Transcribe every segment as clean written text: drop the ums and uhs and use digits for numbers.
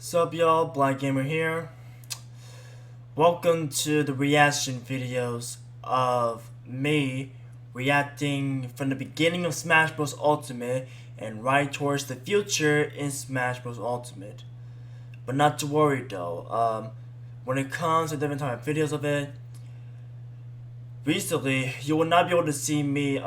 Sup y'all, Black Gamer here. Welcome to the reaction videos of me reacting from the beginning of Smash Bros. Ultimate and right towards the future in Smash Bros. Ultimate. But not to worry though, when it comes to different type of videos of it, recently you will not be able to see me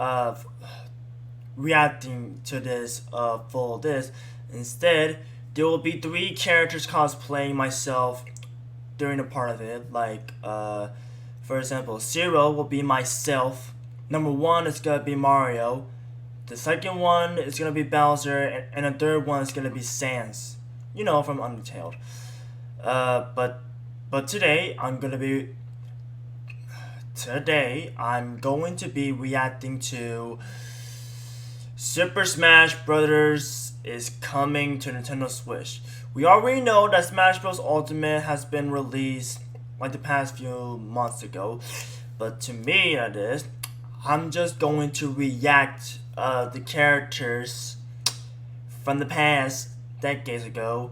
reacting to this full this. Instead, there will be 3 characters cosplaying myself during a part of it. Like, for example, 0 will be myself. Number 1 is gonna be Mario. The second one is gonna be Bowser, and the third one is gonna be Sans. You know, from Undertale. But today I'm going to be reacting to Super Smash Bros. Is coming to Nintendo Switch. We already know that Smash Bros. Ultimate has been released like the past few months ago, but to me that is, I'm just going to react the characters from the past decades ago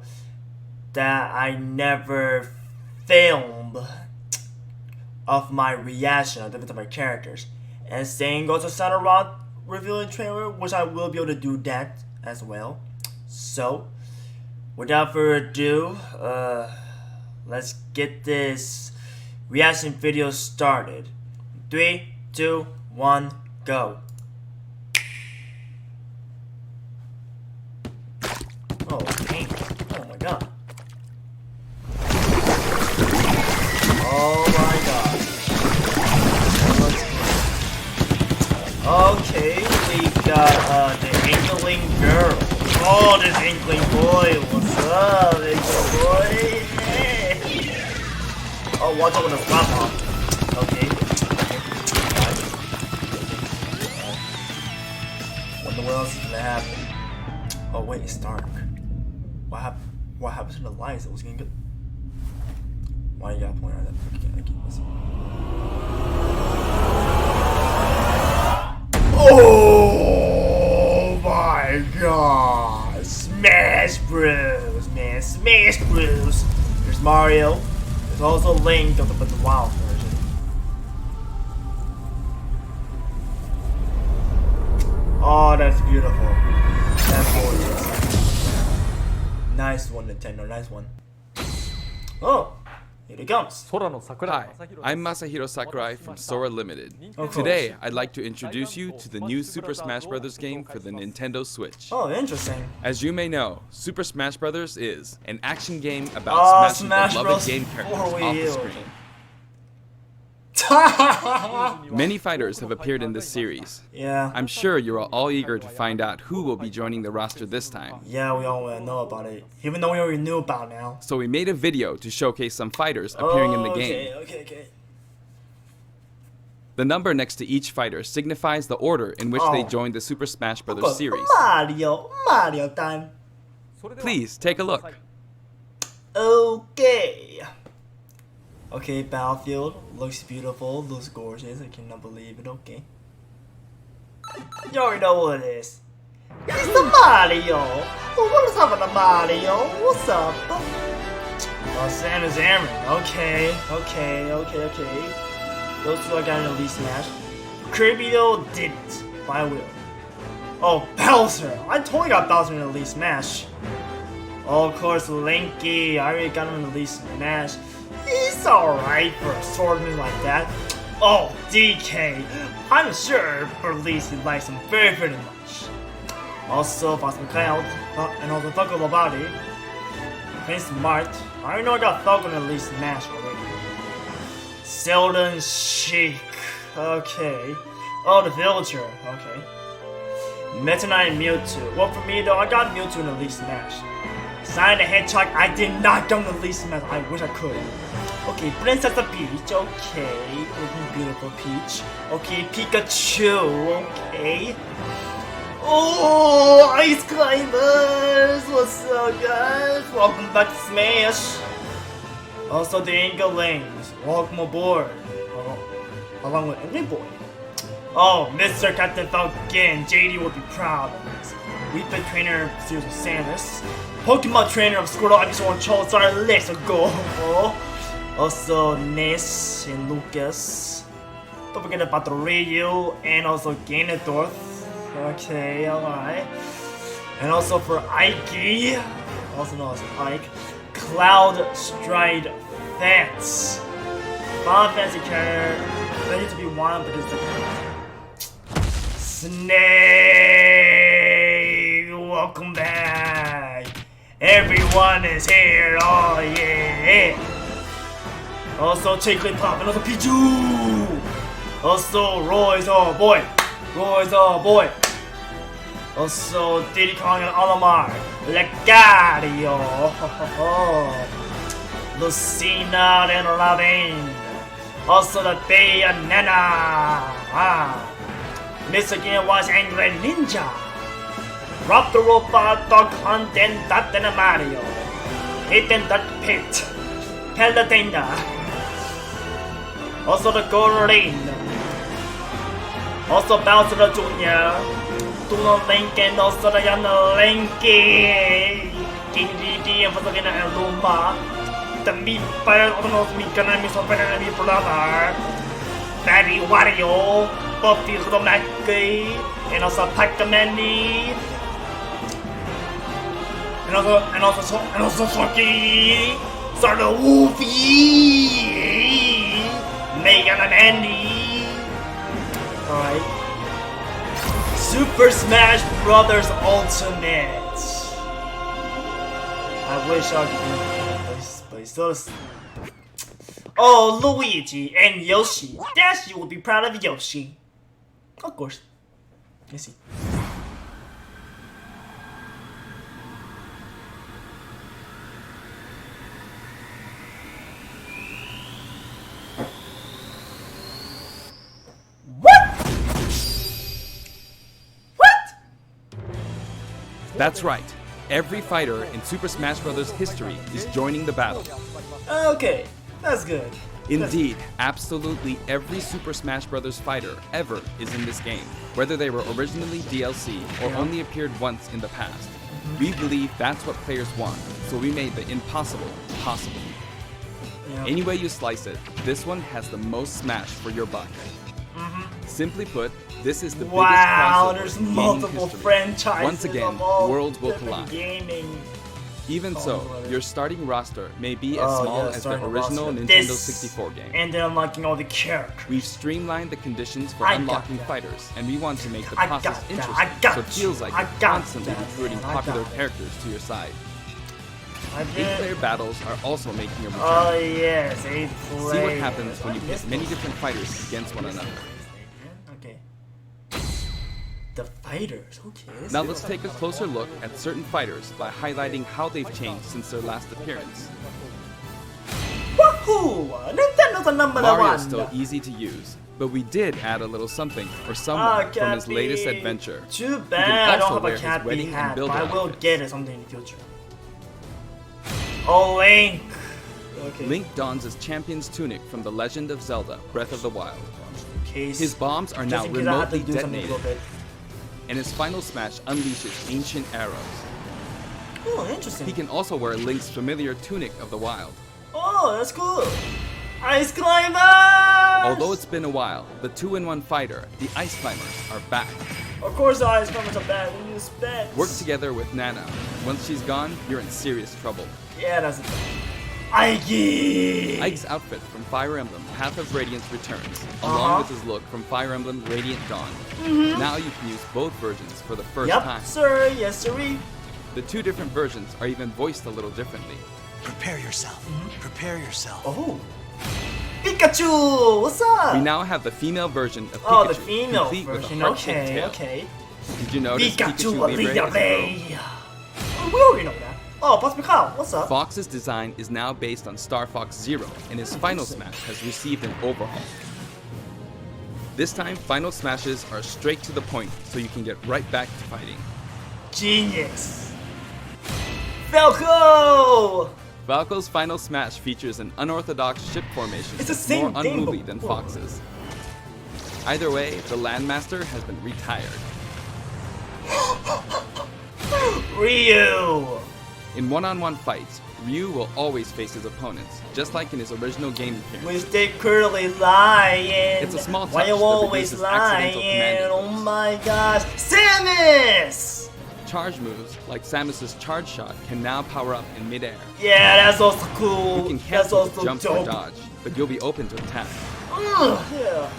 that I never filmed of my reaction of different type of characters. And same goes to Sephiroth revealing trailer, which I will be able to do that as well. So, without further ado, let's get this reaction video started. 3, 2, 1, go. Oh, dang. Oh my god. Oh my god. Okay, we got the Inkling girl. Oh, this Inkling boy. What's up, Inkling boy? Hey. Oh, watch out with the slap off. Okay. Wonder what else is gonna happen. Oh wait, it's dark. What happened to the lights? It was getting good. Why you gotta point out that? Okay, let's see. Oh my god! Smash Bros, man, Smash Bros. There's Mario. There's also Link, but the WoW version. Oh, that's beautiful. That's gorgeous. Nice one, Nintendo. Nice one. Oh. Here it comes. Hi, I'm Masahiro Sakurai from Sora Limited. Today, I'd like to introduce you to the new Super Smash Bros. Game for the Nintendo Switch. Oh, interesting. As you may know, Super Smash Bros. Is an action game about smashing beloved game characters off the screen. Many fighters have appeared in this series. Yeah. I'm sure you're all eager to find out who will be joining the roster this time. Yeah, we all want to know about it. Even though we already knew about it now. So we made a video to showcase some fighters appearing in the game. Okay. The number next to each fighter signifies the order in which they joined the Super Smash Bros. Series. Mario time. Please, take a look. Okay. Okay, Battlefield looks beautiful, looks gorgeous. I cannot believe it. Okay. You already know what it is. It's the Mario. What is happening to Mario? What's up? Oh, Samus Aran. Okay. Those two I got in Elite Smash. Kirby though didn't. But I will. Oh, Bowser. I totally got Bowser in Elite Smash. Oh, of course, Linky. I already got him in Elite Smash. He's alright for a swordsman like that. Oh, DK. I'm sure for least he likes him very much. Also, Fossil Cloud, and also Thuggle Body. Prince Smart. I already know I got Thuggle in Elite Smash already. Sheldon Sheik. Okay. Oh, the Villager. Okay. Meta Knight and Mewtwo. Well, for me though, I got Mewtwo in Elite Smash. Sonic the Hedgehog, I did not go to Elite Smash. I wish I could. Okay, Princess Peach. Okay, looking beautiful Peach. Okay, Pikachu. Okay. Oh, Ice Climbers. What's up, guys? Welcome back to Smash. Also, the Inklings. Welcome aboard. Along with Angry Boy. Oh, Mr. Captain Falcon. JD will be proud of this. Wii Fit Trainer series with Samus. Pokemon Trainer of Squirtle, Ivysaur, and Charizard. Let's go. Also Ness and Lucas. Don't forget about the Ryu and also Ganondorf. Okay, alright. And also for Ike, also known as Ike, Cloud Stride Fence. Final Fantasy character, ready to be one, but it's the Snake. Welcome back. Everyone is here. Oh yeah. Also Jigglypuff and also Pichu. Also Roy's oh boy. Also Diddy Kong and Olimar. Legario. Lucina and Robin. Also the Bay and Nana. Mr. Game was Angry Ninja. Rob the Robot, Dog Hunt and Dot and Mario. Hit and Dot Pit. Palutena. Also the Gorin. Also Bowser Jr. Duno Link and also the young Linky. King DD and Fazagina and Luma. The Meat Fire Autonomous Meat Gunner, Miss Opera and Meat Brother. Fatty Wario. Buffy Romaki. And also Pac-Man. And also Socky. Sardo Woofy. Megan and Andy. Alright. Super Smash Brothers Ultimate. I wish I could, but it's so. Oh, Luigi and Yoshi. Dash, you will be proud of Yoshi. Of course. Let's see. That's right. Every fighter in Super Smash Bros. History is joining the battle. Okay, that's good. Indeed, absolutely every Super Smash Bros. Fighter ever is in this game, whether they were originally DLC or only appeared once in the past. We believe that's what players want, so we made the impossible possible. Any way you slice it, this one has the most Smash for your buck. Simply put, this is the biggest crossover there's in gaming multiple history. franchises. Once again, of all worlds will different collide. Gaming. Even so, brother. your starting roster may be as small as the original Nintendo This, 64 game. And then unlocking all the characters. We've streamlined the conditions for I got unlocking that. fighters, and we want to make the I process got that. interesting, I got so it feels like you. I you're got constantly that, recruiting man. I popular got characters to your side. I did. 8-player battles are also making a return. Oh yes, 8 See what happens when you pit many different fighters against one another. Okay. The fighters, okay. Now let's take a closer look at certain fighters by highlighting how they've changed since their last appearance. Woohoo! Nintendo's the number Mario's one. still easy to use, but we did add a little something for someone from his latest adventure. Too bad I also don't wear have a his cat wedding bee and hat, builder but I will outfits. get it someday in the future. Oh, Link! Okay. Link dons his champion's tunic from The Legend of Zelda: Breath of the Wild. Case, His bombs are now just in case I have to remotely do something a little detonated, bit. and his final smash unleashes ancient arrows. Oh, interesting. He can also wear Link's familiar tunic of the wild. Oh, that's cool. Ice Climbers! Although it's been a while, the 2-in-1 fighter, the Ice Climbers, are back. Of course the Ice Climbers are bad. What do you expect? Work together with Nana. Once she's gone, you're in serious trouble. Yeah, that's it. Ike! Ike's outfit from Fire Emblem Path of Radiance returns, along with his look from Fire Emblem Radiant Dawn. Now you can use both versions for the first time. Yep, sir. Yes, sirree. The two different versions are even voiced a little differently. Prepare yourself. Prepare yourself. Oh. Pikachu! What's up? We now have the female version of Pikachu, Oh, the female complete version. with a heart-shaped Okay, tail. okay. Did you notice Pikachu Libre is a girl? Libre. Oh, we already know that. Oh, Boss Mikhail, what's up? Fox's design is now based on Star Fox Zero, and his final smash has received an overhaul. This time, final smashes are straight to the point, so you can get right back to fighting. Genius. Falco! Falco's final smash features an unorthodox ship formation It's the that's same more thing, unruly but- than Fox's. Either way, the Landmaster has been retired. Ryu! In one-on-one fights, Ryu will always face his opponents, just like in his original game appearance. We stay curly lying. It's a small touch Why you that always reduces accidental lying? commanding Oh moves. my gosh. Samus! Charge moves, like Samus's charge shot, can now power up in midair. Yeah, that's also cool. You can That's cancel with also jump dope. or dodge, but you'll be open to attack. Yeah.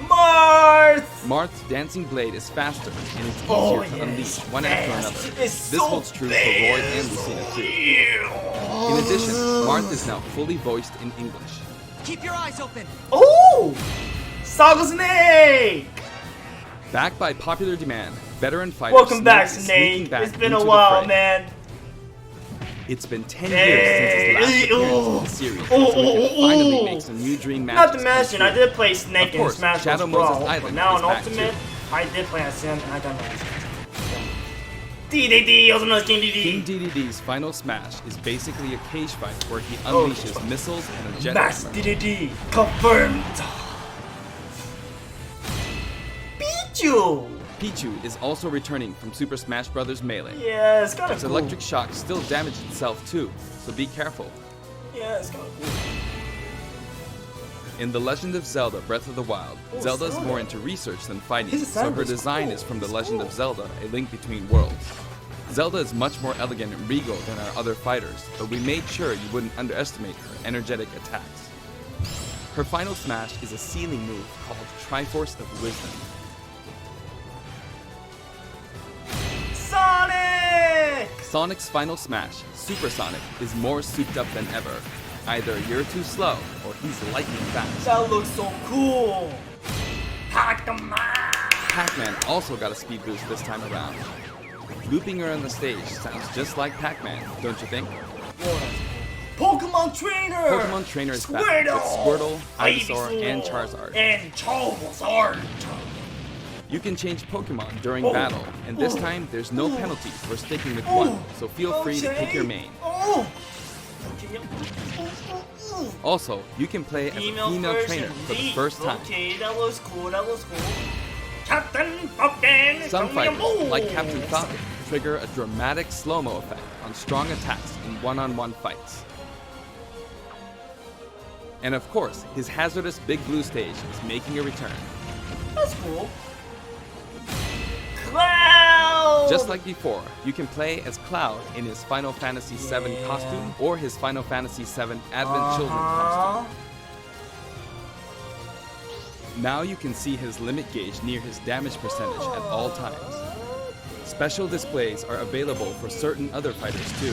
Marth! Marth's dancing blade is faster, and it's easier Oh, to yes. unleash one after Fast. another. It's This so holds true for Roy and Lucina too. In addition, Marth is now fully voiced in English. Keep your eyes open. Oh! Saga Snake! Backed by popular demand, veteran fighter Welcome back, Snake is sneaking Snake. back It's been into a the while, fray. man. It's been 10 years since his last Hey, appearance in the series, so we can finally make some new dream matches. Not to come mention, true. I did play Snake Of in course, Smash Shadow Bros. Moses Brawl, Island but now is in back, Ultimate, too. I did play as him, and I got no DDD, also known as King King DD. DDD's final smash is basically a cage fight where he Oh, unleashes missiles and a jet Max hammer. DDD, confirmed. Pichu! Pichu is also returning from Super Smash Bros. Melee. Yeah, it's kinda Its cool. electric shock still damaged itself too, so be careful. Yeah, it's kinda cool. In The Legend of Zelda Breath of the Wild, Oh, Zelda's Zelda. more into research than fighting, His so her design was design cool. is from The It's Legend cool. of Zelda, A Link Between Worlds. Zelda is much more elegant and regal than our other fighters, but we made sure you wouldn't underestimate her energetic attacks. Her final smash is a ceiling move called Triforce of Wisdom. Sonic! Sonic's final smash, Super Sonic, is more souped up than ever. Either you're too slow, or he's lightning fast. That looks so cool. Pac-Man! Pac-Man also got a speed boost this time around. Looping around the stage sounds just like Pac-Man, don't you think? Pokemon Trainer! Pokemon Trainer is back with Squirtle, Ivysaur, and Ivysaur, Charizard. And Charizard! You can change Pokemon during battle, and this time there's no penalty for sticking with one, so feel free to pick your main. Oh. Also, you can play as a female trainer for the first time. Okay, that was cool, that was cool. Captain Falcon! Some show me your fighters, like moves. Captain Falcon, trigger a dramatic slow-mo effect on strong attacks in one-on-one fights. And of course, his hazardous Big Blue stage is making a return. That's cool. Cloud! Just like before, you can play as Cloud in his Final Fantasy VII Yeah. costume or his Final Fantasy VII Advent Children costume. Now you can see his limit gauge near his damage percentage at all times. Special displays are available for certain other fighters too.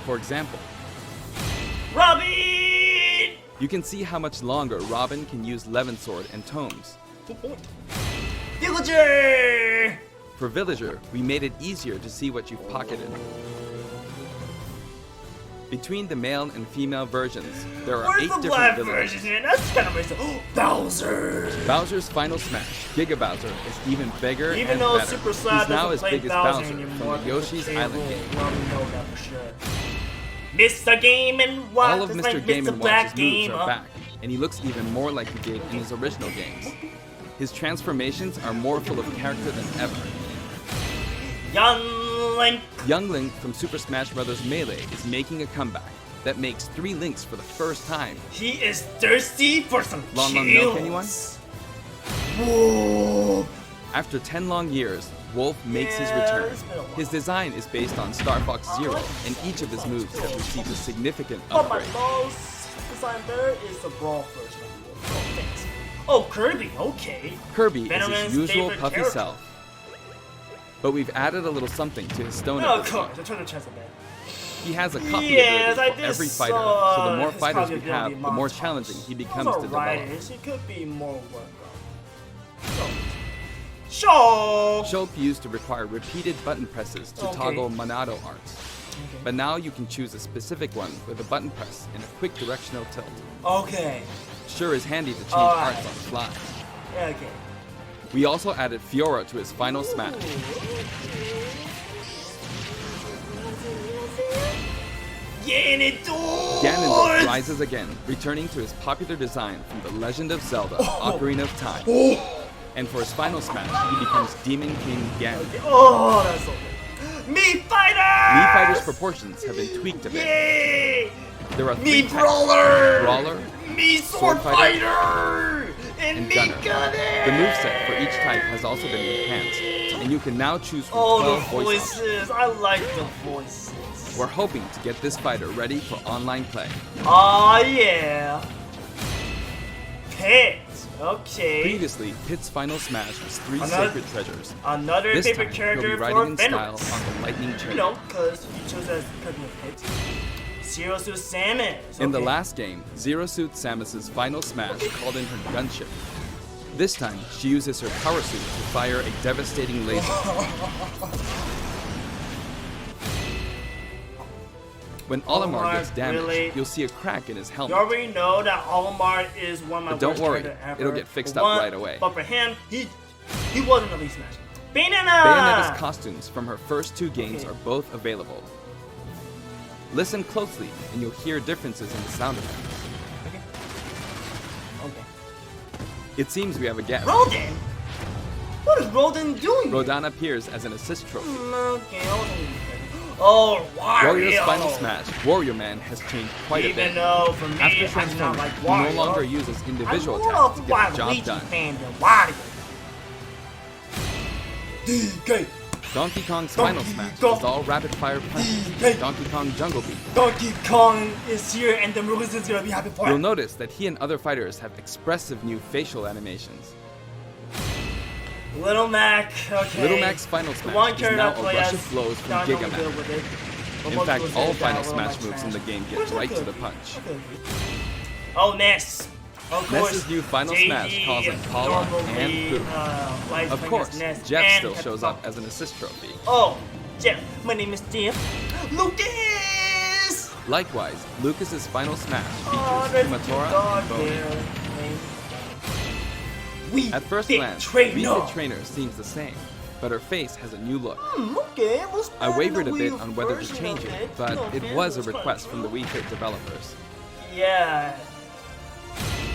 For example, Robin! you can see how much longer Robin can use Levin Sword and Tomes. Villager! For Villager, we made it easier to see what you've pocketed. Between the male and female versions, there are Where's 8 the different black villagers. version, man? That's kind of amazing. Bowser! Bowser's final smash, Giga Bowser, is even bigger Even and though better. Super Slap He's now doesn't as play big as Bowser Bowser anymore, from the Yoshi's they Island will game. well know that for sure. Mr. Game and Watch, All of it's Mr. like Game Mr. & Black Watch's moves Game, are back, and he looks even more like he did in his original games. His transformations are more full of character than ever. Young Link. Young Link from Super Smash Bros. Melee is making a comeback that makes 3 Links for the first time. He is thirsty for some Long kills. milk, anyone? Whoa. After 10 long years, Wolf makes his Yeah, return. it's been a while. His design is based on Star Fox Zero, and each of his moves has received a significant But my upgrade. most design better is the Brawl version of Wolf. Oh, thanks. Oh, Kirby, okay. Kirby is Venomous his usual favorite puffy character. self. But we've added a little something to his stone Oh, of ability. course, I turned the chest a bit. He has a copy Yes, I ability for did every fighter, saw so the more his fighters copy we have, ability the more montage. challenging he becomes Those to are develop. writers. It could be more work, though. Show! Shulk used to require repeated button presses to Okay. toggle Monado arts. But now you can choose a specific one with a button press and a quick directional tilt. Okay. Sure is handy to change Alright. arts on the fly. Okay. We also added Fiora to his final smash. Ganondorf! Ganondorf rises again, returning to his popular design from The Legend of Zelda, Ocarina of Time. And for his final smash, he becomes Demon King Ganon. Oh, that's so good. Me Fighter! Mii Fighter's proportions have been tweaked a bit. Yay! There are Me 3 types: Brawler! Brawler, Me Sword Sword Fighter! And and Me Gunner. Gunner! The moveset for each type has also been enhanced, and you can now choose from Oh, 12 the voice options. voices! I like the voices. We're hoping to get this fighter ready for online play. Aw, yeah. Pit. Okay. Previously, Pit's final smash was 3 Another- sacred treasures. Another This favorite time, character he'll be for riding in style Venomous. on the lightning You train. know, because he chose as character of Pit. Zero Suit Samus. In the Okay. last game, Zero Suit Samus's final smash called in her gunship. This time, she uses her power suit to fire a devastating laser. When Olimar gets damaged, really? you'll see a crack in his You helmet. already know that Olimar is one of my But don't worst worry, characters ever. it'll get fixed But up one- right away. But for him, he wasn't Elite Smash. Bayonetta's costumes from her first 2 games are both available. Listen closely, and you'll hear differences in the sound effects. Okay. It seems we have a guest. Rodan? What is Rodan doing? Rodan appears as an assist trophy. Okay, oh, Wario. Warrior's final smash, Warrior Man, has changed quite a Even bit. though for me, After I do not transforming, like he Wario. no longer uses individual I'm more attacks to of a get the job Waluigi done. fan than Wario. DK. Donkey Kong's Donkey final smash Kong. is all rapid-fire punches. Hey. Donkey Kong Jungle Beat. Donkey Kong is here and the Lucas is gonna be happy for You'll it. notice that he and other fighters have expressive new facial animations. Little Mac, okay. Little Mac's final The smash one is character now I a play rush as, of blows from not really Giga good Man. with it. But In most fact, people all say that final Little smash Mac's moves in the game Where's get right that to the good? punch. Okay. Oh, Ness. Of course. Ness's new final JD smash calls in Paula normally, and Pooh. likes Of playing course, as Ness Jeff and still Pepper shows Punk. up as an assist trophy. Oh, Jeff. My name is Jeff. Lucas! Likewise, Lucas's final smash Oh, features that's Kumatora dog and Boney. there. We At first Fit glance, Trainer. Wii Fit Trainer seems the same, but her face has a new look. Okay, let's I find wavered the a bit Wii on whether to version change of it, but it Okay, was a let's find request it. from the Wii Fit developers. Yeah.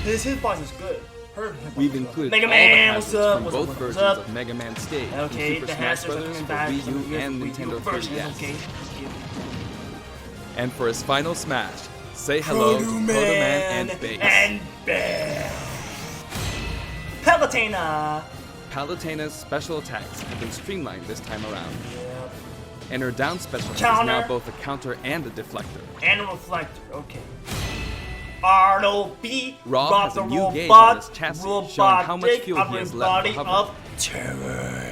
His hitbox is good. Her hitbox We've is good. included Mega all Man, the hazards what's up? from What's both up? versions What's up? of Mega Man Stage Okay, in Super the Smash hazards are Bros. coming for back. Wii from U the and Wii U Nintendo version, 3DS. Okay. And for his final smash, say hello to Proto-Man and Bass. And Bass. Palutena. Palutena's special attacks have been streamlined this time around, Yep. and her down special is Counter. now both a counter and a deflector. And a reflector. Okay. R.O.B. Rob Rob has a the new gauge robot, on his chassis, showing how much robotic fuel he has left for body hovering. of terror.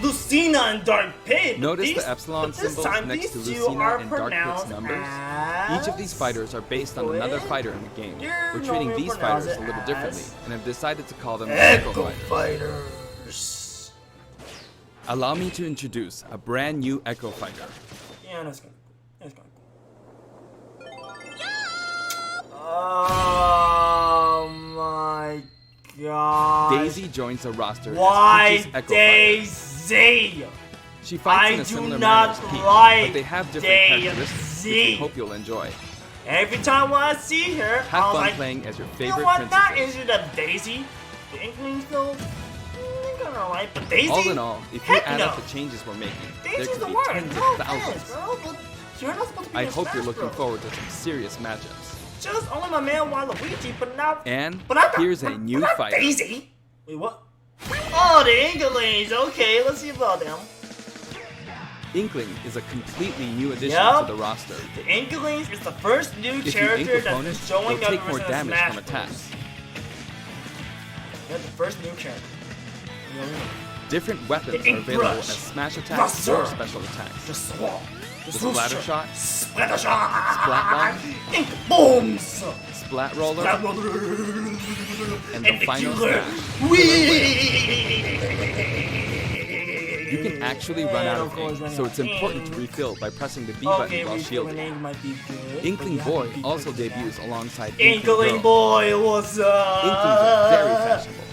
Lucina and Dark Pit. Notice These- the epsilon but this symbols time next to these two Lucina are and Dark Pit's pronounced numbers. as- Each of these fighters are based on another fighter in the game. You're We're treating normally these pronounce fighters a it little as differently and have decided to call them Echo Echo Fighters. Fighters. Allow me to introduce a brand new Echo Fighter. Yeah, that's good. That's good. Oh my god. Daisy joins the roster Why as Peach's Echo Fighter. Daisy? She fights in I a do similar not manner as Peach, like but they have different characteristics, which we Daisy. hope you'll enjoy. Every time when I see her, Have I was fun like, playing as your you favorite know what? Not princesses. into the Daisy. The Inklings though, kind of right, but Daisy. All in all, if you Heck add no. up the changes we're making, there Daisy's could the be word. tens No of offense, thousands. girl, but you're not supposed to be I in hope you're Smash looking Bros. forward to some serious matchups. Just only my man Waluigi, but not. And But not here's a new not fighter. Daisy. Wait, what? Oh, the Inklings. Okay, let's see about them. Inkling is a completely new addition Yup. to the roster. The Inklings is the first new If you ink character that's opponents, been they'll showing up take in more recent damage Smash from Bros. attacks. They're the first new character. You know, Different weapons The are ink available brush. as smash attacks Buster. or special attacks. the swamp. The splatter shot, Splatter shot. Splat bomb. Ink bombs. splat roller, Splat roller. and the final killer. smash. You can actually run out of ink, so it's important to refill by pressing the B button Okay, while refilling shielding. ink might be good. Inkling but you Boy have to be also careful. debuts alongside Inkling Boy, what's up? Inklings are very fashionable.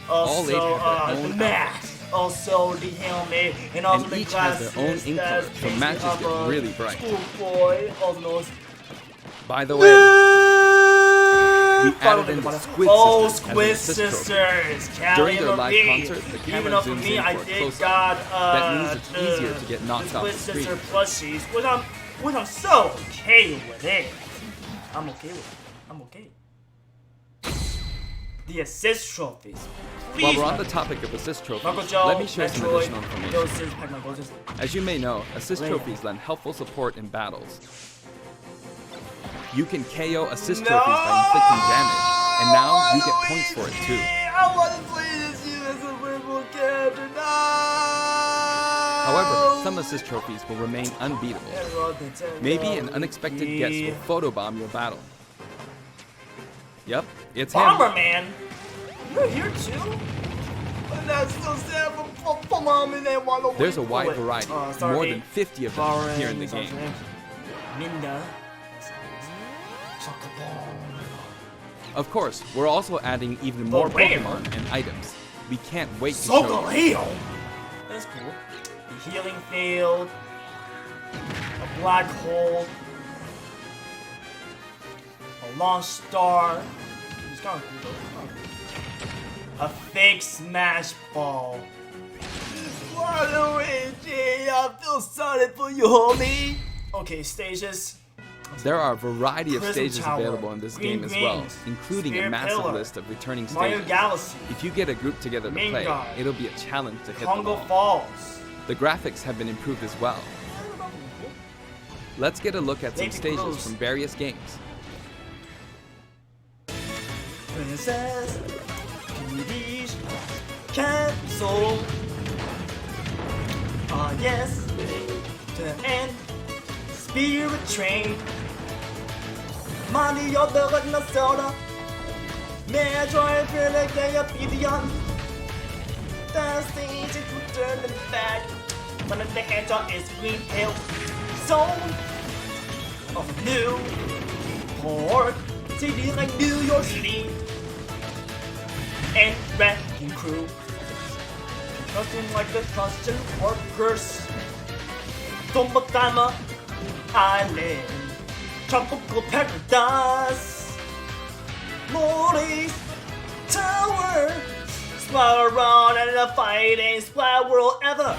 Also, All 8 have their the own mask, also the helmet, and also And the each has glasses. their own ink color, that's so matches basically get of a really bright. Schoolboy, also known as By the way, We added in the Squid Oh, Sisters Squid as an assist Sisters. trophy. During their live Marie. concert, the Even camera though for zooms me, in I for a did close-up. got That means it's easier to get knocked the off Squid the Sister screen. plushies, which I'm so okay with it. I'm okay with it. I'm okay. The assist trophies. While Please, we're on my- the topic of assist Michael trophies, Joe, let me share some Metroid, additional information. Yo, Sis, Pac-Man, go, Sis. As you may know, assist Wait. trophies lend helpful support in battles. You can KO assist No! trophies by inflicting damage, and now you get points for it too. I want to play this you as a playable character. No! However, some assist trophies will remain unbeatable. Maybe an unexpected guest will photobomb your battle. Yep, it's him. Bomberman? You're here too? But that's so sad for mom and they want to There's a wide variety, sorry. more than 50 of them here in the game. Minda. Of course, we're also adding even more rare. Pokemon and items. We can't wait to show you. Sogaleo! That's cool. The healing field. A black hole. A launch star. It's kind of cool though. A fake smash ball. By the way, Jay, I feel sorry for you, homie. Okay, stages. There are a variety of Prism stages Tower, available in this Green game as well, Rings, including a Spear massive Pillar, list of returning Mario stages. Galaxy. If you get a group together to play, Mingar, it'll be a challenge to hit them Congo all. Falls. The graphics have been improved as well. Let's get a look at some Baby stages Cruise. from various games. Princess Peach Cancel. Ah yes, to end Spirit Train. Mario the Legend of Zelda. Metroid Prime Beyond. The stage is returning back. When the hedgehog is green hill. Zone of New York City like New York City. And wrecking crew. Nothing like the constant workers. Tombadama Island. Tropical paradise. Molly's Tower. Splat around and the fighting splat world ever.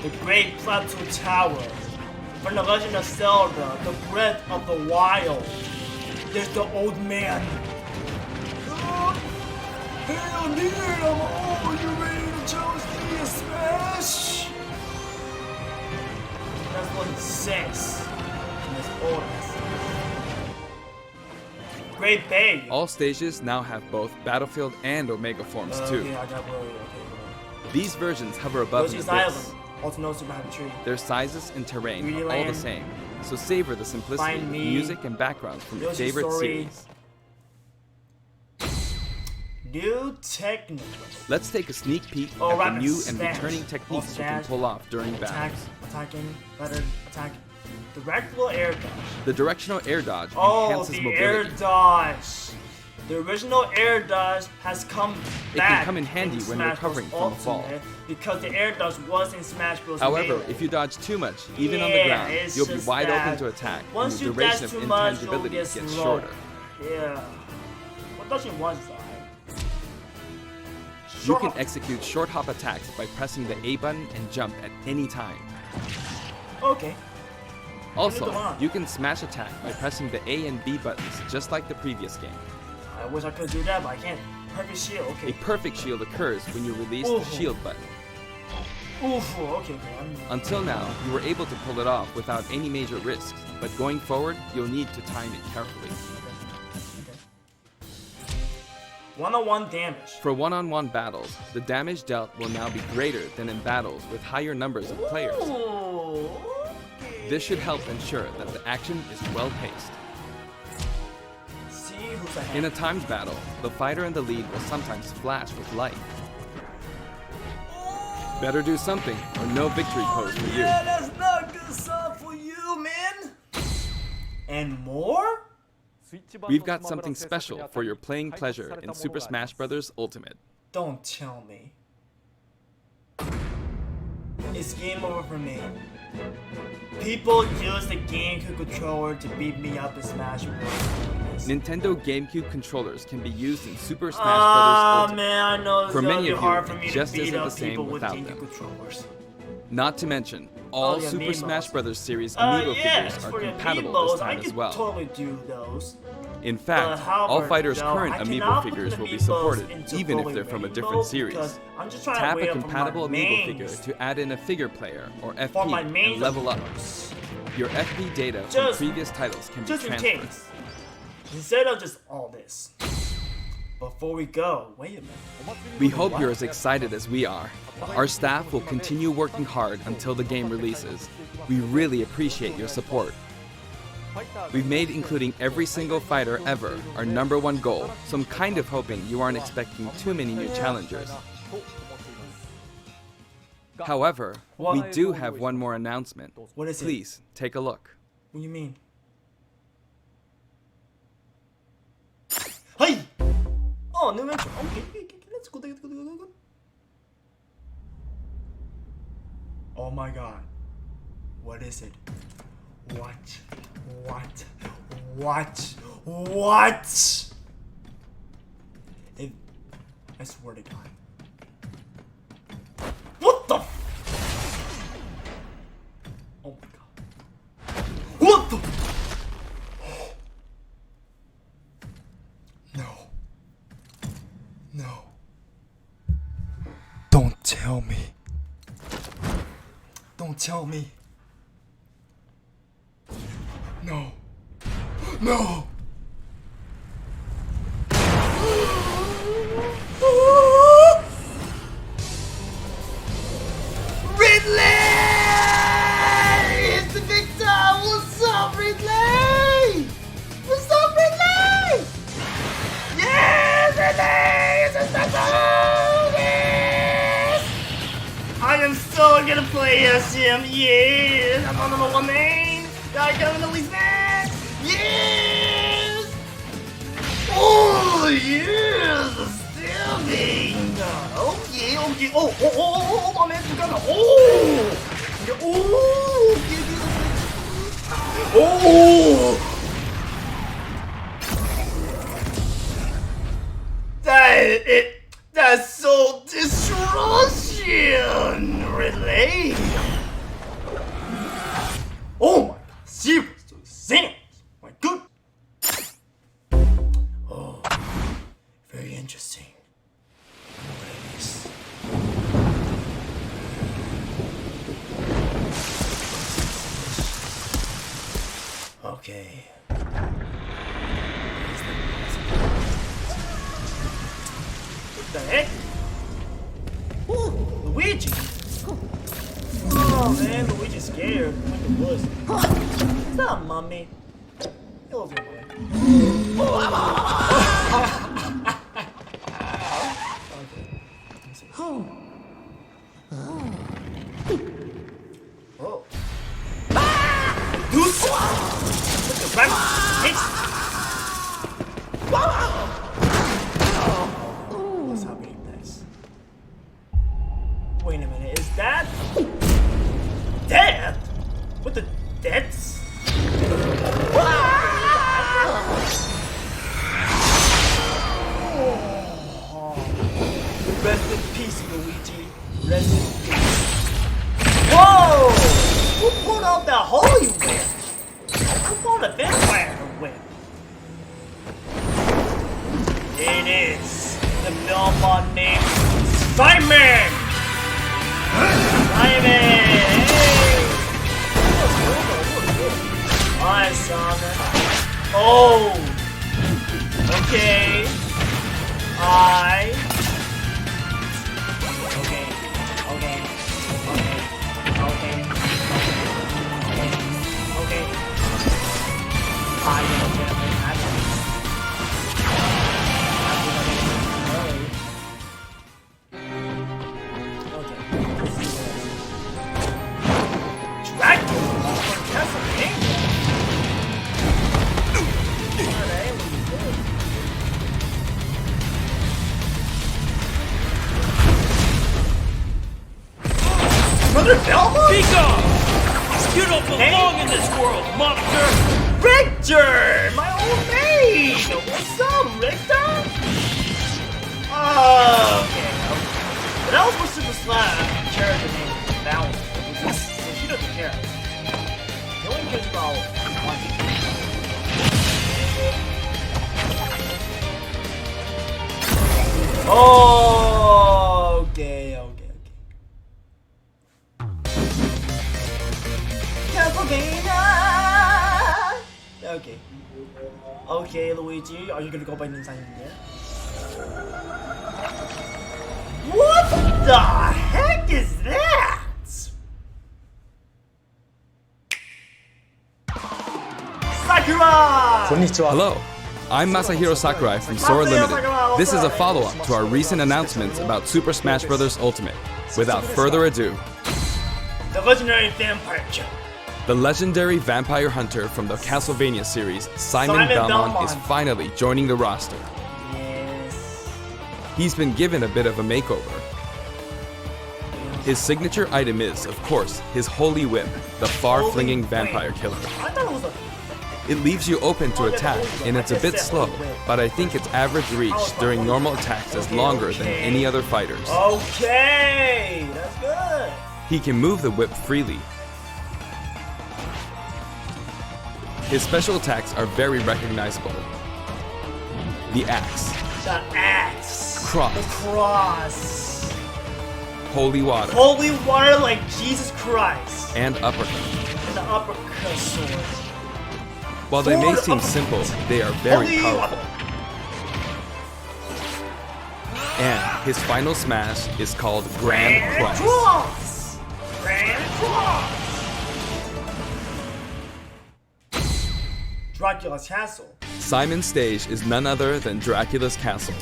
The Great Plateau Tower. From the Legend of Zelda, the Breath of the Wild. There's the old man. Hell yeah, I'm old. You ready to challenge me to smash? That's what he says. In his old ass. Great Bay. All stages now have both Battlefield and Omega forms too. Okay, I got worried. These versions hover above the Yoshi's abyss. Island. Also known as Super Happy Tree. Their sizes and terrain are all the Land. same, so savor the simplicity Find of Me. music and backgrounds from your Yoshi's favorite Story. series. New technique. Let's take a sneak peek Oh, at the rapid new and stance. returning techniques you can Stash, pull off during Attack, battles. attacking, better, attack. Directional air dodge. The directional air dodge Oh, enhances the mobility. air dodge. The original air dodge has come It back. can come in handy when Smash recovering Bros. from a fall. Ultimate because the air dodge was in Smash Bros. However, Melee. if you dodge too much, even on the Yeah, ground, it's you'll be just wide that open to attack, and once the you duration dash of too much, you'll intangibility get gets slow. shorter. Yeah. What dodging once is alright. You Short can hop. execute short hop attacks by pressing the A button and jump at any time. Okay. Also, on. you can smash attack by pressing the A and B buttons, just like the previous game. I wish I could do that, but I can't. Perfect shield. A Okay. perfect shield occurs when you release Ooh. the shield button. Oof. Okay. I'm- Until now, you were able to pull it off without any major risks, but going forward, you'll need to time it carefully. One-on-one damage. For one-on-one battles, the damage dealt will now be greater than in battles with higher numbers of players. Ooh, This should help ensure that the action is well paced. See who's ahead. In a timed battle, the fighter in the lead will sometimes flash with light. Better do something, or no victory pose for you. Yeah, that's not good stuff for you, man. And more? We've got something special for your playing pleasure in Super Smash Bros. Ultimate. Don't tell me. It's game over for me. People use the GameCube controller to beat me up in Smash Bros. this. Nintendo GameCube controllers can be used in Super Smash Bros. Ah, Ultimate. man, I know it's For gonna many be of you, hard for me it to just beat isn't up the same people with without GameCube them. controllers. Not to mention, all yeah, Super Miimos. Smash Bros. Series amiibo Yes, figures are for the compatible Miimos, this time I as could well. totally do those. In fact, However, all fighters' though, current I amiibo cannot put figures the will be Amiibos supported, into even if fully they're from a rainbow different series. because I'm just trying Tap to wait a up for my compatible amiibo mains. figure to add in a figure player or For my FP mains and level up. amiibos. Your FP data from Just- previous titles can be Just in transferred. case. Instead of just all this. Before we go, wait a minute. We hope you're as excited as we are. Our staff will continue working hard until the game releases. We really appreciate your support. We've made including every single fighter ever our #1 goal, so I'm kind of hoping you aren't expecting too many new challengers. However, we do have one more announcement. What is it? Please, take a look. What do you mean? Hey! Oh, new entry. Okay, let's go. Oh my god. What is it? What? I swear to God. What the? Oh my god. What the? No. Don't tell me. Don't tell me. No. No. Ridley! It's the victor! What's up, Ridley? What's up, Ridley? Yes, Ridley! It's a special! Yes! I am so gonna play as him. Yes! I'm on the #1 main. I come in the least match. Yes! Oh, yes! The stabbing! Okay. Oh, hold on, man. You gotta. Oh! Oh! That's so destruction, Ridley. Oh my god, Sephiroth to the sands. My good. Oh, very interesting. What it is. Okay. What the heck? Ooh, Luigi! Oh man, Luigi's scared. Like a wuss. It's not a mummy. It was your mummy. Oh. Deuce! Look at right face! What's happening next? Wait a minute, is that death? With the deaths? Rest in peace, Luigi. Rest in peace. Whoa! Who pulled out that holy whip? Who pulled a vampire whip? It is the Belmont named Simon! Simon! Hi, Simon. Oh! Okay. Another Belmont? You don't belong in this world, monster! Richter! My old mate! What's up, Richter? Okay. That was for Super Slash character name. That one. So she doesn't care. The only cares about one. Oh, okay. Okay. Okay, Luigi, are you gonna go by inside here? What the heck is that? Sakura! Hello, I'm Masahiro Sakurai from Sora Limited. This is a follow-up to our recent announcements about Super Smash Bros. Ultimate. Without further ado, The legendary vampire killer. the legendary vampire hunter from the Castlevania series, Simon Belmont, is finally joining the roster. Yes. He's been given a bit of a makeover. His signature item is, of course, his Holy Whip, the far-flinging vampire killer. I thought it was a... It leaves you open to attack, and it's a bit slow, but I think its average reach during normal attacks is longer than any other fighters. Okay, that's good. He can move the whip freely. His special attacks are very recognizable. The axe, The axe. Cross. The cross. holy water, Holy water like Jesus Christ. and uppercut. And the uppercut sword. While they may Sword seem uppercut. simple, they are very Holy powerful. And his final smash is called Grand Cross. Cross. Grand Cross. Dracula's castle. Simon's stage is none other than Dracula's castle.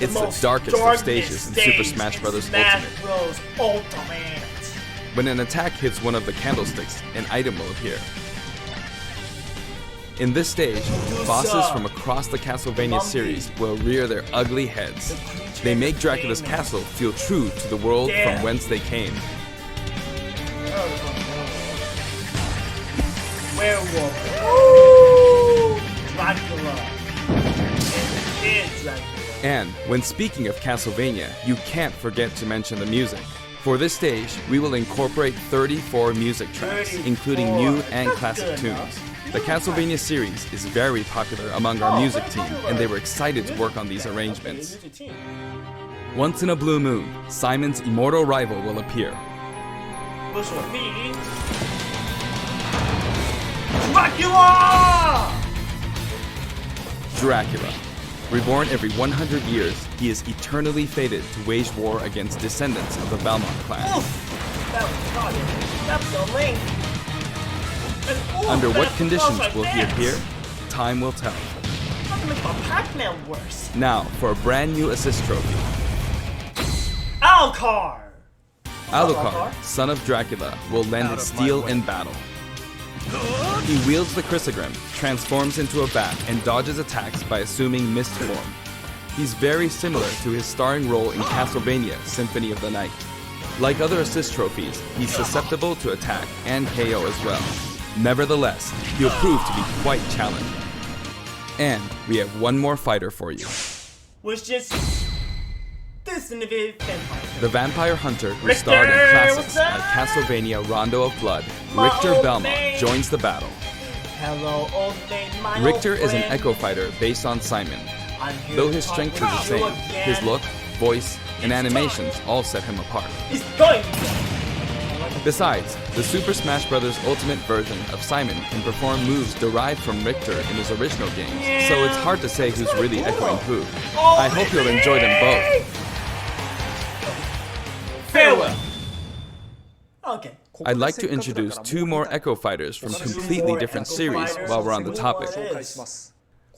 It's the most darkest of stages in Super stage Smash in Bros. Smash Ultimate. Bros. Ultimate. When an attack hits one of the candlesticks, an item will appear. In this stage, bosses from across the Castlevania series will rear their ugly heads. They make Dracula's castle feel true to the world from whence they came. Werewolf. Ooh, Dracula. And Dracula. And when speaking of Castlevania, you can't forget to mention the music. For this stage, we will incorporate 34 music tracks, including new and classic tunes. The Castlevania series is very popular among our music team, and they were excited to work on these arrangements. Once in a blue moon, Simon's immortal rival will appear. Which will be Dracula! Dracula. Reborn every 100 years, he is eternally fated to wage war against descendants of the Belmont clan. Oof! That was not it. That's the link. And, ooh, Under what that's conditions close will like he that. appear? Time will tell. Not to make my Pac-Man worse. Now, for a brand new assist trophy. Alucard! Alucard, son of Dracula, will lend his steel in battle. He wields the Chrysogram, transforms into a bat, and dodges attacks by assuming mist form. He's very similar to his starring role in Castlevania Symphony of the Night. Like other assist trophies, he's susceptible to attack and KO as well. Nevertheless, he'll prove to be quite challenging. And we have one more fighter for you. Which is this individual vampire. The Vampire Hunter who Richter, starred in classics what's up? like Castlevania Rondo of Blood, My Richter old Belmont mate. joins the battle. Hello, old mate, my Richter old is an friend. Echo Fighter based on Simon. I'm here Though to his talk strength is with the you same, again. his look, voice, and animations all set him apart. He's going. Besides, the Super Smash Bros. Ultimate version of Simon can perform moves derived from Richter in his original games, so it's hard to say who's really echoing who. I hope you'll enjoy them both. Farewell. Okay. I'd like to introduce two more Echo Fighters from completely different series while we're on the topic.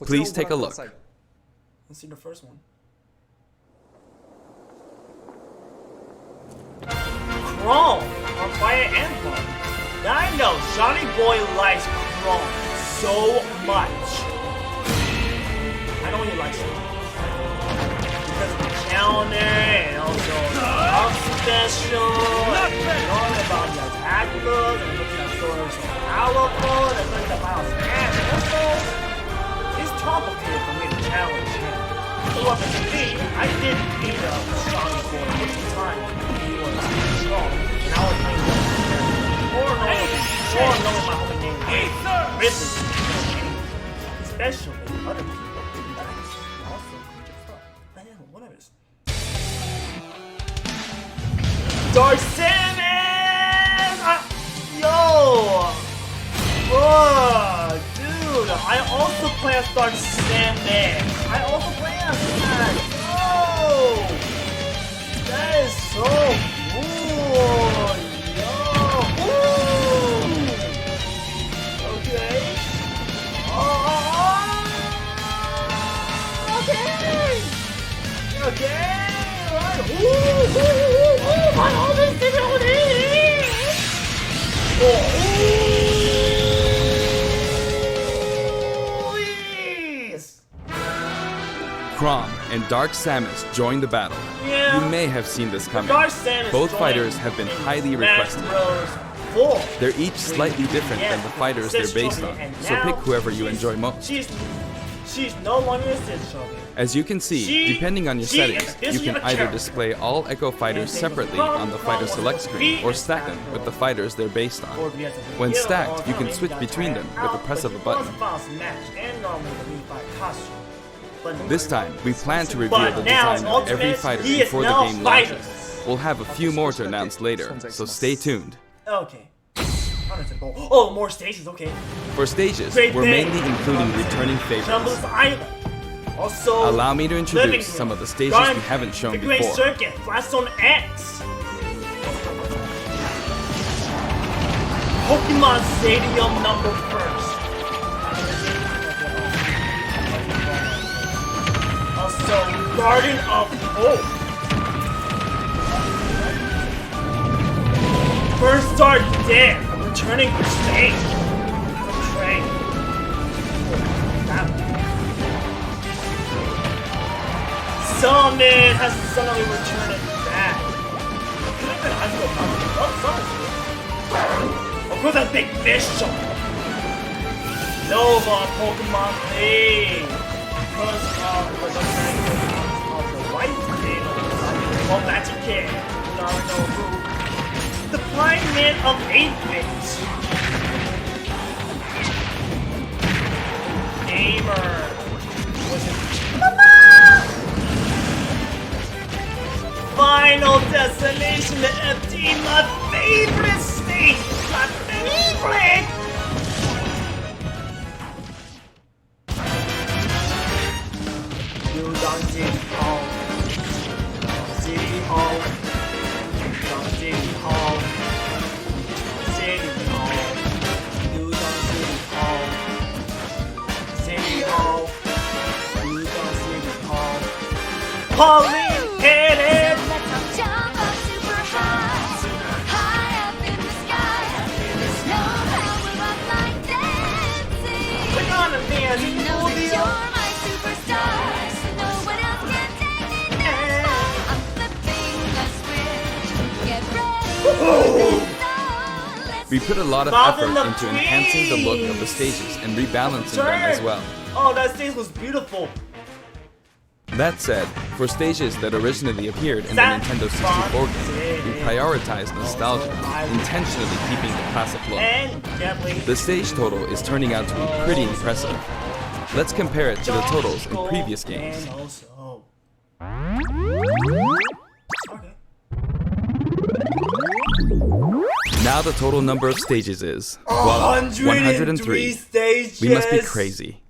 Please take a look. Let's see the first one. Chrome on Fire Emblem. Now I know Johnny Boy likes Chrome so much. I know he likes it. Because of the counter and also the special. And all about the attack book and looking at Sora's files, and also, it's complicated for me to challenge him. Well, for me, I did beat up Strong for a time he was strong, and I was playing or knowing my whole name. Really, especially other people. Also, but yeah, whatever. Dark Samus! Yo! Whoa, dude! I also play as Dark Samus! I also play as that! Oh! That is so cool! Yo! Woo! Okay. Okay! Okay! Right! Woo! My home is difficulty! Chrom and Dark Samus join the battle. Yeah. You may have seen this coming. Dark Samus Both fighters have been highly requested. They're each slightly different than the fighters they're based on, so pick whoever you enjoy most. She's no longer a Sith Trophy. As you can see, depending on your settings, you can either display all Echo fighters separately on the fighter select screen or stack them with the fighters they're based on. When stacked, you can switch between them with the press of a button. This time, we plan to reveal the design of every fighter before the game launches. We'll have a few more to announce later, so stay tuned. Okay. Oh, more stages, okay. For stages, we're mainly including returning favorites. Also, allow me to introduce some of the stages we haven't shown before. Great Circuit, Blast Zone X, Pokemon Stadium number first. Also, Garden of Hope. First Star Dead, returning for stage. Portray. Summon has suddenly returned back. Of course, that big fish. Nova Pokemon League. Because of the white thing. Oh, Magic Kid. The Prime Man of 8-bit. Gamer. Final Destination, the FD, my favorite state! My favorite! Udon City Hall. City Hall. Udon City Hall. City Hall. Udon City Hall. City Hall. Udon City Hall. Pauline Headed! We put a lot of effort into enhancing the look of the stages and rebalancing them as well. Oh, that stage was beautiful. That said, for stages that originally appeared in the Nintendo 64 game, we prioritized nostalgia, intentionally keeping the classic look. The stage total is turning out to be pretty impressive. Let's compare it to the totals in previous games. Now the total number of stages is, well, 103. We must be crazy.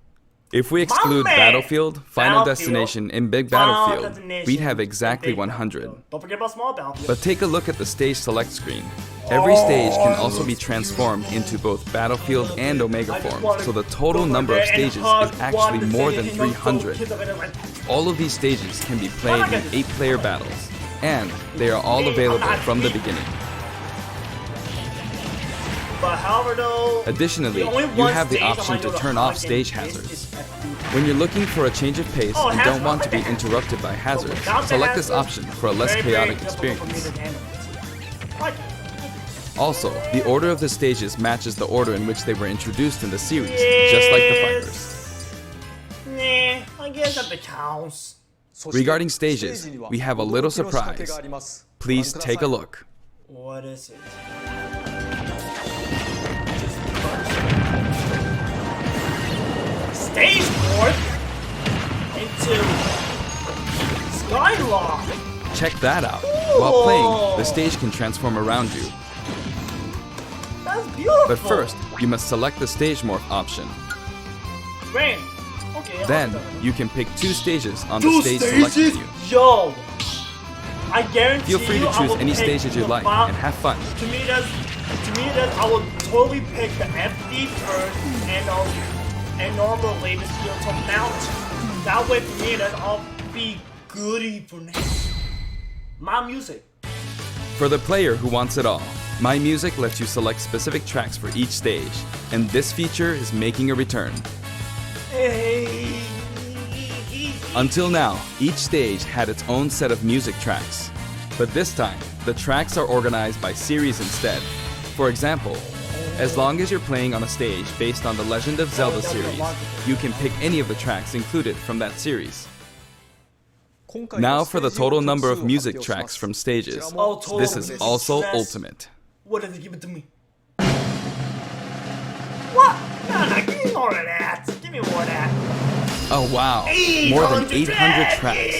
If we exclude Battlefield, Final Destination, and Big Battlefield, we'd have exactly 100. Don't forget about Small Battlefield. But take a look at the stage select screen. Every stage can also be transformed into both Battlefield and Omega form, so the total number of stages is actually more than 300. All of these stages can be played in 8-player battles, and they are all available from the beginning. But however though, additionally, you have the option to turn off stage hazards. When you're looking for a change of pace and don't want to be interrupted by hazards, select this option for a less chaotic experience. Also, the order of the stages matches the order in which they were introduced in the series, just like the fighters. Nah, I guess that counts. Regarding stages, we have a little surprise. Please take a look. What is it? Stage port into Skylock. Check that out. While playing, the stage can transform around you. That's beautiful. But first, you must select the stage morph option. Rain. Okay. Then, you can pick 2 stages on the stage select stages? menu. Yo, I guarantee Feel free to you I choose will any pick stages you the like bomb- and have fun. To me, that's I will totally pick the FD first and normally the steel top mount. That way, for me, that's all be goody for now. My music. For the player who wants it all, My Music lets you select specific tracks for each stage, and this feature is making a return. Hey. Until now, each stage had its own set of music tracks. But this time, the tracks are organized by series instead. For example, as long as you're playing on a stage based on the Legend of Zelda series, you can pick any of the tracks included from that series. Now for the total number of music tracks from stages. This is also ultimate. What does it give it to me? What? Nah, give me more of that. Give me more of that. Oh wow, more than 800 tracks. tracks.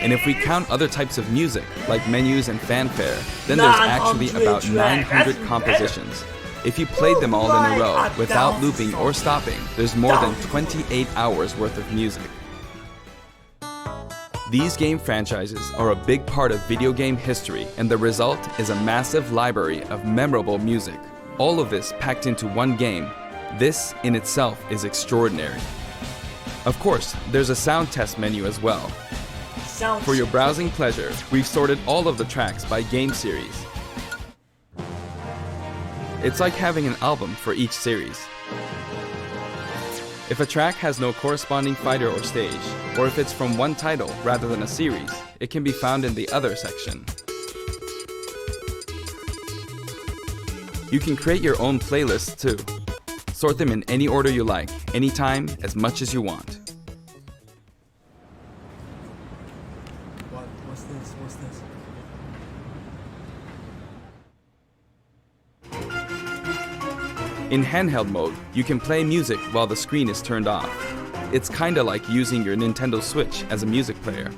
And if we count other types of music, like menus and fanfare, then there's actually 900 about tracks. 900 That's compositions. If you played them all in a row Right, without 1,000 looping or stopping, there's more than 28 hours worth of music. These game franchises are a big part of video game history, and the result is a massive library of memorable music. All of this packed into one game. This in itself is extraordinary. Of course, there's a sound test menu as well. For your browsing pleasure, we've sorted all of the tracks by game series. It's like having an album for each series. If a track has no corresponding fighter or stage, or if it's from one title rather than a series, it can be found in the Other section. You can create your own playlists too. Sort them in any order you like, anytime, as much as you want. What's this? What's this? In handheld mode, you can play music while the screen is turned off. It's kinda like using your Nintendo Switch as a music player.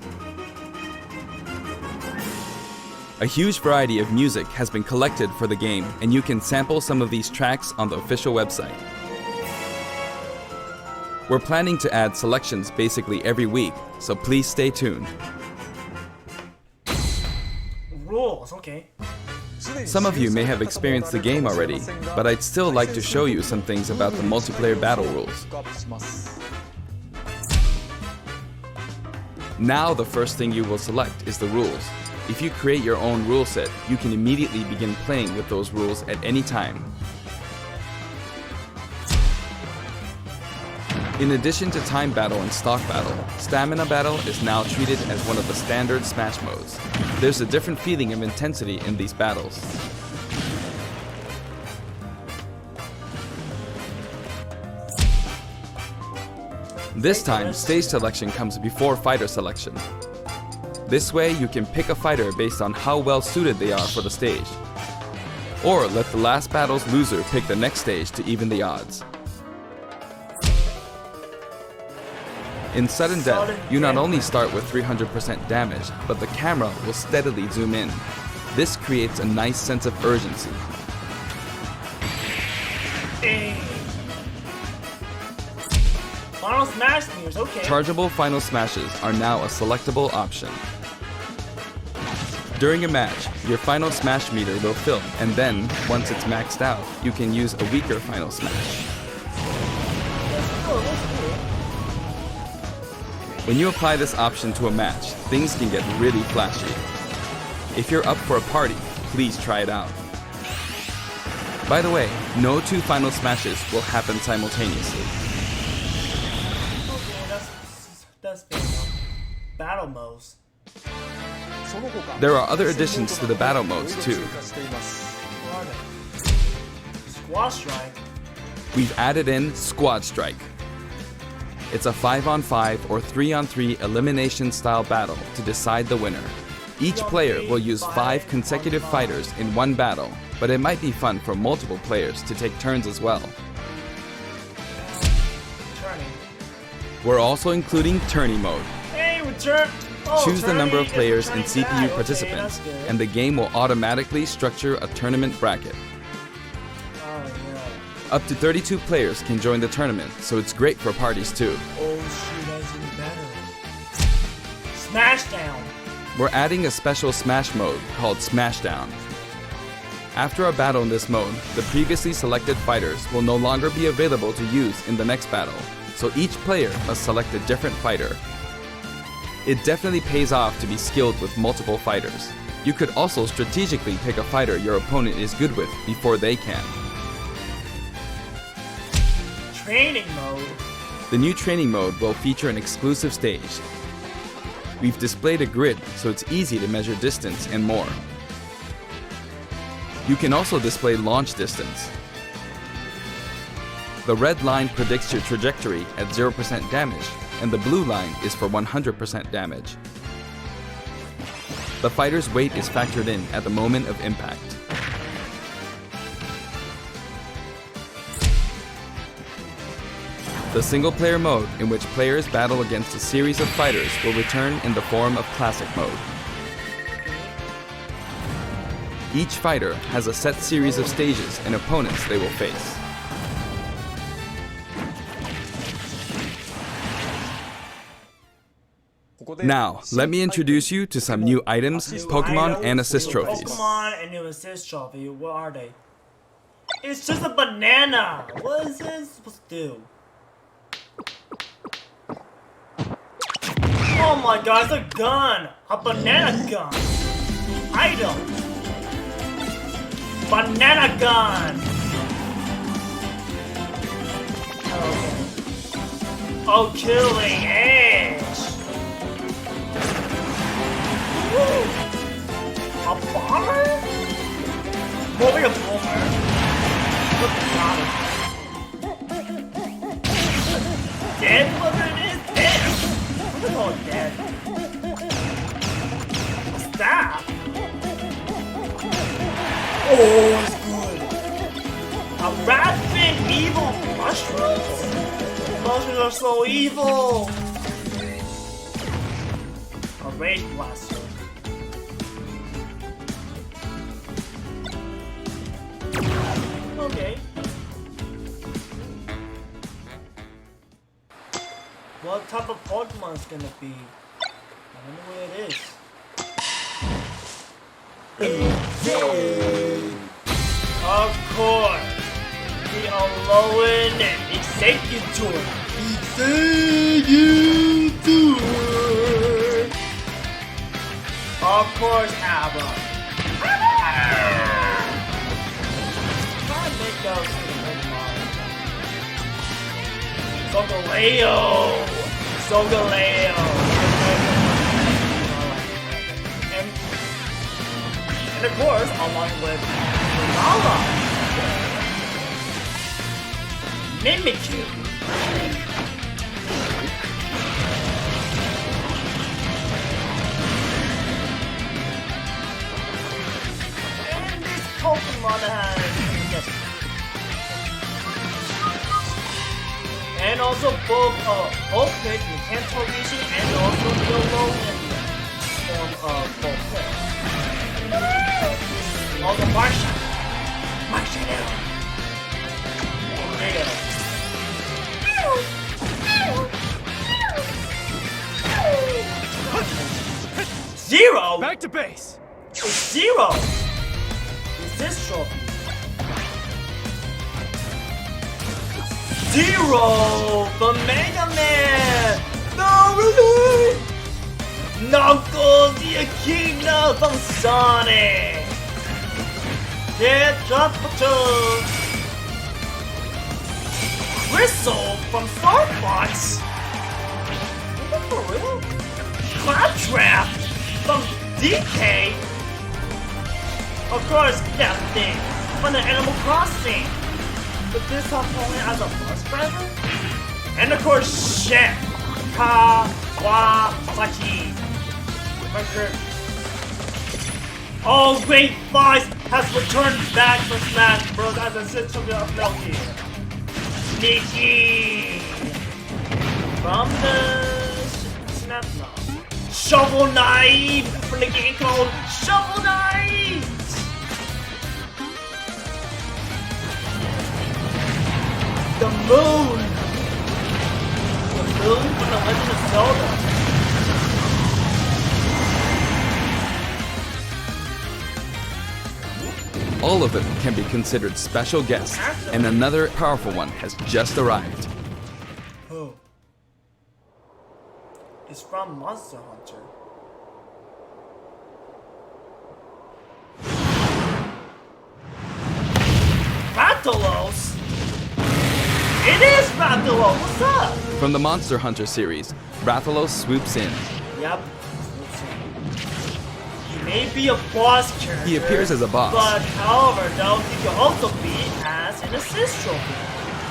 A huge variety of music has been collected for the game, and you can sample some of these tracks on the official website. We're planning to add selections basically every week, so please stay tuned. Rules, okay. Some of you may have experienced the game already, but I'd still like to show you some things about the multiplayer battle rules. Now the first thing you will select is the rules. If you create your own rule set, you can immediately begin playing with those rules at any time. In addition to time battle and stock battle, stamina battle is now treated as one of the standard Smash modes. There's a different feeling of intensity in these battles. This time, stage selection comes before fighter selection. This way, you can pick a fighter based on how well suited they are for the stage. Or let the last battle's loser pick the next stage to even the odds. In sudden death, you not only start with 300% damage, but the camera will steadily zoom in. This creates a nice sense of urgency. Final Smash meters, okay. Chargeable final smashes are now a selectable option. During a match, your final smash meter will fill, and then, once it's maxed out, you can use a weaker final smash. When you apply this option to a match, things can get really flashy. If you're up for a party, please try it out. By the way, no two final smashes will happen simultaneously. Okay, that's fair enough. Battle modes. There are other additions to the battle modes too. What are they? Squad Strike. We've added in Squad Strike. It's a 5-on-5 or 3-on-3 elimination style battle to decide the winner. Each player will use 5 consecutive fighters in one battle, but it might be fun for multiple players to take turns as well. Turning. We're also including tourney mode. Hey, return. Oh, Choose the number of tourney, players it's and returning CPU back. participants, Okay, that's good. and the game will automatically structure a tournament bracket. Oh, yeah. Up to 32 players can join the tournament, so it's great for parties too. Oh, shoot, that's even better. Smashdown. We're adding a special Smash mode called Smashdown. After a battle in this mode, the previously selected fighters will no longer be available to use in the next battle, so each player must select a different fighter. It definitely pays off to be skilled with multiple fighters. You could also strategically pick a fighter your opponent is good with before they can. Training mode. The new training mode will feature an exclusive stage. We've displayed a grid so it's easy to measure distance and more. You can also display launch distance. The red line predicts your trajectory at 0% damage, and the blue line is for 100% damage. The fighter's weight is factored in at the moment of impact. The single-player mode, in which players battle against a series of fighters, will return in the form of Classic mode. Each fighter has a set series of stages and opponents they will face. Now, let me introduce you to some new items, Pokemon, and assist trophies. Pokemon and new assist trophy. What are they? It's just a banana. What is this supposed to do? Oh my god, it's a gun! A banana gun! Item! Banana gun! Okay. Oh, killing edge! Woo! A bomber? What be a bomber? Look at dead? Whatever it is, dead! Oh, dead. Stop! Oh, it's good. A rapid evil mushrooms? Mushrooms are so evil. A rage blaster. Okay. What type of Pokemon is gonna be? I wonder what it is. Of course, the Alolan Executor. Of course, Abba. Try to make those Solgaleo! Solgaleo! And of course, along with Nala! Mimikyu! And this Pokemon has... And also both players in Kanto region and also the Alolan form of both players. Also Martian. Martian arrow. Zero? Back to base. It's zero! Is this trophy? Zero! The Mega Man! No, really? Knuckles, the Echidna from Sonic! Tetrapatos! Gristle from Star Fox! Is that for real? Claptrap from DK! Of course, that thing from the Animal Crossing! But this opponent as a bus driver? And of course, Chef Kawasaki. Record. Oh, Great Vice has returned back for Smash Bros. As a system of Metal Gear. Nikki! From the Snap No. Shovel Knight! From the game called Shovel Knight! The moon! The moon from the Legend of Zelda. All of them can be considered special guests, and another powerful one has just arrived. Who? It's from Monster Hunter. Rathalos? It is Rathalos! What's up? From the Monster Hunter series, Rathalos swoops in. Yep. He may be a boss character. He appears as a boss. But however, though, he can also be as an assist trophy.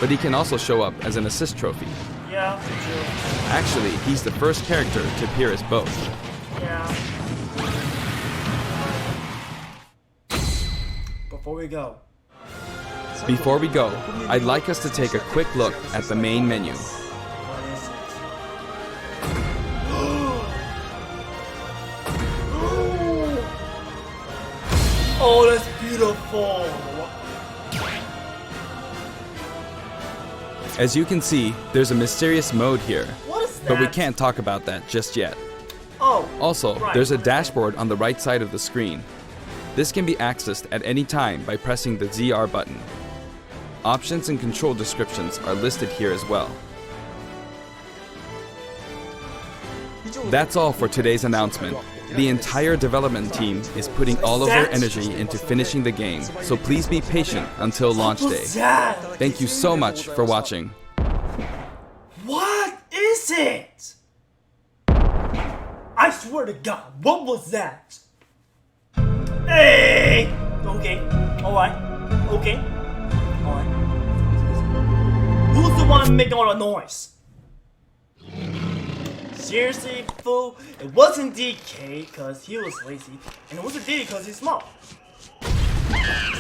But he can also show up as an assist trophy. Yeah, true. Actually, he's the first character to appear as both. Yeah. Before we go, I'd like us to take a quick look at the main menu. What is it? Oh, that's beautiful. As you can see, there's a mysterious mode here, What is that? but we can't talk about that just yet. Oh. Also, right. there's a dashboard on the right side of the screen. This can be accessed at any time by pressing the ZR button. Options and control descriptions are listed here as well. That's all for today's announcement. The entire development team is putting all of their energy into finishing the game, so please be patient until launch day. Thank you so much for watching. What is it? I swear to God, what was that? Hey! Okay, alright, okay, alright. Who's the one making all the noise? Seriously, fool? It wasn't DK because he was lazy, and it wasn't Diddy because he's small.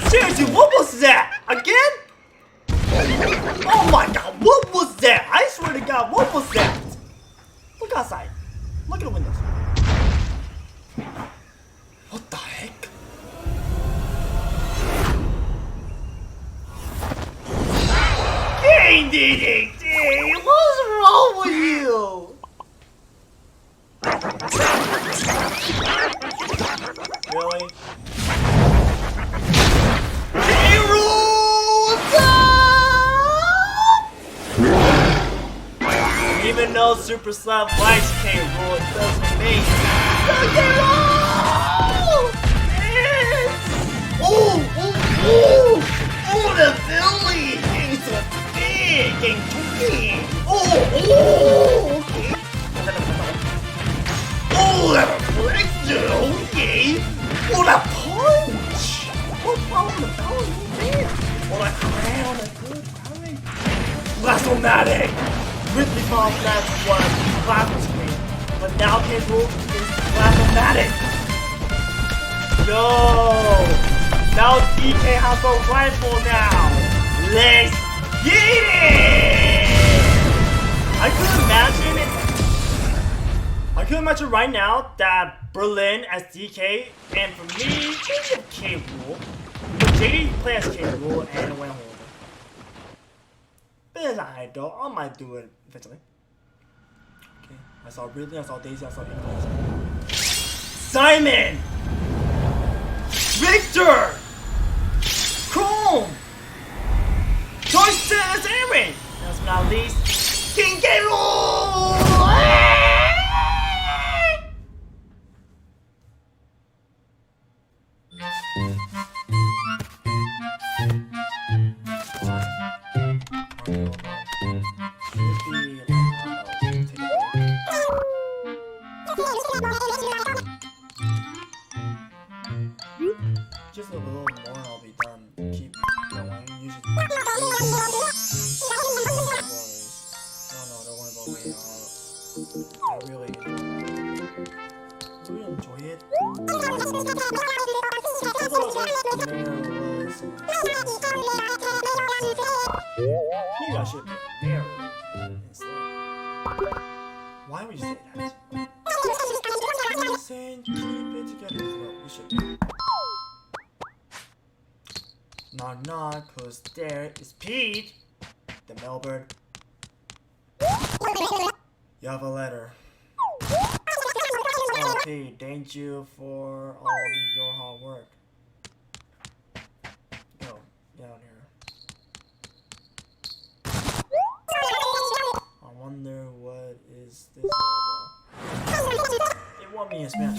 Seriously, what was that? Again? Oh my God, what was that? I swear to God, what was that? Look outside. Look at the windows. What the heck? Dang, DDT! What's wrong with you? Really? Even though Super Slap likes K-Rool, it doesn't mean K-Rool! Yes! Oh, the Philly! Getting so big! Getting too big! Okay. Oh, that breakthrough! Okay! Oh, that punch! What power the power is there? Oh, that crown! That good crown! Blastomatic! Ridley Bomb Flash was Plasma Screen, but now K-Rool is Blastomatic! Yo! Now DK has a rifle now! Let's get it! I could imagine right now that Berlin as DK, and for me, maybe K-Rool. But JD play as K-Rool and it went horrible. But it's alright though, I might do it eventually. Okay, I saw Ridley, I saw Daisy, I saw English. Simon! Victor! Chrome! Joyce as Aaron! Last but not least, King K-Rool! Just a little more and I'll be done. Keep going. Knock knock, who's there? It's Pete, the mailbird. You have a letter. Oh Pete, thank you for all your hard work. Go, down here. I wonder what is this all about. They want me to smash.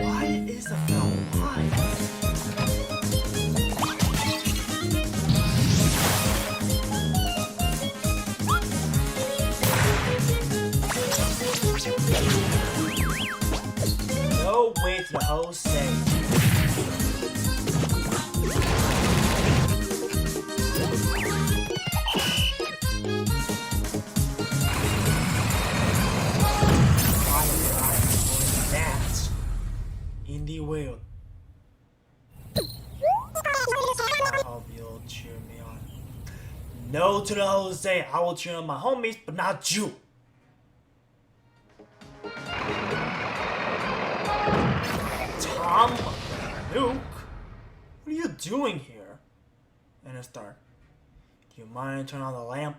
Why is the bell? Why? No way to the whole state. In the world. I hope you'll cheer me on. No to the Jose. I will cheer on my homies, but not you. Tom, Luke, what are you doing here? And it's dark. Do you mind turn on the lamp?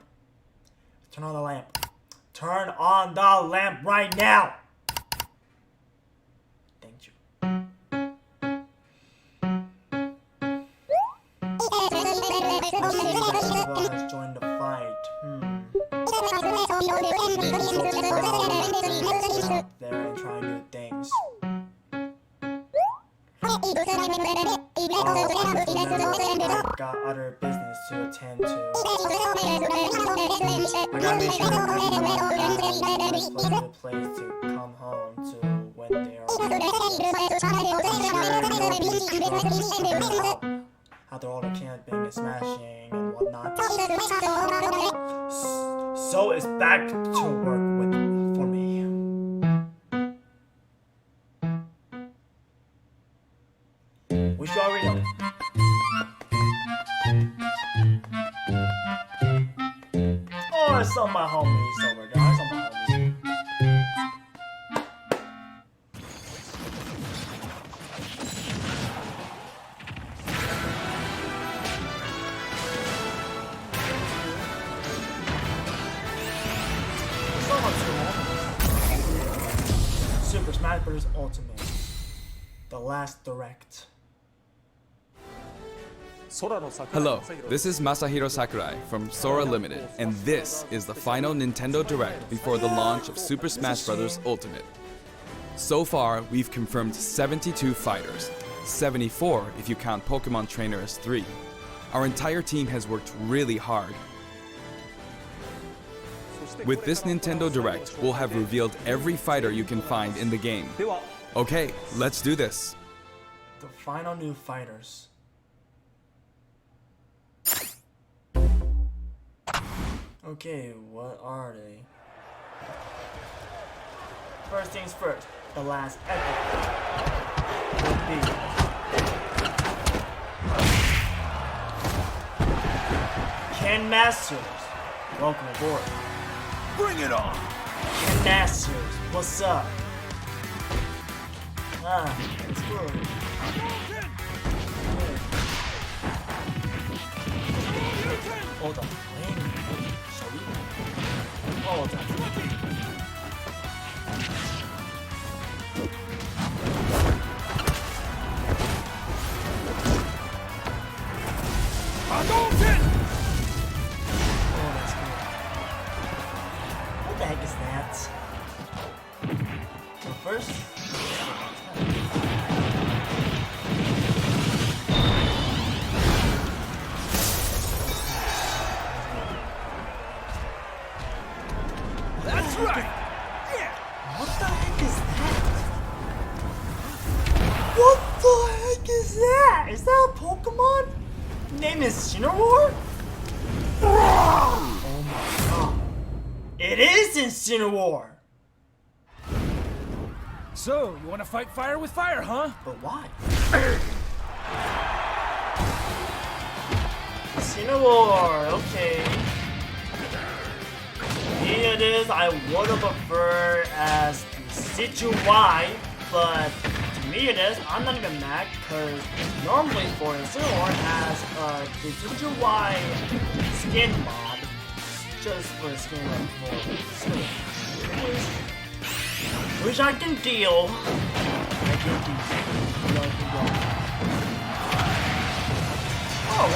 Turn on the lamp. Turn on the lamp right now. Thank you. Has joined the fight. Out there and trying new things. I've got other business to attend to. I gotta make sure a place to come home to when they're after all the camping and smashing and whatnot. So it's back to work with for me. We should already know. Oh, I saw my homies over, guys. I saw my homies. Super Smash Bros. Ultimate. The last direct. Hello, this is Masahiro Sakurai from Sora Limited, and this is the final Nintendo Direct before the launch of Super Smash Bros. Ultimate. So far, we've confirmed 72 fighters, 74 if you count Pokemon Trainer as 3. Our entire team has worked really hard. With this Nintendo Direct, we'll have revealed every fighter you can find in the game. Okay, let's do this. The final new fighters. Okay, what are they? First things first, the last epic will be Ken Masters. Welcome aboard. Bring it on! Ken Masters, what's up? It's good. Hold on. Hold on. What the heck is that? So first, That's right! what the heck is that? What the heck is that? Is that a Pokemon? Name is Incineroar? Oh my god. It is Incineroar! So, you want to fight fire with fire, huh? But why? Incineroar, okay. Here it is, I would have preferred as the Situ Y, but to me it is. I'm not even mad because normally for Incineroar has the DJY skin mod just for skin like for Incineroar. Which I can deal. Oh,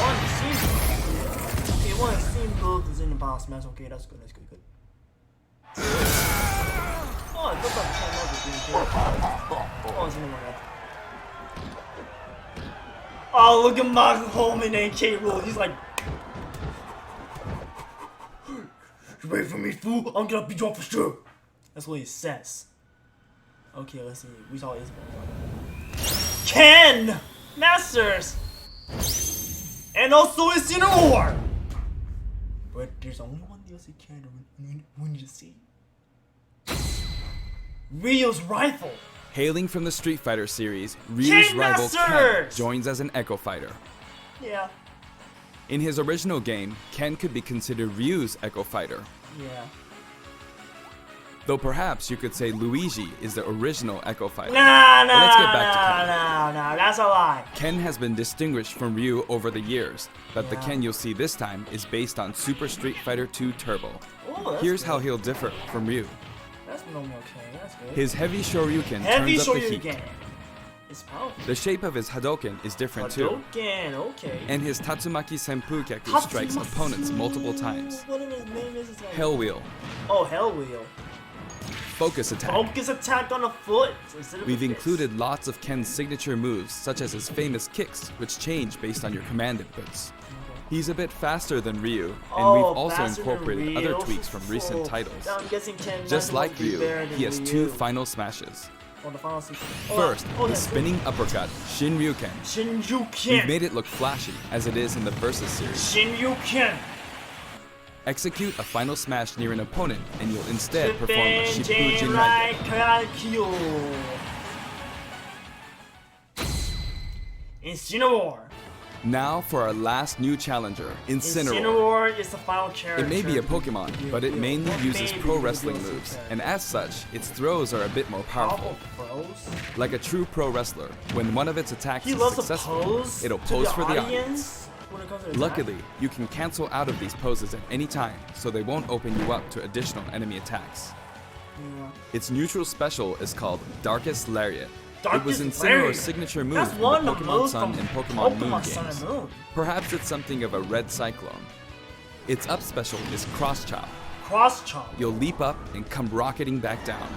one seam move is in the boss match. Okay, that's good. Oh, it looks like the same Oh, it's in the one. Oh, look at Mark Holman and K. Rool. He's like, you wait for me, fool. I'm gonna beat you up for sure. That's what he says. Okay, let's see. We saw his Ken Masters, and also Incineroar. But there's only one DLC character we need to see. Ryu's rifle. Hailing from the Street Fighter series, Ryu's rival Ken joins as an Echo Fighter. Yeah. In his original game, Ken could be considered Ryu's Echo Fighter. Yeah. Though perhaps you could say Luigi is the original Echo Fighter. Nah, Let's get back to Ken. nah, that's a lie. Ken has been distinguished from Ryu over the years, but the Ken you'll see this time is based on Super Street Fighter 2 Turbo. Ooh, Here's how he'll differ from Ryu. That's normally okay, that's good. His heavy Shoryuken Heavy turns up the Shoryuken. heat. It's powerful. The shape of his Hadoken is different too. Hadouken, okay. And his Tatsumaki Senpukyaku strikes opponents multiple times. What is his name? Is his Hell Wheel. Oh, Hell Wheel. Focus attack. Focus attack on the foot instead of We've the fist. included lots of Ken's signature moves, such as his famous kicks, which change based on your command inputs. He's a bit faster than Ryu, and we've also faster than incorporated other Ryu. tweaks from recent titles. I'm guessing Ken Just like might be better Ryu, than he has Ryu. 2 final smashes. Oh, the final sequence. First, the that's spinning uppercut, Shinryuken. Shinjuken. We've made it look flashy, as it is in the Versus series. Shinjuken. Execute a final smash near an opponent, and you'll instead perform a Shippu Jinrai. Right, Karakyo. Incineroar. Now for our last new challenger, Incineroar. Incineroar is the final character. It may be a Pokemon, but it mainly uses pro wrestling DLC moves, character. and as such, its throws are a bit more powerful. Pros. Like a true pro wrestler, when one of its attacks He is loves to successful, pose it'll to pose for the audience. audience when it comes to Luckily, you can cancel out of these poses at any time, so they won't open you up to additional enemy attacks. Yeah. Its neutral special is called Darkest Lariat. It was Darkest Incineroar's Lariat. signature move That's in the one of the Pokemon moves Sun from and Pokemon Moon Pokemon Sun games. and Moon. Perhaps it's something of a red cyclone. Its up special is Cross Chop. Cross chop. You'll leap up and come rocketing back down.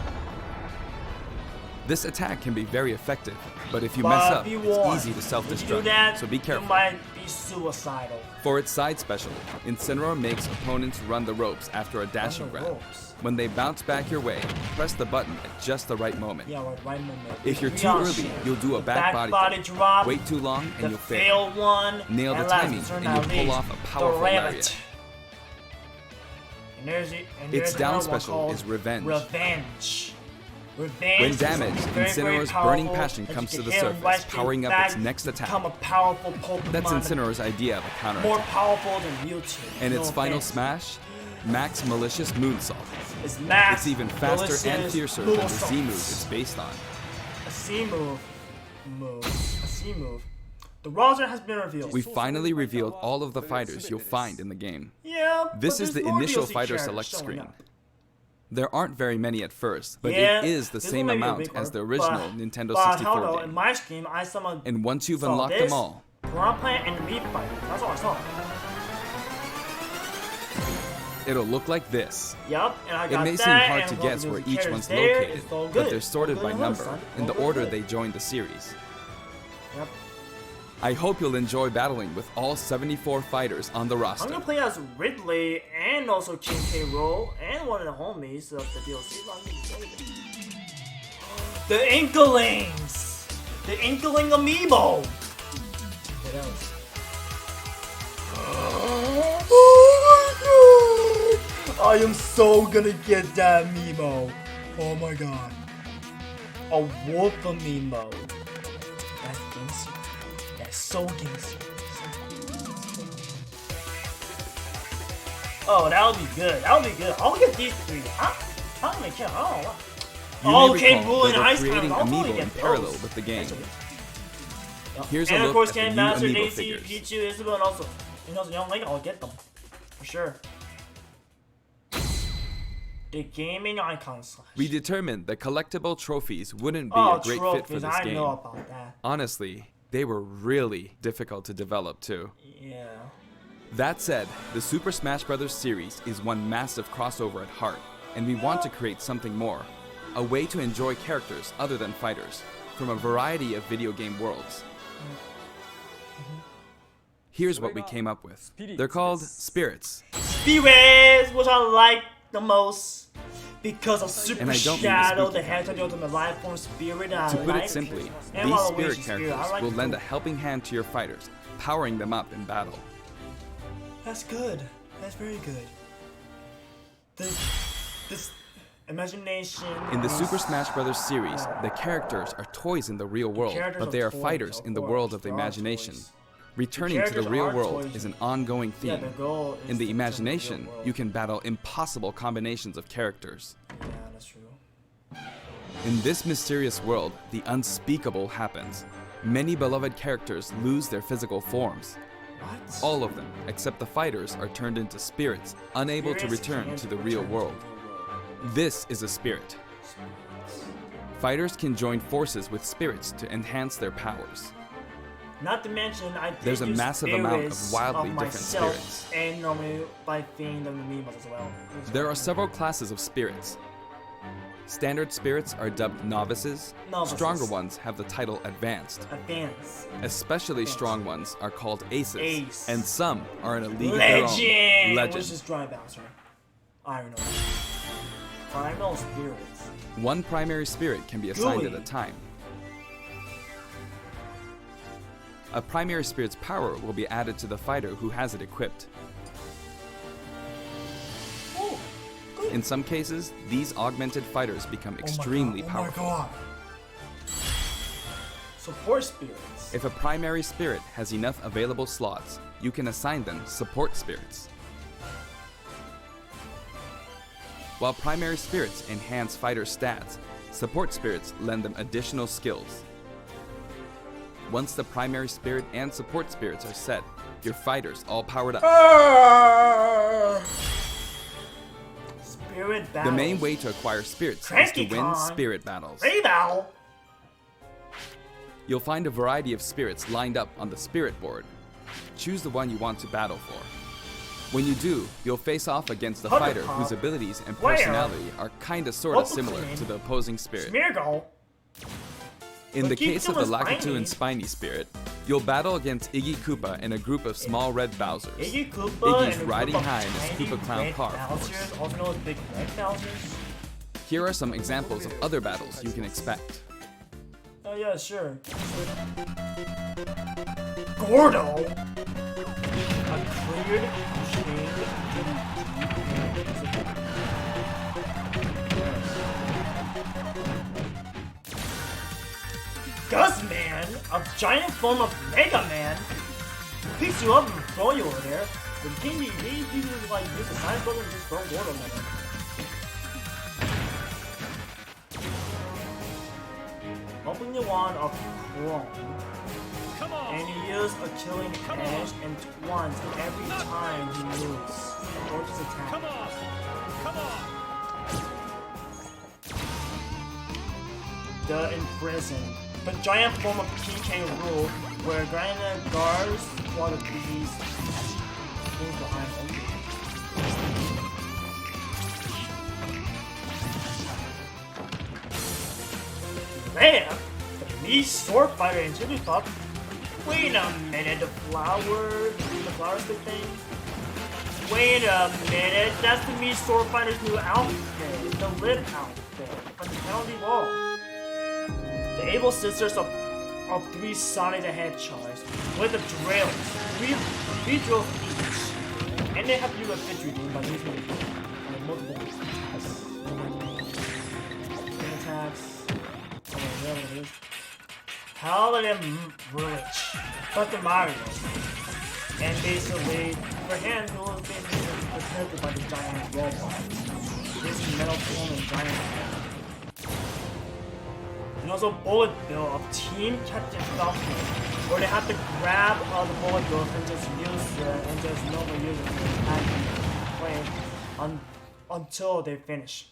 This attack can be very effective, but if you mess up, be it's warned. easy to If you do self-destruct, that, so be you careful. might be suicidal. For its side special, Incineroar makes opponents run the ropes after a dashing the grab. ropes. When they bounce back your way, press the button at just the right moment. Yeah, right moment. If you're too Beyond early, shit. you'll do a The back body flip. drop. Wait too long the and you'll fail. one. Nail the and last timing but and not you'll pull least, off a the powerful rabbit. lariat. And there's Its down another one special called is Revenge. Revenge. When is damaged, something very, very Incineroar's burning powerful passion that comes you to the can hit surface, right powering up back, its next attack. Become a powerful Pokemon. That's Incineroar's idea of a More counterattack. powerful than Mewtwo. And No its final offense. smash, Max Malicious Moonsault. It's max. It's even faster and delicious fiercer than the moonsaults. Z move it's based on. A C move. A C move. The roster has been revealed. We finally revealed all of the fighters you'll find in the game. Yeah. This but is the there's more initial DLC fighter characters select showing screen. up. There aren't very many at first, but Yeah, it is the this same one may be amount bigger, as the original but- Nintendo but 64 hold on, game. in my stream, I saw And once you've saw unlocked this, them all, Piranha Plant and the Meat Fighter. That's all I saw. it'll look like this. Yup, and I It got may that, seem hard and to what guess the where music each characters one's there, located, it's all but good. they're sorted All by good, number, son. in the All order good. they joined the series. Yep. I hope you'll enjoy battling with all 74 fighters on the I'm roster. gonna play as Ridley and also King K. Rool and one of the homies of the DLC. The Inklings! The Inkling Amiibo! What else? Oh my god! I am so gonna get that Amiibo. Oh my god. A wolf Amiibo. That's Ginsy. That's so Ginsy. Oh, that would be good. That would be good. I'll get these three. I don't even care. I don't know. You may Okay, recall Blue and that we're Ice creating I'll totally amiibo in get parallel those, with the game. actually. Here's a And of look course, at the Ken new Master, amiibo Daisy, figures. Pichu, Isabel, and also Young Link, I'll get them. For sure. The gaming icon slash. We determined that collectible trophies wouldn't be Oh, a great trophies, fit for this I game. know about that. Honestly, they were really difficult to develop too. Yeah. That said, the Super Smash Bros. Series is one massive crossover at heart, and we want to create something more. A way to enjoy characters other than fighters, from a variety of video game worlds. Here's what we came up with. They're called Spirits. Spirits, which I like the most. Because of Super And I don't mean the Shadow, spooky the Hedgehog, the ultimate life form spirit I To put like. it simply, And these Waluigi spirit spirit, characters I like will it lend too. a helping hand to your fighters, powering them up in battle. That's good. That's very good. This imagination. In the is- Super Smash Bros. Series, the characters are toys in the real world, characters but they are are toys, fighters of in the course, world of the they are imagination. toys. Returning to the characters real are world toys. is an ongoing Yeah, theme. the goal is In the to return to imagination, real world. you can battle impossible combinations of characters. Yeah, that's true. In this mysterious world, the unspeakable happens. Many beloved characters lose their physical forms. What? All of them, except the fighters, are turned into spirits, unable to Spirits return can't to the return real to the world. world. This is a spirit. Fighters can join forces with spirits to enhance their powers. Not to mention, I did There's a use massive amount of spirits wildly of different myself spirits. and normally by feeding them the amiibos as well. There are several classes of spirits. Standard spirits are dubbed novices. Novices. Stronger ones have the title advanced. Advance. Especially strong ones are called aces. Ace. And some are in a league of their own. Legend! Legend. Which is Dry Bowser. I don't know. Primal spirits. One primary spirit can be assigned at Gooey. a time. A primary spirit's power will be added to the fighter who has it equipped. Oh, good. In some cases, these augmented fighters become Oh my extremely God, powerful. Oh my god. Support spirits. If a primary spirit has enough available slots, you can assign them support spirits. While primary spirits enhance fighter stats, support spirits lend them additional skills. Once the primary spirit and support spirits are set, your fighters all powered up. Spirit The battles. main way to acquire spirits is to Cranky win Con. spirit battles. Rebel. You'll find a variety of spirits lined up on the spirit board. Choose the one you want to battle for. When you do, you'll face off against a Thunder fighter Pop. whose abilities and Where? personality are kinda sorta Opal similar Clean. to the opposing spirit. Smeargle. In But the keep case of the them Lakitu spiny. and Spiny spirit, you'll battle against Iggy Koopa and a group of small red Bowsers. Iggy Koopa Iggy's and a riding group of high in his tiny Koopa Clown red car, of course. Bowsers, also known as big red Bowsers. Here are some examples of other battles you can expect. Oh yeah, sure. Gordo. A cleared machine. Guzman, a giant form of Mega Man, picks you up and throw you over there. The game he uses like use a side button and just throw Gordo at him. Open the wand of Chrome, Come on! and he uses a killing edge and once every time he moves or just attack. Come on! Come on! The Imprisoned, the giant form of PK Rule, where Granite guards while the bees move behind him. Lamp, the Mii sword fighter in Jimmy thought, wait a minute, the flower stick thing? Wait a minute, that's the Mii sword fighter's new outfit, the lit outfit, from the penalty wall. The able sisters of three Sonic the Hedgehogs with the drills, three drills each, and they have to do a victory by using multiple attacks. Whatever it is. Paladin Rich, Dr. Mario, and basically for him who has been protected by the giant robot. This metal form and giant. And also bullet bill of Team Captain Falcon, where they have to grab the bullet bills and just use it and just never use it and play until they finish.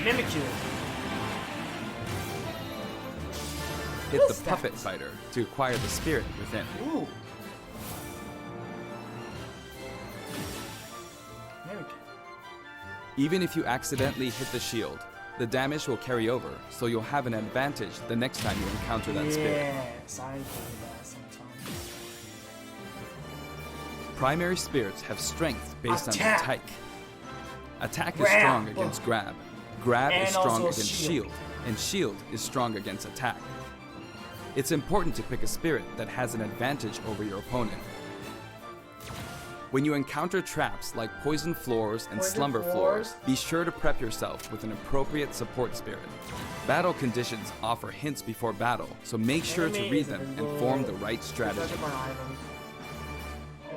Mimikyu. Hit the puppet fighter to acquire the spirit within. Ooh. Mimikyu. Even if you accidentally hit the shield, the damage will carry over, so you'll have an advantage the next time you encounter that spirit. Yes, I do that sometimes. Primary spirits have strength based on Attack. their type. Attack is Grab. strong against grab. Grab And is strong also against shield. shield, and shield is strong against attack. It's important to pick a spirit that has an advantage over your opponent. When you encounter traps like poison floors and Poison slumber floors? floors, be sure to prep yourself with an appropriate support spirit. Battle conditions offer hints before battle, so make sure to Enemies read them and invisible. form the right strategy. These are different items.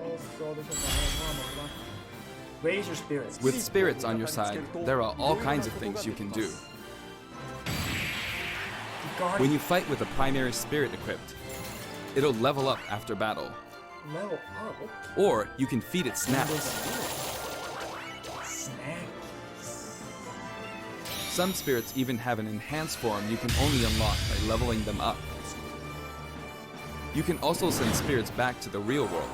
Also, this is a raise your spirits. With spirits on your side, there are all kinds of things you can do. When you fight with a primary spirit equipped, it'll level up after battle. Level up. Or you can feed it snacks. Snacks. Some spirits even have an enhanced form you can only unlock by leveling them up. You can also send spirits back to the real world.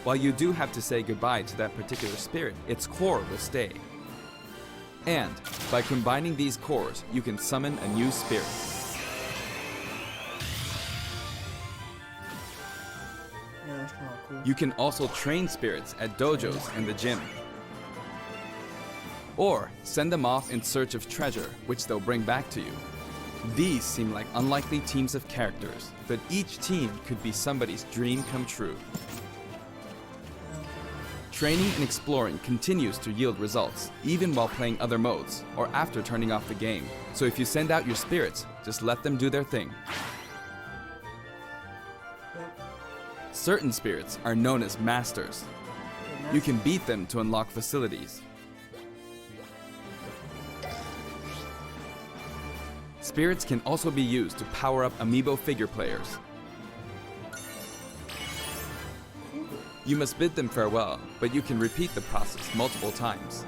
While you do have to say goodbye to that particular spirit, its core will stay. And by combining these cores, you can summon a new spirit. Yeah, that's kind of cool. You can also train spirits at dojos and the gym. Or send them off in search of treasure, which they'll bring back to you. These seem like unlikely teams of characters, but each team could be somebody's dream come true. Training and exploring continues to yield results, even while playing other modes, or after turning off the game. So if you send out your spirits, just let them do their thing. Certain spirits are known as masters. You can beat them to unlock facilities. Spirits can also be used to power up amiibo figure players. You must bid them farewell, but you can repeat the process multiple times.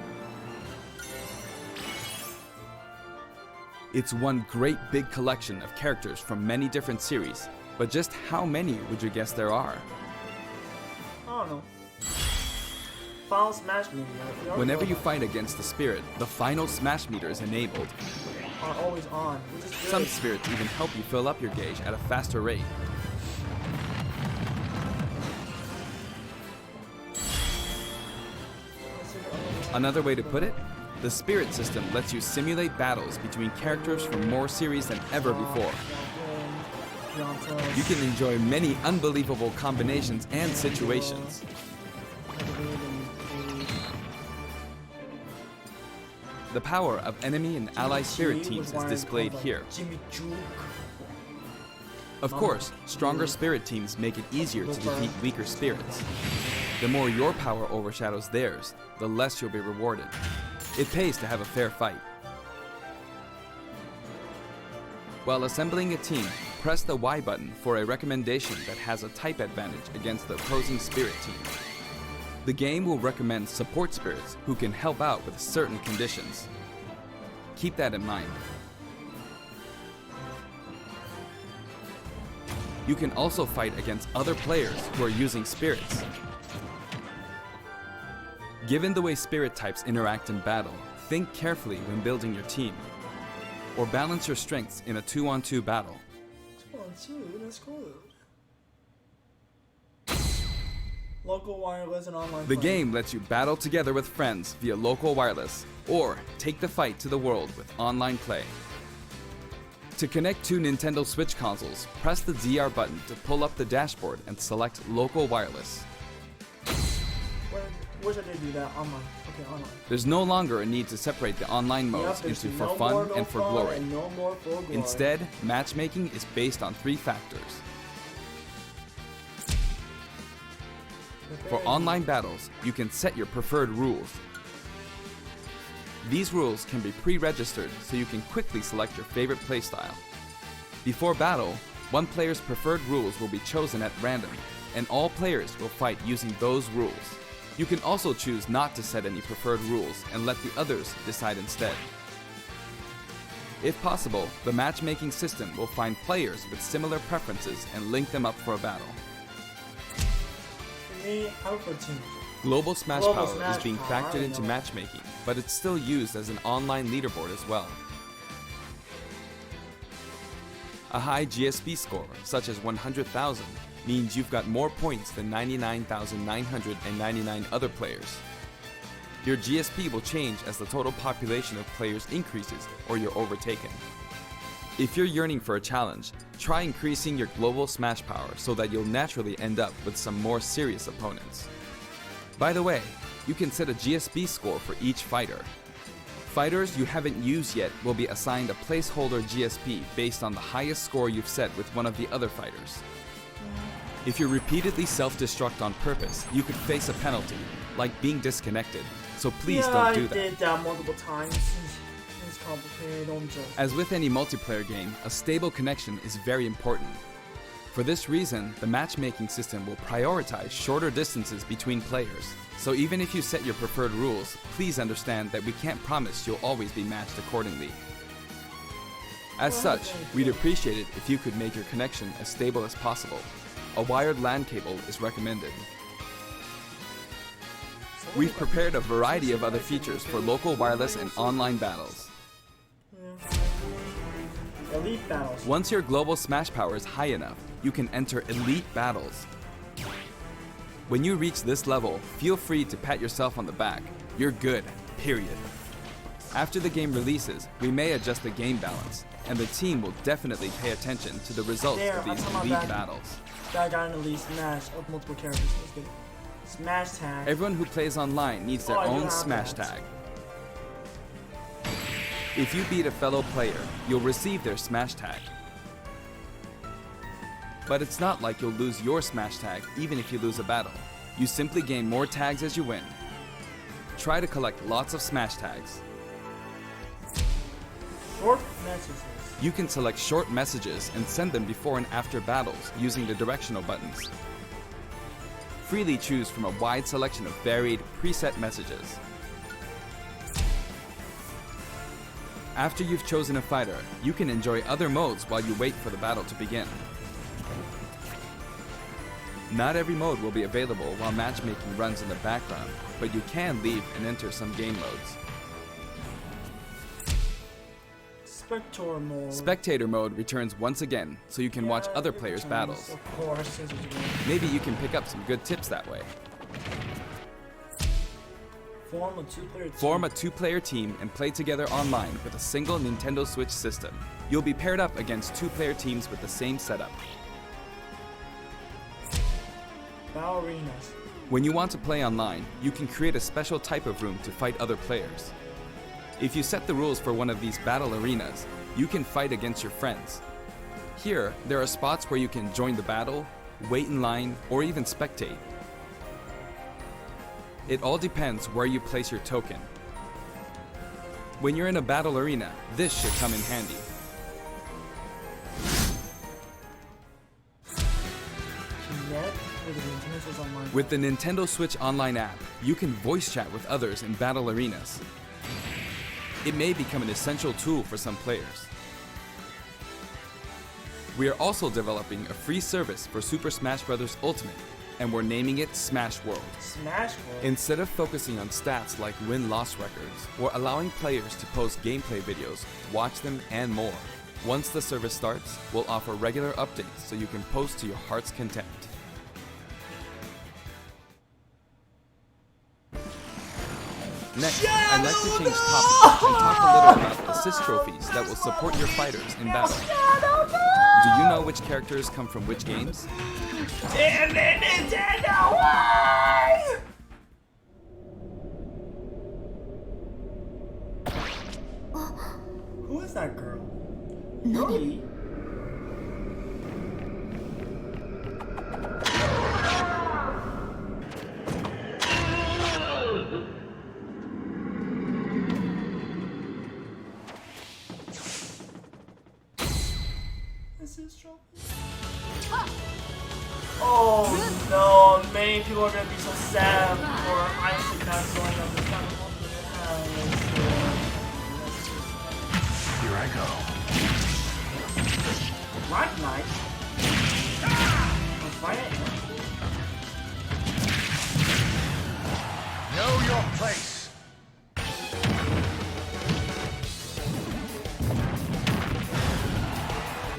It's one great big collection of characters from many different series, but just how many would you guess there are? I don't know. Final smash meter. Whenever you fight against the spirit, the final smash meter is enabled. are always on, which is good. Some spirits even help you fill up your gauge at a faster rate. Another way to put it, the spirit system lets you simulate battles between characters from more series than ever before. You can enjoy many unbelievable combinations and situations. The power of enemy and ally spirit teams is displayed here. Of course, stronger spirit teams make it easier to defeat weaker spirits. The more your power overshadows theirs, the less you'll be rewarded. It pays to have a fair fight. While assembling a team, press the Y button for a recommendation that has a type advantage against the opposing spirit team. The game will recommend support spirits who can help out with certain conditions. Keep that in mind. You can also fight against other players who are using spirits. Given the way spirit types interact in battle, think carefully when building your team. Or balance your strengths in a 2-on-2 battle. 2-on-2, that's cool. Local wireless and online The play. game lets you battle together with friends via local wireless, or take the fight to the world with online play. To connect two Nintendo Switch consoles, press the ZR button to pull up the dashboard and select local wireless. Where should they do that? Online. Okay, online. There's no longer a need to separate the online modes Yep, there's into for no fun more, no and for fun, glory. and no more for glory. Instead, matchmaking is based on 3 factors. For online battles, you can set your preferred rules. These rules can be pre-registered so you can quickly select your favorite playstyle. Before battle, one player's preferred rules will be chosen at random, and all players will fight using those rules. You can also choose not to set any preferred rules and let the others decide instead. If possible, the matchmaking system will find players with similar preferences and link them up for a battle. For me, I would put team. Global Smash Global Power Smash is being Power, I factored into know. matchmaking, but it's still used as an online leaderboard as well. A high GSP score, such as 100,000, means you've got more points than 99,999 other players. Your GSP will change as the total population of players increases or you're overtaken. If you're yearning for a challenge, try increasing your global Smash Power so that you'll naturally end up with some more serious opponents. By the way, you can set a GSP score for each fighter. Fighters you haven't used yet will be assigned a placeholder GSP based on the highest score you've set with one of the other fighters. If you repeatedly self-destruct on purpose, you could face a penalty, like being disconnected, so please don't do that. I did that multiple times. It's complicated, don't joke. As with any multiplayer game, a stable connection is very important. For this reason, the matchmaking system will prioritize shorter distances between players. So even if you set your preferred rules, please understand that we can't promise you'll always be matched accordingly. As such, we'd appreciate it if you could make your connection as stable as possible. A wired LAN cable is recommended. We've prepared a variety of other features for local wireless and online battles. Elite battles. Once your global Smash Power is high enough, you can enter elite battles. When you reach this level, feel free to pat yourself on the back. You're good, period. After the game releases, we may adjust the game balance, and the team will definitely pay attention to the results of these elite battles. That got an elite smash of multiple characters. Let's get it. Smash tag. Everyone who plays online needs their I do own have Smash that. tag. If you beat a fellow player, you'll receive their Smash tag. But it's not like you'll lose your Smash tag even if you lose a battle. You simply gain more tags as you win. Try to collect lots of Smash tags. Short messages. You can select short messages and send them before and after battles using the directional buttons. Freely choose from a wide selection of varied, preset messages. After you've chosen a fighter, you can enjoy other modes while you wait for the battle to begin. Not every mode will be available while matchmaking runs in the background, but you can leave and enter some game modes. Spectator mode. Spectator mode returns once again, so you can watch Yeah, other it players' returns, battles. Of course, since it's good. Maybe you can pick up some good tips that way. Form a two-player team. Form a two-player team and play together online with a single Nintendo Switch system. You'll be paired up against two-player teams with the same setup. Battle arenas. When you want to play online, you can create a special type of room to fight other players. If you set the rules for one of these battle arenas, you can fight against your friends. Here, there are spots where you can join the battle, wait in line, or even spectate. It all depends where you place your token. When you're in a battle arena, this should come in handy. Connect with the Nintendo Switch Online. With the Nintendo Switch Online app, you can voice chat with others in battle arenas. It may become an essential tool for some players. We are also developing a free service for Super Smash Bros. Ultimate, and we're naming it Smash World. Smash World. Instead of focusing on stats like win-loss records, we're allowing players to post gameplay videos, watch them, and more. Once the service starts, we'll offer regular updates so you can post to your heart's content. Next, I'd like to change topics and talk a little about assist trophies that will support your fighters in battle. Do you know which characters come from which games? Damn it, Nintendo! Why? Who is that girl? Yuri? many people are gonna be so sad for Isaac not going up this time. Here I go. Black Knight? Friday? Know your place.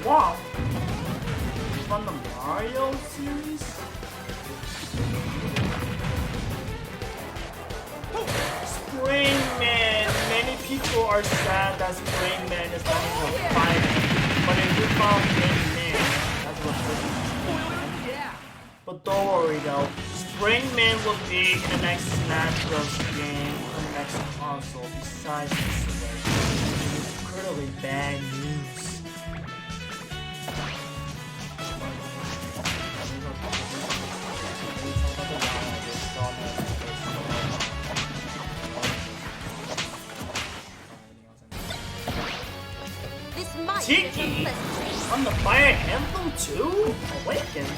Wow! From the Mario series? Springman! Many people are sad that Springman is not even a fighter. But if you found Man, that's what this is. But don't worry though, Springman will be in the next Smash Bros. Game on the next console besides this incredibly bad news. Tiki on the Fire Emblem 2 Awakens.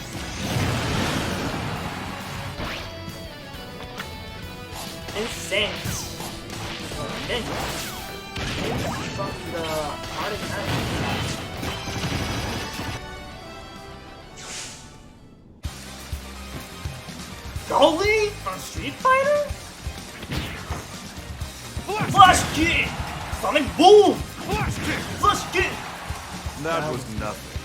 Insane. From the Arctic Dolly from Street Fighter? Flash Kick! Sonic Boom! Flash Kick! That was nothing.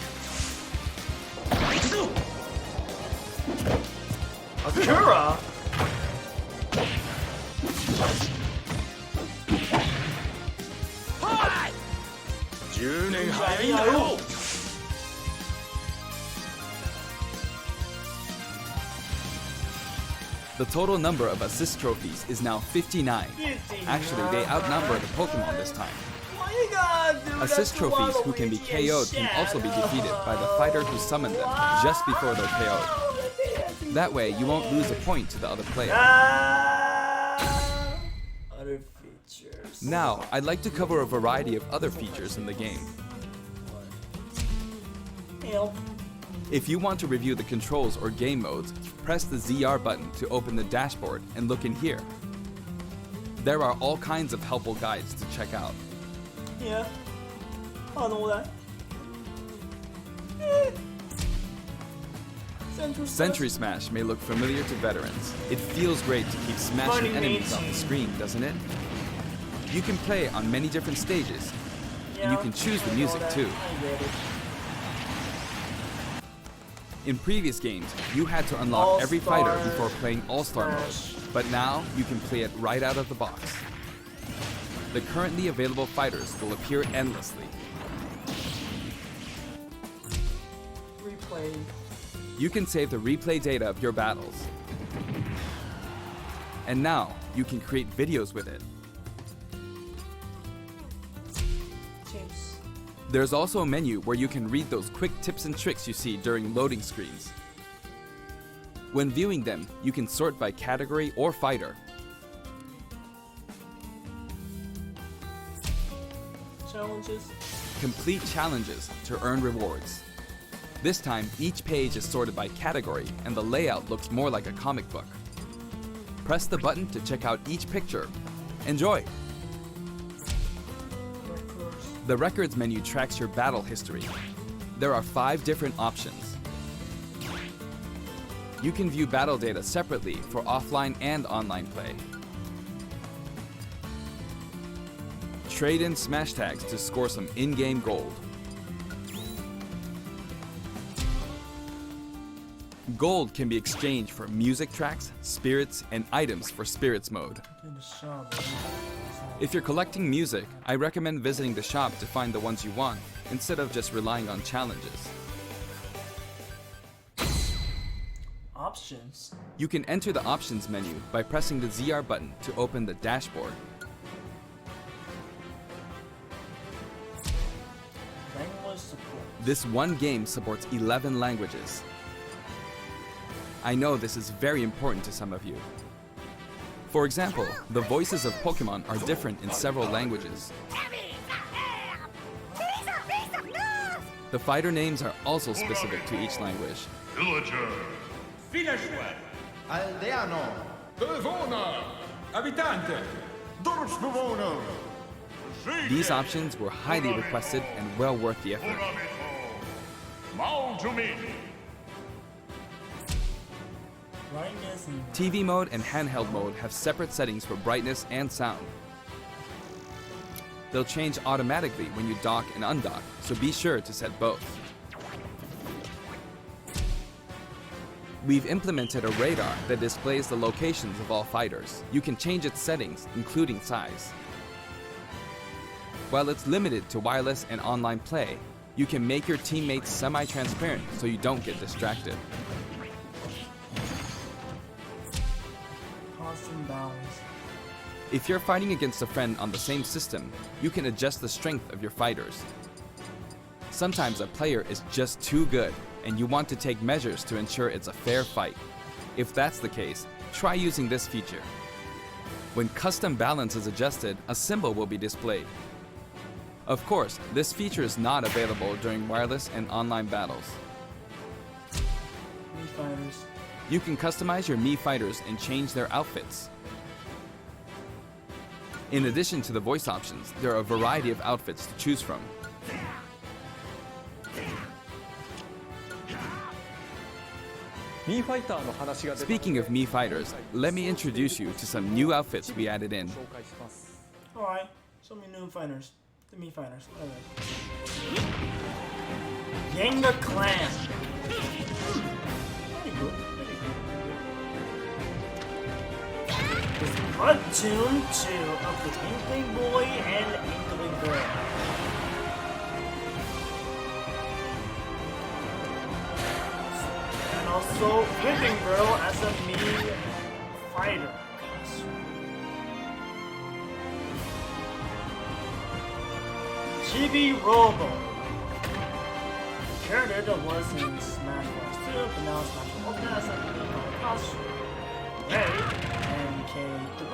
Akira? The total number of assist trophies is now 59. Actually, they outnumber the Pokemon this time. Assist trophies who can be KO'd can also be defeated by the fighter who summoned them just before they're KO'd. That way, you won't lose a point to the other player. Other features. Now, I'd like to cover a variety of other features in the game. If you want to review the controls or game modes, press the ZR button to open the dashboard and look in here. There are all kinds of helpful guides to check out. Yeah, I know that. Sentry Smash may look familiar to veterans. It feels great to keep smashing enemies off the screen, doesn't it? You can play on many different stages, and you can choose the music too. In previous games, you had to unlock every fighter before playing All-Star mode, but now you can play it right out of the box. The currently available fighters will appear endlessly. Replay. You can save the replay data of your battles. And now, you can create videos with it. Chips. There's also a menu where you can read those quick tips and tricks you see during loading screens. When viewing them, you can sort by category or fighter. Challenges. Complete challenges to earn rewards. This time, each page is sorted by category and the layout looks more like a comic book. Press the button to check out each picture. Enjoy! The Records menu tracks your battle history. There are 5 different options. You can view battle data separately for offline and online play. Trade in smash tags to score some in-game gold. Gold can be exchanged for music tracks, spirits, and items for spirits mode. If you're collecting music, I recommend visiting the shop to find the ones you want, instead of just relying on challenges. Options. You can enter the options menu by pressing the ZR button to open the dashboard. Language support. This one game supports 11 languages. I know this is very important to some of you. For example, the voices of Pokemon are different in several languages. The fighter names are also specific to each language. Villager. Finish well. Aldeano. Telefona! Abitante! Dorfbewohner. These options were highly requested and well worth the effort. Bow to me. Brightness and TV mode and handheld mode have separate settings for brightness and sound. They'll change automatically when you dock and undock, so be sure to set both. We've implemented a radar that displays the locations of all fighters. You can change its settings, including size. While it's limited to wireless and online play, you can make your teammates semi-transparent so you don't get distracted. constant balance. If you're fighting against a friend on the same system, you can adjust the strength of your fighters. Sometimes a player is just too good, and you want to take measures to ensure it's a fair fight. If that's the case, try using this feature. When custom balance is adjusted, a symbol will be displayed. Of course, this feature is not available during wireless and online battles. Mii fighters. You can customize your Mii fighters and change their outfits. In addition to the voice options, there are a variety of outfits to choose from. Speaking of Mii fighters, let me introduce you to some new outfits we added in. Alright, show me new fighters. The Mii fighters. Alright. Yenga Clan. Pretty good. Pretty good. This Platoon 2 of the Inkling Boy and Inkling Girl. And also Whipping Girl as a Mii fighter costume. Chibi Robo. Character that was in Smash Bros. 2, but now Smash Bros. Ultimate as a Mii fighter costume. Ray, MK3,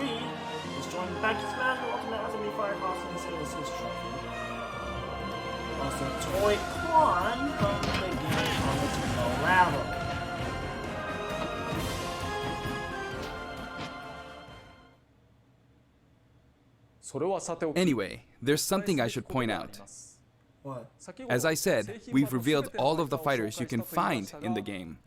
is joined back to Smash Bros. Ultimate as a Mii fighter costume and series his trophy. Also, Toy Quan from the game on its level. Anyway, there's something I should point out. What? As I said, we've revealed all of the fighters you can find in the game.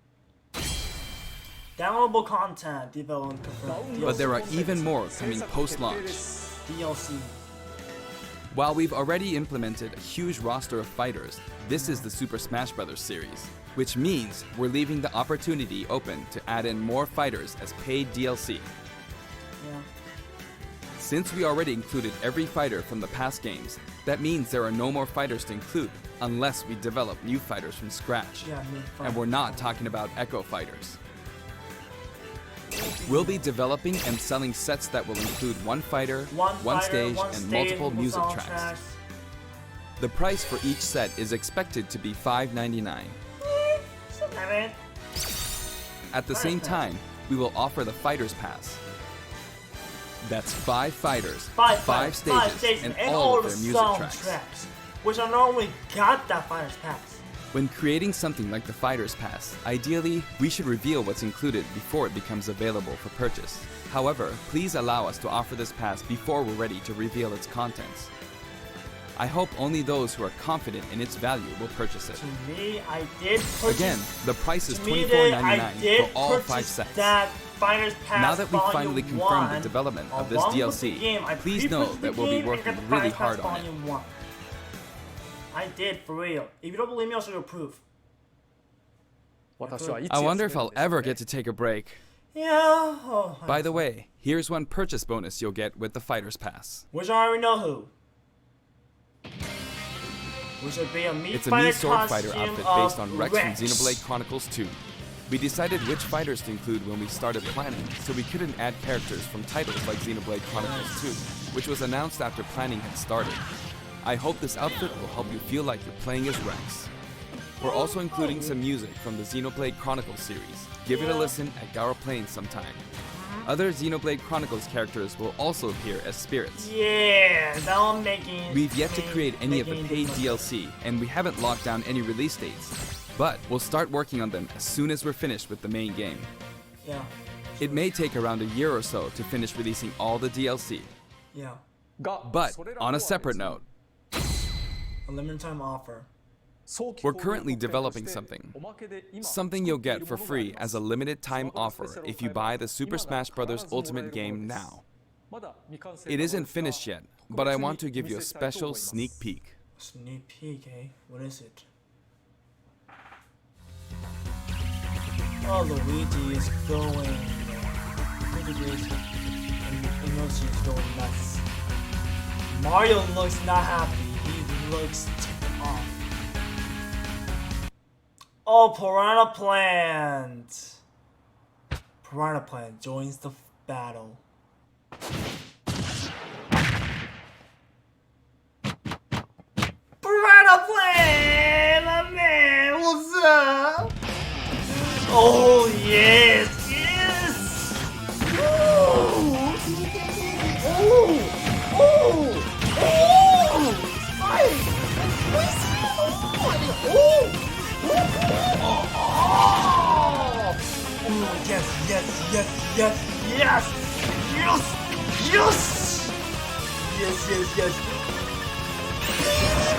Downloadable content developed confirmed. But there are even more coming post-launch. DLC. While we've already implemented a huge roster of fighters, this is the Super Smash Bros. Series, which means we're leaving the opportunity open to add in more fighters as paid DLC. Yeah. Since we already included every fighter from the past games, that means there are no more fighters to include unless we develop new fighters from scratch. Yeah, Mii And fighters. we're not talking about Echo fighters. We'll be developing and selling sets that will include one fighter, one fighter, stage, one and stage, multiple music soundtracks. tracks. The price for each set is expected to be $5.99. Seven. At the same time, we will offer the Fighters Pass. That's 5 fighters, Five stages, and all of the their music tracks. soundtracks, which I normally got that Fighters Pass. When creating something like the Fighters Pass, ideally, we should reveal what's included before it becomes available for purchase. However, please allow us to offer this pass before we're ready to reveal its contents. I hope only those who are confident in its value will purchase it. To me, I did purchase. Again, the price is to me, I $24.99 did for all 5 purchase sets. that Fighters Pass. Now that we Volume finally confirmed the 1, development of this along with DLC, the game, I please know pre-purchased that the we'll be game and working got the really Fighters hard Pass on it. Volume 1. I did, for real. If you don't believe me, I'll show you a proof. I wonder if I'll ever get to take a break. Yeah. Oh, By the way, here's one purchase bonus you'll get with the Fighters Pass. which I already know who. Which would be a Mii It's a fighter Mii sword fighter costume outfit of based on Rex from Xenoblade Chronicles 2. We decided which fighters to include when we started planning, so we couldn't add characters from titles like Xenoblade Chronicles 2, which was announced after planning had started. I hope this outfit will help you feel like you're playing as Rex. We're also including some music from the Xenoblade Chronicles series. Give it a listen at Garo Plains sometime. Other Xenoblade Chronicles characters will also appear as spirits. Yeah, now I'm making. We've yet to create any of the paid DLC, and we haven't locked down any release dates. But we'll start working on them as soon as we're finished with the main game. Yeah. It may take around a year or so to finish releasing all the DLC. Yeah. But on a separate note, A limited time offer. we're currently developing something you'll get for free as a limited time offer if you buy the Super Smash Bros. Ultimate game now. It isn't finished yet, but I want to give you a special sneak peek. Sneak peek, eh? What is it? Oh, Luigi is going. Look at this. And Yoshi is going nuts. Mario looks not happy. He looks ticked off. Oh, Piranha Plant! Piranha Plant joins the battle. Piranha Plant! My man, what's up? Oh, yes, yes! Oh! Oh! Oh! Oh! Fight! Oh! Oh, yes, yes, yes, yes, yes, yes, yes, yes, yes, yes.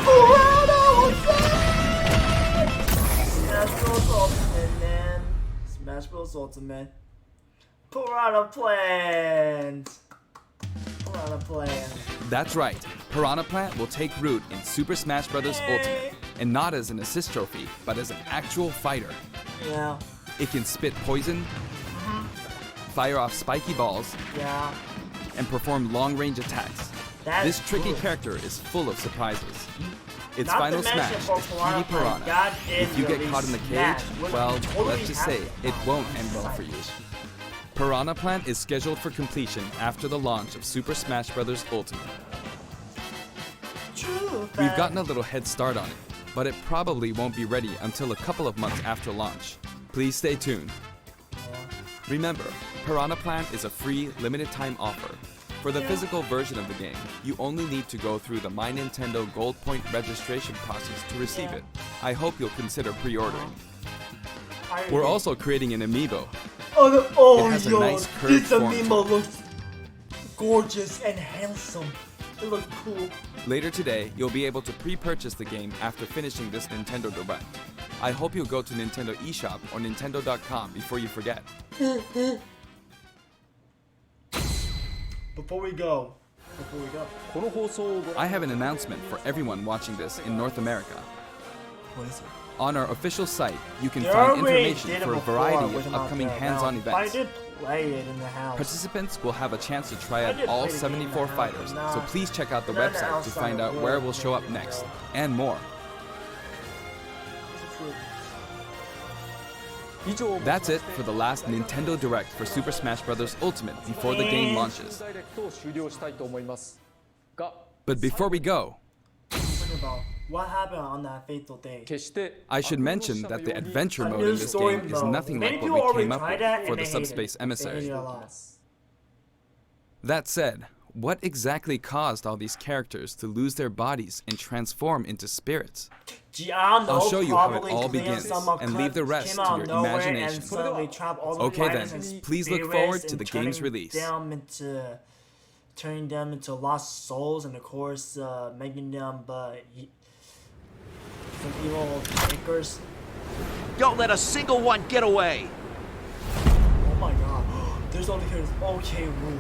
Piranha, what's up? Smash Bros. Ultimate, man. Smash Bros. Ultimate. Piranha Plant. Piranha Plant. That's right, Piranha Plant will take root in Super Smash Bros. Ultimate, and not as an assist trophy, but as an actual fighter. Yeah. It can spit poison, fire off spiky balls, Yeah. and perform long-range attacks. That's This tricky good. character is full of surprises. Its Not final to mention smash for is Piranha Petey Plant, Piranha. God If you did get caught in the release cage, Smash. We're well, totally let's just say happy. it won't end well for you. Piranha Plant is scheduled for completion after the launch of Super Smash Bros. Ultimate. True. We've gotten a little head start on it, but it probably won't be ready until a couple of months after launch. Please stay tuned. Remember, Piranha Plant is a free, limited-time offer. For the physical version of the game, you only need to go through the My Nintendo Gold Point registration process to receive it. I hope you'll consider pre-ordering. We're also creating an amiibo. Oh, It has a yo, nice curved this form to amiibo looks gorgeous and handsome. It looks cool. Later today, you'll be able to pre-purchase the game after finishing this Nintendo Direct. I hope you'll go to Nintendo eShop or Nintendo.com before you forget. Before we go. I have an announcement for everyone watching this in North America. What is it? On our official site, you can They find already information did it for a before variety with of them out upcoming there. hands-on Now, events. I did play it in the house. Participants will have a chance to try I out did all play the game 74 in the house, fighters, but not- so please check out the not in the website to outside find out world, where we'll show up maybe, next, though. and more. That's it for the last Nintendo Direct for Super Smash Bros. Ultimate before the game launches. But before we go, Talking about what happened on that fateful day. I should mention that the adventure A mode new in this story game is mode. nothing Many like people what we already came up tried with that and for they the hated Subspace it. They Emissary. hated it a lot. That said, what exactly caused all these characters to lose their bodies and transform into spirits? Gianno I'll show you how it probably all cleared begins, some and leave the rest came to out your of nowhere imagination. and suddenly trapped all the Okay fighters then, and please look spirits forward to and the game's turning release. turning them into lost souls, and of course making them some evil thinkers. Don't let a single one get away! Oh my god. There's only characters. Okay, rule.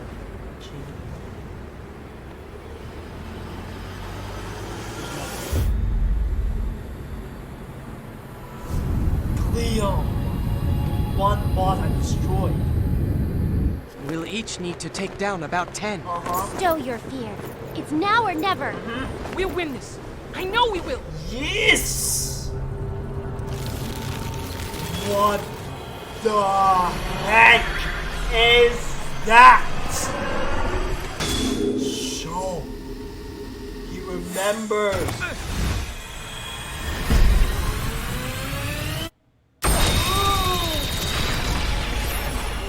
Cleo. One boss I destroyed. We'll each need to take down about 10. Stow your fear. It's now or never. We'll win this. I know we will. Yes! What the heck is that? Show. He remembers.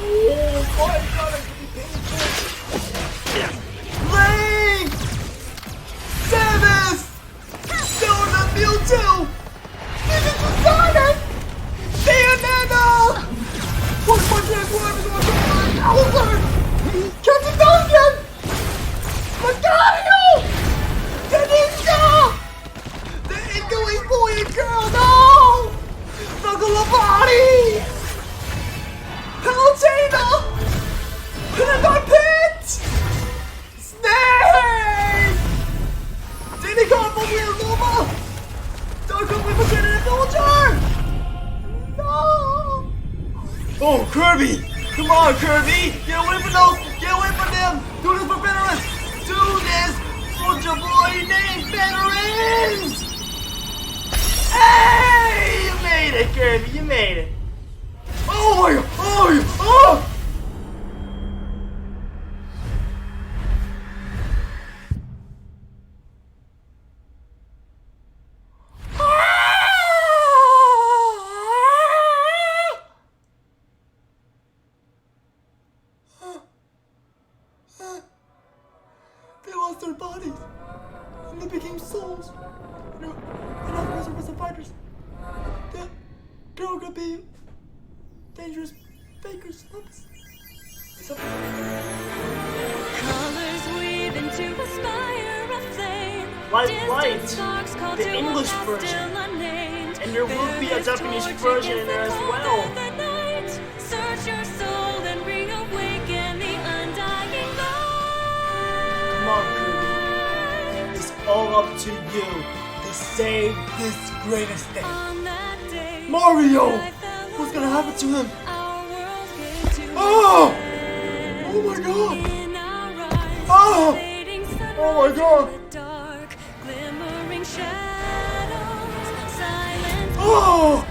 Oh my god, I can be paying attention. Link! Samus! Still the Mewtwo! Pikachu Sonic! Bayonetta! One punch and one is on the Bowser! Catch it down again! Magario! The ninja! The English boy and girl, no! Knuckle of body! Palutena! Pinnacle Pit! Snake! Diddy Kong from Weird Nova! Dark Oak with Vegeta and Villager! No! Oh, Kirby! Come on, Kirby! Get away from those! Get away from them! Do this for veterans! Do this for your boy named Veterans! Hey! You made it, Kirby! You made it! Oh my god! Oh! Oh! They lost their bodies, and they became souls. And all the fighters. They're all gonna be dangerous fakers. Colors weave into a spire of flame. Light, the English version, and there will be a Japanese version in there as well. Search your soul and reawaken the undying light. Come on, Kirby. It's all up to you to save this greatest thing. Mario! What's gonna happen to him? Oh! Oh my god! Oh! Oh my god! Oh!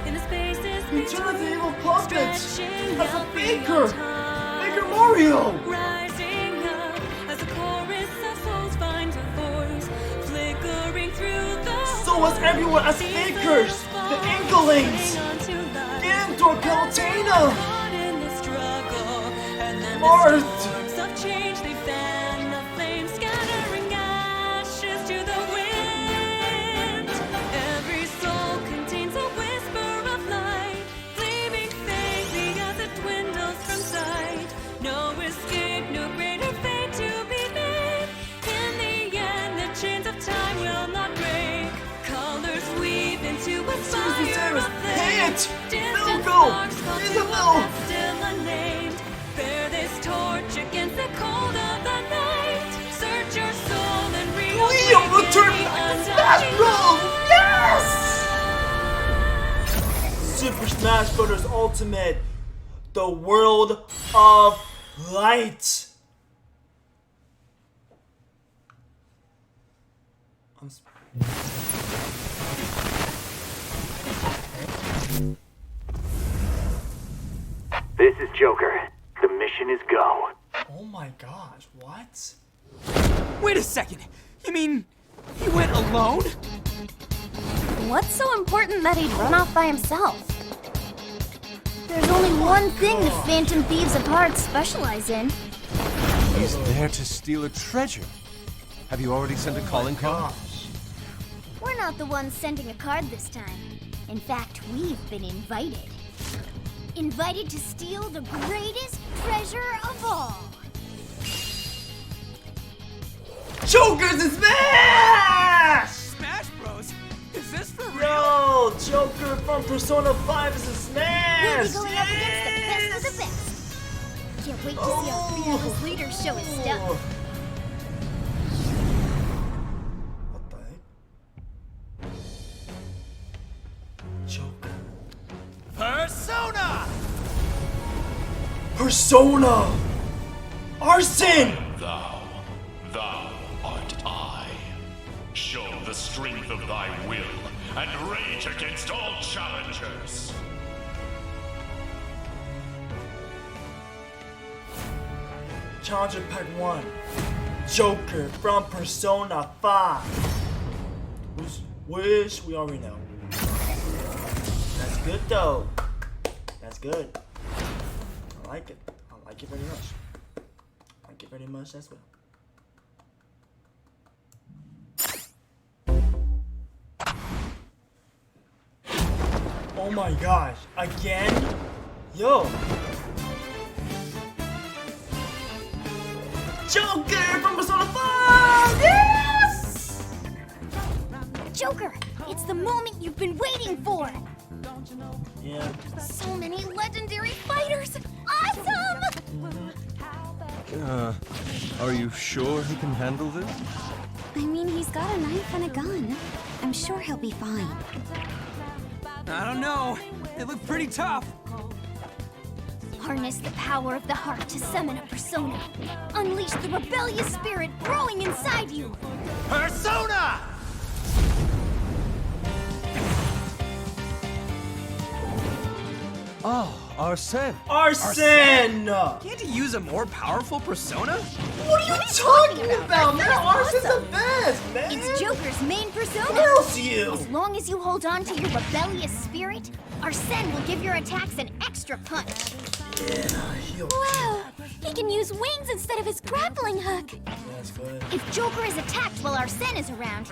He turned the evil puppet as a baker! Baker Mario! Rising up as a chorus of souls finds a voice, flickering through the So was everyone as bakers! The Inklings! Get into a Palutena! Mart! of change they fan the flames, scattering ashes to the wind. Every soul contains a whisper of light, gleaming faintly as it dwindles from sight. No escape, no greater fate to be made. In the end, the chains of time will not break. Colors weave into a fire of flame. Distant sparks call to a path still unnamed. Bear this torch against the cold of the night. Search your soul and Leo returned back to Smash Bros! Yes! Super Smash Bros. Ultimate, the world of light. This is Joker. The mission is go. Oh my gosh, what? Wait a second. You mean he went alone? What's so important that he'd run off by himself? There's only one thing the Phantom Thieves of Hearts specialize in. He's there to steal a treasure. Have you already sent a calling card? We're not the ones sending a card this time. In fact, we've been invited. Invited to steal the greatest treasure of all. Joker's in Smash! Smash Bros? Is this for real? Yo, Joker from Persona 5 is in Smash! We'll be going up against the best of the best. Can't wait to see our fearless leader show his stuff. What the heck? Joker. Persona! Persona! Arson! Thou art I. Show the strength of thy will and rage against all challengers. Challenger Pack 1. Joker from Persona 5. Who's Wish? We already know. That's good though. That's good. I like it. I like it very much. I like it very much as well. Oh my gosh. Again? Yo. Joker from Persona 5! Yes! Joker, it's the moment you've been waiting for. Yeah. So many legendary fighters. Awesome! Are you sure he can handle this? I mean, he's got a knife and a gun. I'm sure he'll be fine. I don't know. They look pretty tough. Harness the power of the heart to summon a persona. Unleash the rebellious spirit growing inside you. Persona! Oh, Arsene. Arsene! Can't he use a more powerful persona? What are you talking about, man? Arsene's the best, man! It's Joker's main persona. What else you? As long as you hold on to your rebellious spirit, Arsene will give your attacks an extra punch. Yeah, he'll Wow! He can use wings instead of his grappling hook. That's good. If Joker is attacked while Arsene is around,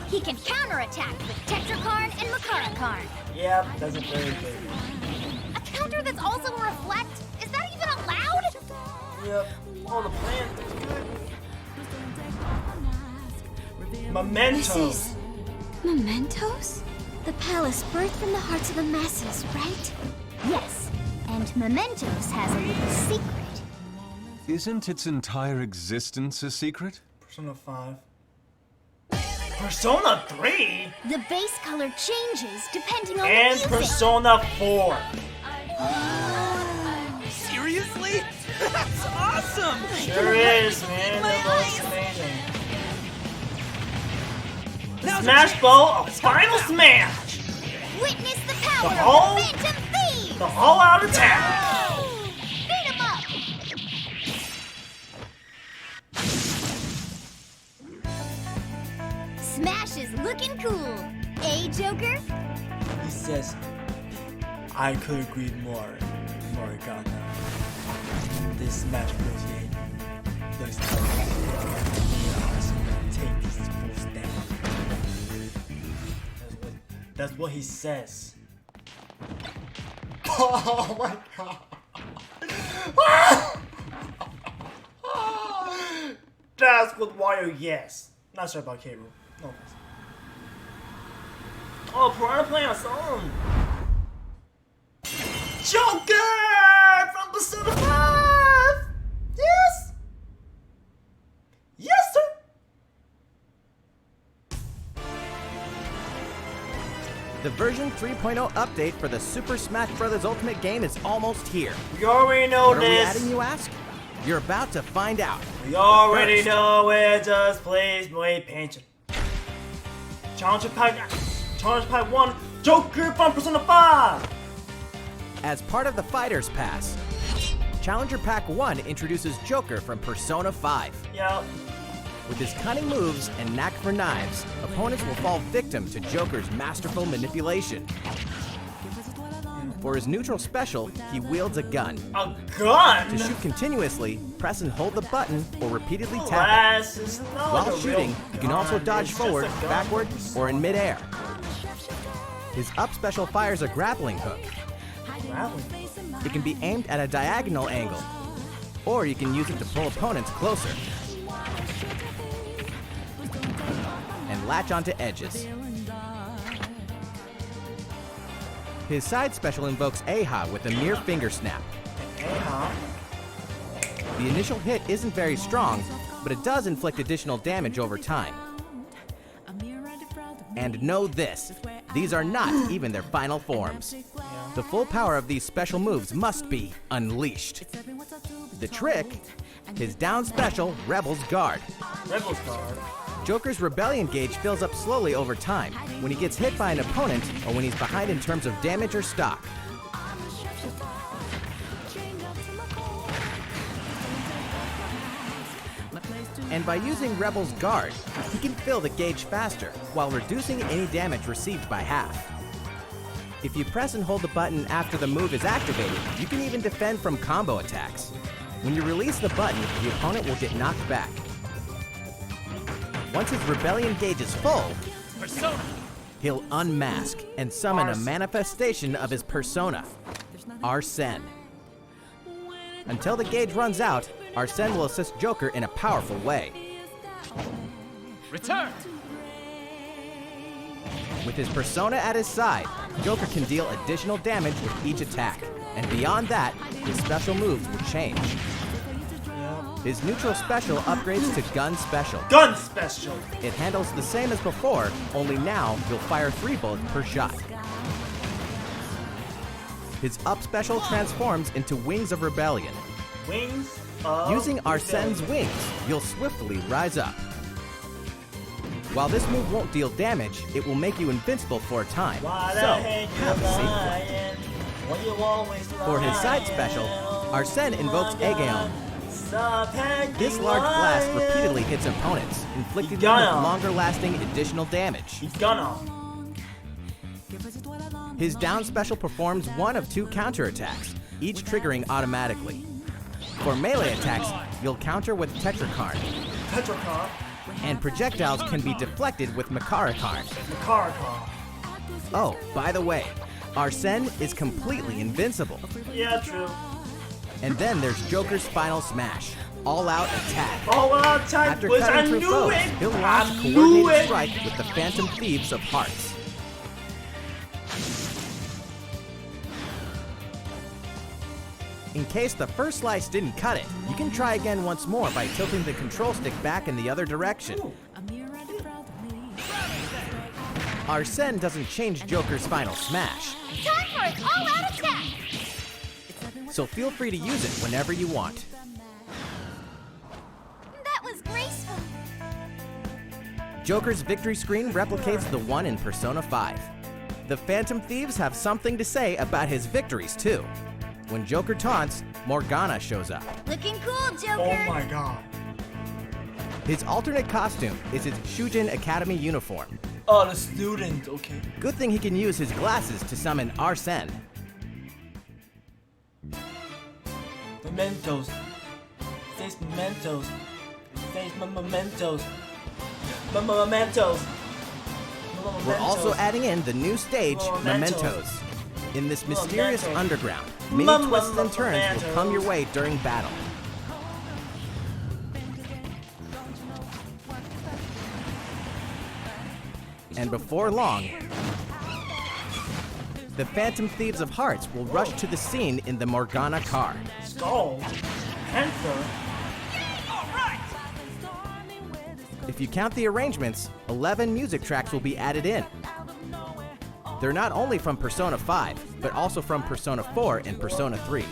he can counterattack with Tetrakarn and Makarakarn. Yep, that's a very good. A counter that's also a reflect? Is that even allowed? Yep. Oh, the plan is good. Mementos. This is Mementos? The palace birthed from the hearts of the masses, right? Yes. And Mementos has a little secret. Isn't its entire existence a secret? Persona 5. Persona 3? The base color changes depending on And the music. Persona 4. Seriously? That's awesome! Sure is, man. That looks amazing. Now's your Smash chance. Ball, a final smash! Witness the power The whole- of the Phantom Thieves! The all-out attack! Beat 'em up! Smash is looking cool. Eh, Joker? He says, I could agree more, Morgana. This Smash Bros. game looks take this full stand. That's what he says. Oh my god. That's what Wario yes. Not sure about K. Rool. No offense. Oh, Piranha playing a song. Joker from Persona 5. Yes. Yes, sir. The version 3.0 update for the Super Smash Bros. Ultimate game is almost here. We already know What are we this. adding, you ask? You're about to find out. We already First, know it. Just please wait patient. Challenge Pack 1. Joker from Persona 5. As part of the Fighters Pass, Challenger Pack 1 introduces Joker from Persona 5. Yep. With his cunning moves and knack for knives, opponents will fall victim to Joker's masterful manipulation. For his neutral special, he wields a gun. A gun? To shoot continuously, press and hold the button or repeatedly tap Class it. is not While a real shooting, you can also gun. dodge It's just forward, a gun. backward, or in midair. His up special fires a grappling hook. Grappling. It can be aimed at a diagonal angle, or you can use it to pull opponents closer and latch onto edges. His side special invokes Aha with a mere finger snap. The initial hit isn't very strong, but it does inflict additional damage over time. And know this, these are not even their final forms. The full power of these special moves must be unleashed. The trick, his down special, Rebel's Guard. Rebel's Guard. Joker's Rebellion gauge fills up slowly over time when he gets hit by an opponent or when he's behind in terms of damage or stock. And by using Rebel's Guard, he can fill the gauge faster while reducing any damage received by half. If you press and hold the button after the move is activated, you can even defend from combo attacks. When you release the button, the opponent will get knocked back. Once his Rebellion gauge is full, he'll unmask and summon a manifestation of his persona, Arsene. Until the gauge runs out, Arsene will assist Joker in a powerful way. Return! With his persona at his side, Joker can deal additional damage with each attack, and beyond that, his special moves will change. His neutral special upgrades to Gun Special. Gun Special! It handles the same as before, only now you'll fire 3 bullets per shot. His up special transforms into Wings of Rebellion. Wings of Using Arsene's Rebellion. wings, you'll swiftly rise up. While this move won't deal damage, it will make you invincible for a time. Why the So, heck you have a seat. lying when you always For his side lying? special, Arsene invokes Aegeon. Stop hacking This large blast lying. repeatedly hits opponents, inflicting them Gonna. with longer-lasting additional damage. He's gonna. His down special performs 1 of 2 counterattacks, each triggering automatically. For melee attacks, you'll counter with Tetrakarn, Petrocar. and projectiles can be deflected with Makarakarn. Makaracar. Oh, by the way, Arsene is completely invincible. Yeah, true. And then there's Joker's final smash, all-out attack. All out attack, After boys. I cutting through knew foes, it. he'll I launch a knew coordinated it. strike with the Phantom Thieves of Hearts. In case the first slice didn't cut it, you can try again once more by tilting the control stick back in the other direction. Arsene doesn't change Joker's final smash, Time for an all-out attack! so feel free to use it whenever you want. That was graceful. Joker's victory screen replicates the one in Persona 5. The Phantom Thieves have something to say about his victories too. When Joker taunts, Morgana shows up. Looking cool, Joker. Oh my god. His alternate costume is his Shujin Academy uniform. Oh, the student. Okay. Good thing he can use his glasses to summon Arsene. Mementos. Face mementos. Face mementos. Mementos. We're also adding in the new stage, Mementos. In this mysterious Mementos. underground, many twists and turns will come your way during battle. And before long, the Phantom Thieves of Hearts will rush to the scene in the Morgana car. Skull. Panther. If you count the arrangements, 11 music tracks will be added in. They're not only from Persona 5, but also from Persona 4 and Persona 3.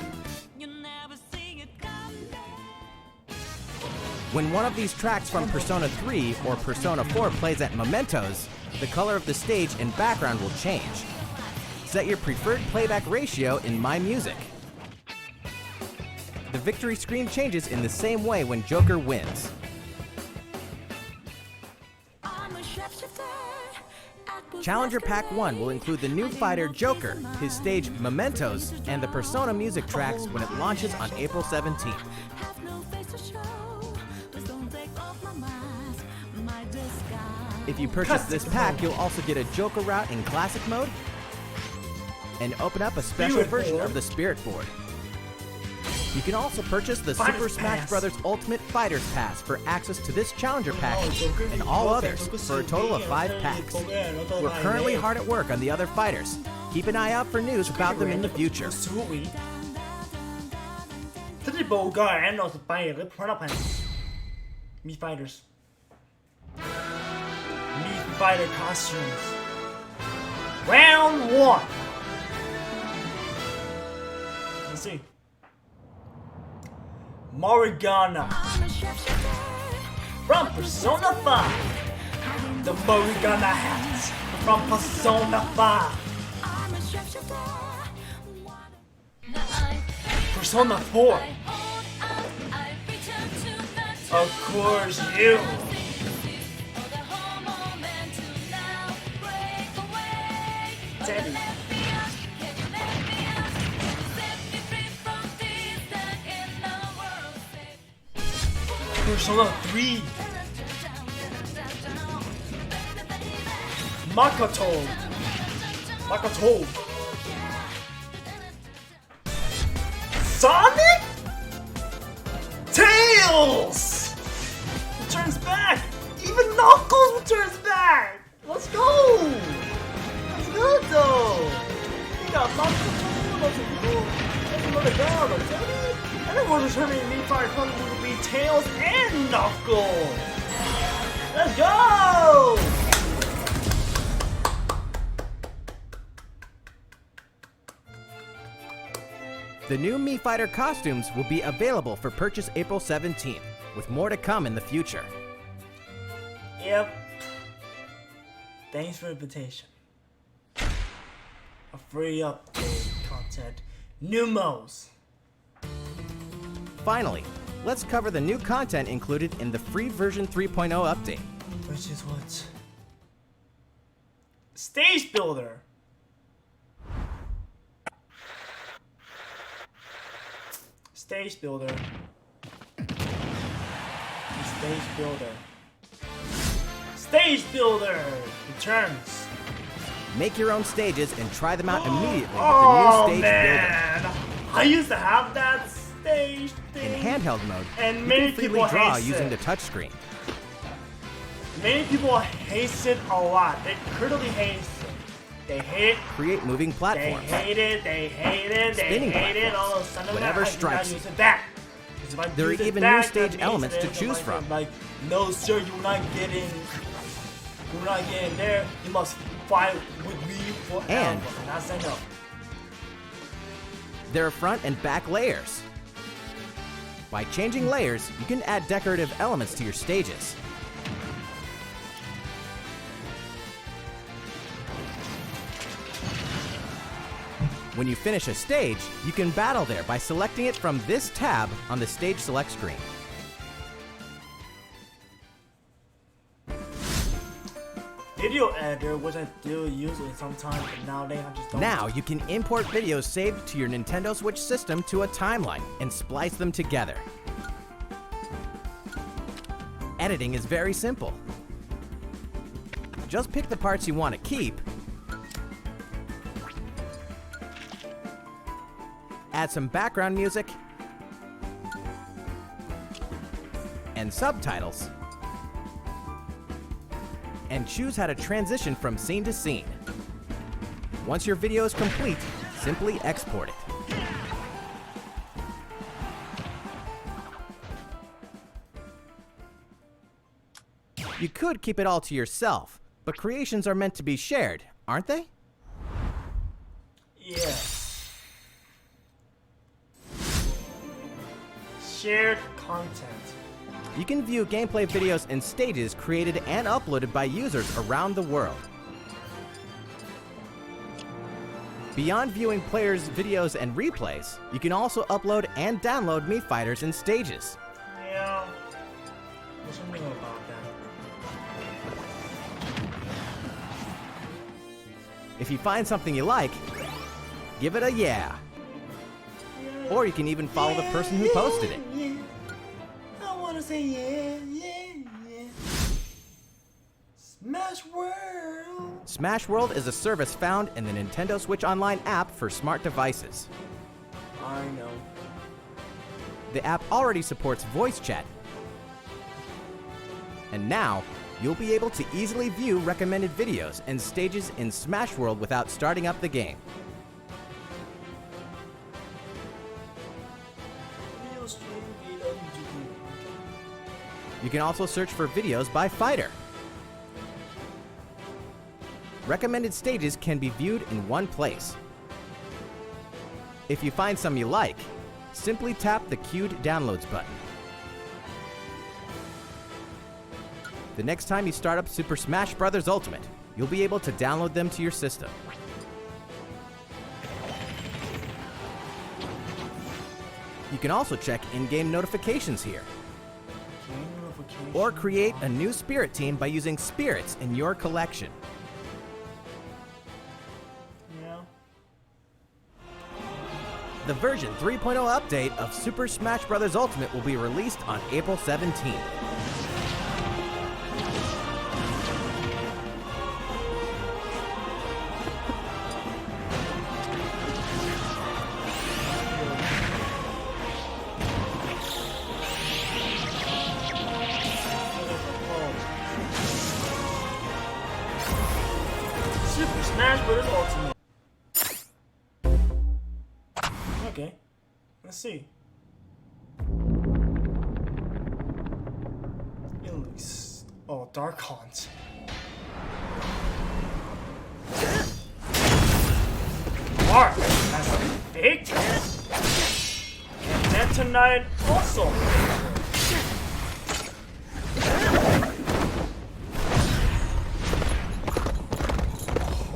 When one of these tracks from Persona 3 or Persona 4 plays at Mementos, the color of the stage and background will change. Set your preferred playback ratio in My Music. The victory screen changes in the same way when Joker wins. Challenger Pack 1 will include the new fighter Joker, his stage Mementos, and the Persona music tracks when it launches on April 17th. If you purchase this pack, you'll also get a Joker route in Classic Mode and open up a special Spirit version Board. of the Spirit Board. You can also purchase the Fighters Super Smash Pass. Bros. Ultimate Fighters Pass for access to this Challenger Pack Oh, Joker, and all okay, others Joker for a total of 5 okay, packs. okay, okay, We're okay, currently okay. hard at work on the other fighters. Keep an eye out for news about them in the future. 他哋報告係 End of the Fire 嘅 product 係 Me Fighters Me Fighter costumes Round 1 Let's see Morgana from Persona 5 The Morgana hat from Persona 5 Persona 4 Of course you Teddy Persona 3 Makoto Sonic Tails Tails returns back. Even Knuckles returns back. Let's go. Let's go though. We got Knuckles. Let's another down. And then we're returning Mii Fighter Classic will be Tails and Knuckles. Let's go. The new Mii Fighter costumes will be available for purchase April 17th, with more to come in the future. Yep. Thanks for the invitation. A free update content. New modes. Finally, let's cover the new content included in the free version 3.0 update. Which is what? Stage Builder. Stage Builder. Stage Builder. Stage Builder returns. Make your own stages and try them out immediately with Oh the new Stage man! Builder. I used to have that stage thing. In handheld mode, and you many can freely people draw hate using it. the touchscreen. Many people hate it a lot. They critically hate it. They hate it. Create moving platforms. They hate it. They hate it. They Spinning hate it. platforms. All of a sudden, Whatever I do strikes not use you. it back. Because if I There are use it even back, new stage that means elements to that choose I'm from. Like, no sir, you're not getting. You're not getting there. You must fight with me forever. And I say no. there are front and back layers. By changing layers, you can add decorative elements to your stages. When you finish a stage, you can battle there by selecting it from this tab on the stage select screen. Video editor, which I do use it sometimes, but nowadays I just don't. Now you can import videos saved to your Nintendo Switch system to a timeline and splice them together. Editing is very simple. Just pick the parts you want to keep, add some background music, and subtitles, and choose how to transition from scene to scene. Once your video is complete, simply export it. You could keep it all to yourself, but creations are meant to be shared, aren't they? Yeah. Shared content. You can view gameplay videos and stages created and uploaded by users around the world. Beyond viewing players' videos and replays, you can also upload and download Mii Fighters and stages. Yeah. There's something about that. If you find something you like, give it a yeah. Or you can even follow the person who posted it. Yeah. I wanna say yeah, yeah, yeah. Smash World. Smash World is a service found in the Nintendo Switch Online app for smart devices. I know. The app already supports voice chat. And now, you'll be able to easily view recommended videos and stages in Smash World without starting up the game. You can also search for videos by fighter. Recommended stages can be viewed in one place. If you find some you like, simply tap the queued downloads button. The next time you start up Super Smash Bros. Ultimate, you'll be able to download them to your system. You can also check in-game notifications here. Or create a new Spirit team by using spirits in your collection. Yeah. The version 3.0 update of Super Smash Bros. Ultimate will be released on April 17th. Brothers Ultimate. Okay, let's see. It looks... Oh, Dark Hunt. Mark has a big and then tonight also.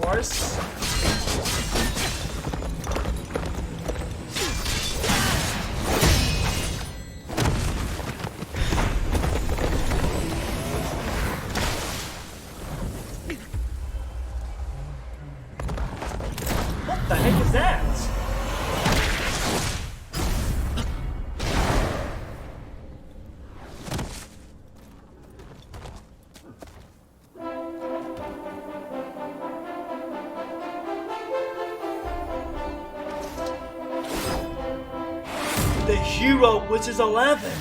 Horse. What the heck is that? The hero, which is 11.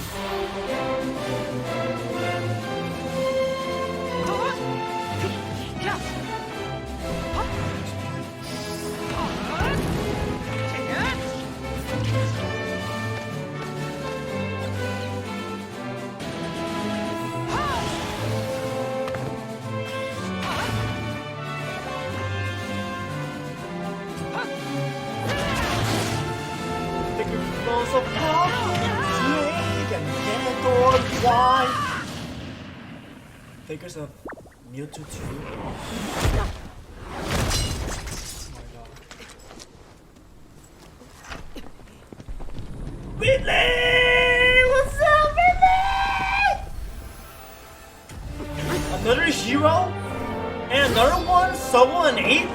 Of pop, snake, and Ganondorf, why? Figures of Mewtwo 2. Oh my god. Ridley! What's up, Ridley? Another hero? And another one? Someone 8?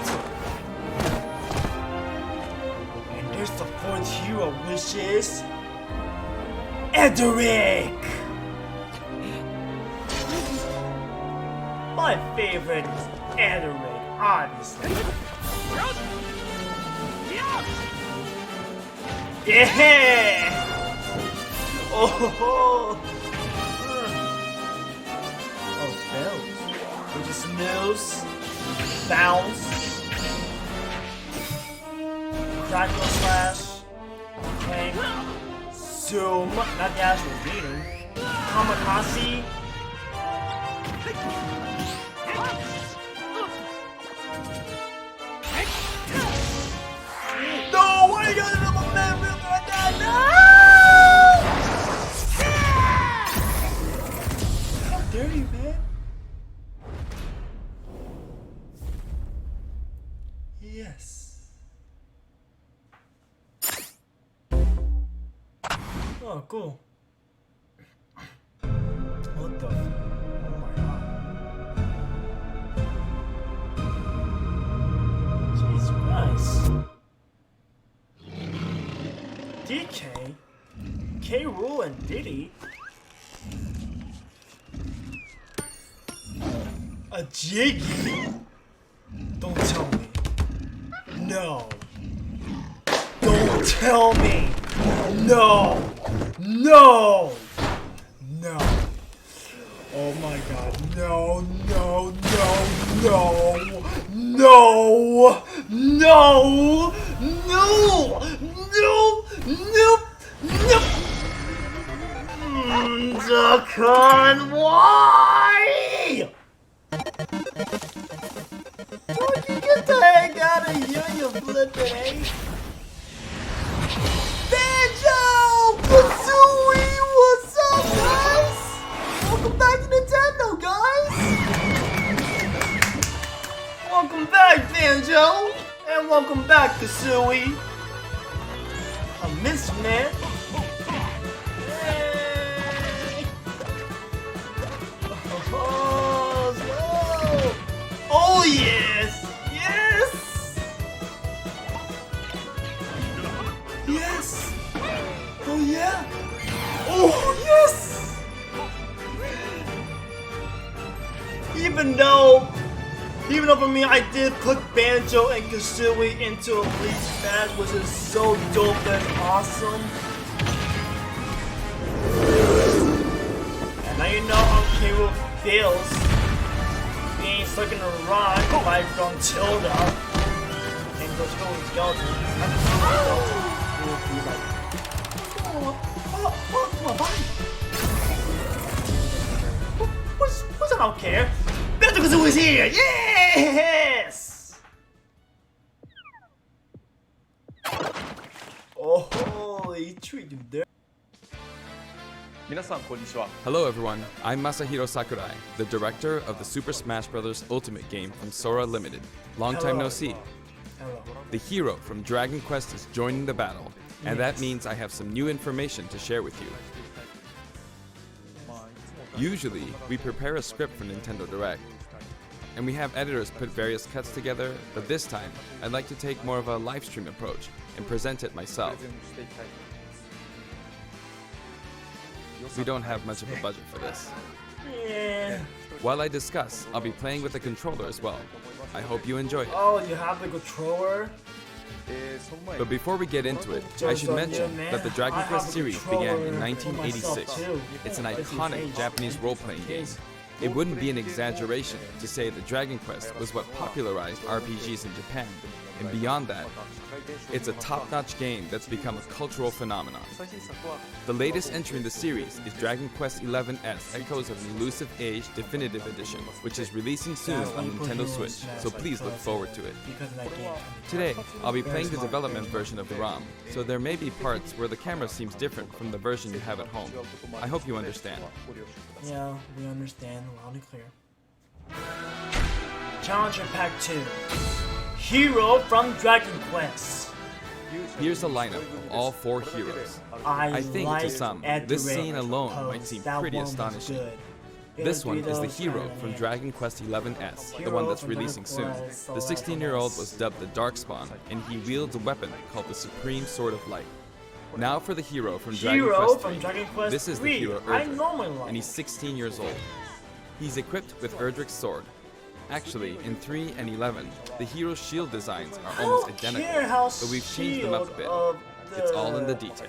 Here's the 4th hero, which is Edric! My favorite is Edric, obviously. Yeah! Oh! Oh, bells. Which is snooze, bounce, Crackle Slash, Clank, Zoom, not the actual beating, Kamikaze, no, why are you doing a man real like that? No! How dare you, man? Yes. Oh, cool. What the? Oh my god. Jesus Christ. DK? K. Rool and Diddy? A Jiggy? Don't tell me. No. Don't tell me. No! No! No! Oh my god, no, no, no, no! No! No! No! No! Nope! Nope! Duckon, why? Don't you get the heck out of here, you flippin' egg? Banjo! Kazooie! What's up, guys? Welcome back to Nintendo, guys! Welcome back, Banjo! And welcome back, Kazooie! I miss you, man. Hey. Oh, yes! Yes! Yes! Oh yeah! Oh yes! Even though for me, I did put Banjo and Kazooie into Elite Smash, which is so dope and awesome. And now you know how K. feels being stuck in a rock by Gruntilda. Let's go with Skeleton. I just know Skeleton will be like, come on, bye. What's I don't care. Better was here. Yes. Oh, he treated you there. Hello everyone, I'm Masahiro Sakurai, the director of the Super Smash Bros. Ultimate game from Sora Limited. Long time no see. Hello. The hero from Dragon Quest is joining the battle, and that Yes. means I have some new information to share with you. Usually, we prepare a script for Nintendo Direct, and we have editors put various cuts together, but this time, I'd like to take more of a live stream approach and present it myself. We don't have much of a budget for this. Yeah. While I discuss, I'll be playing with the controller as well. I hope you enjoy it. Oh, you have the controller? But before we get into it, I should mention that the Dragon Quest series began in 1986. It's an iconic Japanese role-playing game. It wouldn't be an exaggeration to say that Dragon Quest was what popularized RPGs in Japan, and beyond that, it's a top-notch game that's become a cultural phenomenon. The latest entry in the series is Dragon Quest XI's Echoes of an Elusive Age Definitive Edition, which is releasing soon on Nintendo Switch, so please look forward to it. Today, I'll be playing the development version of the ROM, so there may be parts where the camera seems different from the version you have at home. I hope you understand. Yeah, we understand loud and clear. Challenger Pack 2. Hero from Dragon Quest. Here's a lineup of all 4 heroes. I think to some, this scene alone might seem pretty astonishing. This one is the hero from Dragon Quest XI's, the one that's releasing soon. The 16-year-old was dubbed the Darkspawn, and he wields a weapon called the Supreme Sword of Light. Now for the hero from Dragon Quest 3. This is the hero Erdrick, and he's 16 years old. He's equipped with Erdrick's sword. Actually, in 3 and 11, the hero's shield designs are almost identical, but we've changed them up a bit. It's all in the details.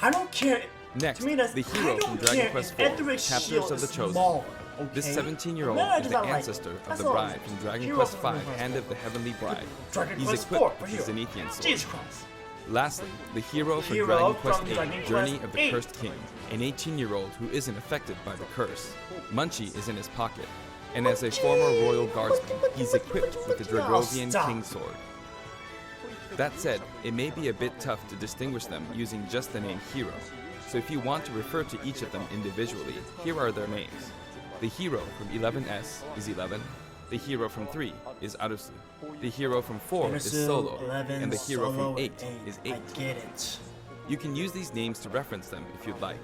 I don't care. Next, to me, the hero from Dragon Quest 4, Chapters of the Chosen. Small, okay? This 17-year-old is the ancestor of the bride from Dragon Quest V, Hand of the Heavenly Bride. He's equipped with the Zenithian sword. Jesus Christ. Lastly, the hero from Dragon Quest VIII, Journey of the Cursed King, an 18-year-old who isn't affected by the curse. Munchie is in his pocket, and as a former royal guardsman, he's equipped with the Dragovian King's sword. That said, it may be a bit tough to distinguish them using just the name hero, so if you want to refer to each of them individually, here are their names. The hero from 11S is 11, the hero from 3 is Arusu, the hero from 4 is Solo, and the hero from 8 is 8. I get it. You can use these names to reference them if you'd like.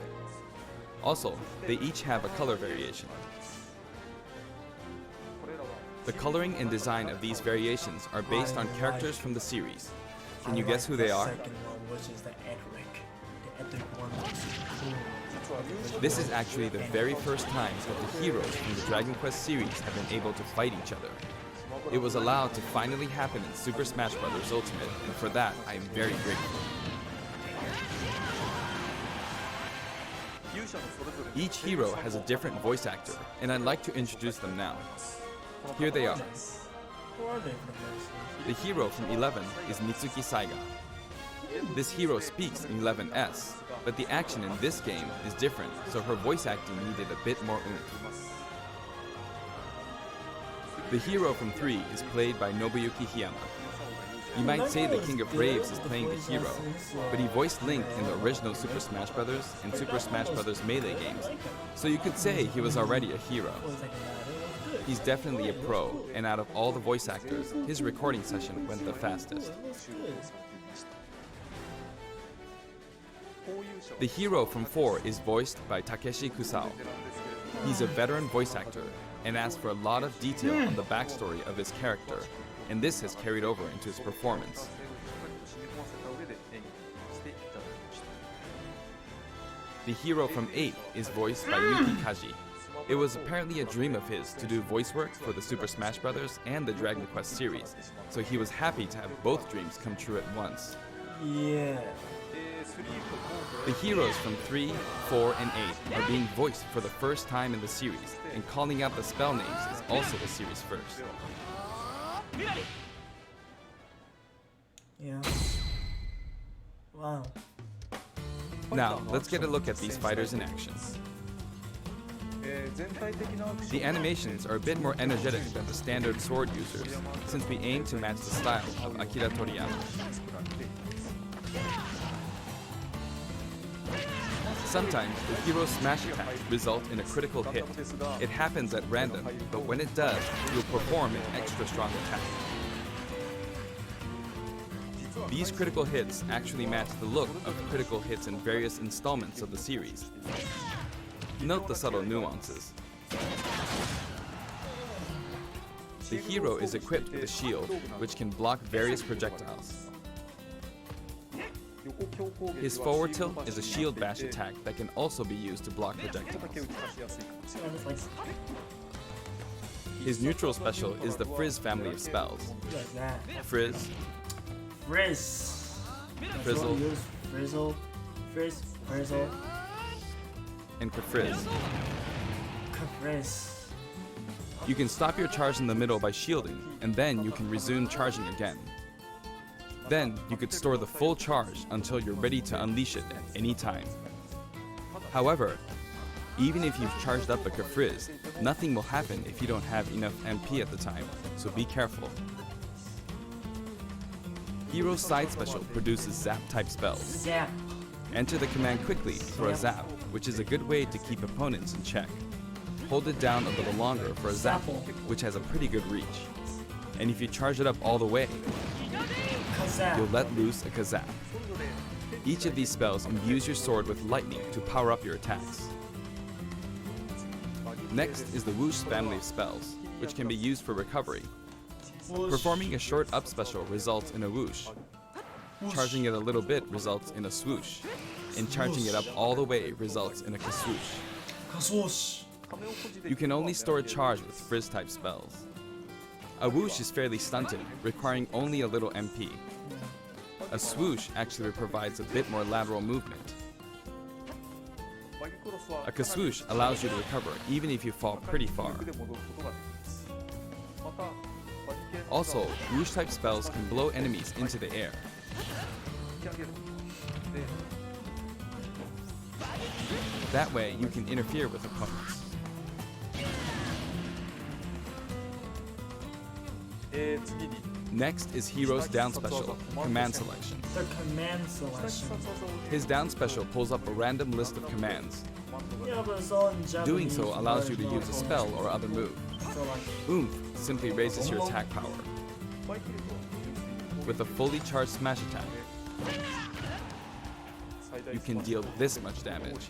Also, they each have a color variation. The coloring and design of these variations are based on characters from the series. Can you guess who they are? This is actually the very first time that the heroes from the Dragon Quest series have been able to fight each other. It was allowed to finally happen in Super Smash Bros. Ultimate, and for that, I am very grateful. Each hero has a different voice actor, and I'd like to introduce them now. Here they are. The hero from 11 is Mitsuki Saiga. This hero speaks in 11S, but the action in this game is different, so her voice acting needed a bit more oomph. The hero from 3 is played by Nobuyuki Hiyama. You might say the King of Braves is playing the hero, but he voiced Link in the original Super Smash Bros. And Super Smash Bros. Melee games, so you could say he was already a hero. He's definitely a pro, and out of all the voice actors, his recording session went the fastest. The hero from 4 is voiced by Takeshi Kusao. He's a veteran voice actor, and asks for a lot of detail on the backstory of his character, and this has carried over into his performance. The hero from 8 is voiced by Yuki Kaji. It was apparently a dream of his to do voice work for the Super Smash Bros. And the Dragon Quest series, so he was happy to have both dreams come true at once. Yeah. The heroes from 3, 4, and 8 are being voiced for the first time in the series, and calling out the spell names is also the series' first. Yeah. Wow. Now, let's get a look at these fighters in action. The animations are a bit more energetic than the standard sword users, since we aim to match the style of Akira Toriyama. Sometimes the hero's smash attacks result in a critical hit. It happens at random, but when it does, you'll perform an extra strong attack. These critical hits actually match the look of critical hits in various installments of the series. Note the subtle nuances. The hero is equipped with a shield, which can block various projectiles. His forward tilt is a shield bash attack that can also be used to block projectiles. His neutral special is the Frizz family of spells. Frizz, Frizzle, Frizzle, and Kafrizz. You can stop your charge in the middle by shielding, and then you can resume charging again. Then, you could store the full charge until you're ready to unleash it at any time. However, even if you've charged up a Kafrizz, nothing will happen if you don't have enough MP at the time, so be careful. Hero's side special produces zap-type spells. Zap. Enter the command quickly for a zap, which is a good way to keep opponents in check. Hold it down a little longer for a zapple, which has a pretty good reach. And if you charge it up all the way, you'll let loose a Kazap. Each of these spells imbues your sword with lightning to power up your attacks. Next is the Whoosh family of spells, which can be used for recovery. Performing a short up special results in a whoosh. Charging it a little bit results in a swoosh. And charging it up all the way results in a kaswoosh. You can only store a charge with Frizz type spells. A whoosh is fairly stunted, requiring only a little MP. A swoosh actually provides a bit more lateral movement. A kaswoosh allows you to recover even if you fall pretty far. Also, whoosh type spells can blow enemies into the air. That way, you can interfere with opponents. Next is Hero's down special, Command Selection. The command selection. His down special pulls up a random list of commands. Yeah, but it's all in Japanese. Doing so allows you to use a spell or other move. So like, Oomph simply raises your attack power. With a fully charged smash attack, you can deal this much damage.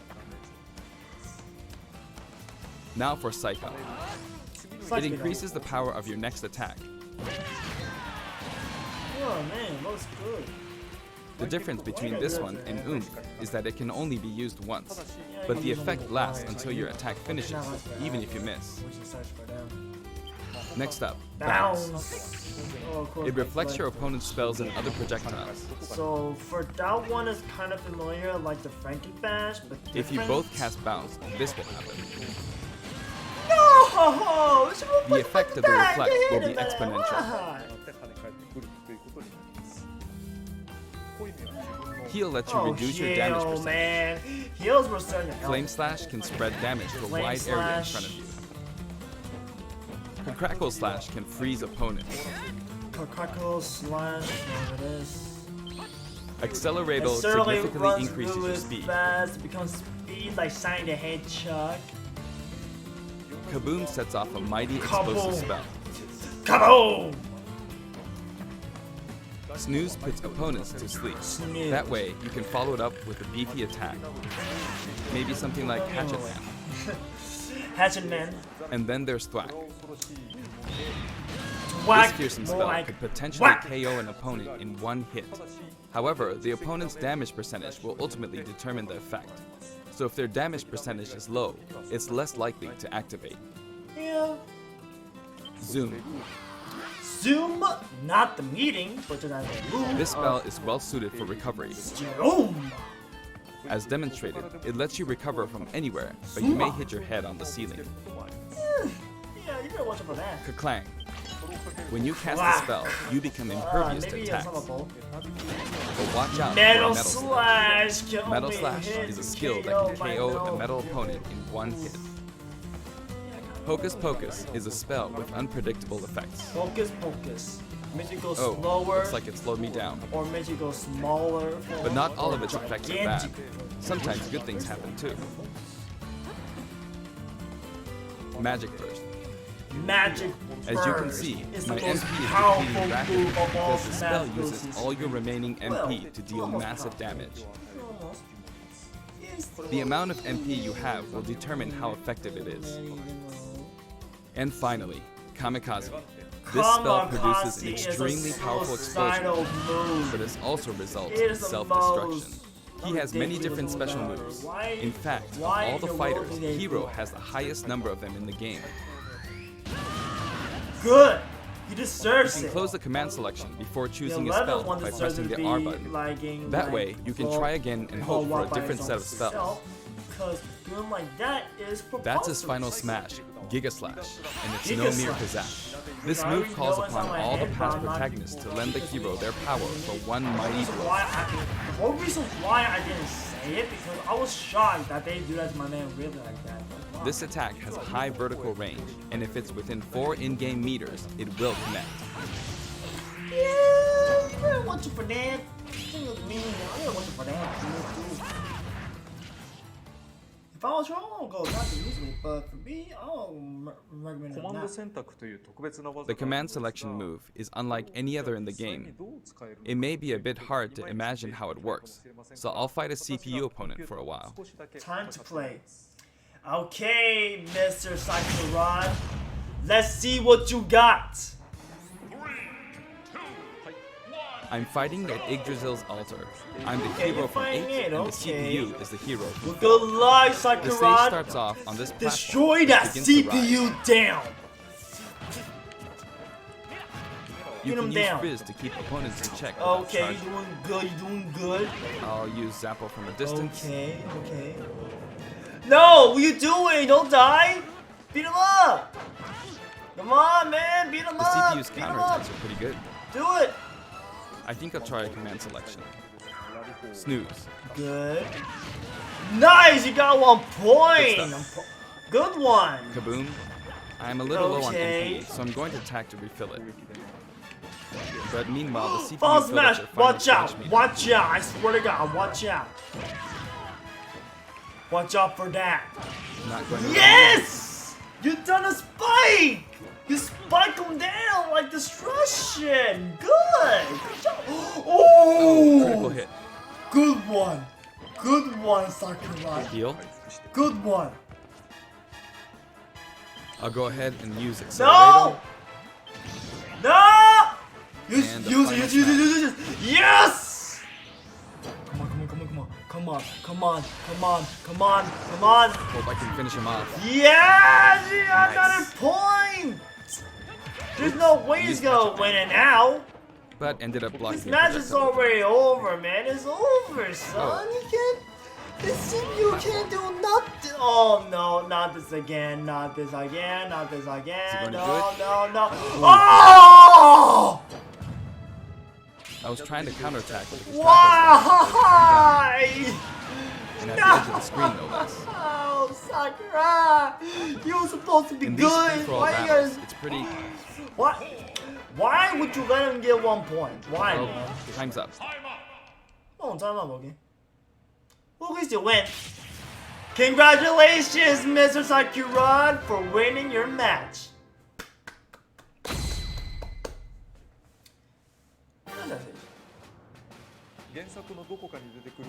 Now for Psycho. It increases the power of your next attack. oh man, looks good. The difference between this one and Oomph is that it can only be used once, but the effect lasts until your attack finishes, even if you miss. Next up, Bounce. Oh, of course, It reflects your opponent's spells and other projectiles. So for that one is kind of familiar, like the Frankie Bash, but If you different. both cast Bounce, this will happen. No! The effect of the reflect will be exponential. Heal lets you reduce your damage percentage. Man. Heals were starting to help. Flame Slash can spread damage to a Flame wide area in Slash. front of you. Crackle Slash can freeze opponents. Crackle Slash, whatever it is. Accelerator It certainly significantly runs increases your really speed. fast, it becomes speed like Shiny the Hedgehog. Kaboom sets off a mighty explosive spell. Kaboom! Snooze puts opponents to sleep. Snooze. That way, you can follow it up with a beefy attack. Maybe something like Hatchet Man. Hatchet Man. And then there's Thwack. Whack. This fearsome More spell like could potentially whack. KO an opponent in one hit. However, the opponent's damage percentage will ultimately determine the effect. So if their damage percentage is low, it's less likely to activate. Yeah. Zoom. Zoom, not the meeting, but just as a room. This spell is well suited for recovery. Zoom. As demonstrated, it lets you recover from anywhere, but you may hit your head on the ceiling. Yeah, you better watch out for that. Kerclang. When you cast a spell, you become impervious to maybe attacks. it's not a bow. But watch out Metal for a Metal Slash! Slash. Metal Slash is a skill that can KO a metal opponent in one hit. Hocus Pocus is a spell with unpredictable effects. Focus Pocus. Makes it go Oh, slower. looks like it slowed me down. Or makes it go smaller. But not all of its or effects are bad. gigantic. Sometimes good things happen too. Magic Burst. Magic As you can Burst see, is my the MP most is powerful depleting rapidly move of all because the spell Smash uses Bros. all your remaining MP to deal almost massive damage. Almost. Yes, The amount of MP you have will determine how effective it is. And finally, Kamikaze. This spell produces an Kamikaze is extremely a powerful explosion, suicidal move. but this also results It in is the self-destruction. most He has many ridiculous different move special ever. moves. Why- In fact, of why all the in the world fighters, do they Hero do it? has the highest number of them in the game. Good. He You deserves can it. close the command selection before choosing a 11 spell one by deserves pressing to the R be button. lagging, That like, way, you can full- try again and full hope for one a by different its set own of spells. self, Because doing like that is That's his final preposterous. smash, Giga Slash, and it's Giga no mere Slash. pizzazz. This I move already calls know it's upon on my all the head, past but I'm not- protagonists to lend the hero their power for one mighty reason blow. why the whole reason why I didn't say it because I was shocked that they do that to my man really like that. But, wow. This attack has a high vertical range, and if it's within 4 in-game meters, it will connect. Yeah, I didn't want you for that. I didn't want you for that. If I was wrong, I'll go not usually, but for me, I'll recommend it not. The command selection move is unlike any other in the game. It may be a bit hard to imagine how it works, so I'll fight a CPU opponent for a while. Time to play. Okay, Mr. Sakurai. Let's see what you got. I'm fighting at Yggdrasil's altar. I'm the Okay, hero you're from 8, fighting it, and the okay. CPU is the hero from 4. Good luck, The stage Sakurai. starts off on this platform. Destroy which that begins to rise. CPU down. You Get him can use down. Frizz to keep opponents in check. without Okay, charging. you're doing good. You're doing good. I'll use Zappo from a distance. Okay, okay. No, what are you doing? Don't die. Beat him up. Come on, man. Beat him The up. CPU's Beat him counterattacks up. are pretty good. Do it. I think I'll try a command selection. Snooze. Good. Nice. You got 1 point. Good stuff. Good one. Kaboom. I'm a little low on Okay. MP, so I'm going to attack to refill it. But meanwhile, the CPU Fall filled up smash. their final Watch out. smash meter. Watch out. I swear to God. Watch out. Watch out for that. Not going to Yes! You done a spike! You spike him down like destruction! Good! Good job! Oh, critical Oh! hit. Good one! Good one, Sakurai! Heal. Good one! I'll go ahead and use No! Accelerator. No! Use And the it, final use it, use it, use it! Yes! Come on, come on, come on, come on. Come on, come on, come on, come on, come on! Hope I can finish him off. Yes! You got Nice. another point! There's no way he's gonna win it now! But ended up blocking This the match is projectile. already over, man. It's over, son. Oh. You can't. You can't do nothing. Oh no, not this again. Not this again. Not this again. going to No, do it? no, no. Oh! I was trying to counterattack with his Why? and at the edge of the screen, no less. Oh, Sakura! You were supposed to be In these good. free-for-all Why you battles, guys? it's pretty. What? Why would you let him get 1 point? Why, Oh, man? time's up. Oh, time out, Boogie. Well, at least you win. Congratulations, Mr. Sakurai, for winning your match.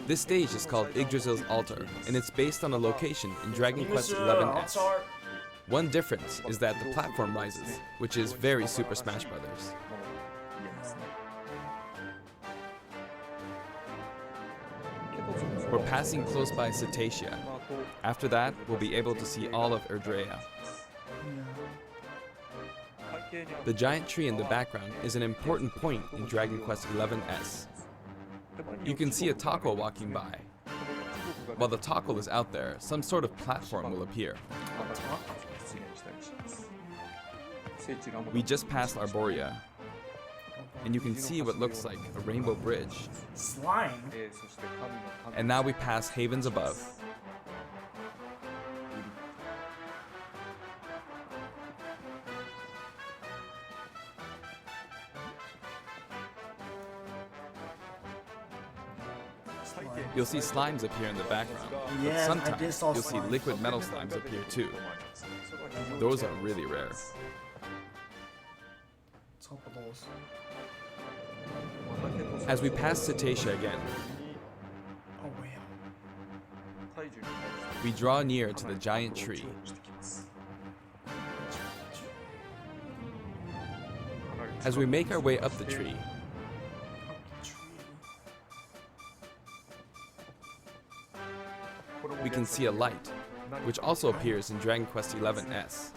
This stage is called Yggdrasil's Altar, and it's based on a location in Dragon Quest XI's. One difference is that the platform rises, which is very Super Smash Brothers. We're passing close by Cetacea. After that, we'll be able to see all of Erdrea. The giant tree in the background is an important point in Dragon Quest XI's. You can see a taco walking by. While the taco is out there, some sort of platform will appear. We just passed Arborea, and you can see what looks like a rainbow bridge. Slime? And now we pass Havens Above. You'll see slimes appear in the background, Yeah, but I did sometimes saw you'll see slime. liquid metal slimes appear too. Those are really rare. Top of those. As we pass Cetacea again, Oh, wow. we draw near to the giant tree. As we make our way up the tree, we can see a light, which also appears in Dragon Quest XI-S.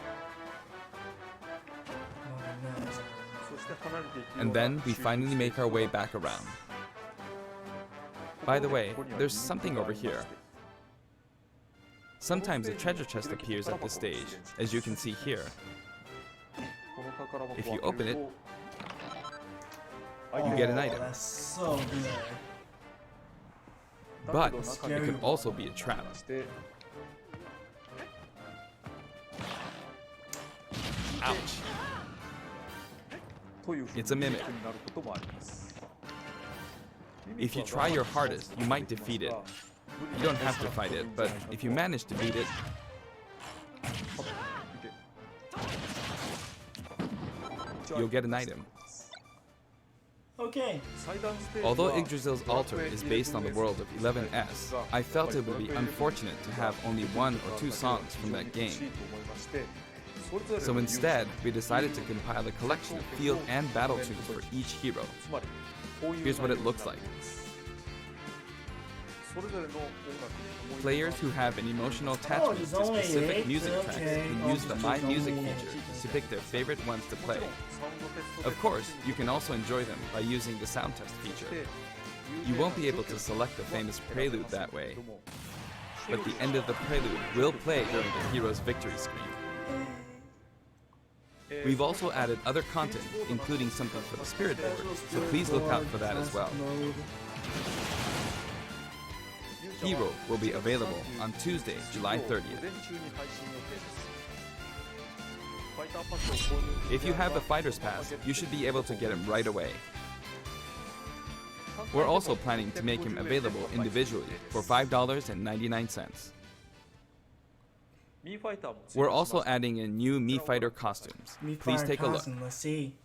And then we finally make our way back around. By the way, there's something over here. Sometimes a treasure chest appears at this stage, as you can see here. If you open it, you get an item. That's so good. But it could also be a trap. Ouch. It's a mimic. If you try your hardest, you might defeat it. You don't have to fight it, but if you manage to beat it, you'll get an item. Okay. Although Yggdrasil's altar is based on the world of 11S, I felt it would be unfortunate to have only 1 or 2 songs from that game. So instead, we decided to compile a collection of field and battle tunes for each hero. Here's what it looks like. Players who have an emotional attachment to specific music tracks can use the My Music feature to pick their favorite ones to play. Of course, you can also enjoy them by using the sound test feature. You won't be able to select the famous prelude that way, but the end of the prelude will play during the hero's victory screen. We've also added other content, including something for the Spirit board, so please look out for that as well. Hero will be available on Tuesday, July 30th. If you have the Fighter's Pass, you should be able to get him right away. We're also planning to make him available individually for $5.99. We're also adding in new Mii Fighter costumes. Please take a look. Let's see.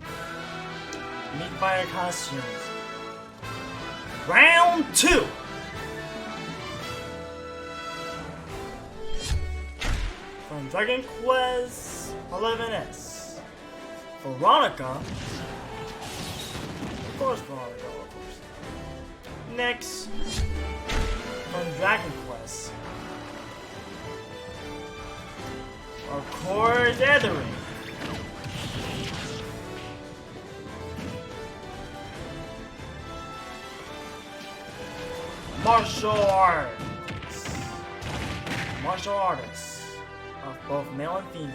Mii Fighter costumes. Round 2! From Dragon Quest XI-S. Veronica. Of course, Veronica, of course. Next, from Dragon Quest. Of course, Ethering. Martial artists of both male and female.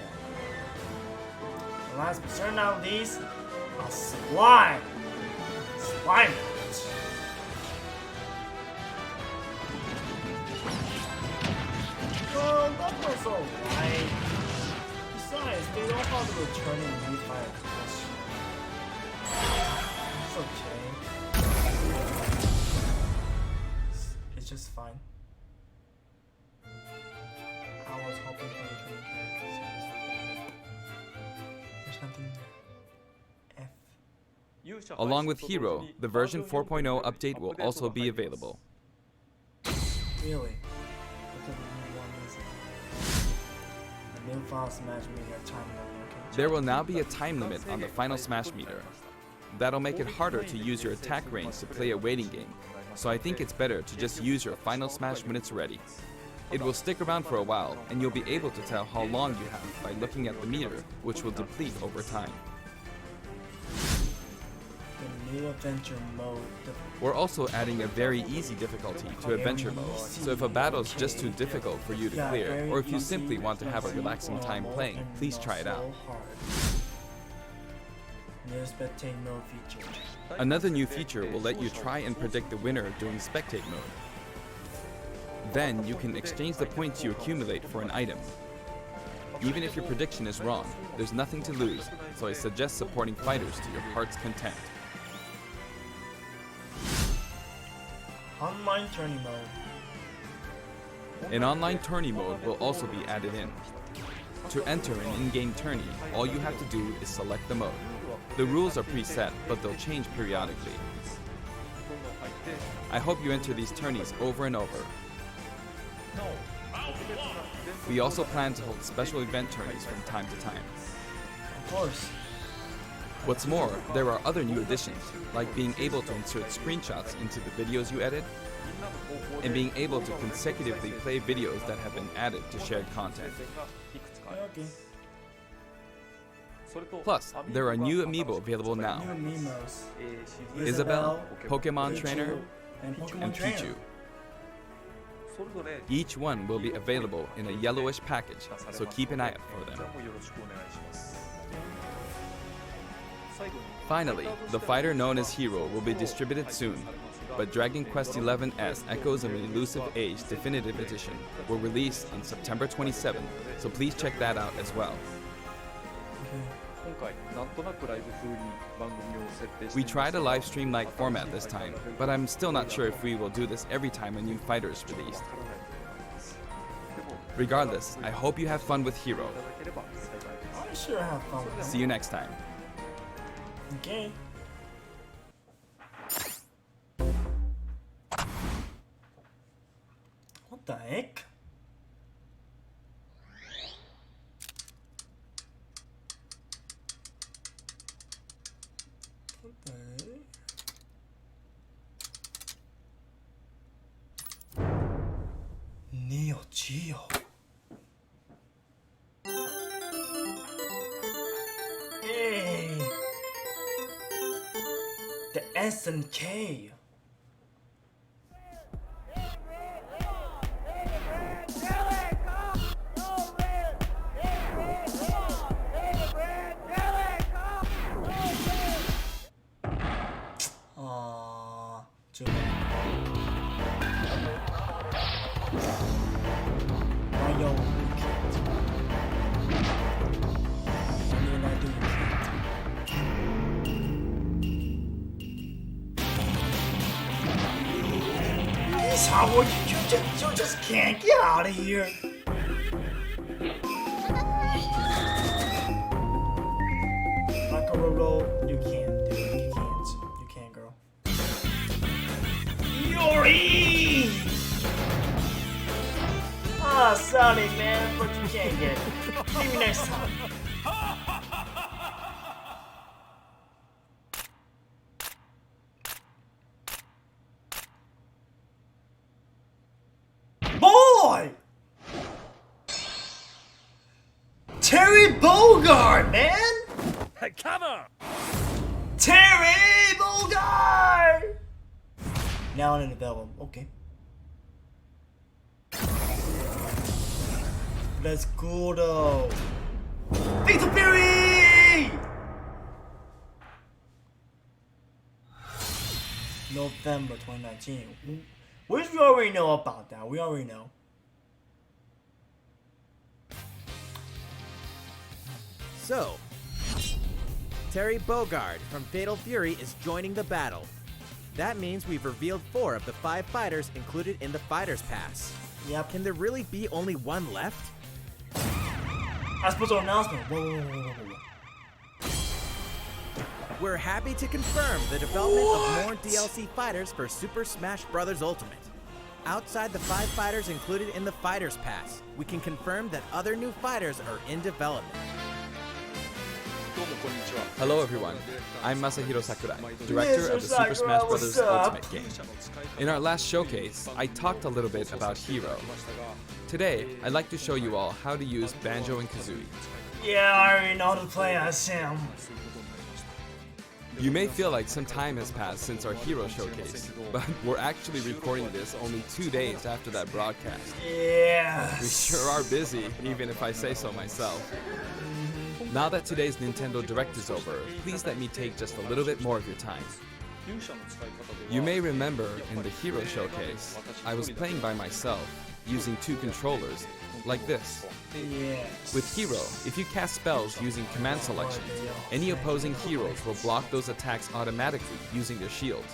And last but certainly not least, a slime. Slime. Well, that was alright. Besides, they don't have to return in Mii Fighter costume. It's okay. It's just fine. I was hoping for returning characters. There's nothing F. Along with Hero, the version 4.0 update will also be available. Really? The new Final Smash meter time limit. Okay. There will now be a time limit on the Final Smash meter. That'll make it harder to use your attack range to play a waiting game, so I think it's better to just use your Final Smash when it's ready. It will stick around for a while, and you'll be able to tell how long you have by looking at the meter, which will deplete over time. The New adventure mode. We're also adding a very easy difficulty to adventure mode, so if a battle's just too difficult for you to clear, or if you simply want to have a relaxing time playing, please try it out. New spectate mode feature. Another new feature will let you try and predict the winner during spectate mode. Then you can exchange the points you accumulate for an item. Even if your prediction is wrong, there's nothing to lose, so I suggest supporting fighters to your heart's content. Online tourney mode. An online tourney mode will also be added in. To enter an in-game tourney, all you have to do is select the mode. The rules are preset, but they'll change periodically. I hope you enter these tourneys over and over. We also plan to hold special event tourneys from time to time. Of course. What's more, there are other new additions, like being able to insert screenshots into the videos you edit, and being able to consecutively play videos that have been added to shared content. Okay. Plus, there are new amiibo available now. New Amiibos. Isabelle, Pokemon Trainer, and Pokemon and Trainer. Pichu. Each one will be available in a yellowish package, so keep an eye out for them. Finally, the fighter known as Hero will be distributed soon, but Dragon Quest XI's Echoes of an Elusive Age Definitive Edition will release on September 27th, so please check that out as well. We tried a live stream-like format this time, but I'm still not sure if we will do this every time a new fighter is released. Regardless, I hope you have fun with Hero. I'm sure I have fun with See you next time. Okay. What the heck? What the heck? Neo Geo. Hey. The SNK. Too bad. Mario, you can't. What did I do? This Howard, you just can't get out of here. Macarolo, you can't do it. You can't. You can't, girl. Yori! Ah, sorry, man, but you can't get it. Maybe next time. Boy! Terry Bogard, man! Cover! Terry Bogard! Now in development. Okay. Let's go though. Fatal Fury! November 2019. Which we already know about that. We already know. So, Terry Bogard from Fatal Fury is joining the battle. That means we've revealed 4 of the 5 fighters included in the Fighters Pass. Yep. Can there really be only one left? I suppose our announcement. Whoa. We're happy to confirm the development of more DLC fighters for Super Smash Bros. Ultimate. Outside the 5 fighters included in the Fighters Pass, we can confirm that other new fighters are in development. Hello everyone, I'm Masahiro Sakurai, director of the Super Smash Bros. Ultimate game. In our last showcase, I talked a little bit about Hero. Today, I'd like to show you all how to use Banjo and Kazooie. Yeah, I already know how to play as him. You may feel like some time has passed since our hero showcase, but we're actually recording this only 2 days after that broadcast. Yes. We sure are busy, even if I say so myself. Now that today's Nintendo Direct is over, please let me take just a little bit more of your time. You may remember in the hero showcase, I was playing by myself, using 2 controllers, like this. Yes. With Hero, if you cast spells using command selection, any opposing heroes will block those attacks automatically using their shields.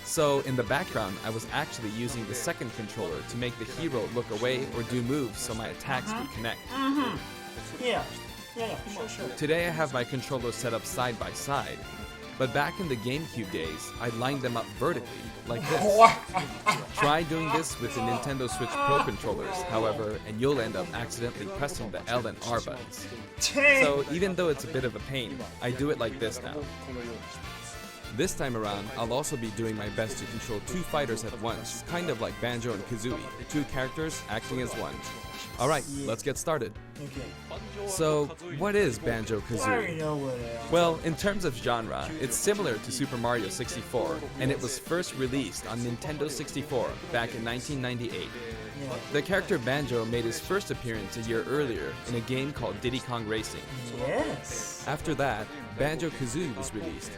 So in the background, I was actually using the second controller to make the hero look away or do moves so my attacks would connect. Yeah, sure. Today I have my controllers set up side by side, but back in the GameCube days, I lined them up vertically, like this. Try doing this with the Nintendo Switch Pro controllers, however, and you'll end up accidentally pressing the L and R buttons. So even though it's a bit of a pain, I do it like this now. This time around, I'll also be doing my best to control 2 fighters at once, kind of like Banjo and Kazooie, 2 characters acting as one. Alright, let's get started. Okay. So, what is I already Banjo-Kazooie? know what it is. Well, in terms of genre, it's similar to Super Mario 64, and it was first released on Nintendo 64 back in 1998. The character Banjo made his first appearance a year earlier in a game called Diddy Kong Racing. Yes. After that, Banjo-Kazooie was released,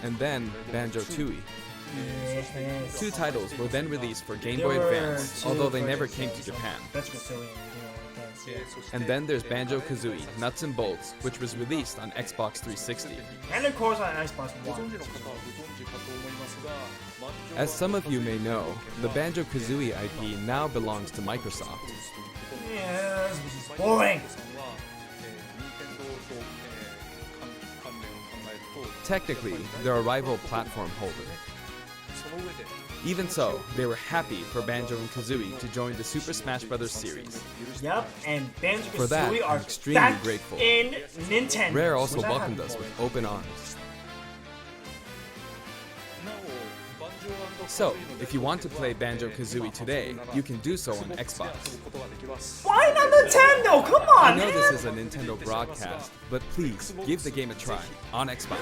and then Banjo-Tooie. Yes. 2 titles were then released for Game There Boy were Advance, 2 although they for never this, came to Japan. That's silly. And then there's Banjo-Kazooie Nuts and Bolts, which was released on Xbox 360. And of course on Xbox One. As some of you may know, the Banjo-Kazooie IP now belongs to Microsoft. Yes, which is boring. Technically, they're a rival platform holder. Even so, they were happy for Banjo and Kazooie to join the Super Smash Bros. Series. Yep, and For that, Banjo-Kazooie I'm are extremely back grateful. in Nintendo. Rare also which I welcomed haven't us with before. open arms. So, if you want to play Banjo-Kazooie today, you can do so on Xbox. Why not Nintendo? Come on, I know man. this is a Nintendo broadcast, but please give the game a try on Xbox.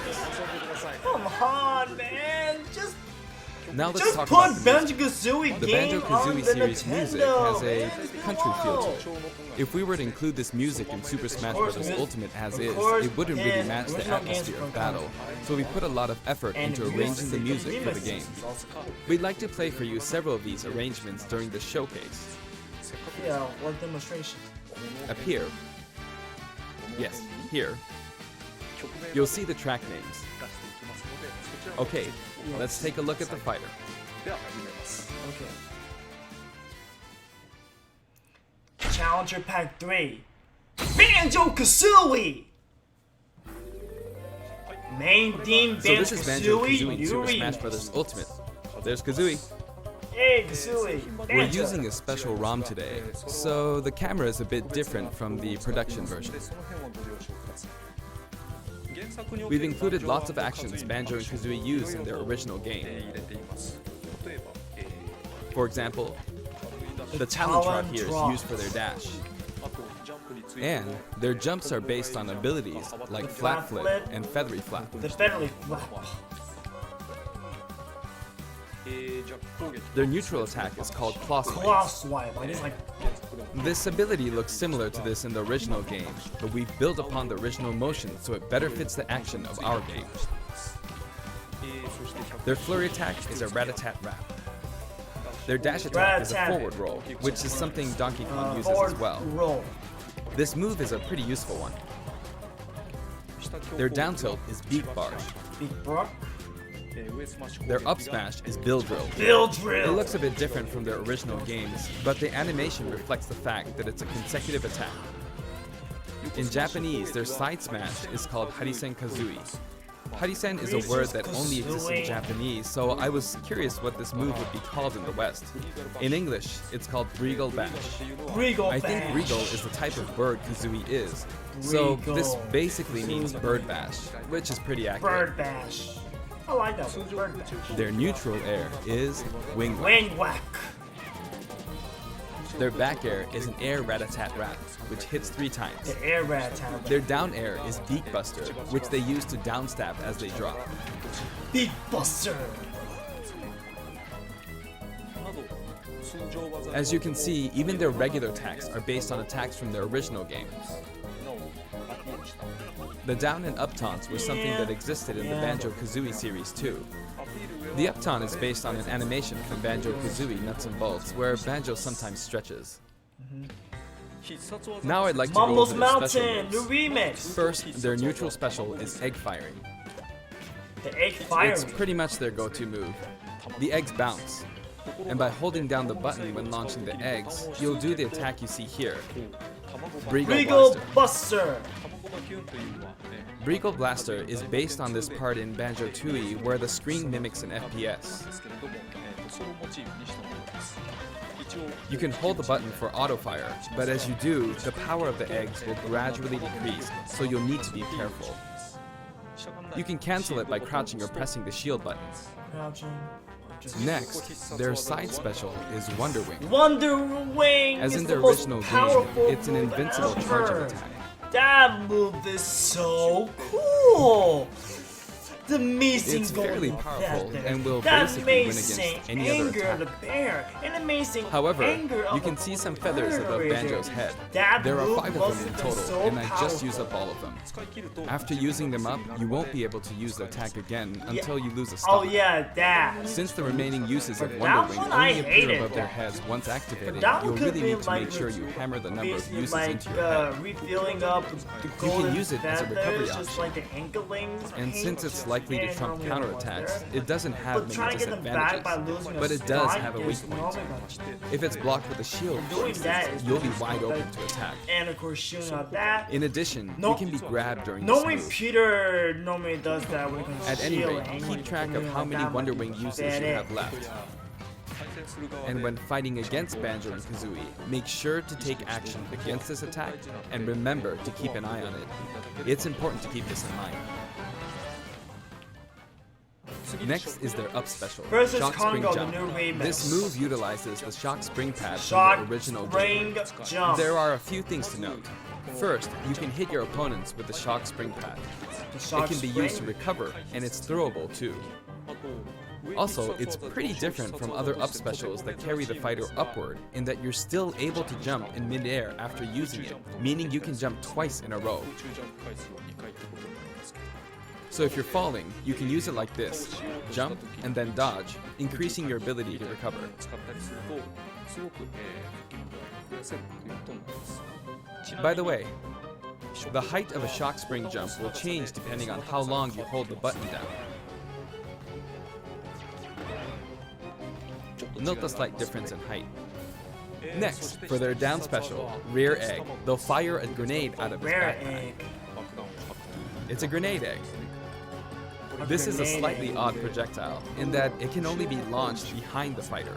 Come on, man. Just Now let's talk put about the music. Banjo-Kazooie The game on Banjo-Kazooie the series Nintendo, music has a man. country feel to Come it. on. If we were to include this music in Super Smash course, Bros. music- Ultimate as of is, course, it wouldn't really yeah, match the original games atmosphere from of battle, Capcom. so we put a lot of effort And into arranging the music for the remixes game. also cool. We'd like to play for you several of these arrangements during the showcase. Yeah, or demonstration. Up here, yes, here, you'll see the track names. Okay, let's take a look at the fighter. Okay. Challenger Pack 3. Banjo-Kazooie! Main theme So this is Banjo-Kazooie Banjo-Kazooie in Super Yuri. Smash Bros. Ultimate. There's Kazooie. Hey, Kazooie. We're Banjo. using a special ROM today, so the camera is a bit different from the production version. We've included lots of actions Banjo and Kazooie use in their original game. For example, the talent trot here is used for their dash. And their jumps are based on abilities like flat flip and feathery flap. The feathery flap. Their neutral attack is called claw swipe. Claw swipe. Like, it's like, This ability looks similar to this in the original game, but we've built upon the original motion so it better fits the action of our game. Their flurry attack is a rat-a-tat-rap. Their dash attack is a forward roll, which is something Donkey Kong uses as well. roll. This move is a pretty useful one. Their down tilt is beak barge. Big Brock. Their up smash is bill drill. Bill drill. It looks a bit different from their original games, but the animation reflects the fact that it's a consecutive attack. In Japanese, their side smash is called Harisen Kazooie. Harisen is a word that only exists in Japanese, so I was curious what this move would be called in the West. In English, it's called Regal Bash. I think Regal is the type of bird Kazooie is, so this basically means bird bash, which is pretty accurate. Bird bash. I like that one. Bird bash. Their neutral air is wing whack. Wing whack. Their back air is an air rat-a-tat-rat, which hits 3 times. The air rat-a-tat-rat. Their down air is Beak Buster, which they use to downstab as they drop. Beak Buster! As you can see, even their regular attacks are based on attacks from their original game. The down and up taunts were something that existed in the Banjo-Kazooie series too. The up taunt is based on an animation from Banjo-Kazooie Nuts and Bolts, where Banjo sometimes stretches. Now I'd like to go Mumbles over their special Mountain, moves. new remix! First, their neutral special is egg firing. The egg firing. It's pretty much their go-to move. The eggs bounce, and by holding down the button when launching the eggs, you'll do the attack you see here. Regal Buster! Regal Blaster is based on this part in Banjo-Tooie where the screen mimics an FPS. You can hold the button for auto-fire, but as you do, the power of the eggs will gradually decrease, so you'll need to be careful. You can cancel it by crouching or pressing the shield button. Next, their side special is Wonder Wing. Wonder Wing! As in is the most original game, powerful it's an invincible move charging ever. attack. That move is so cool! The amazing It's fairly golden powerful feather. and will That basically win against amazing any other anger of attack. the bear, an amazing However, anger of you can the see some feathers above bird. Banjo's head. That There are move 5 of must them in have been total, so and I just powerful. used up all of them. After using them up, you won't be able to use the attack again until you lose a star. Oh yeah, that. Since the remaining uses of For Wonder that Wing one, I only appear hated above their that. heads once activated, That you'll one could really be need to like make sure you hammer the number of basically uses like into your head. refilling up the golden use it as a recovery feathers, just option. like the anklings. And since it's likely to trump counterattacks, it doesn't have But many trying to get them back by disadvantages, losing a but it does strike have a weak is- point. oh my gosh. If it's blocked with a shield, for Doing that instance, is you'll be just wide like- open to attack. And of course shooting out that. In addition, No- you can be grabbed during this Normally move. Peter normally does that when it comes to At any shield rate, and keep track of doing how like many that, Wonder like, Wing uses that you it. have left. And when fighting against Banjo and Kazooie, make sure to take action against this attack and remember to keep an eye on it. It's important to keep this in mind. Next is their up special, Versus Shock Spring Congo, the Jump. new remix. This move utilizes the Shock Spring pad Shock from the original Spring game. Jump. There are a few things to note. First, you can hit your opponents with the Shock Spring pad. Shock It can be Spring? used to recover, and it's throwable too. Also, it's pretty different from other up specials that carry the fighter upward in that you're still able to jump in midair after using it, meaning you can jump twice in a row. So if you're falling, you can use it like this, jump and then dodge, increasing your ability to recover. By the way, the height of a shock spring jump will change depending on how long you hold the button down. Note the slight difference in height. Next, for their down special, Rear Egg, they'll fire a grenade out of its Rear backpack. egg. It's a grenade egg. This is a grenade slightly egg. odd projectile, in that it can only be launched behind the fighter.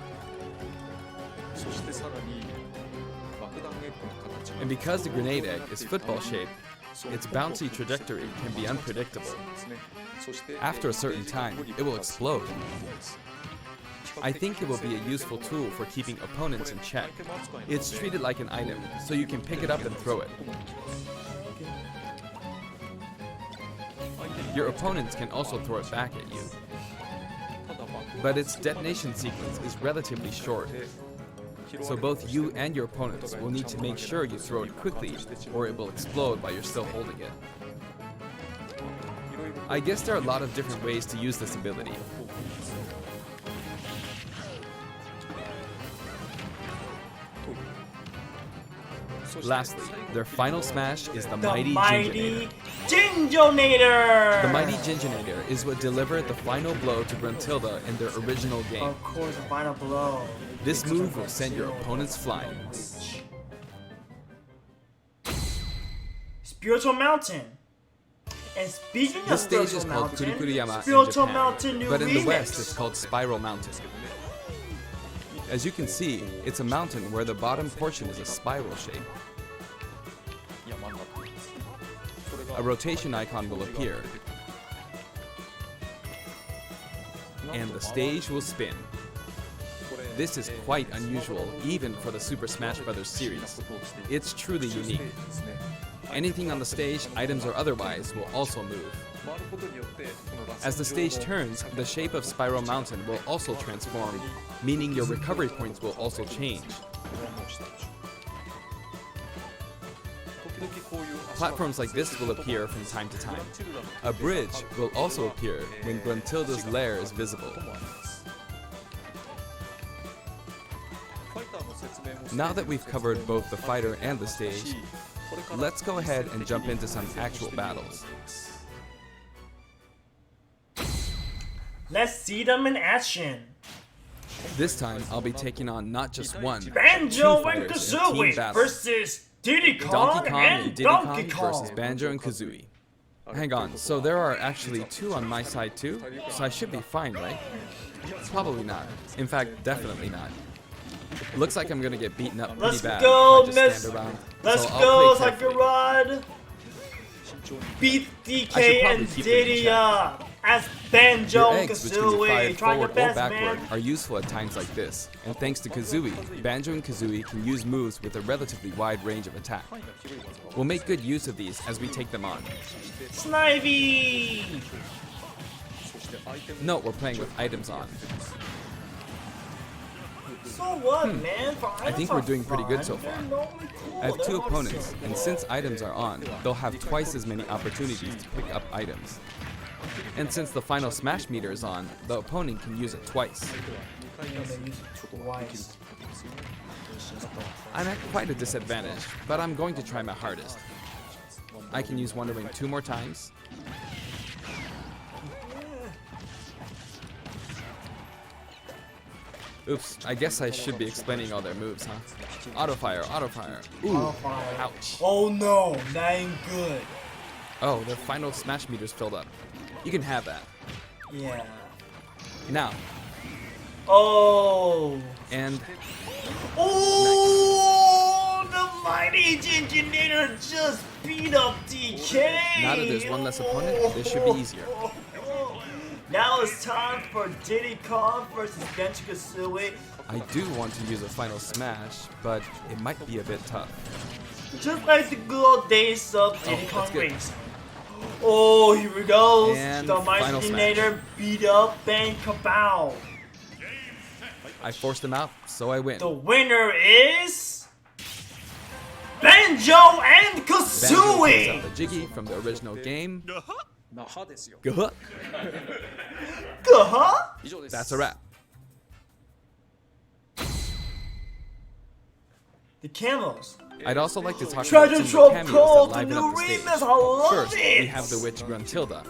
And because the grenade egg is football shaped, its bouncy trajectory can be unpredictable. After a certain time, it will explode. I think it will be a useful tool for keeping opponents in check. It's treated like an item, so you can pick it up and throw it. Your opponents can also throw it back at you. But its detonation sequence is relatively short, so both you and your opponents will need to make sure you throw it quickly, or it will explode while you're still holding it. I guess there are a lot of different ways to use this ability. Lastly, their final smash is the Mighty Gingonator. Gingonator! The Mighty Gingonator is what delivered the final blow to Gruntilda in their original game. Of course, the final blow. This move will send your opponents flying. Spiritual Mountain. And speaking of This stage Spiritual is called Mountain, Kurukuruyama in Spiritual Japan, Mountain new but in remix. the West it's called Spiral Mountain. As you can see, it's a mountain where the bottom portion is a spiral shape. A rotation icon will appear, and the stage will spin. This is quite unusual, even for the Super Smash Bros. Series. It's truly unique. Anything on the stage, items or otherwise, will also move. As the stage turns, the shape of Spiral Mountain will also transform, meaning your recovery points will also change. Platforms like this will appear from time to time. A bridge will also appear when Gruntilda's lair is visible. Now that we've covered both the fighter and the stage, let's go ahead and jump into some actual battles. Let's see them in action. This time, I'll be taking on not just one, Banjo two and fighters in a team Kazooie battle. versus Diddy Kong, Donkey Kong and Diddy Donkey Kong versus Kong. Banjo and Kazooie. Hang on, so there are actually two on my side too? So I should be fine, right? Probably not. In fact, definitely not. Looks like I'm gonna get beaten up pretty Let's bad go, if I just Miss. stand around. Let's so go, I'll play carefully. Sakurad. Beat I should DK probably and keep them in Diddy check. up as Banjo Your and eggs, which can be Kazooie. fired Try your forward or best, backward, man. are useful at times like this. And thanks to Kazooie, Banjo and Kazooie can use moves with a relatively wide range of attack. We'll make good use of these as we take them on. Snivy! Note we're playing with items on. So what, man? For I think items we're are doing pretty good fun. so far. They're normally cool. I have They're two normally opponents, so and since items are on, they'll have twice as many opportunities to pick up items. And since the final smash meter is on, the opponent can use it twice. twice. I'm at quite a disadvantage, but I'm going to try my hardest. I can use Wonder Wing 2 more times. Oops, I guess I should be explaining all their moves, huh? Auto fire, auto fire. Ooh, ouch. Oh no, that ain't good. Oh, the final smash meter's filled up. You can have that. Yeah. Now, Oh. and Oh, the mighty Gingenator just beat up DK. now that there's one less opponent, this should be easier. Now it's time for Diddy Kong versus Banjo Kazooie. I do want to use a final smash, but it might be a bit tough. Just like the good old days of Diddy that's Kong good. Racing. Oh, here we go. And The mighty final Gingenator beat up and kabow. I forced him out, so I win. The winner is Banjo and Banjo takes Kazooie. out the Jiggy from the original game. Gah. Gah-huh? That's a wrap. The camels. I'd also like to talk Treasure about some Trove of the Cove, cameos the that liven new up the stage. remix. I love First, it. we have the witch Gruntilda.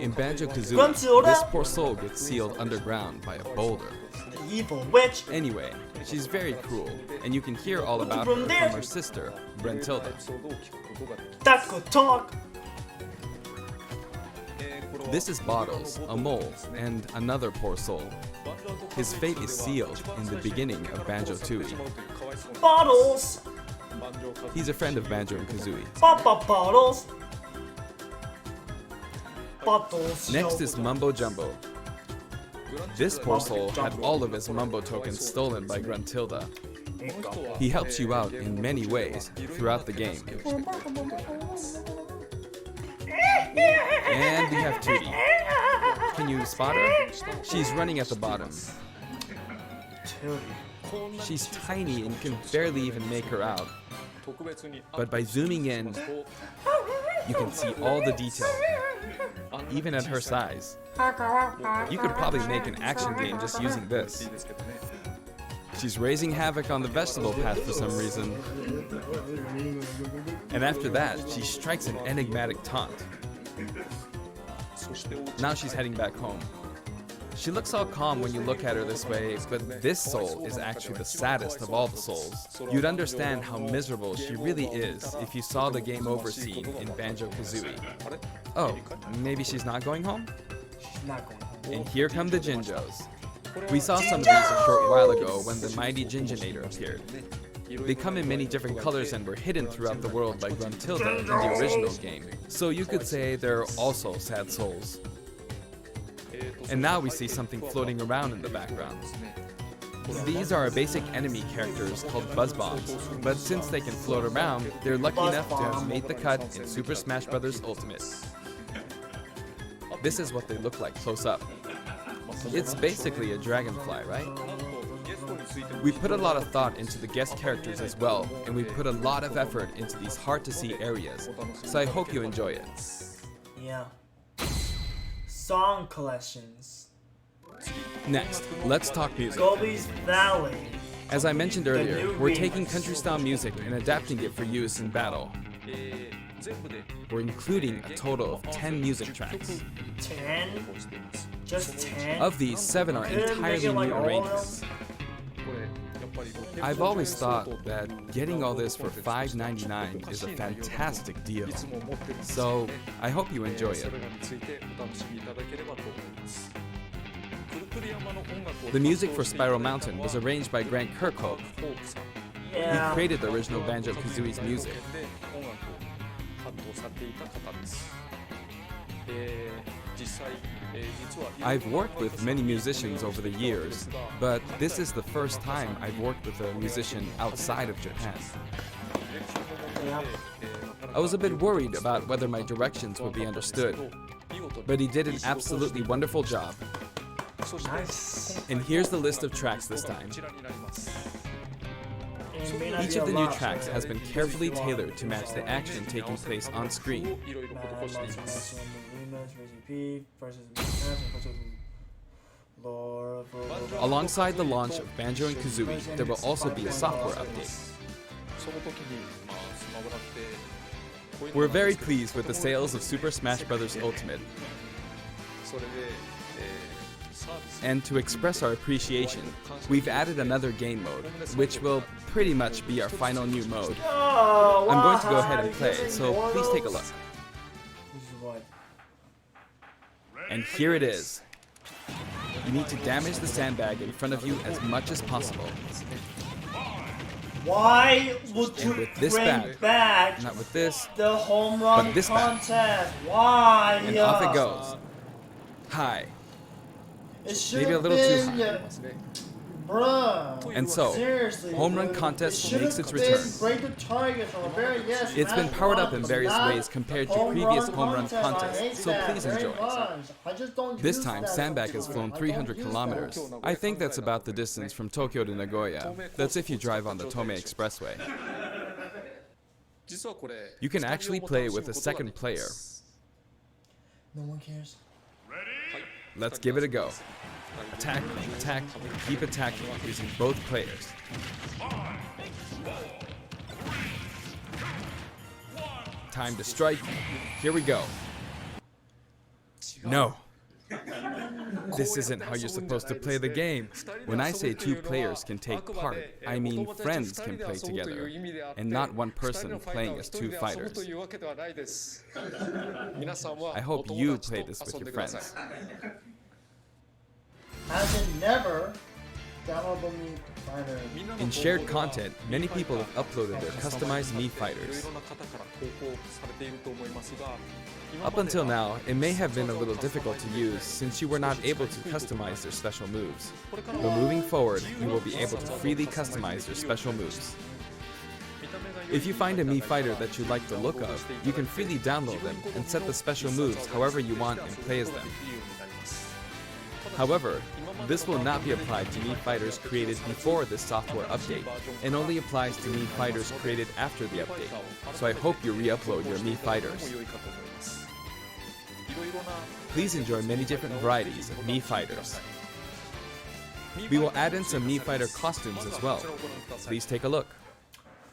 In Banjo-Kazooie, Gruntilda? this poor soul gets sealed underground by a boulder. The evil witch. Anyway, she's very cruel, and you can hear all about her from her sister, Gruntilda. That could talk. This is Bottles, a mole, and another poor soul. His fate is sealed in the beginning of Banjo-Tooie. Bottles. He's a friend of Banjo and Kazooie. Papa bottles. Bottles. Next is Mumbo Jumbo. This poor soul had all of his Mumbo tokens stolen by Gruntilda. He helps you out in many ways throughout the game. And we have Tootie. Can you spot her? She's running at the bottom. She's tiny and you can barely even make her out. But by zooming in, you can see all the detail, even at her size. You could probably make an action game just using this. She's raising havoc on the vegetable path for some reason. And after that, she strikes an enigmatic taunt. Now she's heading back home. She looks all calm when you look at her this way, but this soul is actually the saddest of all the souls. You'd understand how miserable she really is if you saw the game over scene in Banjo-Kazooie. Oh, maybe she's not going home? She's not going home. And here come the Jinjos. We saw some of these a short while ago when the mighty Gingenator appeared. They come in many different colors and were hidden throughout the world by Gruntilda in the original game, so you could say they're also sad souls. And now we see something floating around in the background. These are our basic enemy characters called Buzz Bombs, but since they can float around, they're lucky enough to have made the cut in Super Smash Bros. Ultimate. This is what they look like close up. It's basically a dragonfly, right? We put a lot of thought into the guest characters as well, and we put a lot of effort into these hard-to-see areas, so I hope you enjoy it. Yeah. Song collections. Next, let's talk music. Gobi's Valley. As I mentioned earlier, we're taking country-style music and adapting it for use in battle. We're including a total of 10 music tracks. 10? Just 10? Of these, 7 are entirely new arrangements. I've always thought that getting all this for $5.99 is a fantastic deal. So, I hope you enjoy it. The music for Spiral Mountain was arranged by Grant Kirkhope. Yeah. He created the original Banjo-Kazooie's music. I've worked with many musicians over the years, but this is the first time I've worked with a musician outside of Japan. I was a bit worried about whether my directions would be understood, but he did an absolutely wonderful job. Nice. And here's the list of tracks this time. Each of the new tracks has been carefully tailored to match the action taking place on screen. Alongside the launch of Banjo and Kazooie, there will also be a software update. We're very pleased with the sales of Super Smash Bros. Ultimate. And to express our appreciation, we've added another game mode, which will pretty much be our final new mode. I'm going to go ahead and play it, so please take a look. And here it is. You need to damage the sandbag in front of you as much as possible. Why would you with this bring back not with this, the home run but this contest? Why? And off it goes. High. It Maybe a little too high. Bruh. And so, Seriously, Home Run Contest makes its return. It's been powered up in various ways compared to previous Home Run Contests, so please enjoy. This time, Sandbag has flown 300 kilometers. I think that's about the distance from Tokyo to Nagoya. That's if you drive on the Tomei Expressway. You can actually play it with a second player. No one cares. Let's give it a go. Attack, attack, keep attacking using both players. Time to strike. Here we go. No. This isn't how you're supposed to play the game. When I say 2 players can take part, I mean friends can play together, and not one person playing as 2 fighters. I hope you play this with your friends. Has it never downloadable me fighter? In shared content, many people have uploaded their customized Mii fighters. Up until now, it may have been a little difficult to use since you were not able to customize their special moves. But moving forward, you will be able to freely customize their special moves. If you find a Mii fighter that you like the look of, you can freely download them and set the special moves however you want and play as them. However, this will not be applied to Mii fighters created before this software update, and only applies to Mii fighters created after the update, so I hope you re-upload your Mii fighters. Please enjoy many different varieties of Mii fighters. We will add in some Mii fighter costumes as well. Please take a look.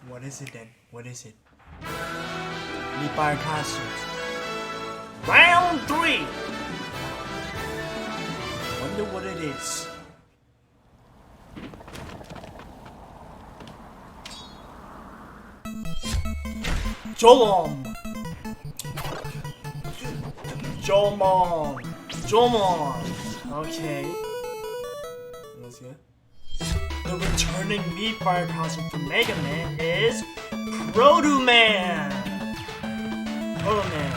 What is it then? What is it? Mii fighter costumes. Round 3! Wonder what it is. Jolom! Jomon! Okay. That's good. The returning Mii Fire costume for Mega Man is Proto Man! Proto Man.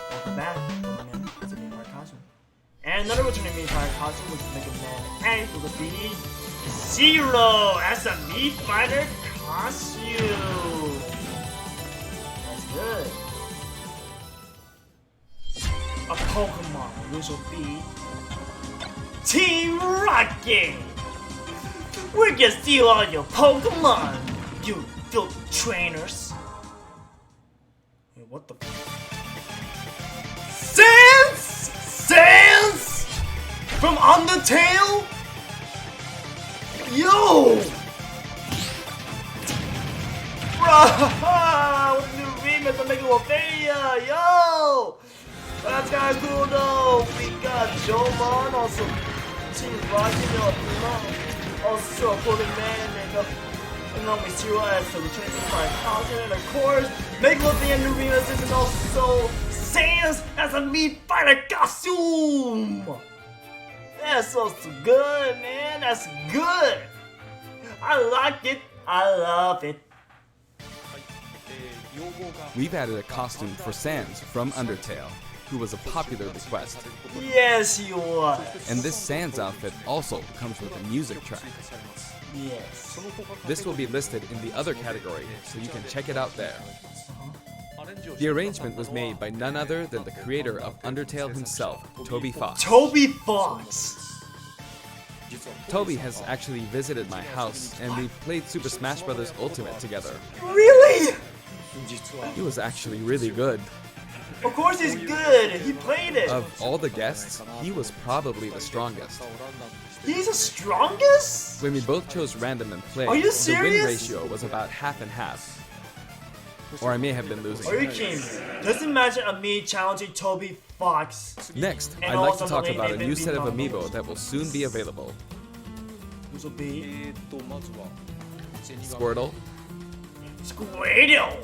Welcome back. Proto Man. It's a Mii Fire costume. And another returning Meat Fighter costume was Mega Man 8 will be Zero as a Meat Fighter costume. That's good. A Pokemon, which will be Team Rocket. We're gonna steal all your Pokemon, you filthy trainers. Hey, what the? Sans from Undertale. Yo, bruh, with the new remix of Megalovania, yo. That's kinda cool though. We got Jomon, also Team Rocket, also Golden Man, and then we Zero as the returning Meat costume, and of course, Megalovania new remixes, and also Sans as a Meat Fighter costume. That's so good, man. That's good. I like it. I love it. We've added a costume for Sans from Undertale, who was a popular request. Yes, he was. And this Sans outfit also comes with a music track. Yes. This will be listed in the other category, so you can check it out there. The arrangement was made by none other than the creator of Undertale himself, Toby Fox. Toby Fox! Toby has actually visited my house, and we played Super Smash Bros. Ultimate together. Really? He was actually really good. Of course he's good. He played it. Of all the guests, he was probably the strongest. He's the strongest? When we both chose random and play, Are you the serious? win ratio was about half and half. Or I may have been losing. Are you kidding me? Just imagine a me challenging Toby Fox. Next, And I'd like to also talk the about a lady new Baby set of Mama. amiibo that will soon be available. This will be Squirtle, Squirtle,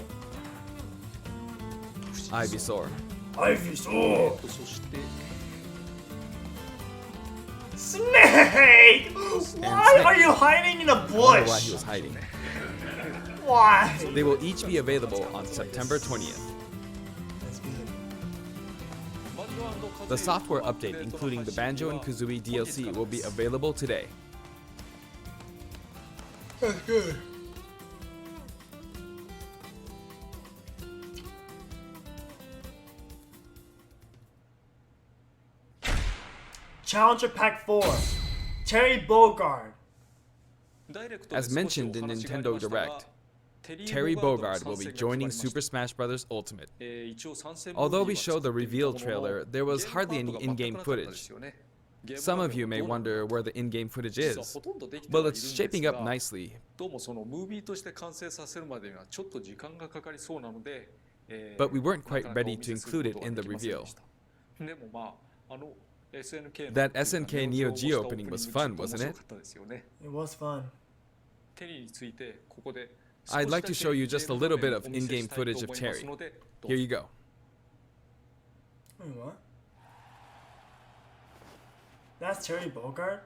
Ivysaur, Ivysaur, Snake! Why Snake. are you hiding in a I wonder why bush? he was hiding. Why? They will each be available on September 20th. The software update, including the Banjo and Kazooie DLC, will be available today. That's good. Challenger Pack 4, Terry Bogard. As mentioned in Nintendo Direct, Terry Bogard will be joining Super Smash Bros. Ultimate. Although we showed the reveal trailer, there was hardly any in-game footage. Some of you may wonder where the in-game footage is. Well, it's shaping up nicely. But we weren't quite ready to include it in the reveal. That SNK Neo Geo opening was fun, wasn't it? It was fun. I'd like to show you just a little bit of in-game footage of Terry. Here you go. Wait, what? That's Terry Bogard?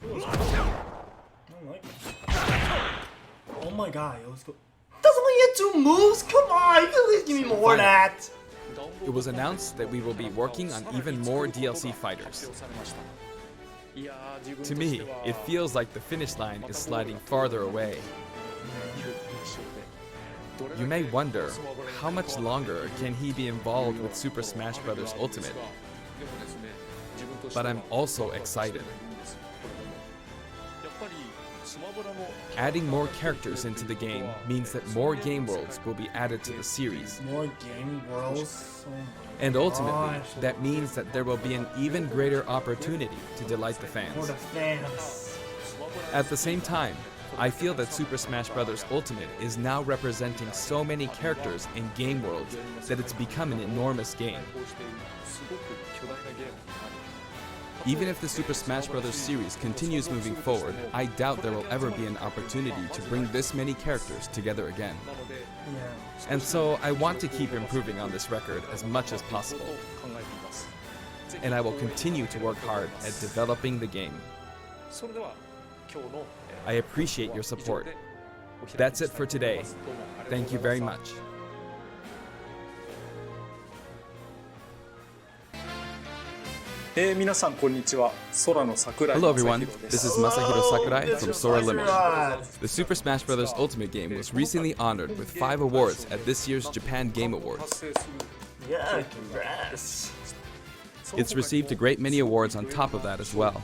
Cool. I don't like it. Oh my god, yo, let's go. Doesn't he get 2 moves? Come on, you can at least give me more of that. It was announced that we will be working on even more DLC fighters. To me, it feels like the finish line is sliding farther away. You may wonder, how much longer can he be involved with Super Smash Bros. Ultimate? But I'm also excited. Adding more characters into the game means that more game worlds will be added to the series. More game worlds? Oh my And ultimately, gosh. that means that there will be an even greater opportunity to delight the For fans. the fans. At the same time, I feel that Super Smash Bros. Ultimate is now representing so many characters in game worlds that it's become an enormous game. Even if the Super Smash Bros. Series continues moving forward, I doubt there will ever be an opportunity to bring this many characters together again. Yeah. And so I want to keep improving on this record as much as possible. And I will continue to work hard at developing the game. I appreciate your support. That's it for today. Thank you very much. Hello everyone, this is Masahiro Sakurai from Sora Limited. The Super Smash Bros. Ultimate game was recently honored with 5 awards at this year's Japan Game Awards. Yeah, congrats. It's received a great many awards on top of that as well.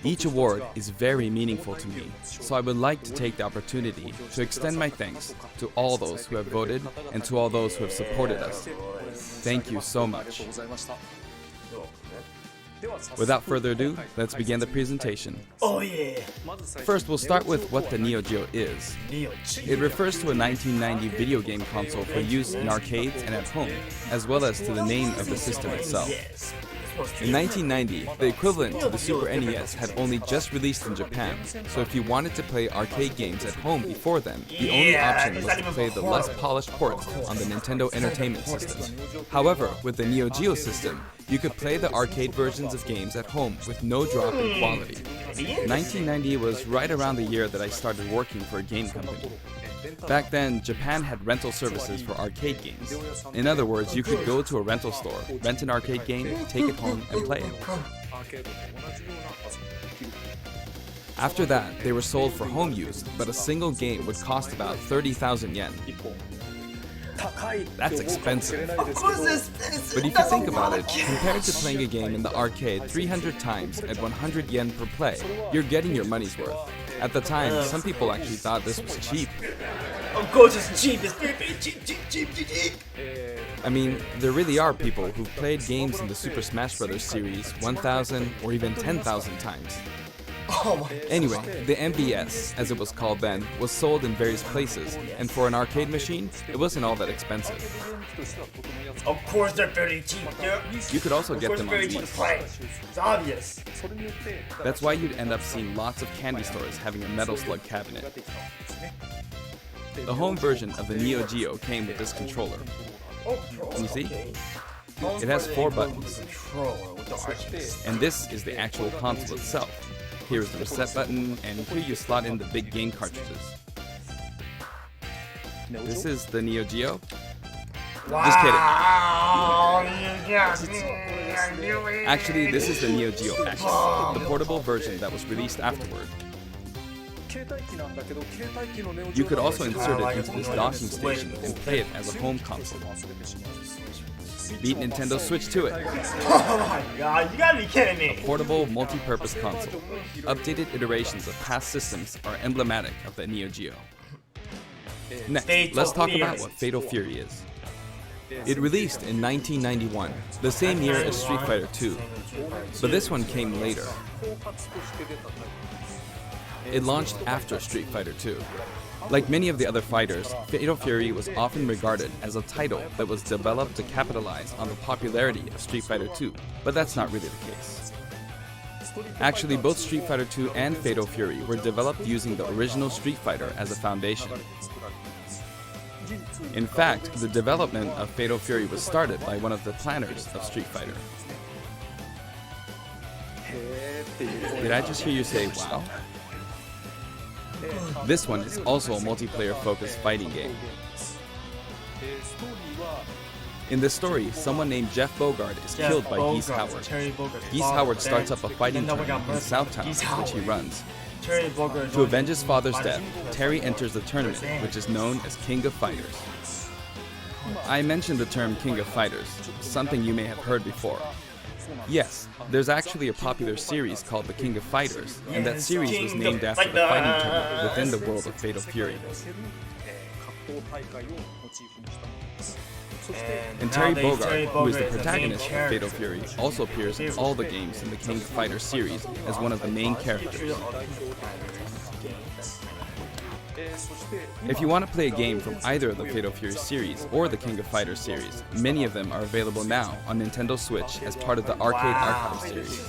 Each award is very meaningful to me, so I would like to take the opportunity to extend my thanks to all those who have voted and to all those who have supported us. Thank you so much. Without further ado, let's begin the presentation. Oh yeah! First, we'll start with what the Neo Geo is. It refers to a 1990 video game console for use in arcades and at home, as well as to the name of the system itself. In 1990, the equivalent to the Super NES had only just released in Japan, so if you wanted to play arcade games at home before then, the only option was to play the less polished ports on the Nintendo Entertainment System. However, with the Neo Geo system, you could play the arcade versions of games at home with no drop in quality. 1990 was right around the year that I started working for a game company. Back then, Japan had rental services for arcade games. In other words, you could go to a rental store, rent an arcade game, take it home, and play it. After that, they were sold for home use, but a single game would cost about 30,000 yen. That's expensive. Of course it's expensive. But if you think about it, compared to playing a game in the arcade 300 times at 100 yen per play, you're getting your money's worth. At the time, some people actually thought this was cheap. Of course it's cheap. It's very cheap. I mean, there really are people who've played games in the Super Smash Bros. Series 1,000 or even 10,000 times. Oh my. Anyway, the MBS, as it was called then, was sold in various places, and for an arcade machine, it wasn't all that expensive. Of course they're very cheap. You could also get them on very cheap to play. It's obvious. That's why you'd end up seeing lots of candy stores having a Metal Slug cabinet. The home version of the Neo Geo came with this controller. Can you see? It has 4 buttons. And this is the actual console itself. Here is the reset button, and here you slot in the big game cartridges. This is the Neo Geo. Just kidding. Actually, this is the Neo Geo X, the portable version that was released afterward. You could also insert it into this docking station and play it as a home console. Beat Nintendo Switch to it. Oh my god, you gotta be kidding me. A portable, multi-purpose console. Updated iterations of past systems are emblematic of the Neo Geo. Next, let's talk about what Fatal Fury is. It released in 1991, the same year as Street Fighter II, but this one came later. It launched after Street Fighter II. Like many of the other fighters, Fatal Fury was often regarded as a title that was developed to capitalize on the popularity of Street Fighter II, but that's not really the case. Actually, both Street Fighter II and Fatal Fury were developed using the original Street Fighter as a foundation. In fact, the development of Fatal Fury was started by one of the planners of Street Fighter. Did I just hear you say, wow? This one is also a multiplayer-focused fighting game. In this story, someone named Jeff Bogard is killed by Geese Howard. Geese Howard starts up a fighting tournament in Southtown, which he runs. To avenge his father's death, Terry enters the tournament, which is known as King of Fighters. I mentioned the term King of Fighters, something you may have heard before. Yes, there's actually a popular series called The King of Fighters, and that series was named after the fighting tournament within the world of Fatal Fury. And Terry Bogard, who is the protagonist of Fatal Fury, also appears in all the games in the King of Fighters series as one of the main characters. If you want to play a game from either of the Fatal Fury series or the King of Fighters series, many of them are available now on Nintendo Switch as part of the Arcade Archive series.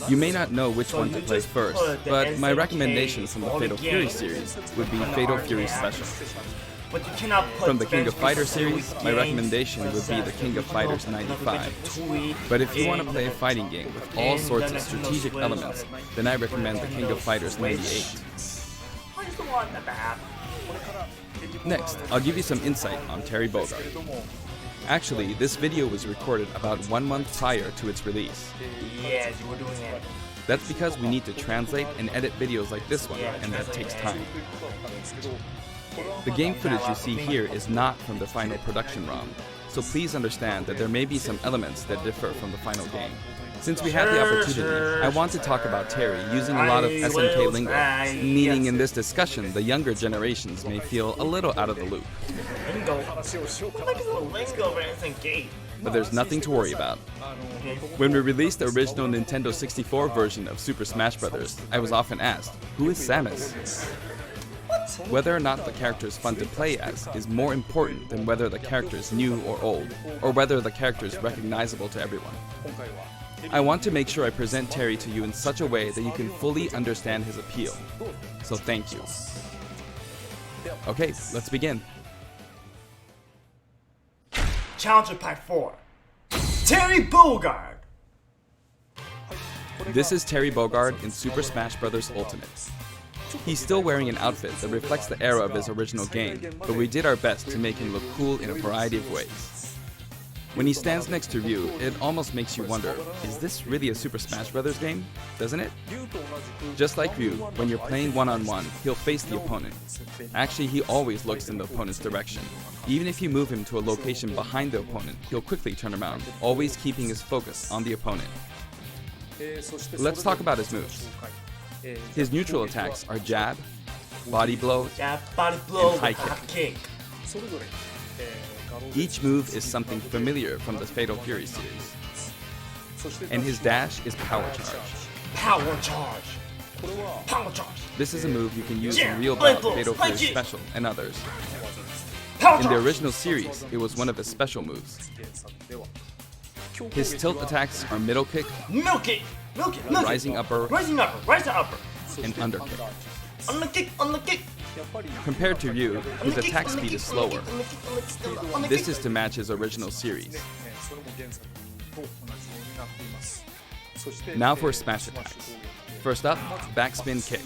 You may not know which one to play first, but my recommendation from the Fatal Fury series would be Fatal Fury Special. From the King of Fighters series, my recommendation would be the King of Fighters 95. But if you want to play a fighting game with all sorts of strategic elements, then I recommend the King of Fighters 98. Next, I'll give you some insight on Terry Bogard. Actually, this video was recorded about 1 month prior to its release. Yeah, you were doing it. That's because we need to translate and edit videos like this one, and that takes time. The game footage you see here is not from the final production ROM, so please understand that there may be some elements that differ from the final game. Since we had the opportunity, I want to talk about Terry using a lot of SNK lingo, meaning in this discussion the younger generations may feel a little out of the loop. Lingo? What is lingo for SNK? But there's nothing to worry about. When we released the original Nintendo 64 version of Super Smash Bros., I was often asked, who is Samus? Whether or not the character is fun to play as is more important than whether the character is new or old, or whether the character is recognizable to everyone. I want to make sure I present Terry to you in such a way that you can fully understand his appeal. So thank you. Okay, let's begin. Challenger Pack 4. Terry Bogard! This is Terry Bogard in Super Smash Bros. Ultimate. He's still wearing an outfit that reflects the era of his original game, but we did our best to make him look cool in a variety of ways. When he stands next to Ryu, it almost makes you wonder, is this really a Super Smash Bros. Game? Doesn't it? Just like Ryu, when you're playing one-on-one, he'll face the opponent. Actually, he always looks in the opponent's direction. Even if you move him to a location behind the opponent, he'll quickly turn around, always keeping his focus on the opponent. Let's talk about his moves. His neutral attacks are jab, body blow, and high kick. Each move is something familiar from the Fatal Fury series. And his dash is power charge. Power charge! Power charge! This is a move you can use in Real Bout, Fatal Fury Special, and others. In the original series, it was one of his special moves. His tilt attacks are middle kick, rising upper, and under kick. Compared to Ryu, his attack speed is slower. This is to match his original series. Now for smash attacks. First up, backspin kick.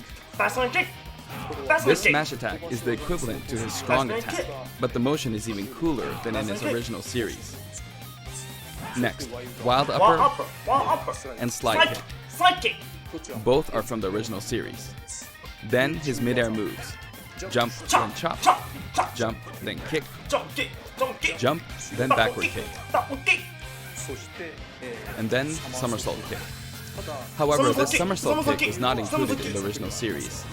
This smash attack is the equivalent to his strong attack, but the motion is even cooler than in his original series. Next, wild upper and slide kick. Both are from the original series. Then his mid-air moves. Jump, then chop. Jump, then kick. Jump, then backward kick. And then somersault kick. However, this somersault kick was not included in the original series.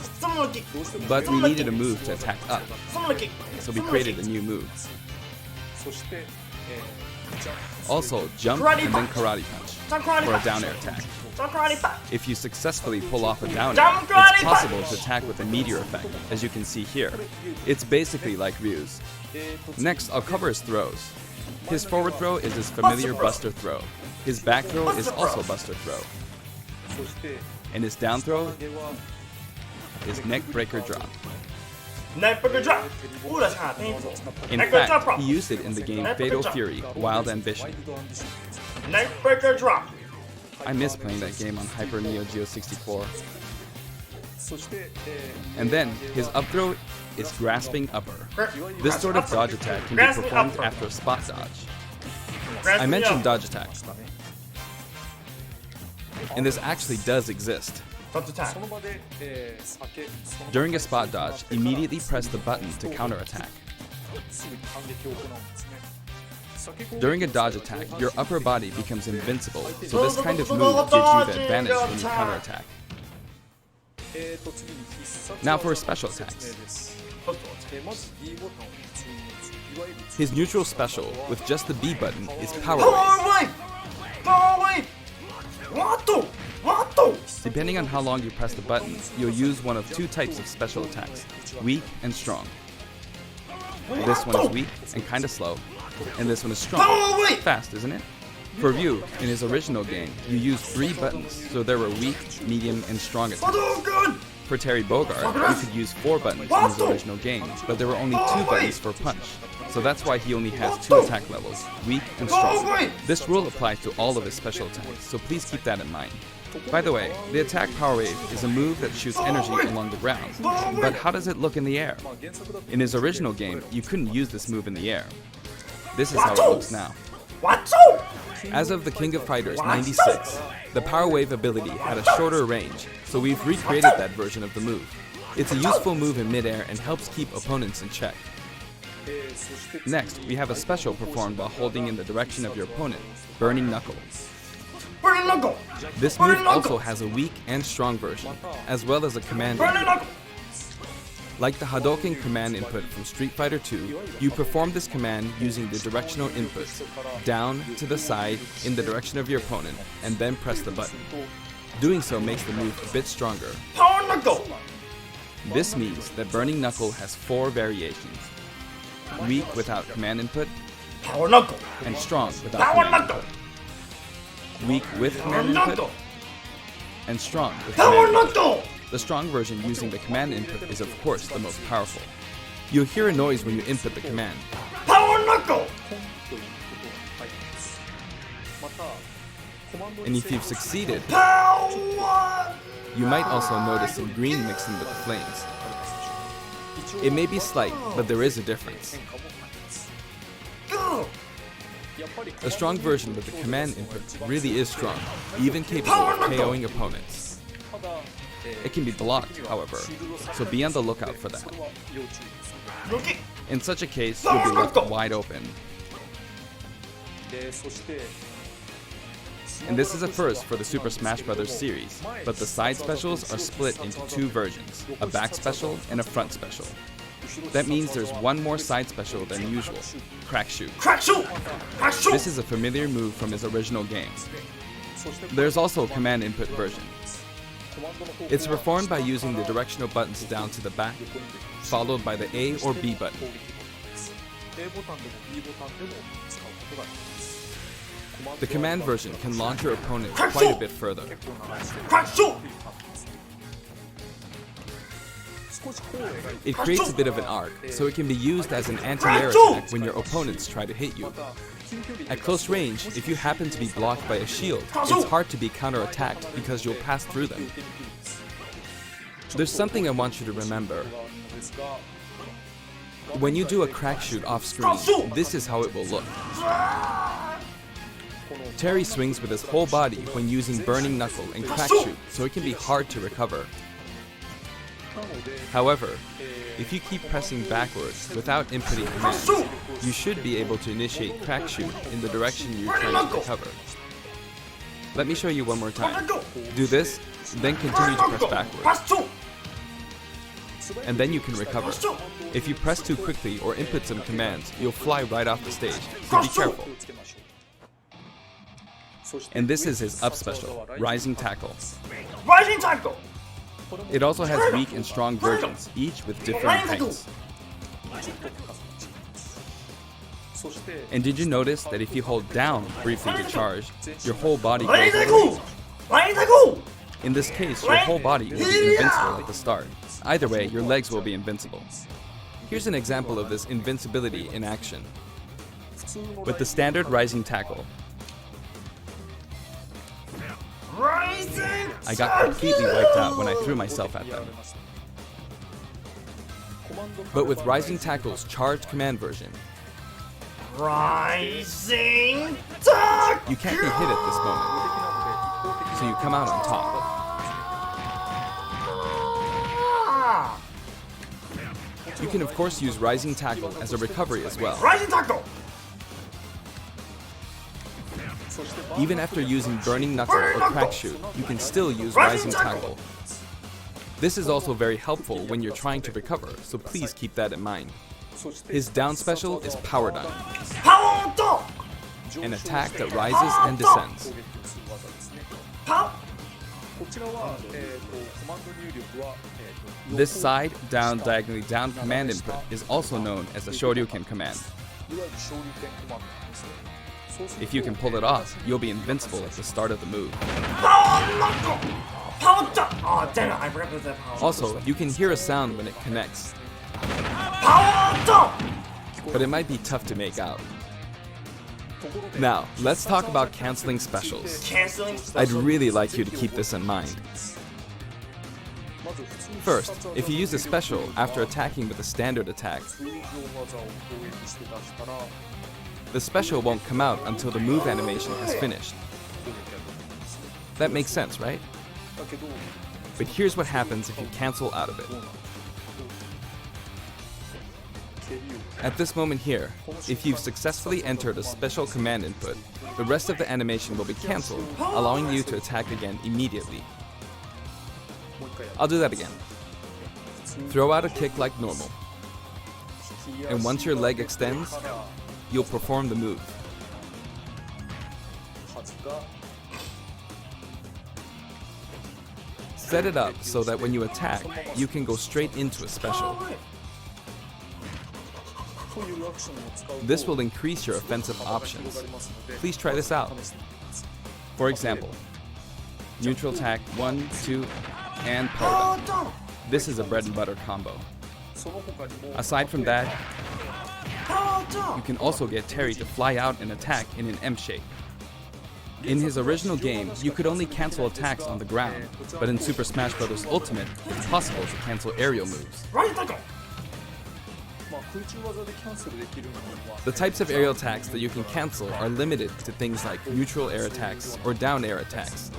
But we needed a move to attack up, so we created a new move. Also, jump and then karate punch for a down air attack. If you successfully pull off a down air, it's possible to attack with a meteor effect, as you can see here. It's basically like Ryu's. Next, I'll cover his throws. His forward throw is his familiar buster throw. His back throw is also buster throw. And his down throw is neck breaker drop. In fact, he used it in the game Fatal Fury Wild Ambition. Neck breaker drop. I miss playing that game on Hyper Neo Geo 64. And then, his up throw is grasping upper. This sort of dodge attack can be performed after a spot dodge. I mentioned dodge attack, and this actually does exist. During a spot dodge, immediately press the button to counterattack. During a dodge attack, your upper body becomes invincible, so this kind of move gives you the advantage when you counterattack. Now for his special attacks. His neutral special, with just the B button, is Power Wave. Depending on how long you press the button, you'll use one of two types of special attacks, weak and strong. This one is weak and kinda slow, and this one is strong. Fast, isn't it? For Ryu, in his original game, you used 3 buttons, so there were weak, medium, and strong attacks. For Terry Bogard, you could use 4 buttons in his original game, but there were only 2 buttons for punch, so that's why he only has 2 attack levels, weak and strong. This rule applies to all of his special attacks, so please keep that in mind. By the way, the attack Power Wave is a move that shoots energy along the ground, but how does it look in the air? In his original game, you couldn't use this move in the air. This is how it looks now. Watcho! As of the King of Fighters 96, the Power Wave ability had a shorter range, so we've recreated that version of the move. It's a useful move in midair and helps keep opponents in check. Next, we have a special performed while holding in the direction of your opponent, Burning Knuckle. Burning Knuckle! This move also has a weak and strong version, as well as a command input. Like the Hadouken command input from Street Fighter II, you perform this command using the directional inputs, down, to the side, in the direction of your opponent, and then press the button. Doing so makes the move a bit stronger. Power Knuckle! This means that Burning Knuckle has 4 variations. Weak without command input, Power Knuckle! and strong without Power command Knuckle! input. Weak with command input, and strong with Power command input. Knuckle! The strong version using the command input is of course the most powerful. You'll hear a noise when you input the command. Power Knuckle! And if you've succeeded, Power! you might also notice some green mixed in with the flames. It may be slight, but there is a difference. A strong version with the command input really is strong, even capable of KOing opponents. It can be blocked, however, so be on the lookout for that. In such a case, you'll be left wide open. And this is a first for the Super Smash Bros. Series, but the side specials are split into 2 versions, a back special and a front special. That means there's one more side special than usual, Crack Shoot. Crack Shoot! Crack Shoot! This is a familiar move from his original game. There's also a command input version. It's performed by using the directional buttons down to the back, followed by the A or B button. The command version can launch your opponent quite a bit further. Crack Shoot! It creates a bit of an arc, so it can be used as an anti-air attack when your opponents try to hit you. At close range, if you happen to be blocked by a shield, it's hard to be counter-attacked because you'll pass through them. There's something I want you to remember. When you do a crack shoot off screen, this is how it will look. Terry swings with his whole body when using Burning Knuckle and Crack Shoot, so it can be hard to recover. However, if you keep pressing backwards without inputting commands, you should be able to initiate Crack Shoot in the direction you're trying to recover. Let me show you one more time. Do this, then continue to press backwards. And then you can recover. If you press too quickly or input some commands, you'll fly right off the stage, so be careful. And this is his up special, Rising Tackle. Rising Tackle! It also has weak and strong versions, each with different heights. And did you notice that if you hold down briefly to charge, your whole body goes away? In this case, your whole body will be invincible at the start. Either way, your legs will be invincible. Here's an example of this invincibility in action. With the standard Rising Tackle, I got completely wiped out when I threw myself at them. But with Rising Tackle's charged command version, Rising Tackle! you can't be hit at this moment, so you come out on top. You can of course use Rising Tackle as a recovery as well. Rising Tackle! Even after using Burning Knuckle or Crack Shoot, you can still use Rising Tackle. This is also very helpful when you're trying to recover, so please keep that in mind. His down special is Power Dunk, an attack that rises and descends. This side, down, diagonally down command input is also known as the Shoryuken command. If you can pull it off, you'll be invincible at the start of the move. Also, you can hear a sound when it connects, but it might be tough to make out. Now, let's talk about canceling specials. I'd really like you to keep this in mind. First, if you use a special after attacking with a standard attack, the special won't come out until the move animation has finished. That makes sense, right? But here's what happens if you cancel out of it. At this moment here, if you've successfully entered a special command input, the rest of the animation will be cancelled, allowing you to attack again immediately. I'll do that again. Throw out a kick like normal. And once your leg extends, you'll perform the move. Set it up so that when you attack, you can go straight into a special. This will increase your offensive options. Please try this out. For example, neutral attack 1, 2, and power dunk. This is a bread and butter combo. Aside from that, you can also get Terry to fly out and attack in an M shape. In his original game, you could only cancel attacks on the ground, but in Super Smash Bros. Ultimate, it's possible to cancel aerial moves. The types of aerial attacks that you can cancel are limited to things like neutral air attacks or down air attacks.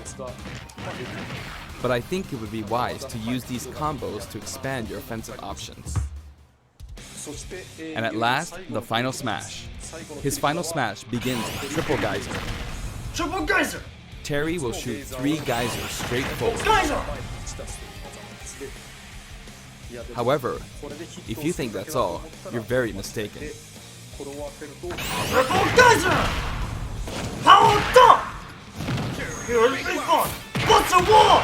But I think it would be wise to use these combos to expand your offensive options. And at last, the final smash. His final smash begins with Triple Geyser. Triple Geyser! Terry will shoot 3 geysers straight forward. Geyser! However, if you think that's all, you're very mistaken. Triple Geyser! Power dunk! Here's the big one! What's a wall?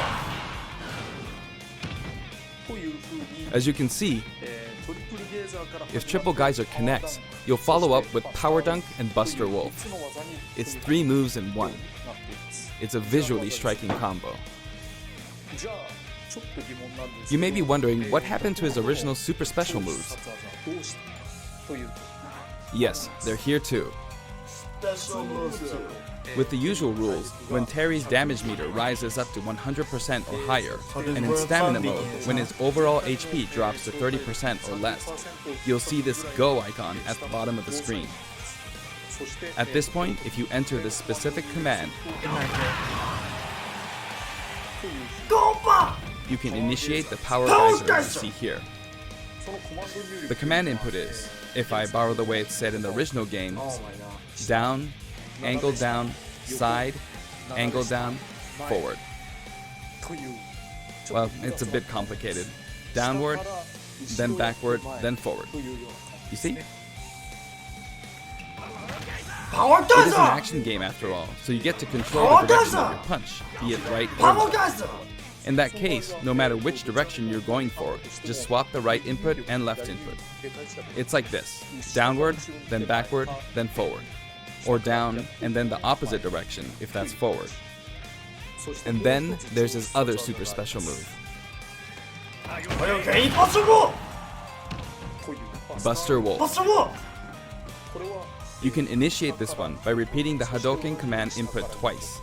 As you can see, if Triple Geyser connects, you'll follow up with Power Dunk and Buster Wolf. It's 3 moves in 1. It's a visually striking combo. You may be wondering what happened to his original super special moves. Yes, they're here too. Special moves too. With the usual rules, when Terry's damage meter rises up to 100% or higher, and in stamina mode, when his overall HP drops to 30% or less, you'll see this Go icon at the bottom of the screen. At this point, if you enter this specific command, you can initiate the Power Geyser you see here. The command input is, if I borrow the way it's said in the original game, down, angle down, side, angle down, forward. Well, it's a bit complicated. Downward, then backward, then forward. You see? Power It is an Geyser! action game after all, so you get to control the direction of your punch, be it right or Power left. Geyser! In that case, no matter which direction you're going for, just swap the right input and left input. It's like this: downward, then backward, then forward. Or down, and then the opposite direction if that's forward. And then there's his other super special move, Okay, Buster Wolf! Buster Wolf. Buster Wolf! You can initiate this one by repeating the Hadouken command input twice.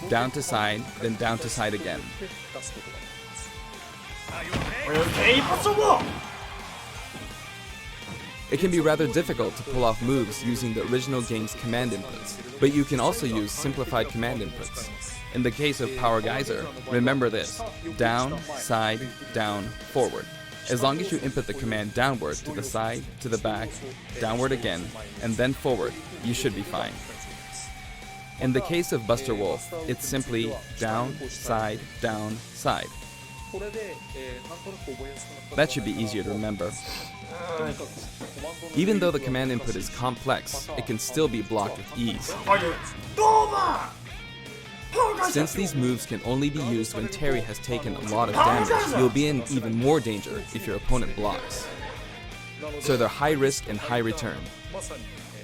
Down to side, then down to side again. Okay, Buster Wolf! It can be rather difficult to pull off moves using the original game's command inputs, but you can also use simplified command inputs. In the case of Power Geyser, remember this: down, side, down, forward. As long as you input the command downward to the side, to the back, downward again, and then forward, you should be fine. In the case of Buster Wolf, it's simply down, side, side. That should be easier to remember. Even though the command input is complex, it can still be blocked with ease. Since these moves can only be used when Terry has taken a lot of damage, you'll be in even more danger if your opponent blocks. So they're high risk and high return.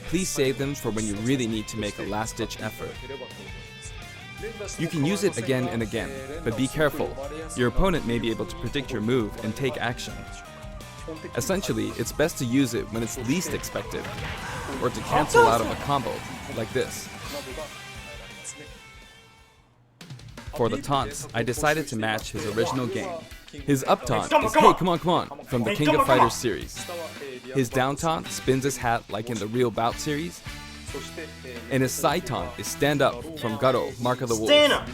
Please save them for when you really need to make a last-ditch effort. You can use it again and again, but be careful. Your opponent may be able to predict your move and take action. Essentially, it's best to use it when it's least expected, or to cancel out of a combo, like this. For the taunts, I decided to match his original game. His up taunt is "Hey, come on," from the King of Fighters series. His down taunt spins his hat like in the Real Bout series, And his side taunt is Stand Up from Garo, Mark of the Wolves. Stand up!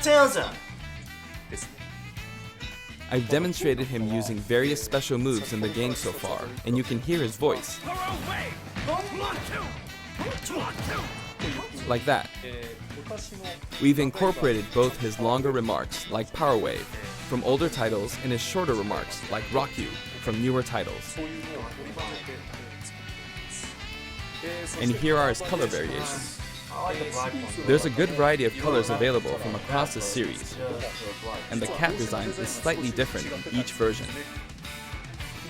Tails up! I've demonstrated him using various special moves in the game so far, and you can hear his voice. Like that. We've incorporated both his longer remarks, like Power Wave, from older titles, and his shorter remarks, like Rock You, from newer titles. And here are his color variations. There's a good variety of colors available from across the series, and the cap design is slightly different in each version.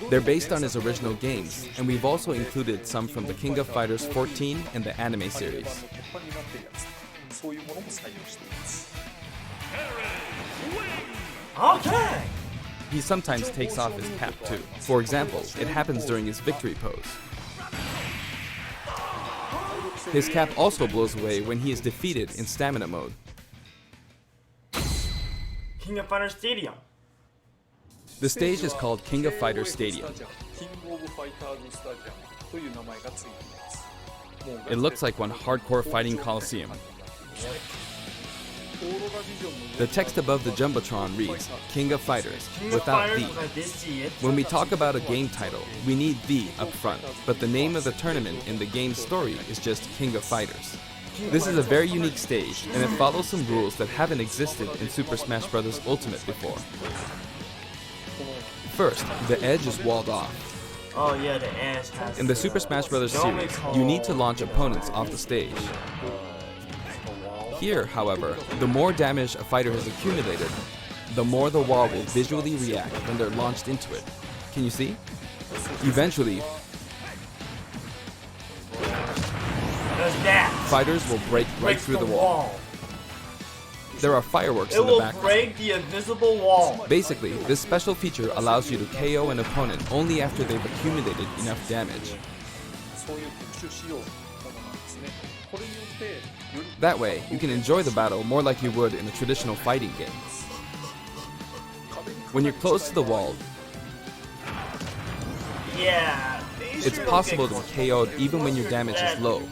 They're based on his original games, and we've also included some from the King of Fighters 14 and the anime series. Okay! He sometimes takes off his cap too. For example, it happens during his victory pose. His cap also blows away when he is defeated in stamina mode. King of Fighters Stadium. The stage is called King of Fighters Stadium. It looks like one hardcore fighting coliseum. The text above the Jumbotron reads, King of Fighters, without the. When we talk about a game title, we need the up front, but the name of the tournament in the game's story is just King of Fighters. This is a very unique stage, and it follows some rules that haven't existed in Super Smash Bros. Ultimate before. First, the edge is walled off. Oh yeah, the edge has... In the Super Smash Bros. Series, you need to launch opponents off the stage. Here, however, the more damage a fighter has accumulated, the more the wall will visually react when they're launched into it. Can you see? Eventually, fighters will break right through the wall. There are fireworks in the background. It will break the invisible wall. Basically, this special feature allows you to KO an opponent only after they've accumulated enough damage. That way, you can enjoy the battle more like you would in a traditional fighting game. When you're close to the wall, it's possible to be KO'd even when your damage is low.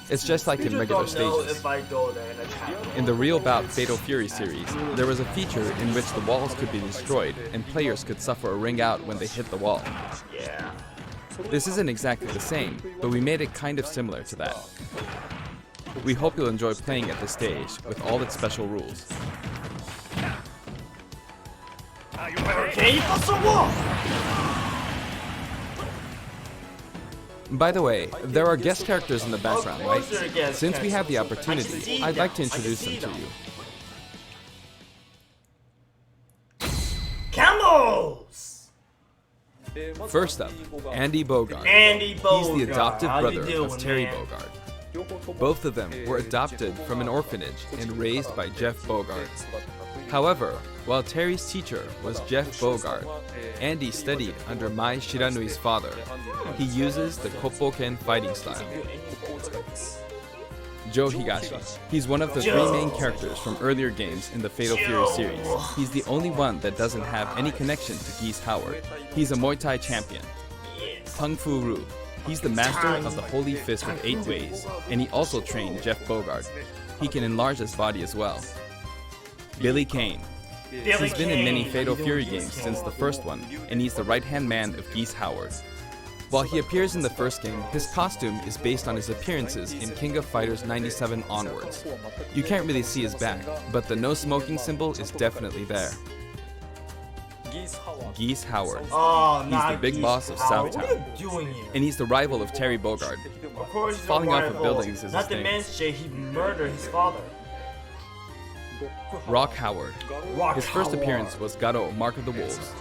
It's just like in regular stages. In the Real Bout Fatal Fury series, there was a feature in which the walls could be destroyed and players could suffer a ring out when they hit the wall. This isn't exactly the same, but we made it kind of similar to that. We hope you'll enjoy playing at this stage with all its special rules. By the way, there are guest characters in the background, right? Since we have the opportunity, I'd like to introduce them to you. Camels! First up, Andy Bogard. Andy Bogard. He's the adopted brother of Terry Bogard. Both of them were adopted from an orphanage and raised by Jeff Bogard. However, while Terry's teacher was Jeff Bogard, Andy studied under Mai Shiranui's father. He uses the Koppoken fighting style. Joe Higashi. He's one of the three main characters from earlier games in the Fatal Fury series. He's the only one that doesn't have any connection to Geese Howard. He's a Muay Thai champion. Kung Fu Roo. He's the master of the Holy Fist of 8 ways, and he also trained Jeff Bogard. He can enlarge his body as well. Billy Kane. He's been in many Fatal Fury games since the first one, and he's the right-hand man of Geese Howard. While he appears in the first game, his costume is based on his appearances in King of Fighters 97 onwards. You can't really see his back, but the no smoking symbol is definitely there. Geese Howard. He's the big boss of Southtown. And he's the rival of Terry Bogard. Falling off of buildings is his thing. Not to mention he murdered his father. Rock Howard. His first appearance was Garo, Mark of the Wolves.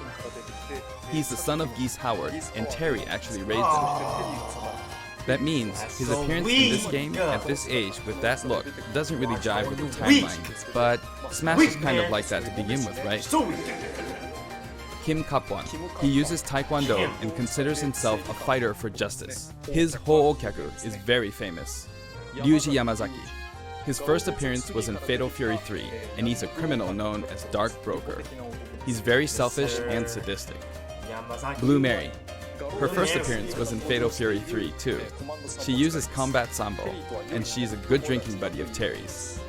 He's the son of Geese Howard, and Terry actually raised him. That means his appearance in this game at this age with that look doesn't really jive with the timeline, but Smash is kind of like that to begin with, right? Kim Kapwan. He uses Taekwondo and considers himself a fighter for justice. His Ho'okyaku is very famous. Ryuji Yamazaki. His first appearance was in Fatal Fury 3, and he's a criminal known as Dark Broker. He's very selfish and sadistic. Blue Mary. Her first appearance was in Fatal Fury 3 too. She uses Combat Sambo, and she's a good drinking buddy of Terry's.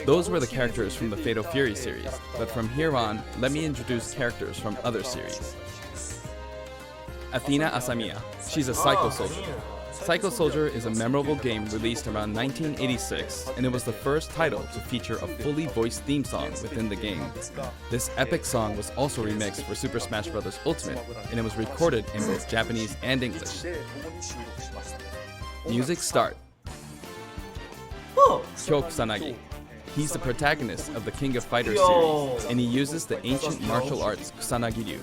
Those were the characters from the Fatal Fury series, but from here on, let me introduce characters from other series. Athena Asamiya. She's a Psycho Soldier. Psycho Soldier is a memorable game released around 1986, and it was the first title to feature a fully voiced theme song within the game. This epic song was also remixed for Super Smash Bros. Ultimate, and it was recorded in both Japanese and English. Music start. Kyo Kusanagi. He's the protagonist of the King of Fighters series, and he uses the ancient martial arts Kusanagi-ryu.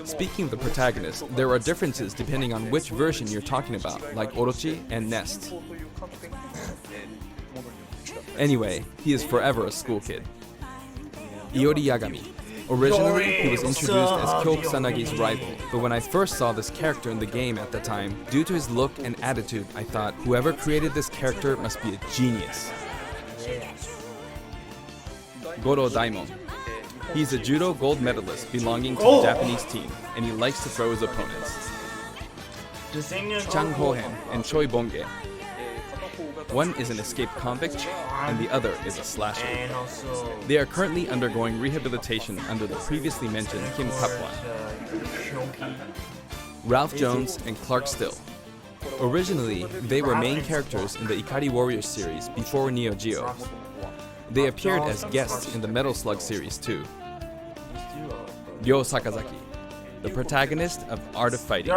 Speaking of the protagonist, there are differences depending on which version you're talking about, like Orochi and Nest. Anyway, he is forever a school kid. Iori Yagami. Originally, he was introduced as Kyo Kusanagi's rival, but when I first saw this character in the game at the time, due to his look and attitude, I thought, whoever created this character must be a genius. Goro Daimon. He's a judo gold medalist belonging to the Japanese team, and he likes to throw his opponents. Chang Hohen and Choi Bonge. One is an escaped convict, and the other is a slasher. They are currently undergoing rehabilitation under the previously mentioned Kim Kapwan. Ralph Jones and Clark Still. Originally, they were main characters in the Ikari Warriors series before Neo Geo. They appeared as guests in the Metal Slug series too. Ryo Sakazaki, the protagonist of Art of Fighting.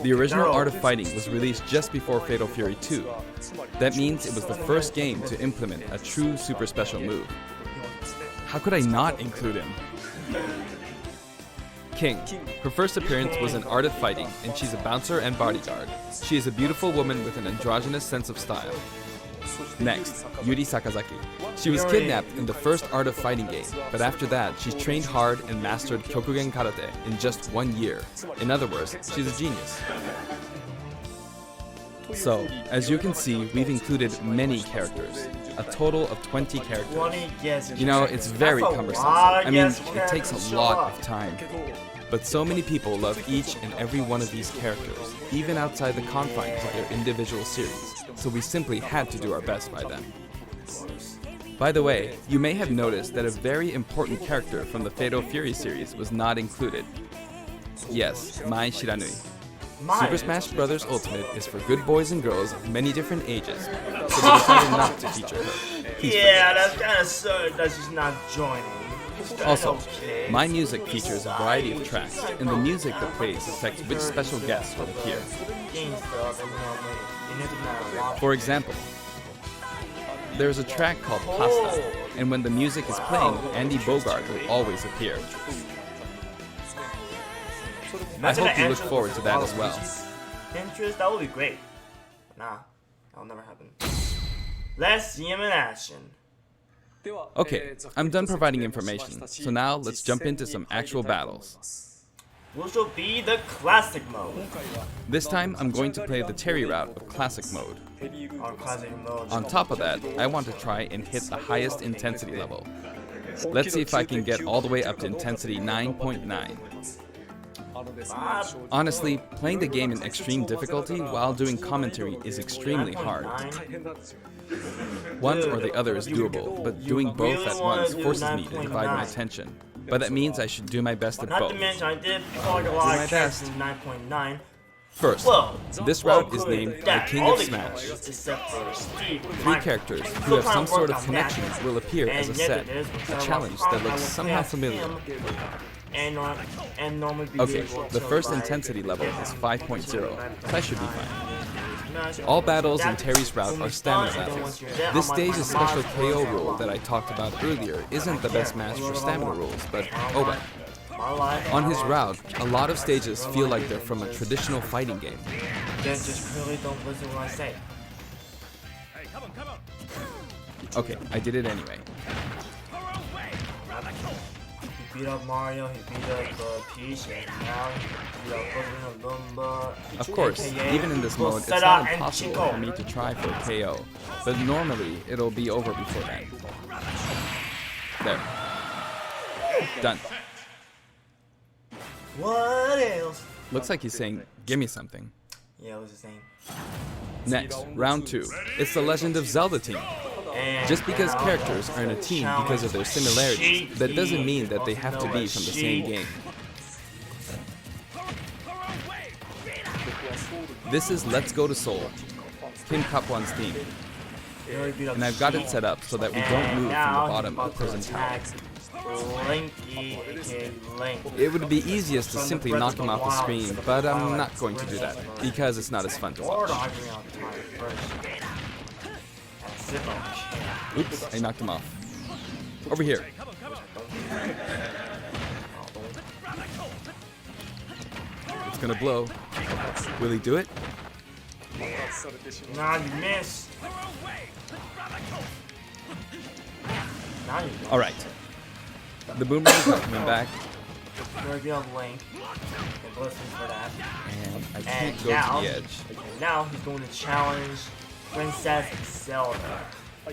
The original Art of Fighting was released just before Fatal Fury 2. That means it was the first game to implement a true super special move. How could I not include him? King. Her first appearance was in Art of Fighting, and she's a bouncer and bodyguard. She is a beautiful woman with an androgynous sense of style. Next, Yuri Sakazaki. She was kidnapped in the first Art of Fighting game, but after that, she's trained hard and mastered Kyokugen Karate in just 1 year. In other words, she's a genius. So, as you can see, we've included many characters. A total of 20 characters. You know, it's very cumbersome. I mean, it takes a lot of time. But so many people love each and every one of these characters, even outside the confines of their individual series, so we simply had to do our best by them. By the way, you may have noticed that a very important character from the Fatal Fury series was not included. Yes, Mai Shiranui. Super Smash Bros. Ultimate is for good boys and girls of many different ages, so we decided not to feature her. Yeah, that's kind of sad that she's not joining. Also, my music features a variety of tracks, and the music that plays affects which special guests will appear. For example, there's a track called Pasta, and when the music is playing, Andy Bogart will always appear. I hope you look forward to that as well. Interest, that would be great. Nah, that'll never happen. Let's see him in action. Okay, I'm done providing information, so now let's jump into some actual battles. Which will be the classic mode. This time, I'm going to play the Terry route of classic mode. On top of that, I want to try and hit the highest intensity level. Let's see if I can get all the way up to intensity 9.9. Honestly, playing the game in extreme difficulty while doing commentary is extremely hard. One or the other is doable, but doing both at once forces me to divide my attention. But that means I should do my best at both. Not to mention, I did plug a lot of characters in 9.9. First, this route is named the King of Smash. 3 characters who have some sort of connection will appear as a set, a challenge that looks somehow familiar. Okay, the first intensity level is 5.0, so I should be fine. All battles in Terry's route are stamina battles. This stage's special KO rule that I talked about earlier isn't the best match for stamina rules, but oh well. On his route, a lot of stages feel like they're from a traditional fighting game. Then just really don't listen when I say. Okay, I did it anyway. He beat up Mario, he beat up Peach, and now he beat up Lumba. Of course, even in this mode, it's not impossible for me to try for a KO, but normally it'll be over before then. There. Done. What else? Looks like he's saying, "Give me something." Yeah, what was his name? Next, round 2. It's the Legend of Zelda team. And Just because now characters are in a team because of their similarities, that doesn't mean that they have to be from the same game. This is Let's Go to Seoul, Kim Kapwan's theme. And I've got it set up so that we don't move from the bottom of Prison Tower. It would be easiest to simply knock him off the screen, but I'm not going to do that, because it's not as fun to watch. Oops, I knocked him off. Over here. It's gonna blow. Will he do it? Nah, you missed. Alright. The boomerang is not coming back. Reveal Link. And blessings for that. And I can't go to the edge. And now he's going to challenge Princess Zelda.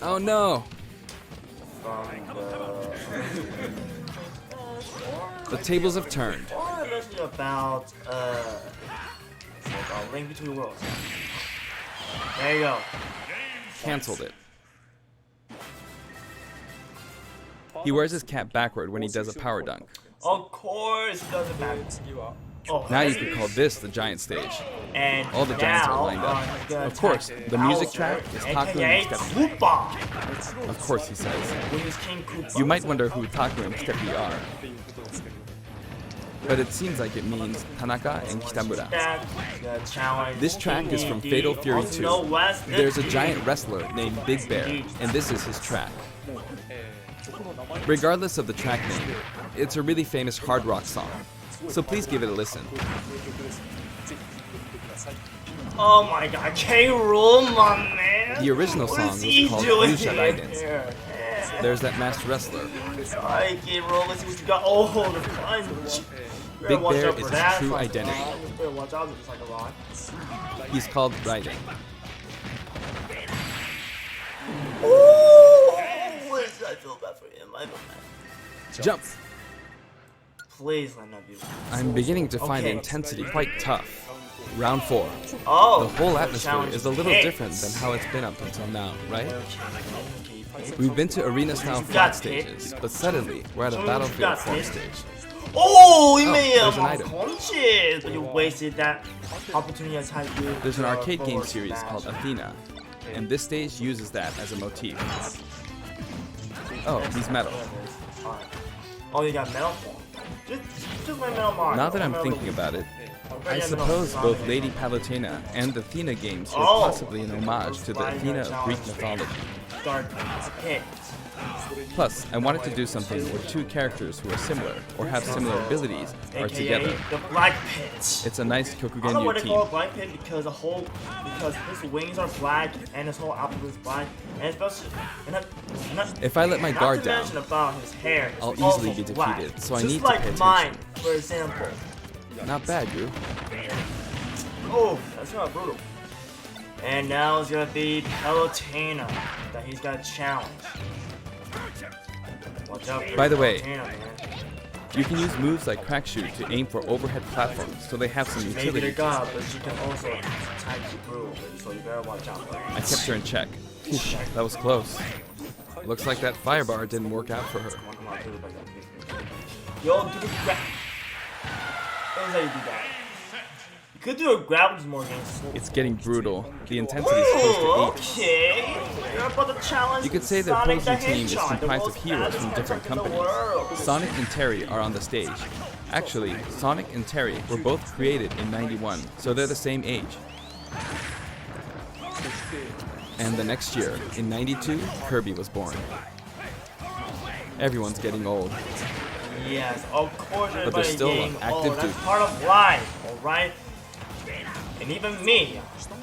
Oh no! From The tables have turned. about Link Between Worlds. There you go. Cancelled it. He wears his cap backward when he does a power dunk. Of course he does it backwards. Oh, Now you could call this the giant stage. And all the giants are lined up. Of course, the music track is Taku and Steppy. Of course he says. You might wonder who Taku and Steppy are. But it seems like it means Tanaka and Kitamura. This track is from Fatal Fury 2. There's a giant wrestler named Big Bear, and this is his track. Regardless of the track name, it's a really famous hard rock song, so please give it a listen. Oh my god, K-Rool, my man! The original song was called Yusha Raiden. There's that masked wrestler. Alright, K-Rool, let's see what you got. Oh, the punch! Big Bear is his true identity. Watch out, it's like a rock. He's called Raiden. I feel bad for him. I feel bad. Jump! Please let not be. I'm beginning to find the intensity quite tough. Round 4. Oh, the whole atmosphere is a little different than how it's been up until now, right? We've been to arena-style flat stages, but suddenly we're at a battlefield form stage. Oh, you made there's an item. punches, but you wasted that opportunity. There's an arcade game series called Athena, and this stage uses that as a motif. Oh, he's metal. Oh, you got metal form. Just my metal mark. Now that I'm thinking about it, I suppose both Lady Palutena and the Athena games were possibly an homage to the Athena of Greek mythology. Plus, I wanted to do something where two characters who are similar or have similar abilities are together. The Black Pit. It's a nice I don't know Kokugenyu what they call it team. Black Pit because his wings are black and his whole outfit is black, and especially If I let my guard down, mention about his hair, I'll it's easily also be black. defeated, so I Just need to like pay mine, attention. for example. Not bad, Yu. Oh, that's not brutal. And now it's gonna be Palutena that he's got challenged. Watch out. By the way, Palutena, man. you can use moves like Crack Shoot to aim for overhead platforms, so they have some Maybe utility. the god, but she can also type through, so you better watch out. I kept her in check. Whew, that was close. Looks like that fire bar didn't work out for her. Yo, do the grab. How do you do that? You could do a grab with more games. It's getting brutal. The intensity is close to 8. Okay. You're about to challenge You could say the Sonic opposing the team is Hedgehog, the comprised of most heroes from badass different in the companies. world. Sonic and Terry are on the stage. Actually, Sonic and Terry were both created in '91, so they're the same age. And the next year, in '92, Kirby was born. Everyone's getting old. Yes, of course But they're everybody's still getting on active old. That's duty. part of life, alright? And even me.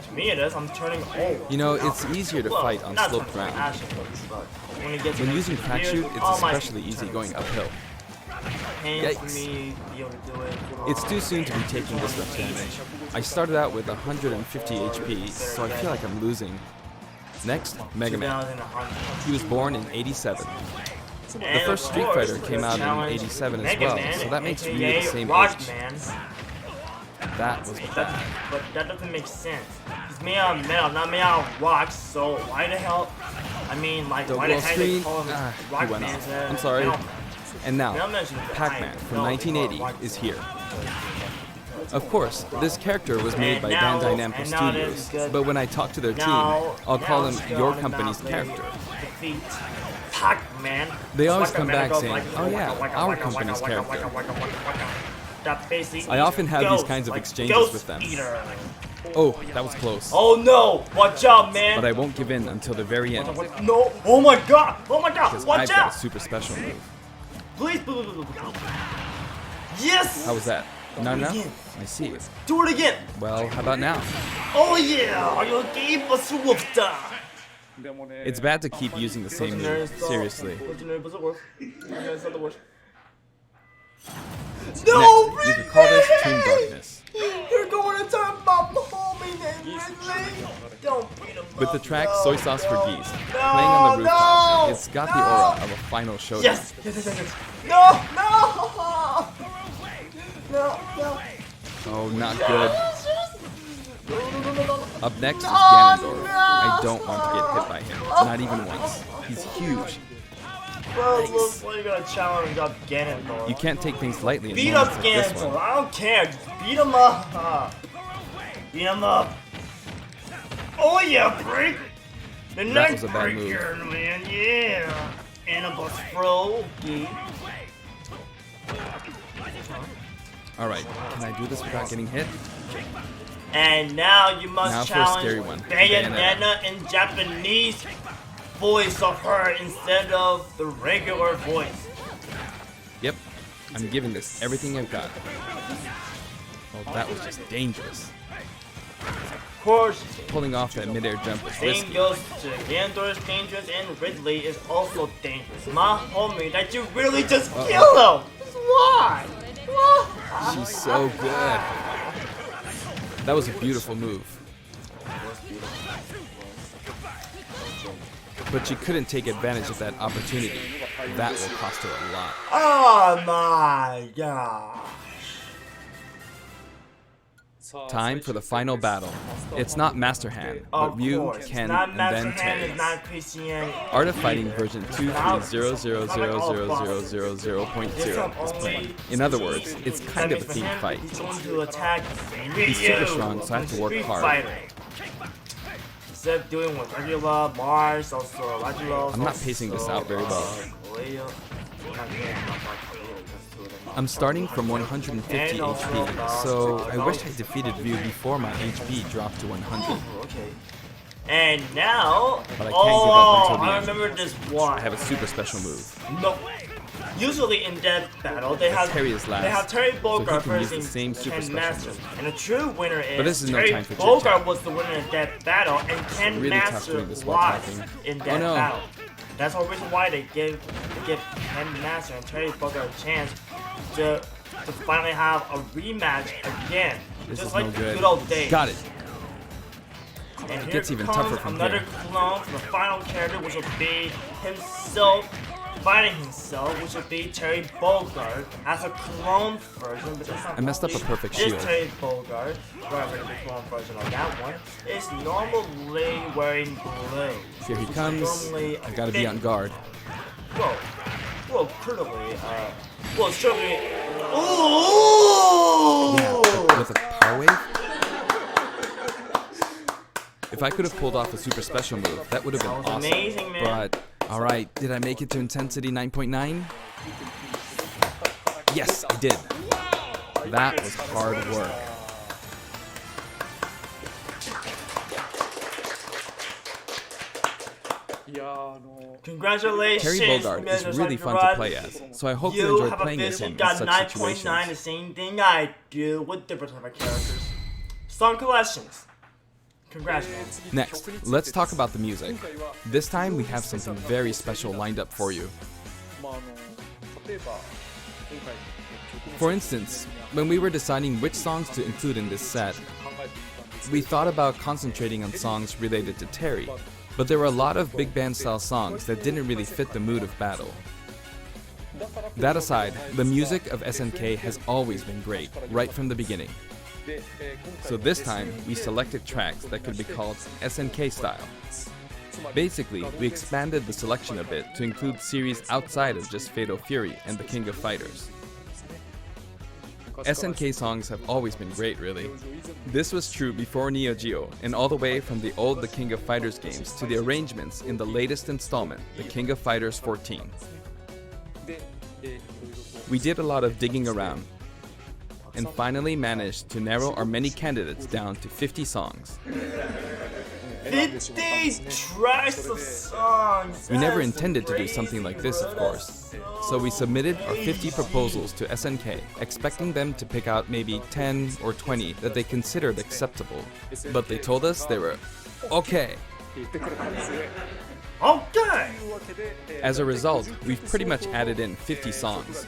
To me it is, I'm turning old. You know, it's easier to fight on not sloped something ground. actually, but when it gets When into using Crack years, Shoot, it's all my especially easy going uphill. pains for Yikes. me to be able to do it. It's too soon to be taking this much damage. I started out with 150 HP, so I feel like I'm losing. Next, Mega Man. He was born in '87. The first Street Fighter came out in '87 as well, so that makes Ryu the same age. That was bad. But that doesn't make sense. He's made out of metal, not made out of rocks, so why the hell? I mean, like, why the heck they call him Rock he went Man? off. I'm sorry. And now, Metal Pac-Man from 1980 is here. Of course, this character was made by Bandai Namco Studios, but when I talk to their team, I'll call him your company's character. Pac-Man. They always come back saying, oh yeah, our company's character. I often have these kinds of exchanges with them. Oh, that was close. Oh no! Watch out, man! But I won't give in until the very end. No! Oh my god! Oh my god! Because Watch I've out! got a super special move. Please! Yes! How was that? Not enough? I see. Do it again! Well, how about now? Oh yeah! You gave us Swifta! It's bad to keep using the same move, seriously. No! Next, you could call this Team Darkness. You're going to talk about homie named Ridley? Don't beat him With the track Soy Sauce for Geese, No, playing on the rooftop, no, it's got the aura of a final showdown. Yes! No! No! Oh, not good. Up next is Ganondorf. I don't want to get hit by him, not even once. He's huge. Bro, looks like you're gonna challenge up Ganondorf. You can't take things lightly in Beat up moments like this Ganondorf. one. I don't care. Just beat him up. Beat him up. Oh yeah, break. The That neck was a bad move. breaker, man. Yeah. Annabelle Frogy. Alright, can I do this without getting hit? And now you must Now for a challenge scary one. Bayonetta in Japanese voice of her instead of the regular voice. Yep, I'm giving this everything I've got. Oh, that was just dangerous. Of course, Pulling off that midair jump was same risky. goes to Ganondorf's dangerous and Ridley is also dangerous. My homie, that you really just kill him. Why? She's so good. That was a beautiful move. But she couldn't take advantage of that opportunity. That will cost her a lot. Oh my god. Time for the final battle. It's not Master Hand, but Of Ryu, course, Ken, not and Master then Hand, Terry. it's not Christian. Art of Fighting version 230000000.0 is playing. In other words, it's kind of a team fight. He's going to attack He's super Ryu strong, so I have to work Street hard. Fighter. Instead of doing what Regula, Mars, also Regulo. I'm not pacing this out very well. I'm starting from 150 HP, so I wish I defeated Ryu before my HP dropped to 100. Okay. And now, But I can't give up until the I end. remember this one. I have a super special move. No. Usually in that battle, they have Terry is last, they have Terry so he Bogard can use the versus same super Ken special Masters, move. and the true winner is But this is no Terry time for Bogard chit-chat. was the winner in that battle, and Ken really tough Master doing this while lost talking. in Oh, that no. battle. That's the reason why they give Ken Master and Terry Bogard a chance to finally have a rematch again, This just is like no the good. good old days. Got it. And It here gets even comes tougher from another here. clone from the final character, which will be himself fighting himself, which will be Terry Bogard as a clone version. But that's not I messed up a only perfect is shield. Terry Bogard, whatever the clone version of that one, is normally wearing blue. Here he comes. Normally I gotta be on guard. Well, critically, well, certainly. Ooh! Yeah, with a power wave? If I could have pulled off a super special move, that would have been That was awesome. amazing, man. But, alright, did I make it to intensity 9.9? Yes, I did. That was hard work. Congratulations, Terry Bogard Mr. is really fun to Sakurai. play as, so I hope you You enjoyed have playing as officially him in got such 9.9, situations. the same thing I do with different type of characters. Song collections. Congrats, man. Next, let's talk about the music. This time we have something very special lined up for you. For instance, when we were deciding which songs to include in this set, we thought about concentrating on songs related to Terry, but there were a lot of big band style songs that didn't really fit the mood of battle. That aside, the music of SNK has always been great, right from the beginning. So this time, we selected tracks that could be called SNK style. Basically, we expanded the selection a bit to include series outside of just Fatal Fury and the King of Fighters. SNK songs have always been great, really. This was true before Neo Geo, and all the way from the old The King of Fighters games to the arrangements in the latest installment, The King of Fighters 14. We did a lot of digging around, and finally managed to narrow our many candidates down to 50 songs. 50 tracks of songs! We never intended to do something like this, of course. So we submitted our 50 proposals to SNK, expecting them to pick out maybe 10 or 20 that they considered acceptable. But they told us they were okay. Okay! As a result, we've pretty much added in 50 songs.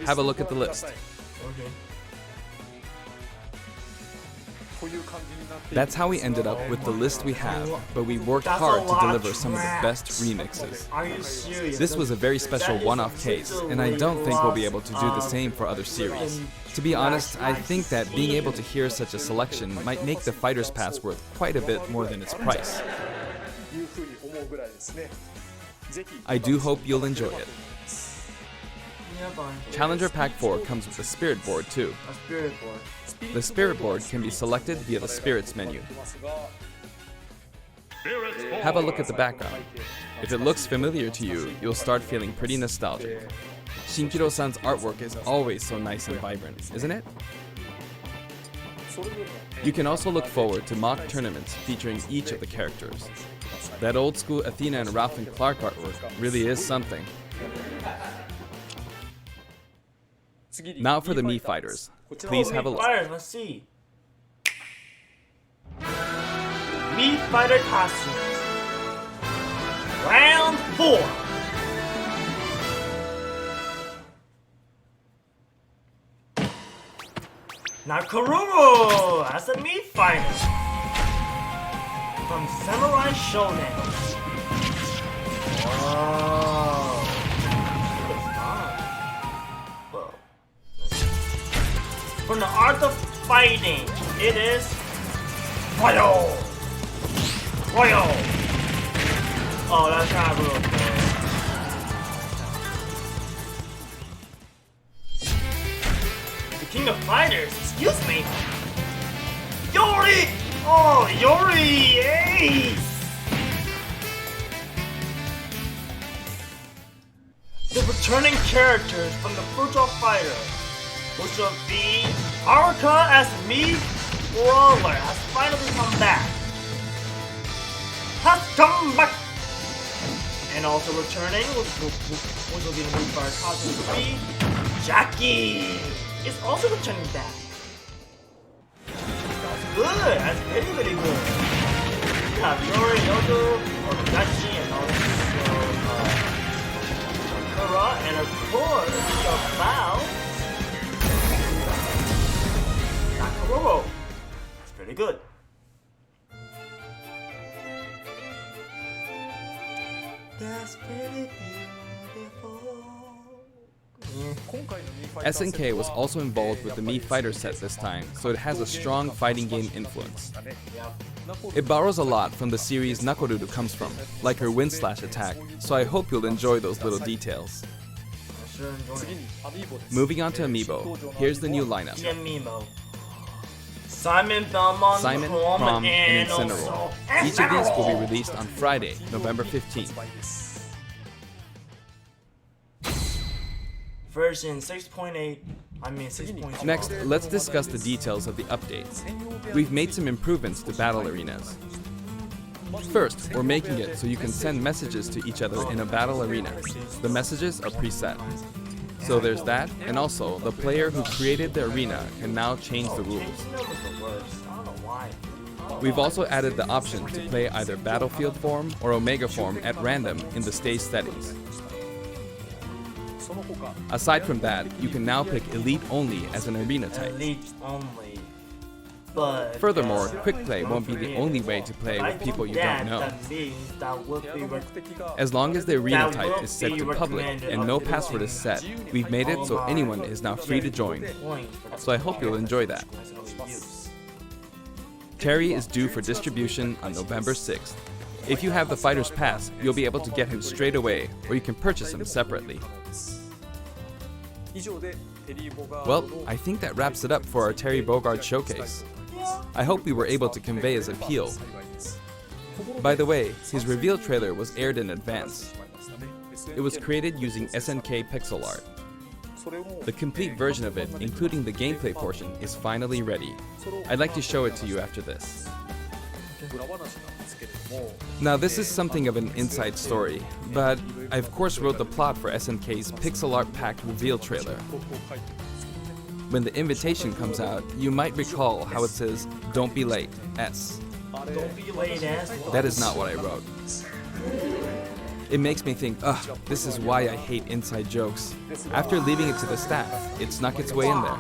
Have a look at the list. That's how we ended up with the list we have, but we worked hard to deliver some of the best remixes. Are you serious? This was a very special one-off case, and I don't think we'll be able to do the same for other series. To be honest, I think that being able to hear such a selection might make the Fighter's Pass worth quite a bit more than its price. I do hope you'll enjoy it. Challenger Pack 4 comes with a Spirit Board too. A spirit board. The Spirit Board can be selected via the Spirits menu. Have a look at the background. If it looks familiar to you, you'll start feeling pretty nostalgic. Shinkiro-san's artwork is always so nice and vibrant, isn't it? You can also look forward to mock tournaments featuring each of the characters. That old school Athena and Ralph and Clark artwork really is something. Now for the Mii Fighters. Please have a look. Let's see. Mii Fighter costumes. Round 4. Nakaruru as a Mii Fighter. From Samurai Shonen. Whoa. From the art of fighting, it is Royal! Royal! Oh, that's not real good. The King of Fighters, excuse me! Yori! Oh, Yori! Ace! The returning characters from the Virtual Fighter, which will be Haruka as Mii Brawler has finally come back. Has come back! And also returning, which will be the Mii Fighter costume, will be Jackie is also returning back. That's good, that's very, very good. You have Yori, Yoto, Otogashi, and also Sakura, and of course, your Bao. Nakamura. It's pretty good. That's pretty beautiful. SNK was also involved with the Mii Fighter set this time, so it has a strong fighting game influence. It borrows a lot from the series Nakoruru comes from, like her wind slash attack, so I hope you'll enjoy those little details. Moving on to Amiibo, here's the new lineup. Simon, Belmont, Simon, Prom, and Incineroar. Each of these will be released on Friday, November 15th. Version 6.8, 6.2. Next, let's discuss the details of the updates. We've made some improvements to battle arenas. First, we're making it so you can send messages to each other in a battle arena. The messages are preset. So there's that, and also, the player who created the arena can now change the rules. We've also added the option to play either Battlefield form or Omega form at random in the stage settings. Aside from that, you can now pick Elite only as an arena type. Elite only. But Furthermore, quick play won't be the only way to play with people you don't know. That means that would be As long as the arena That type will is set be to public recommended and no of password is set, we've made it so anyone is now free to join. So I hope you'll enjoy that. Terry is due for distribution on November 6th. If you have the Fighter's Pass, you'll be able to get him straight away, or you can purchase him separately. Well, I think that wraps it up for our Terry Bogard showcase. I hope we were able to convey his appeal. By the way, his reveal trailer was aired in advance. It was created using SNK pixel art. The complete version of it, including the gameplay portion, is finally ready. I'd like to show it to you after this. Now this is something of an inside story, but I of course wrote the plot for SNK's pixel art packed reveal trailer. When the invitation comes out, you might recall how it says, "Don't be late, S." Don't be late, S. That is not what I wrote. It makes me think, ugh, this is why I hate inside jokes. After leaving it to the staff, it snuck its way in there.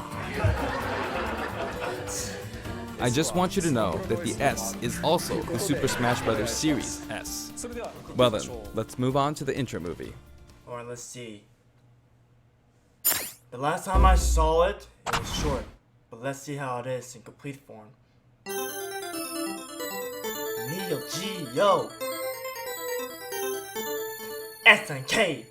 I just want you to know that the S is also the Super Smash Bros. Series S. Well then, let's move on to the intro movie. Alright, let's see. The last time I saw it, it was short. But let's see how it is in complete form. Neo Geo SNK.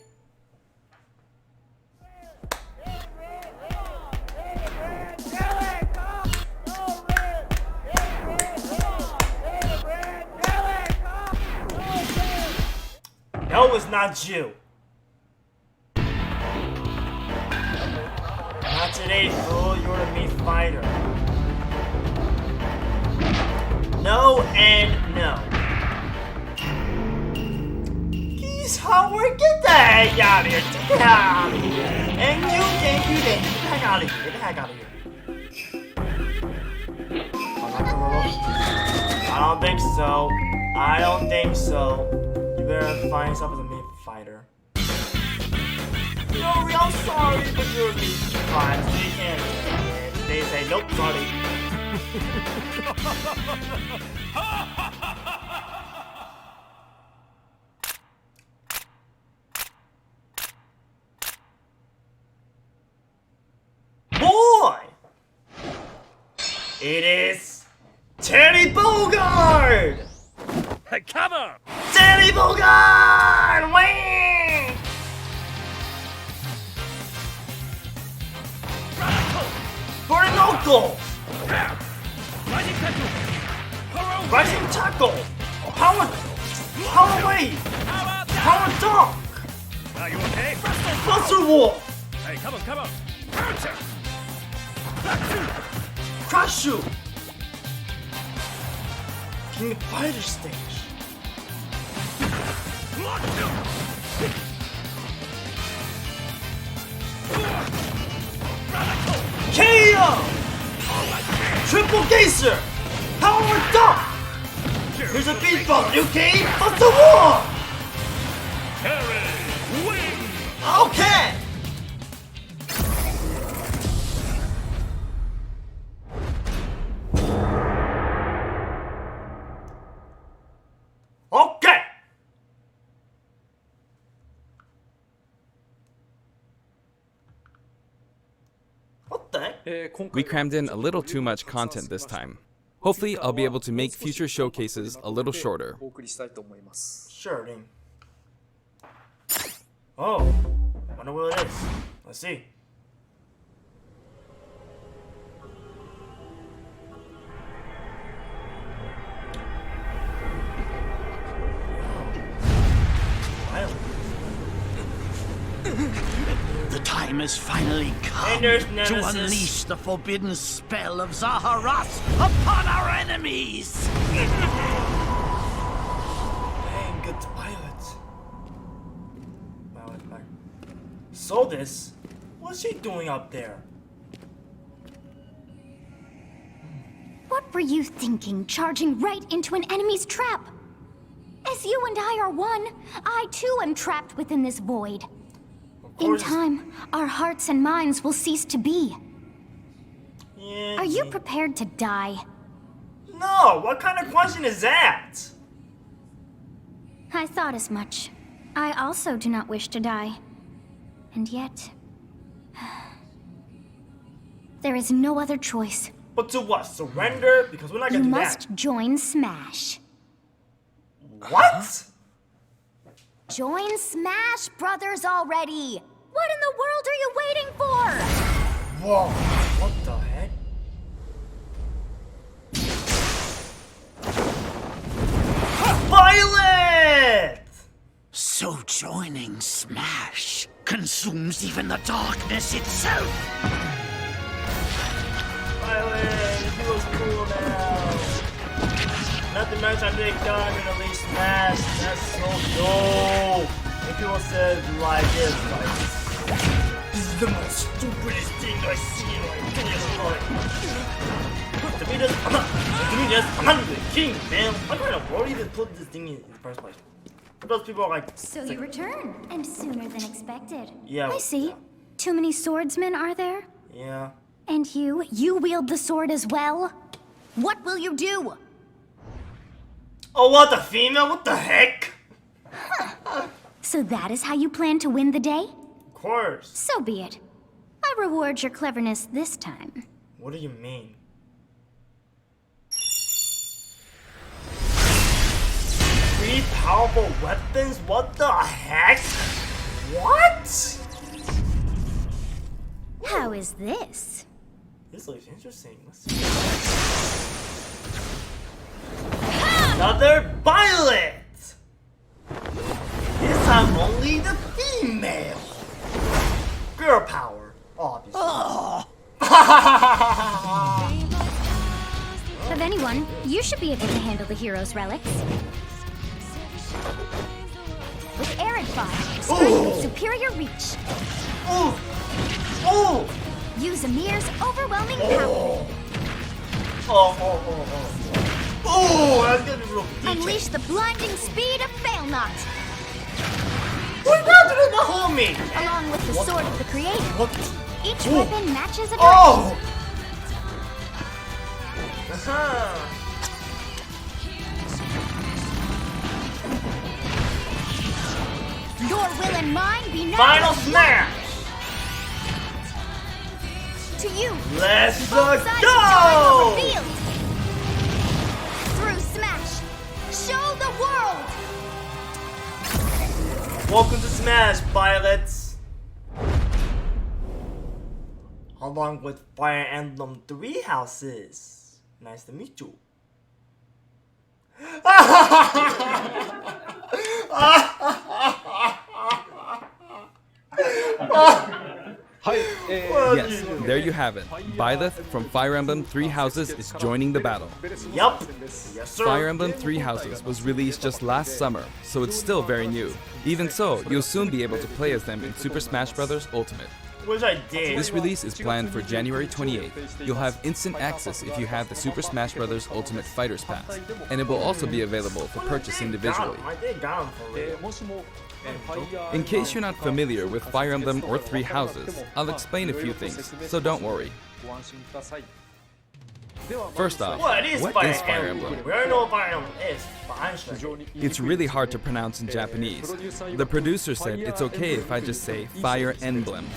No, it's not you. Not today, fool. You're the meat fighter. No and no. Geez, Howard, get the heck out of here. Get the heck out of here. And you, thank you. Get the heck out of here. Get the heck out of here. I don't think so. I don't think so. You better find yourself as a meat fighter. No, I'm sorry, but you're a meat fighter, so you can't. They say, nope, sorry. Boy! It is Terry Bogard! Cover! Terry Bogard! Wing! Burnocle! Rising tackle! Power wave! Power dunk! Are you okay? Buster Wolf! Hey, come on! Crush you! King Fighter stage! KO! Triple Geyser! Power Dunk! Here's a beat bump, UK! Buster Wolf! Terry, win! Okay! Okay! What the heck? We crammed in a little too much content this time. Hopefully, I'll be able to make future showcases a little shorter. Sure thing. Oh, wonder what it is. Let's see. The time has finally come to unleash the forbidden spell of Zaharas upon our enemies! Dang, good pilot. Pilot. So this? What's she doing up there? What were you thinking, charging right into an enemy's trap? As you and I are one, I too am trapped within this void. In time, our hearts and minds will cease to be. Are you prepared to die? No, what kind of question is that? I thought as much. I also do not wish to die. And yet... there is no other choice. But to what? Surrender? Because we're not gonna You do must join Smash. that. What? Join Smash Brothers already! What in the world are you waiting for? Whoa, what the heck? Violet! So joining Smash consumes even the darkness itself. Violet, he was cool now. Not to mention I did gun in Elite Smash. That's so dope. If people said like this, this is the most stupidest thing I've seen like this. To me, I'm not the king, man. What kind of world even put this thing in the first place? Those people are like. So you return, and sooner than expected. Yeah. I see. Too many swordsmen, are there? Yeah. And you wield the sword as well? What will you do? Oh, what the female? What the heck? So that is how you plan to win the day? Of course. So be it. I reward your cleverness this time. What do you mean? Three powerful weapons? What the heck? What? How is this? This looks interesting. Let's see. Another Violet! This time only the female. Girl power, obviously. Of anyone, you should be able to handle the hero's relics. With Arid Fire, strength with superior reach. Use Amir's overwhelming power. Oh, that's gonna be real deep. Unleash the blinding speed of Fail Not. What about to do the homie? Along with the sword of the creator. What? Each weapon matches a direction. Oh! Your will and mine be now. Final smash! To you. Let's Both sides go! of time are revealed. Through Smash, show the world. Welcome to Smash, Violets. Along with Fire Emblem 3 houses. Nice to meet you. Yes, there you have it. Byleth from Fire Emblem Three Houses is joining the battle. Yup. Yes, sir. Fire Emblem Three Houses was released just last summer, so it's still very new. Even so, you'll soon be able to play as them in Super Smash Bros. Ultimate. Which I did. This release is planned for January 28th. You'll have instant access if you have the Super Smash Bros. Ultimate Fighters Pass, and it will also be available for purchase individually. I did got him for real. In case you're not familiar with Fire Emblem or Three Houses, I'll explain a few things, so don't worry. First off, what is Fire Emblem? We already know what Fire Emblem is. It's really hard to pronounce in Japanese. The producer said it's okay if I just say Fire Emblem.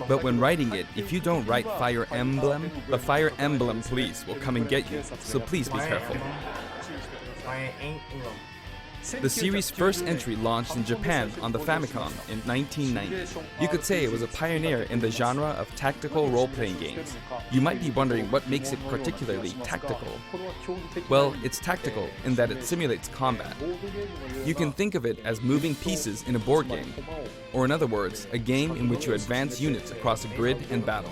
But when writing it, if you don't write Fire Emblem, the Fire Emblem police will come and get you, so please be careful. Fire Emblem. The series' first entry launched in Japan on the Famicom in 1990. You could say it was a pioneer in the genre of tactical role-playing games. You might be wondering what makes it particularly tactical. Well, it's tactical in that it simulates combat. You can think of it as moving pieces in a board game, or in other words, a game in which you advance units across a grid and battle.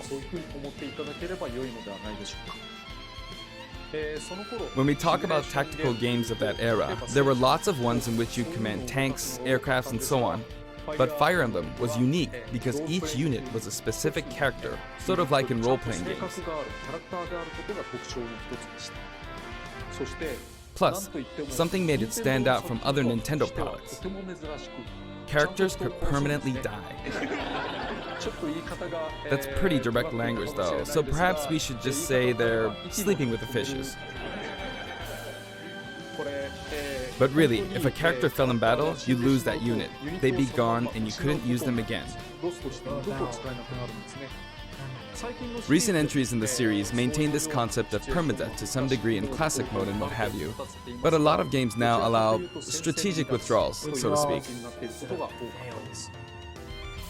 When we talk about tactical games of that era, there were lots of ones in which you command tanks, aircrafts, and so on. But Fire Emblem was unique because each unit was a specific character, sort of like in role-playing games. Plus, something made it stand out from other Nintendo products. Characters could permanently die. That's pretty direct language though, so perhaps we should just say they're sleeping with the fishes. But really, if a character fell in battle, you'd lose that unit. They'd be gone and you couldn't use them again. Recent entries in the series maintain this concept of permadeath to some degree in classic mode and what have you, but a lot of games now allow strategic withdrawals, so to speak.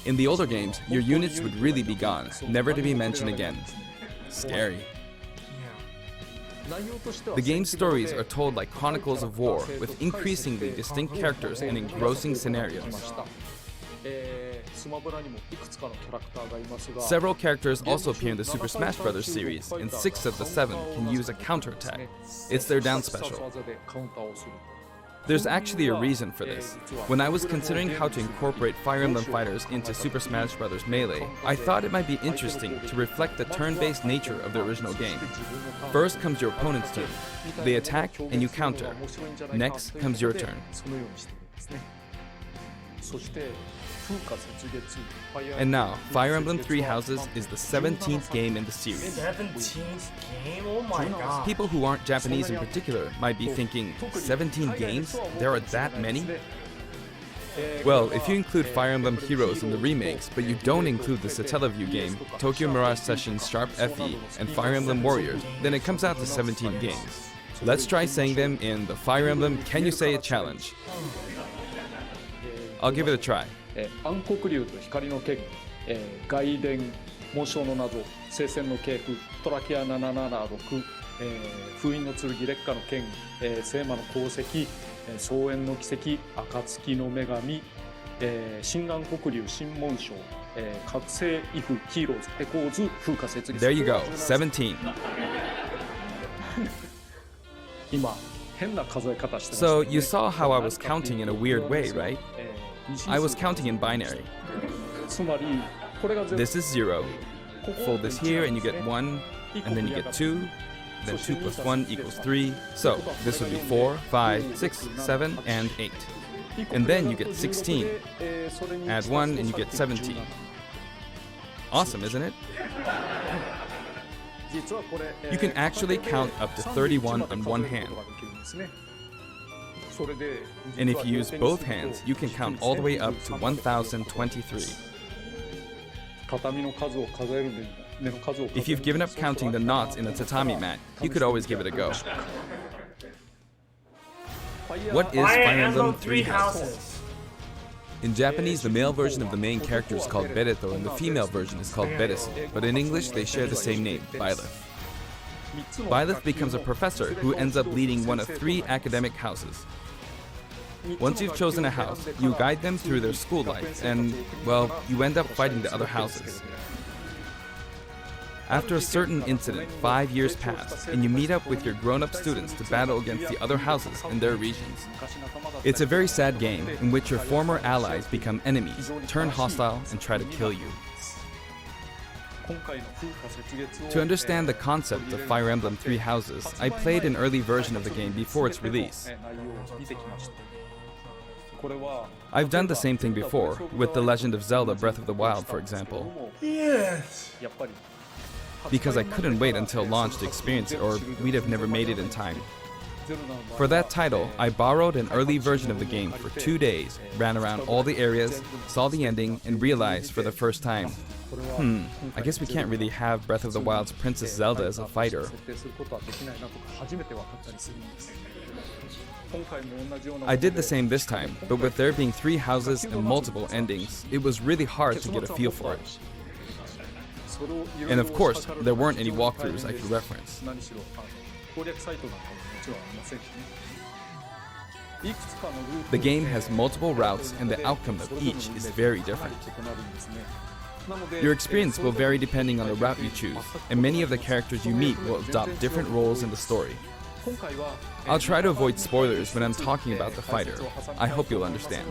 In the older games, your units would really be gone, never to be mentioned again. Scary. The game's stories are told like chronicles of war, with increasingly distinct characters and engrossing scenarios. Several characters also appear in the Super Smash Bros. Series, and 6 of the 7 can use a counterattack. It's their down special. There's actually a reason for this. When I was considering how to incorporate Fire Emblem fighters into Super Smash Bros. Melee, I thought it might be interesting to reflect the turn-based nature of the original game. First comes your opponent's turn. They attack and you counter. Next comes your turn. And now, Fire Emblem Three Houses is the 17th game in the series. 17th game? Oh my god. People who aren't Japanese in particular might be thinking, 17 games? There are that many? Well, if you include Fire Emblem Heroes in the remakes, but you don't include the Satellaview game, Tokyo Mirage Sessions Sharp FE, and Fire Emblem Warriors, then it comes out to 17 games. Let's try saying them in the Fire Emblem Can You Say It challenge. I'll give it a try. 暗黒竜と光の剣、外伝、紋章の謎、聖戦の系譜、トラキア776、封印の剣、烈火の剣、聖魔の功績、草原の奇跡、暁の女神、新暗黒竜、新紋章、覚醒イフ、ヒーローズ、エコーズ、風化雪月。There you go, 17. 今、変な数え方してます。So you saw how I was counting in a weird way, right? I was counting in binary. This is 0. Fold this here and you get 1, and then you get 2, then 2 plus 1 equals 3. So this would be 4, 5, 6, 7, and 8. And then you get 16. Add 1 and you get 17. Awesome, isn't it? You can actually count up to 31 on one hand. And if you use both hands, you can count all the way up to 1023. If you've given up counting the knots in a tatami mat, you could always give it a go. What is Fire Emblem Three Houses? In Japanese, the male version of the main character is called Bereto and the female version is called Beresu, but in English they share the same name, Byleth. Byleth becomes a professor who ends up leading one of 3 academic houses. Once you've chosen a house, you guide them through their school life, and, well, you end up fighting the other houses. After a certain incident, 5 years pass, and you meet up with your grown-up students to battle against the other houses in their regions. It's a very sad game in which your former allies become enemies, turn hostile, and try to kill you. To understand the concept of Fire Emblem Three Houses, I played an early version of the game before its release. I've done the same thing before, with The Legend of Zelda Breath of the Wild, for example. Yes! Because I couldn't wait until launch to experience it, or we'd have never made it in time. For that title, I borrowed an early version of the game for 2 days, ran around all the areas, saw the ending, and realized for the first time, I guess we can't really have Breath of the Wild's Princess Zelda as a fighter. I did the same this time, but with there being 3 houses and multiple endings, it was really hard to get a feel for it. And of course, there weren't any walkthroughs I could reference. The game has multiple routes and the outcome of each is very different. Your experience will vary depending on the route you choose, and many of the characters you meet will adopt different roles in the story. I'll try to avoid spoilers when I'm talking about the fighter. I hope you'll understand.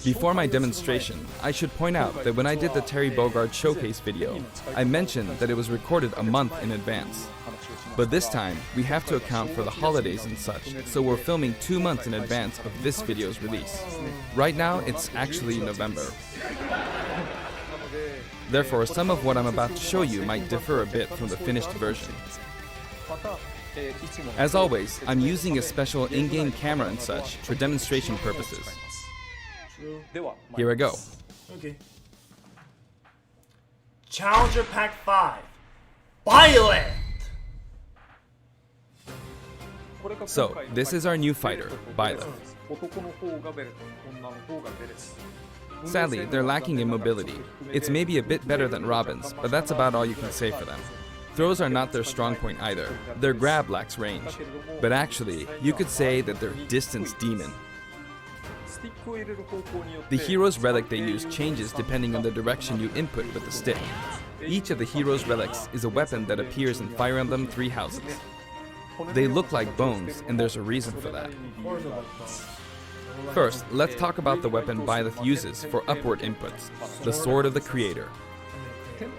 Before my demonstration, I should point out that when I did the Terry Bogard showcase video, I mentioned that it was recorded a month in advance. But this time, we have to account for the holidays and such, so we're filming 2 months in advance of this video's release. Right now, it's actually November. Therefore, some of what I'm about to show you might differ a bit from the finished version. As always, I'm using a special in-game camera and such for demonstration purposes. Here I go. Okay. Challenger Pack 5. Violet! So, this is our new fighter, Byleth. Sadly, they're lacking in mobility. It's maybe a bit better than Robin's, but that's about all you can say for them. Throws are not their strong point either. Their grab lacks range. But actually, you could say that they're distance demon. The hero's relic they use changes depending on the direction you input with the stick. Each of the hero's relics is a weapon that appears in Fire Emblem Three Houses. They look like bones, and there's a reason for that. First, let's talk about the weapon Byleth uses for upward inputs, the Sword of the Creator.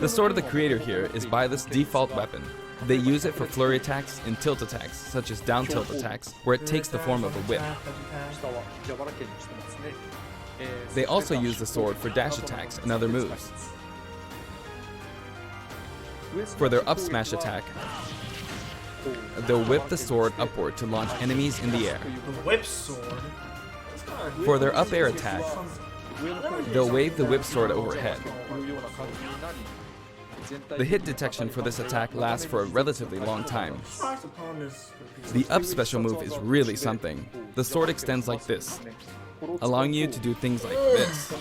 The Sword of the Creator here is Byleth's default weapon. They use it for flurry attacks and tilt attacks, such as down tilt attacks, where it takes the form of a whip. They also use the sword for dash attacks and other moves. For their up smash attack, they'll whip the sword upward to launch enemies in the air. Whip sword? For their up air attack, they'll wave the whip sword overhead. The hit detection for this attack lasts for a relatively long time. The up special move is really something. The sword extends like this, allowing you to do things like this.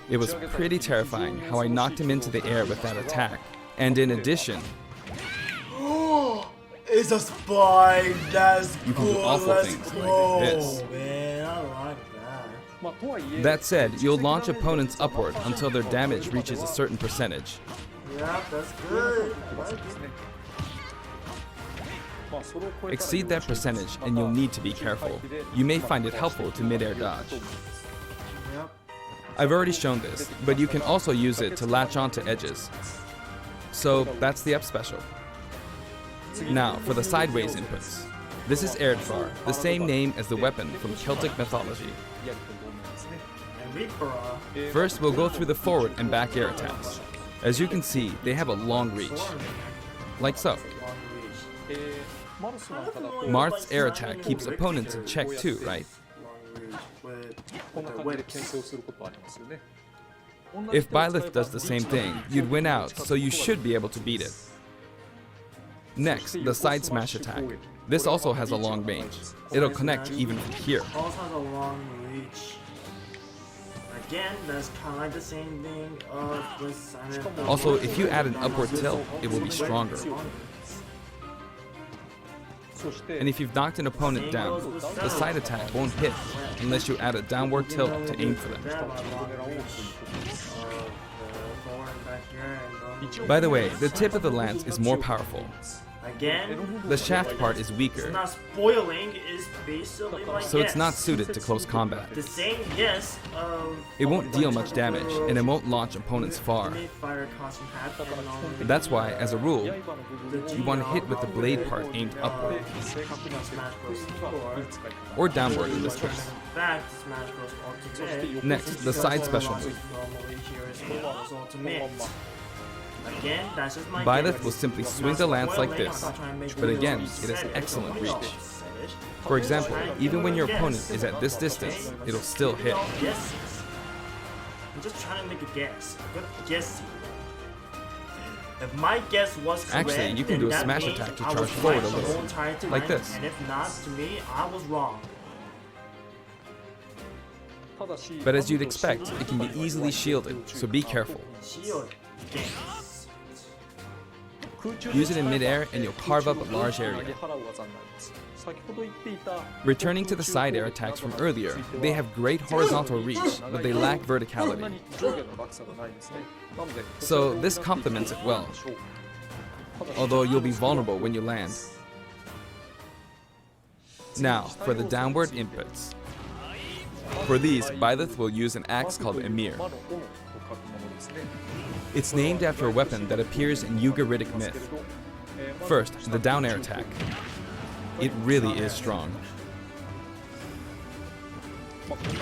It was pretty terrifying how I knocked him into the air with that attack. And in addition, it's a spike. That's you can do cool. awful Let's things go. like this. Man, I like that. That said, you'll launch opponents upward until their damage reaches a certain percentage. Yeah, that's good. Exceed that percentage and you'll need to be careful. You may find it helpful to mid-air dodge. I've already shown this, but you can also use it to latch onto edges. So that's the up special. Now for the sideways inputs. This is Erdvar, the same name as the weapon from Celtic mythology. First, we'll go through the forward and back air attacks. As you can see, they have a long reach. Like so. Marth's air attack keeps opponents in check too, right? If Byleth does the same thing, you'd win out, so you should be able to beat it. Next, the side smash attack. This also has a long range. It'll connect even from here. Also has a long reach. Again, that's kind of like the same thing with Also, if you add an upward tilt, it will be stronger. And if you've knocked an opponent down, the side attack won't hit unless you add a downward tilt to aim for them. By the way, the tip of the lance is more powerful. Again, the shaft part is weaker. It's not spoiling, is basically like so it's not suited to close combat. The same yes of it won't deal much damage, and it won't launch opponents far. That's why, as a rule, you want to hit with the blade part aimed upward. Or downward in this case. Next, the side special move. Byleth will simply swing the lance like this, but again, it has excellent reach. For example, even when your opponent is at this distance, it'll still hit. I'm just trying to make a guess. A good guess. If my guess was correct, actually, you can do a smash attack to charge forward a little, like this. And if not, to me, I was wrong. But as you'd expect, it can be easily shielded, so be careful. Use it in mid-air and you'll carve up a large area. Returning to the side air attacks from earlier, they have great horizontal reach, but they lack verticality. So this complements it well, although you'll be vulnerable when you land. Now, for the downward inputs. For these, Byleth will use an axe called Emir. It's named after a weapon that appears in Ugaritic myth. First, the down air attack. It really is strong.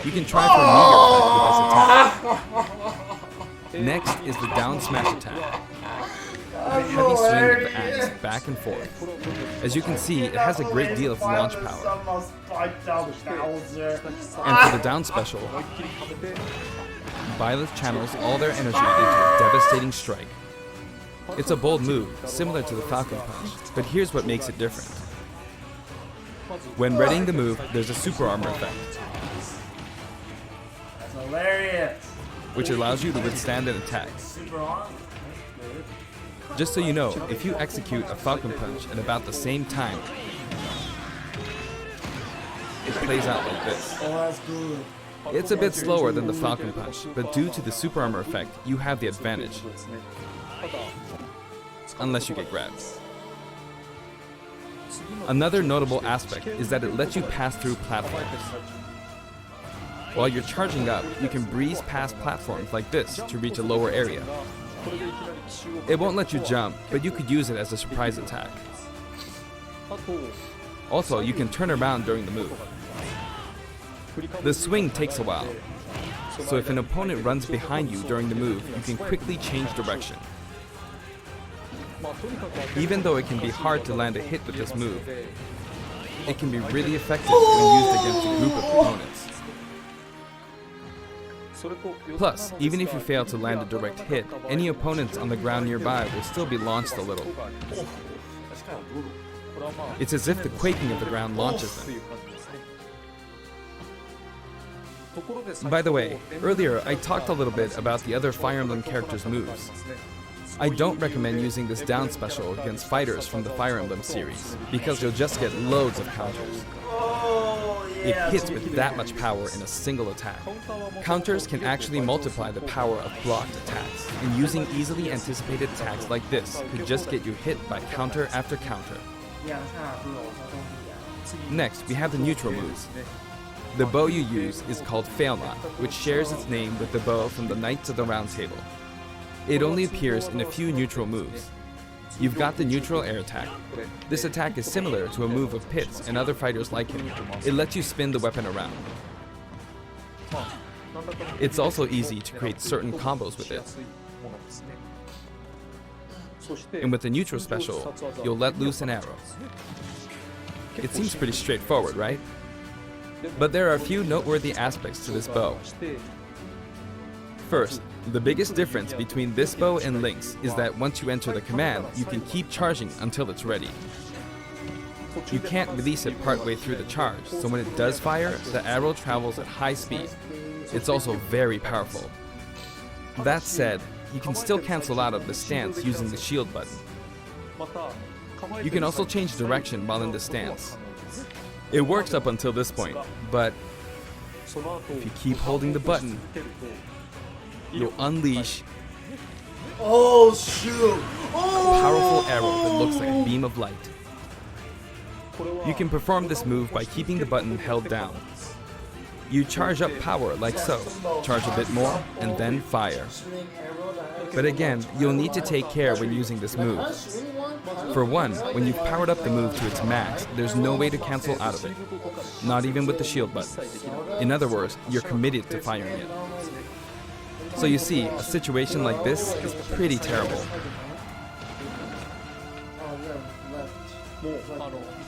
You can try for a meager effect with this attack. Next is the down smash attack. A heavy swing of the axe back and forth. As you can see, it has a great deal of launch power. And for the down special, Byleth channels all their energy into a devastating strike. It's a bold move, similar to the Falcon Punch, but here's what makes it different. When readying the move, there's a super armor effect, That's hilarious. which allows you to withstand an attack. Just so you know, if you execute a Falcon Punch at about the same time, it plays out like this. Oh, that's good. It's a bit slower than the Falcon Punch, but due to the super armor effect, you have the advantage. Unless you get grabbed. Another notable aspect is that it lets you pass through platforms. While you're charging up, you can breeze past platforms like this to reach a lower area. It won't let you jump, but you could use it as a surprise attack. Also, you can turn around during the move. The swing takes a while, so if an opponent runs behind you during the move, you can quickly change direction. Even though it can be hard to land a hit with this move, it can be really effective when used against a group of opponents. Plus, even if you fail to land a direct hit, any opponents on the ground nearby will still be launched a little. It's as if the quaking of the ground launches them. By the way, earlier I talked a little bit about the other Fire Emblem characters' moves. I don't recommend using this down special against fighters from the Fire Emblem series, because you'll just get loads of counters. It hits with that much power in a single attack. Counters can actually multiply the power of blocked attacks, and using easily anticipated attacks like this could just get you hit by counter after counter. Next, we have the neutral moves. The bow you use is called Fail Not, which shares its name with the bow from the Knights of the Round Table. It only appears in a few neutral moves. You've got the neutral air attack. This attack is similar to a move of Pit's and other fighters like him. It lets you spin the weapon around. It's also easy to create certain combos with it. And with the neutral special, you'll let loose an arrow. It seems pretty straightforward, right? But there are a few noteworthy aspects to this bow. First, the biggest difference between this bow and Link's is that once you enter the command, you can keep charging until it's ready. You can't release it partway through the charge, so when it does fire, the arrow travels at high speed. It's also very powerful. That said, you can still cancel out of the stance using the shield button. You can also change direction while in the stance. It works up until this point, but if you keep holding the button, you'll unleash Oh shoot! a powerful arrow that looks like a beam of light. You can perform this move by keeping the button held down. You charge up power like so, charge a bit more, and then fire. But again, you'll need to take care when using this move. For one, when you've powered up the move to its max, there's no way to cancel out of it. Not even with the shield button. In other words, you're committed to firing it. So you see, a situation like this is pretty terrible.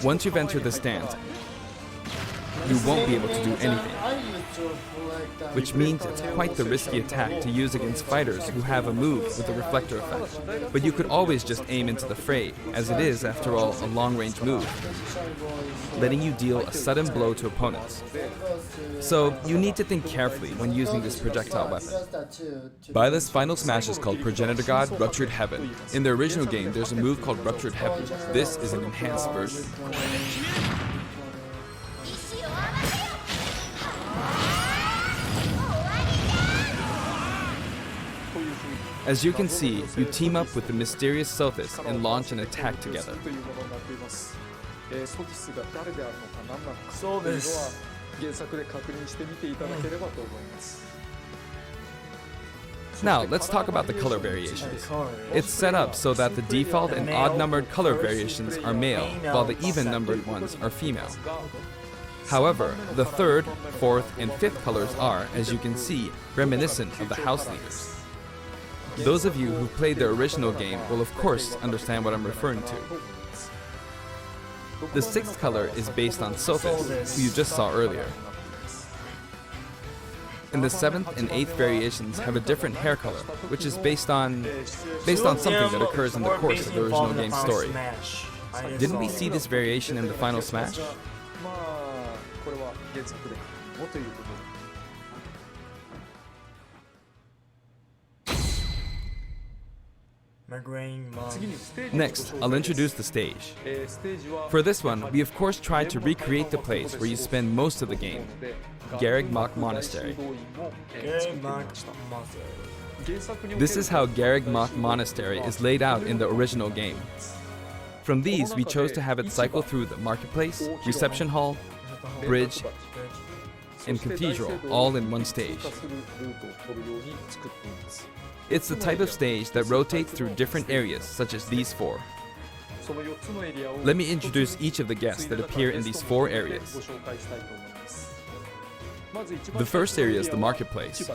Once you've entered the stance, you won't be able to do anything. Which means it's quite the risky attack to use against fighters who have a move with a reflector effect. But you could always just aim into the fray, as it is, after all, a long-range move, letting you deal a sudden blow to opponents. So you need to think carefully when using this projectile weapon. Byleth's final smash is called Progenitor God Ruptured Heaven. In the original game, there's a move called Ruptured Heaven. This is an enhanced version. As you can see, you team up with the mysterious Sophis and launch an attack together. Now, let's talk about the color variations. It's set up so that the default and odd-numbered color variations are male, while the even-numbered ones are female. However, the third, fourth, and fifth colors are, as you can see, reminiscent of the house leaders. Those of you who played the original game will of course understand what I'm referring to. The sixth color is based on Sophis, who you just saw earlier. And the seventh and eighth variations have a different hair color, which is based on something that occurs in the course of the original game's story. Didn't we see this variation in the final Smash? Next, I'll introduce the stage. For this one, we of course tried to recreate the place where you spend most of the game, Garreg Mach Monastery. This is how Garreg Mach Monastery is laid out in the original game. From these, we chose to have it cycle through the marketplace, reception hall, bridge, and cathedral all in one stage. It's the type of stage that rotates through different areas, such as these four. Let me introduce each of the guests that appear in these four areas. The first area is the marketplace.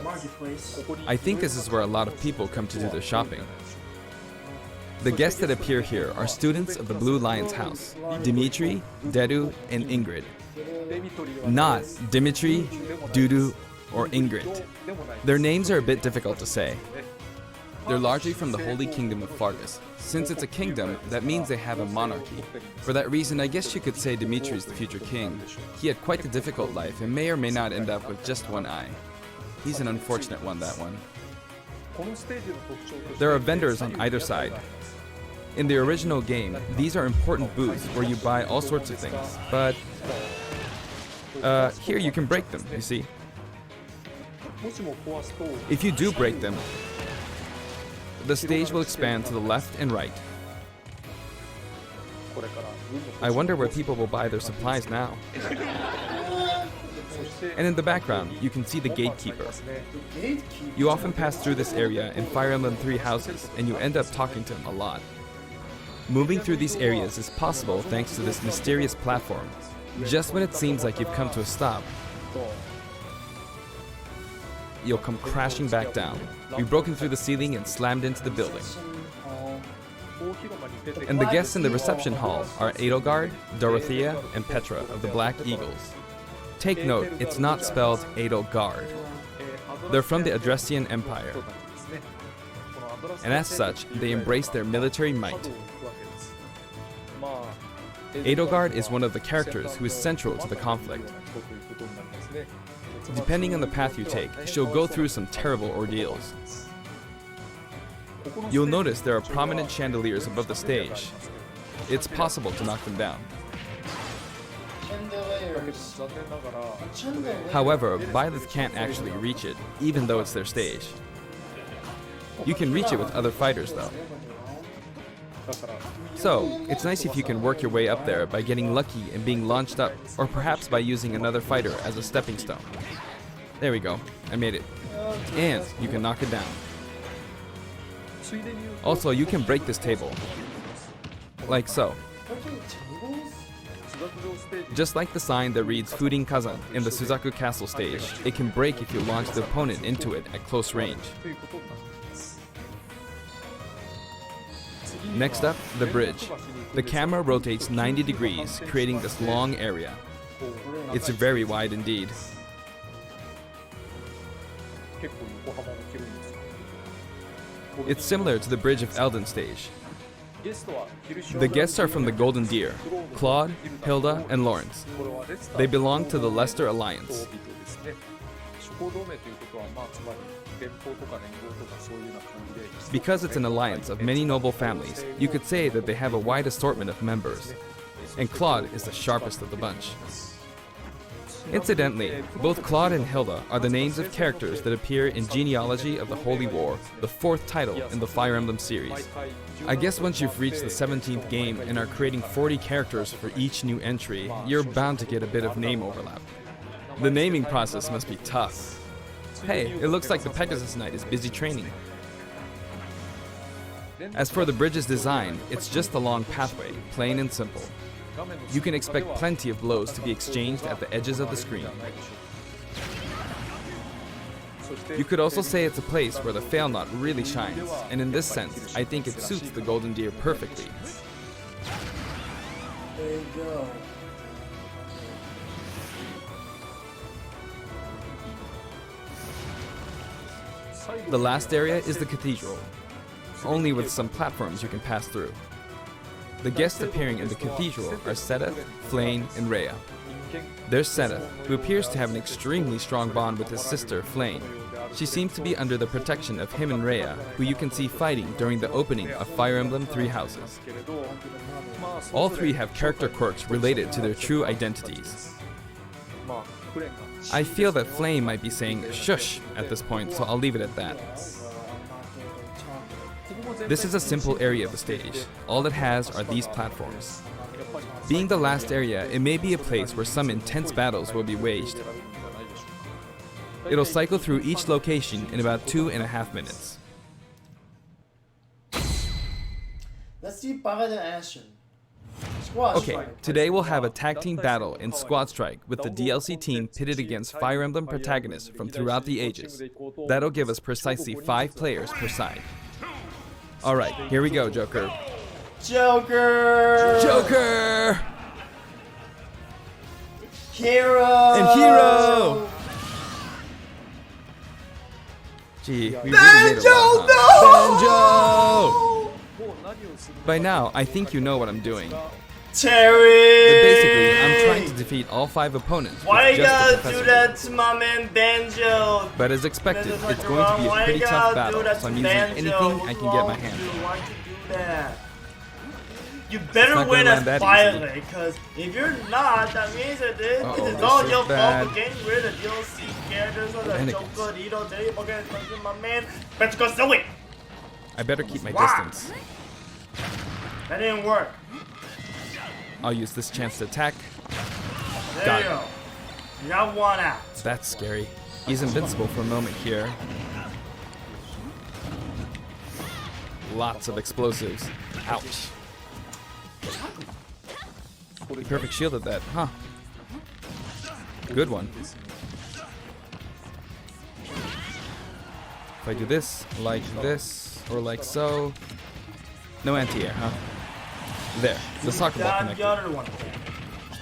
I think this is where a lot of people come to do their shopping. The guests that appear here are students of the Blue Lion's house, Dimitri, Dedu, and Ingrid. Not Dimitri, Dudu, or Ingrid. Their names are a bit difficult to say. They're largely from the Holy Kingdom of Fargus. Since it's a kingdom, that means they have a monarchy. For that reason, I guess you could say Dimitri's the future king. He had quite a difficult life and may or may not end up with just one eye. He's an unfortunate one, that one. There are vendors on either side. In the original game, these are important booths where you buy all sorts of things, but here you can break them, you see. If you do break them, the stage will expand to the left and right. I wonder where people will buy their supplies now. And in the background, you can see the gatekeeper. You often pass through this area in Fire Emblem 3 houses, and you end up talking to him a lot. Moving through these areas is possible thanks to this mysterious platform. Just when it seems like you've come to a stop, you'll come crashing back down. We've broken through the ceiling and slammed into the building. And the guests in the reception hall are Edelgard, Dorothea, and Petra of the Black Eagles. Take note, it's not spelled Edelgard. They're from the Adressian Empire. And as such, they embrace their military might. Edelgard is one of the characters who is central to the conflict. Depending on the path you take, she'll go through some terrible ordeals. You'll notice there are prominent chandeliers above the stage. It's possible to knock them down. However, Byleth can't actually reach it, even though it's their stage. You can reach it with other fighters, though. So, it's nice if you can work your way up there by getting lucky and being launched up, or perhaps by using another fighter as a stepping stone. There we go, I made it. And you can knock it down. Also, you can break this table. Like so. Just like the sign that reads Furin Kazan in the Suzaku Castle stage, it can break if you launch the opponent into it at close range. Next up, the bridge. The camera rotates 90 degrees, creating this long area. It's very wide indeed. It's similar to the Bridge of Elden stage. The guests are from the Golden Deer, Claude, Hilda, and Lawrence. They belong to the Leicester Alliance. Because it's an alliance of many noble families, you could say that they have a wide assortment of members. And Claude is the sharpest of the bunch. Incidentally, both Claude and Hilda are the names of characters that appear in Genealogy of the Holy War, the 4th title in the Fire Emblem series. I guess once you've reached the 17th game and are creating 40 characters for each new entry, you're bound to get a bit of name overlap. The naming process must be tough. Hey, it looks like the Pegasus Knight is busy training. As for the bridge's design, it's just a long pathway, plain and simple. You can expect plenty of blows to be exchanged at the edges of the screen. You could also say it's a place where the fail knot really shines, and in this sense, I think it suits the Golden Deer perfectly. There you go. The last area is the cathedral, only with some platforms you can pass through. The guests appearing in the cathedral are Sephiroth, Flame, and Rhea. There's Sephiroth, who appears to have an extremely strong bond with his sister, Flame. She seems to be under the protection of him and Rhea, who you can see fighting during the opening of Fire Emblem Three Houses. All three have character quirks related to their true identities. I feel that Flame might be saying shush at this point, so I'll leave it at that. This is a simple area of the stage. All it has are these platforms. Being the last area, it may be a place where some intense battles will be waged. It'll cycle through each location in about 2.5 minutes. Let's see Barret and Ashen. Squad Okay, Strike. today we'll have a tag team battle in Squad Strike with the DLC team pitted against Fire Emblem protagonists from throughout the ages. That'll give us precisely 5 players per side. Alright, here we go, Joker. Joker! Joker! Hero! And Hero! Gee, we really made a lot, huh? Banjo! By now, I think you know what I'm doing. Terry! But basically, I'm trying to defeat all 5 opponents Why with you just the gotta Professor. do that to my man Banjo? But as expected, it's going to be a pretty tough battle, so I'm using anything I can get my hands on. Why'd you do that? You It's better not win gonna as land that Violet, because if you're not, that means that it's all this your is fault bad. for getting rid of DLC characters or the Renegades. Joker, Ito, Jerry, Pokémon, my man. Better go do it! I better keep my Why? distance. That didn't work. I'll use this chance to attack. There Got you it. go. You got one out. That's scary. He's invincible for a moment here. Lots of explosives. Ouch. He perfect shielded that, huh? Good one. If I do this, or like so. No anti-air, huh? There, the soccer ball Got connected. the other one.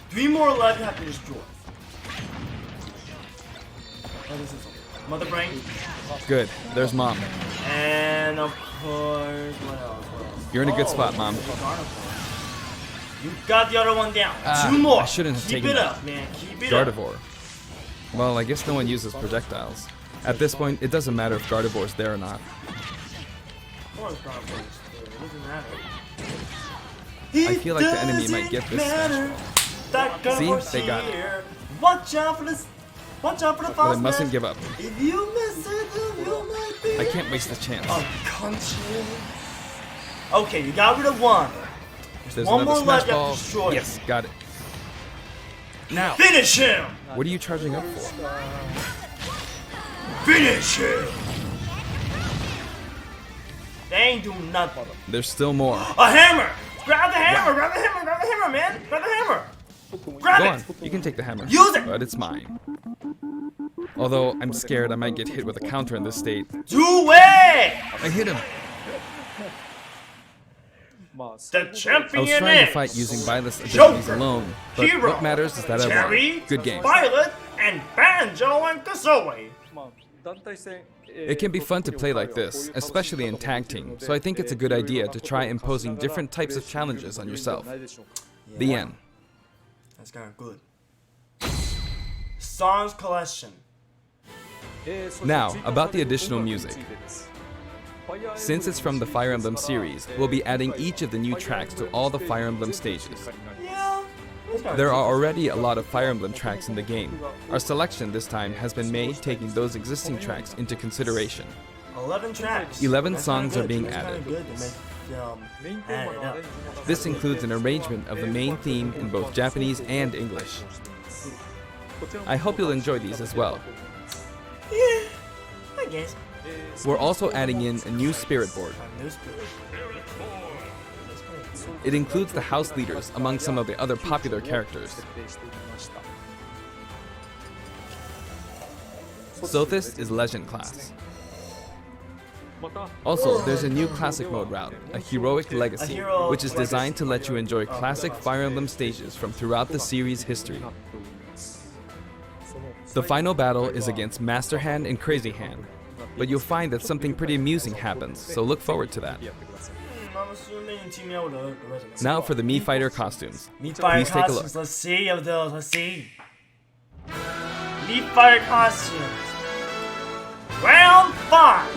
3 more left you have to destroy. Oh, this is Mother Brain. Good, there's Mom. And of course, what else? What else? You're in a good spot, Mom. You got the other one down. Ah, 2 more. I shouldn't have Keep taken it that. up, man. Keep it up. Gardevoir. Well, I guess no one uses projectiles. At this point, it doesn't matter if Gardevoir's there or not. Of course, Gardevoir. It doesn't matter. I feel like the enemy might get this smash ball. See? They got it. Here. Watch out for this. Watch out for the But I false mustn't smash. give up. If you miss it, then you might be. I can't waste this chance. Unconscious. Okay, you got rid of one. There's one another more smash left, you have ball. to destroy. Yes, got it. Now. Finish him. What are you charging up for? Finish him. They ain't doing nothing. There's still more. A hammer. Grab the hammer. Grab the hammer. Grab the hammer, man. Grab the hammer. Grab Go it. on, you can take the hammer. Use it. But it's mine. Although I'm scared I might get hit with a counter in this state. Do it. I hit him. The champion I was trying is to fight using Violet's abilities Joker, alone, but Hero, what matters is that I Terry, won. Good game. Violet, and Banjo and Kazooie. It can be fun to play like this, especially in tag team, so I think it's a good idea to try imposing different types of challenges on yourself. The end. That's kind of good. Songs collection. Now, about the additional music. Since it's from the Fire Emblem series, we'll be adding each of the new tracks to all the Fire Emblem stages. Yeah. There are already a lot of Fire Emblem tracks in the game. Our selection this time has been made taking those existing tracks into consideration. 11 tracks. 11 That's songs kinda are being good. That's added. kinda good to make, add it up. This includes an arrangement of the main theme in both Japanese and English. I hope you'll enjoy these as well. Yeah, fighting games. We're also adding in a new spirit board. It includes the house leaders among some of the other popular characters. Sothis is Legend class. Also, there's a new classic mode route, a Heroic Legacy, which is designed to let you enjoy classic Fire Emblem stages from throughout the series' history. The final battle is against Master Hand and Crazy Hand, but you'll find that something pretty amusing happens, so look forward to that. Now for the Mii Fighter costumes. Mii Fighter Please take a look. costumes, let's see of those, let's see. Mii Fighter costumes. Round 5.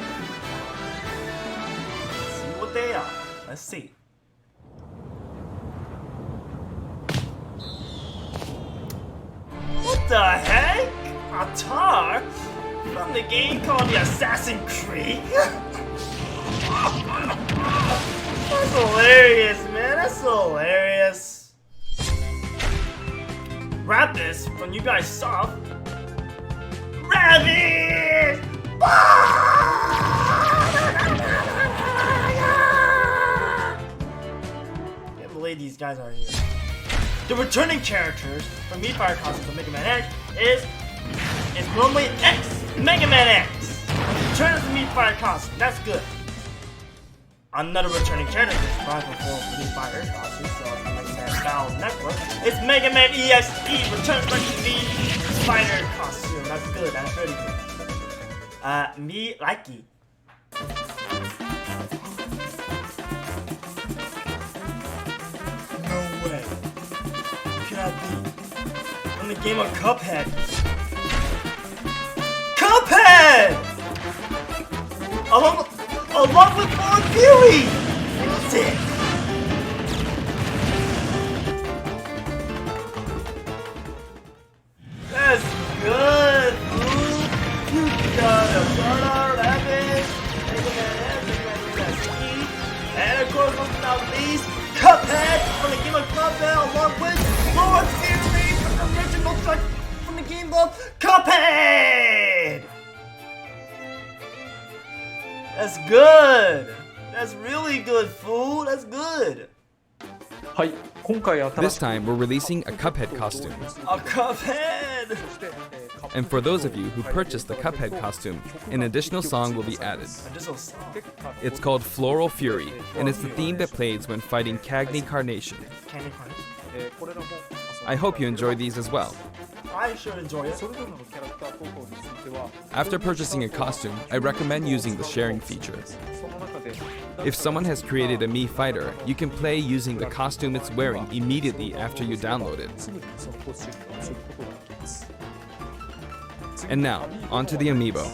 Let's see what they are. Let's see. What the heck? A tar? From the game called the Assassin's Creed? That's hilarious, man. That's so hilarious. Rapid from You Guys Soft. Rabbit! Can't believe these guys are here. The returning characters from Mii Fighter costumes of Mega Man X is normally X, Mega Man X. Return to Mii Fighter costume, that's good. Another returning character is rival for Mii Fighter costume, so Mega Man Battles Network. It's Mega Man EXE, returns back to Mii Fighter costume. That's good, that's really good. Me likey. No way. Can I be on the game of Cuphead? Cuphead! Along with Lord Fury! Sick! That's good, dude! You got a Burner, Rabbit, Mega Man, and of course, last but not least, Cuphead from the game of Cuphead, along with Lord Fury from the original track from the game of Cuphead! That's good! That's really good, fool! That's good! This time, we're releasing a Cuphead costume. A Cuphead! And for those of you who purchased the Cuphead costume, an additional song will be added. It's called Floral Fury, and it's the theme that plays when fighting Cagney Carnation. I hope you enjoy these as well. I sure enjoy it. After purchasing a costume, I recommend using the sharing feature. If someone has created a Mii Fighter, you can play using the costume it's wearing immediately after you download it. And now, onto the amiibo.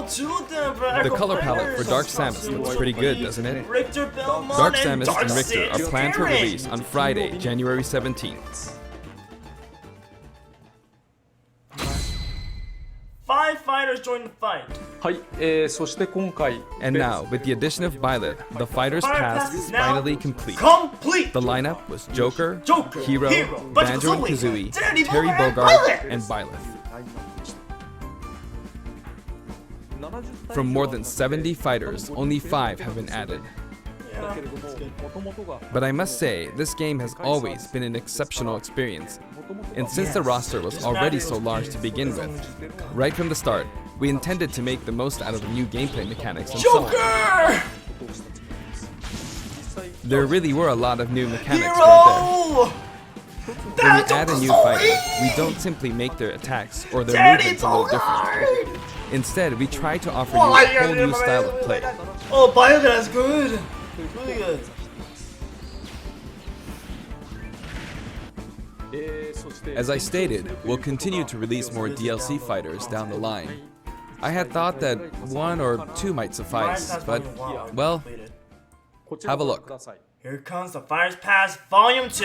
Two of them, bro. The color palette for Dark Samus looks pretty good, doesn't it? Dark Samus and Richter are planned for release on Friday, January 17th. 5 fighters join the fight. And now, with the addition of Violet, the Fighters Pass is finally complete. The lineup was Joker, Hero, Banjo and Kazooie, Terry Bogard, and Violet. From more than 70 fighters, only 5 have been added. But I must say, this game has always been an exceptional experience. And since the roster was already so large to begin with, right from the start, we intended to make the most out of the new gameplay mechanics and so on. There really were a lot of new mechanics right there. When we add a new fighter, we don't simply make their attacks or their movements a little different. Instead, we try to offer you a whole new style of play. Oh, Violet is good! Really good. As I stated, we'll continue to release more DLC fighters down the line. I had thought that 1 or 2 might suffice, but, well, have a look. Here comes the Fighters Pass Volume 2.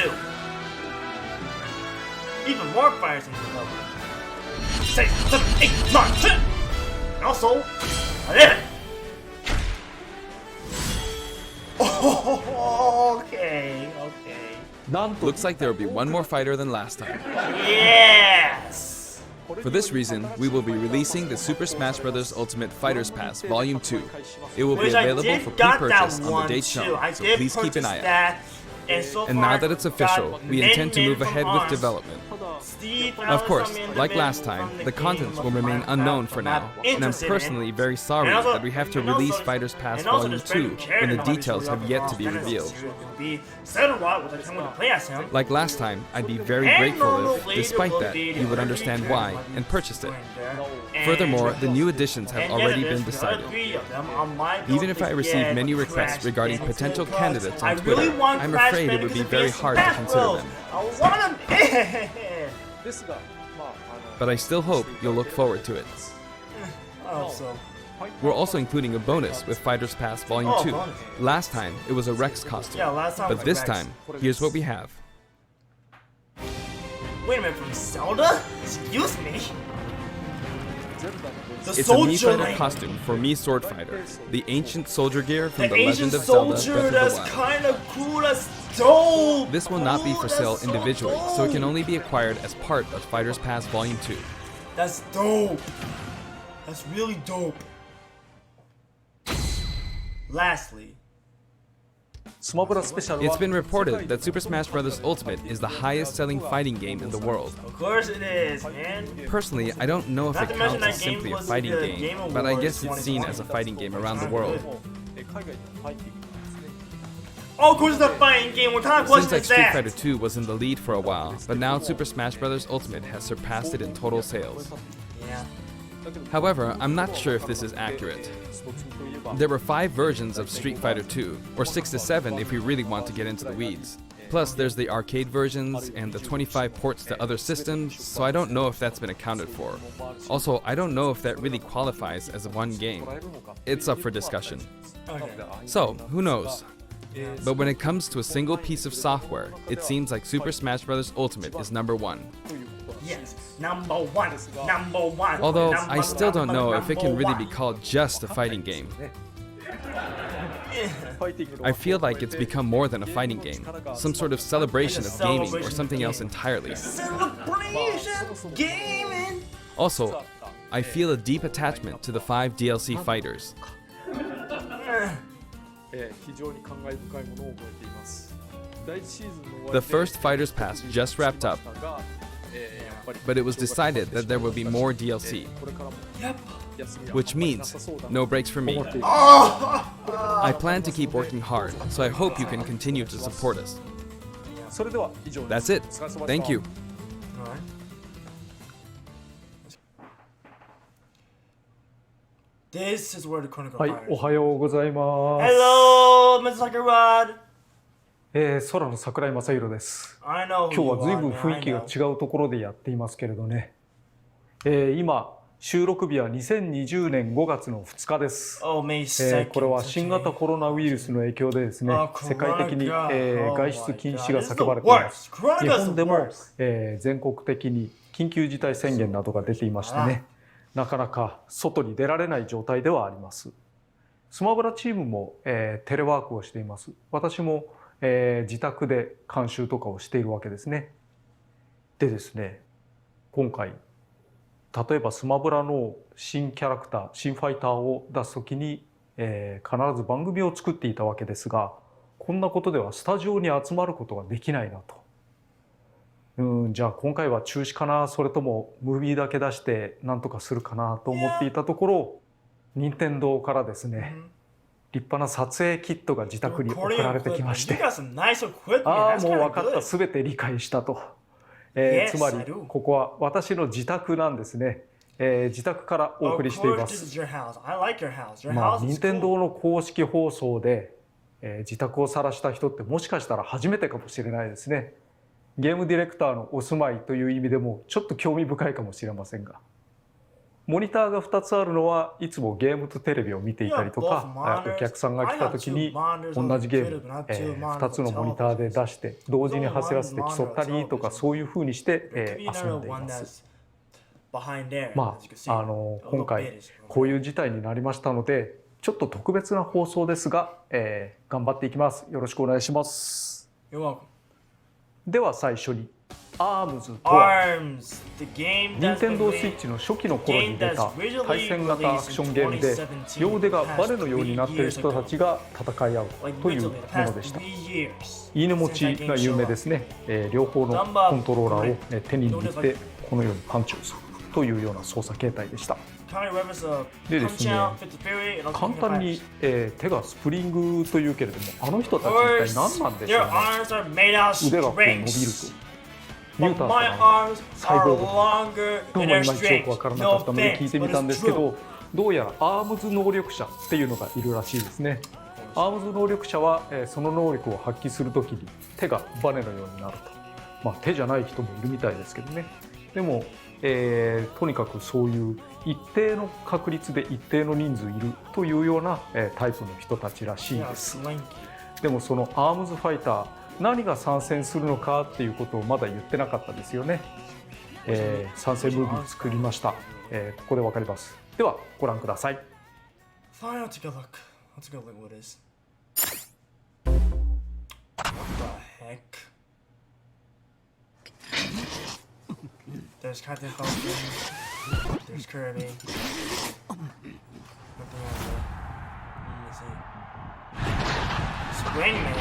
Even more fighters in development. 6, 7, 8, 9, 10! And also, 11! Oh, okay. Looks like there will be one more fighter than last time. Yes! For this reason, we will be releasing the Super Smash Bros. Ultimate Fighters Pass Volume 2. It will be Which I available did for got pre-purchase that on the one date too. shown, I so did please keep an eye that, out. And so And far, now that it's official, got we intend to move from ahead with us. development. Steve Of course, Allen like from last time, the contents will remain unknown for now, and I'm personally very sorry that we have to release Fighters Pass Volume 2 when the details have yet to be revealed. Sephiroth, which I can't wait to play as him. Like last time, I'd be very grateful if, despite that, you would understand why and purchased it. Furthermore, the new additions have already been decided. Even if I receive many requests regarding potential candidates on Twitter, I'm afraid it would be very hard to consider them. But I still hope you'll look forward to it. I hope so. We're also including a bonus with Fighters Pass Volume 2. Last time, it was a Rex costume. Yeah, last time but was this Rex. time, here's what we have. Wait a minute, from Zelda? Excuse me? The It's a Mii soldier Fighter lane. costume for Mii Sword Fighter, the ancient soldier gear from The The Asian Legend of Zelda soldier, Breath that's of the Wild. kind of cool, that's dope! This will not be for sale that's so individually, so it can dope. only be acquired as part of Fighters Pass Volume 2. That's dope. That's really dope. Lastly, It's been reported that Super Smash Bros. Ultimate is the highest-selling fighting game in the world. of course it is, man. Personally, I don't know if Not it to mention counts as that game simply a was fighting the game, Game but I Awards guess it's seen as a fighting game around the world. Oh, of course it's a fighting game. What kind of Seems question like is Street that? Fighter 2 was in the lead for a while, but now Super Smash Bros. Ultimate has surpassed it in total sales. Yeah. However, I'm not sure if this is accurate. There were 5 versions of Street Fighter 2, or 6 to 7 if we really want to get into the weeds. Plus, there's the arcade versions and the 25 ports to other systems, so I don't know if that's been accounted for. Also, I don't know if that really qualifies as one game. It's up for discussion. Okay. So, who knows? But when it comes to a single piece of software, it seems like Super Smash Bros. Ultimate is number 1. Yes, number one. Number one. Although, number I still don't know if it can really number be called just a fighting game. I feel like it's become more than a fighting game, some sort of celebration of gaming or something else entirely. Celebration gaming. Also, I feel a deep attachment to the 5 DLC fighters. The first Fighters Pass just wrapped up, but it was decided that there will be more DLC. Which means no breaks for me. I plan to keep working hard, so I hope you can continue to support us. That's it. Thank you. Alright. This is where the Chronicle はい、 fires. おはようございます。 Hello, Mr. Sakurad. 空の桜井正宏です。 I know who 今日は you 随 are, 分 man. 雰囲気が違うところでやっていますけれどね。今収録日は2020年5月の2日です。 Oh, May 2nd. これは新型コロナウイルスの影響でですね、世界的に、外出禁止が叫ばれています。日本でも、全国的に緊急事態宣言などが出ていましてね、なかなか外に出られない状態ではあります。スマブラチームも、テレワークをしています。私も、自宅で監修とかをしているわけですね。でですね、今回例えばスマブラの新キャラクター、新ファイターを出すときに、必ず番組を作っていたわけですが、こんなことではスタジオに集まることができないなと。じゃあ今回は中止かな、それともムービーだけ出して何とかするかなと思っていたところ、任天堂からですね、立派な撮影キットが自宅に送られてきまして、ああもう分かった、全て理解したと。つまりここは私の自宅なんですね。自宅からお送りしています。任天堂の公式放送で、自宅を晒した人ってもしかしたら初めてかもしれないですね。ゲームディレクターのお住まいという意味でもちょっと興味深いかもしれませんが、モニターが2つあるのはいつもゲームとテレビを見ていたりとか、お客さんが来た時に同じゲーム、2つのモニターで出して同時に走らせて競ったりとか、そういうふうにして、遊んでいます。まあ、今回こういう事態になりましたので、ちょっと特別な放送ですが、頑張っていきます。よろしくお願いします。では最初にアームズとは ARMS, the game 任 that's 天堂 been スイッチの初期の頃に出 game た that's originally 対戦型アクションゲームで released in 両腕がバネの 2017ようになっている人たちが戦い合う like という literally も the の past でした。 3 years いいね持 since ち that game が有名 showed で up. すね。両方のコントローラーを手に握ってこのようにパンチをするというような操作形態でした。 Counter weapons, でですね、 punch out, fit the fury, and 簡単に、手がスプリングというけれども、あの人たち Of 一 course, 体何なんでしょ their うね。 arms are made out of 腕がこう伸びると strings. ミュー But タント my な arms 細 are 胞が longer どう than も their いまいちよく strings. わからなかっ No たので聞い offense, てみ but たん it's ですけ true. ど、どうやらアームズ能力者っていうのがいるらしいですね。アームズ能力者は、その能力を発揮するときに手がバネのようになると。まあ手じゃない人もいるみたいですけどね。でも、とにかくそういう一定の確率で一定の人数いるというような、タイプの人たちらしいです。でもそのアームズファイター、何が参戦するのかっていうことをまだ言ってなかったですよね。参戦ムービー作りました。ここでわかります。ではご覧ください。 Fine, I'll take a look. Let's go look what it is. What the heck? There's Captain Falcon. There's Kirby. Nothing else there. Let me see. Springman.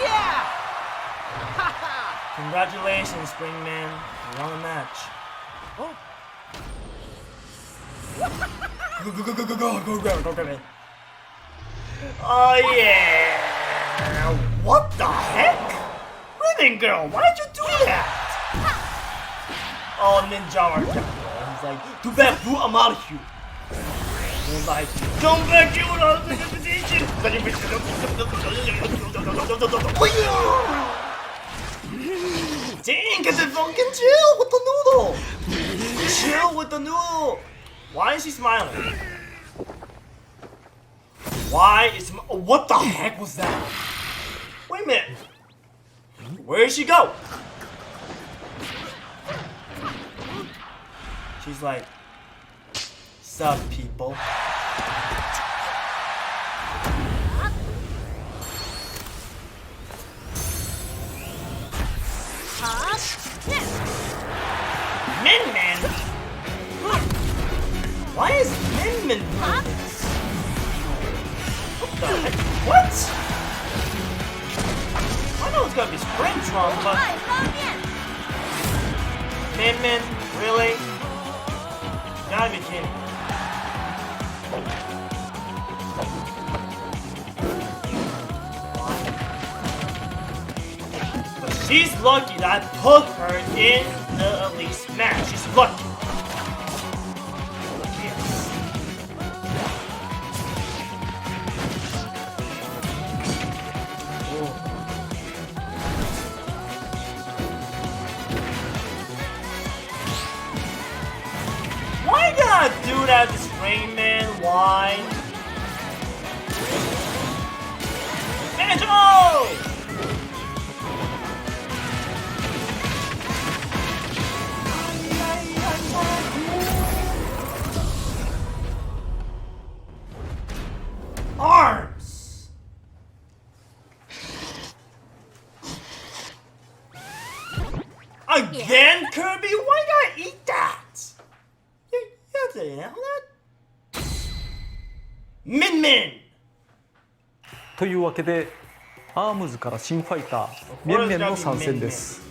Yeah! Congratulations, Springman. You won the match. Oh. Go grab it. Oh yeah! What the heck? Ribbon girl, why'd you do that? Oh, Ninja Arcade. He's like, too bad, boo, I'm out of here. He's like, come back here with all the competition. Dang, Captain Falcon, chill with the noodle. Chill with the noodle. Why is he smiling? Why is what the heck was that? Wait a minute. Where did she go? She's like, sup people. Min Man? Why is Min Man doing this? What the heck? What? I know it's gonna be Spring Trunk, but Min Man, really? You gotta be kidding me. But she's lucky that I put her in the Elite Smash. She's lucky. Yes. Why you gotta do that, this Rain Man? Why? Banjo! Arms! Again, Kirby? Why you gotta eat that? You have to know that? Min Min! というわけで、アームズから新ファイター、ミェンメンの参戦です。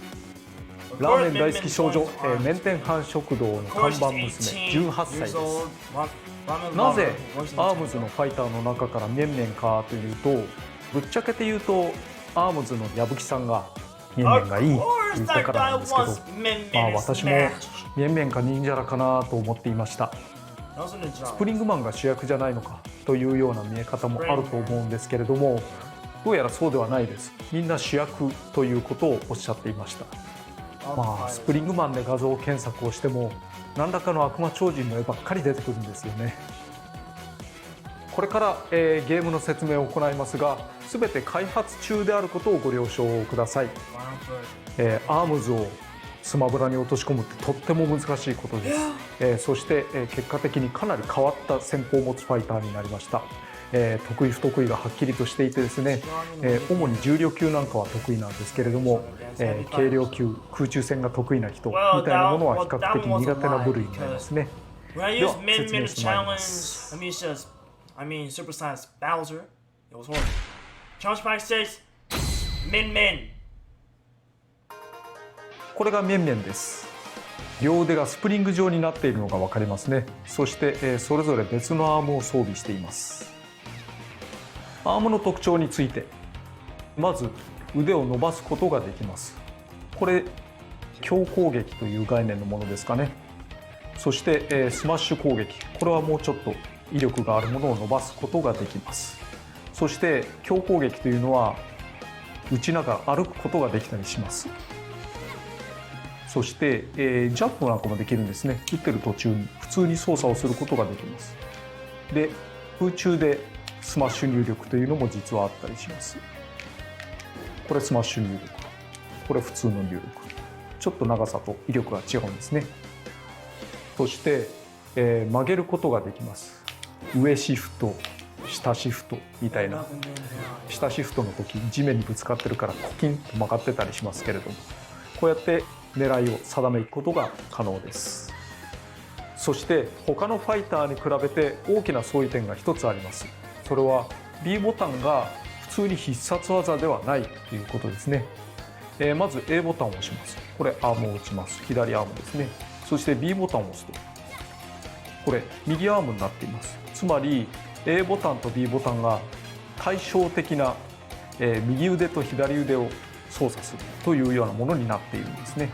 ラーメン大好き少女、麺店飯食堂の看板娘、18歳です。なぜアームズのファイターの中からミェンメンかというと、ぶっちゃけて言うと、アームズの矢吹さんがミェンメンがいいと言ったからなんですけど、まあ私もミェンメンか忍者らかなと思っていました。スプリングマンが主役じゃないのかというような見え方もあると思うんですけれども、どうやらそうではないです。みんな主役ということをおっしゃっていました。まあスプリングマンで画像検索をしても何らかの悪魔超人の絵ばっかり出てくるんですよね。これから、ゲームの説明を行いますが、全て開発中であることをご了承ください。アームズをスマブラに落とし込むってとっても難しいことです。そして、結果的にかなり変わった戦法を持つファイターになりました。得意不得意がはっきりとしていてですね、主に重量級なんかは得意なんですけれども、軽量級空中戦が得意な人みたいなものは比較的苦手な部類になりますね。 When I used Min Min to challenge Amisha's, supersized Bowser, it was horrible. Challenge Pack 6, Min Min. これが面々です。両腕がスプリング状になっているのが分かりますね。そして、それぞれ別のアームを装備しています。アームの特徴について、まず腕を伸ばすことができます。これ強攻撃という概念のものですかね。そして、スマッシュ攻撃、これはもうちょっと威力があるものを伸ばすことができます。そして強攻撃というのは打ちながら歩くことができたりします。そして、ジャンプなんかもできるんですね。打ってる途中に普通に操作をすることができます。で、空中でスマッシュ入力というのも実はあったりします。これスマッシュ入力、これ普通の入力、ちょっと長さと威力が違うんですね。そして、曲げることができます。上シフト、下シフトみたいな。下シフトの時地面にぶつかってるからコキンと曲がってたりしますけれども、こうやって狙いを定めることが可能です。そして他のファイターに比べて大きな相違点が一つあります。それは B ボタンが普通に必殺技ではないということですね。まず A ボタンを押します。これアームを打ちます。左アームですね。そして B ボタンを押すとこれ右アームになっています。つまり A ボタンと B ボタンが対照的な、右腕と左腕を操作するというようなものになっているんですね。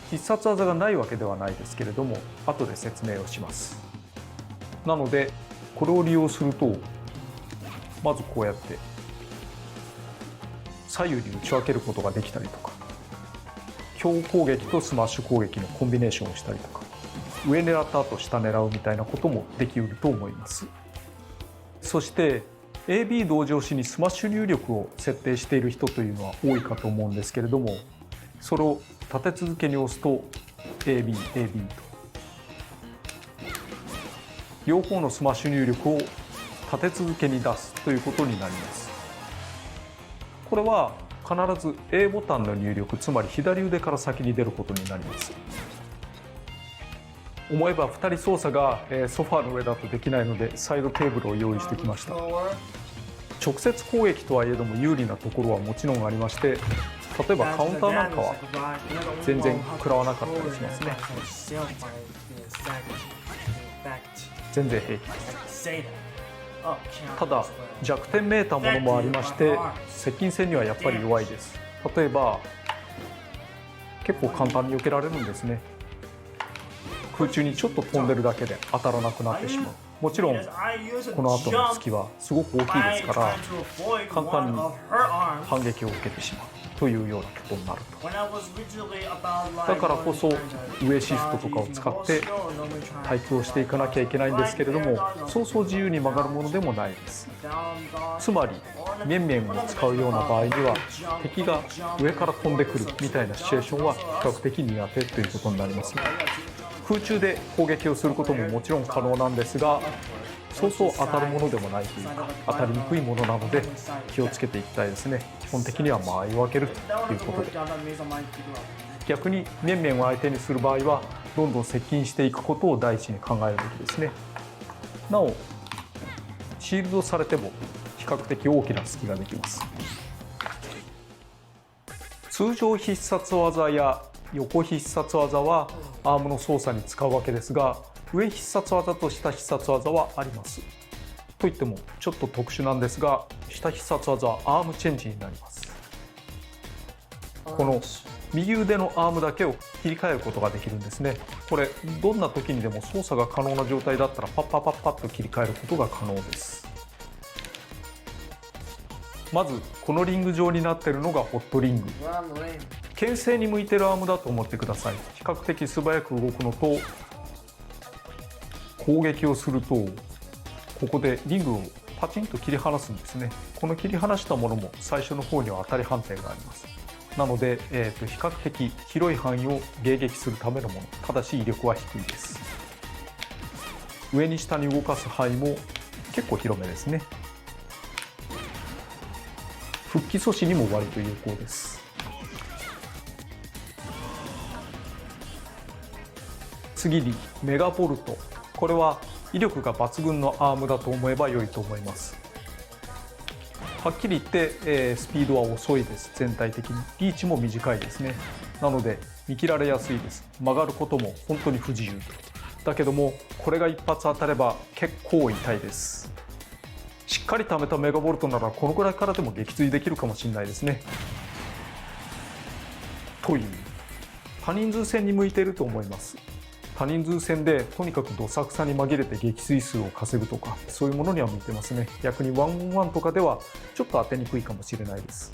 必殺技がないわけではないですけれども、後で説明をします。なのでこれを利用すると、まずこうやって左右に打ち分けることができたりとか、強攻撃とスマッシュ攻撃のコンビネーションをしたりとか、上狙った後下狙うみたいなこともできうると思います。そして AB 同時押しにスマッシュ入力を設定している人というのは多いかと思うんですけれども、それを立て続けに押すと AB、AB と両方のスマッシュ入力を立て続けに出すということになります。これは必ず A ボタンの入力、つまり左腕から先に出ることになります。思えば2人操作がソファーの上だとできないので、サイドテーブルを用意してきました。直接攻撃とはいえども有利なところはもちろんありまして、例えばカウンターなんかは全然食らわなかったりしますね。全然平気。ただ弱点めいたものもありまして、接近戦にはやっぱり弱いです。例えば結構簡単に避けられるんですね。空中にちょっと飛んでるだけで当たらなくなってしまう。もちろんこの後の突きはすごく大きいですから、簡単に反撃を受けてしまうというようなことになると。だからこそ上シフトとかを使って対空をしていかなきゃいけないんですけれども、そうそう自由に曲がるものでもないです。つまり面々を使うような場合には、敵が上から飛んでくるみたいなシチュエーションは比較的苦手ということになります。空中で攻撃をすることももちろん可能なんですが、そうそう当たるものでもないというか、当たりにくいものなので気をつけていきたいですね。基本的には間合いを分けるということで、逆に面々を相手にする場合はどんどん接近していくことを第一に考えるべきですね。なおシールドされても比較的大きな隙ができます。通常必殺技や横必殺技はアームの操作に使うわけですが、上必殺技と下必殺技はあります。といってもちょっと特殊なんですが、下必殺技はアームチェンジになります。この右腕のアームだけを切り替えることができるんですね。これどんな時にでも操作が可能な状態だったらパッパッパッパッと切り替えることが可能です。まずこのリング状になっているのがホットリング。牽制に向いてるアームだと思ってください。比較的素早く動くのと、攻撃をするとここでリングをパチンと切り離すんですね。この切り離したものも最初の方には当たり判定があります。なので、比較的広い範囲を迎撃するためのもの、ただし威力は低いです。上に下に動かす範囲も結構広めですね。復帰阻止にも割と有効です。次にメガボルト。これは威力が抜群のアームだと思えば良いと思います。はっきり言って、スピードは遅いです。全体的にリーチも短いですね。なので見切られやすいです。曲がることも本当に不自由だけども、これが一発当たれば結構痛いです。しっかり貯めたメガボルトならこのくらいからでも撃墜できるかもしれないですね。という多人数戦に向いていると思います。多人数戦でとにかくどさくさに紛れて撃墜数を稼ぐとか、そういうものには向いてますね。逆に1-on-1とかではちょっと当てにくいかもしれないです。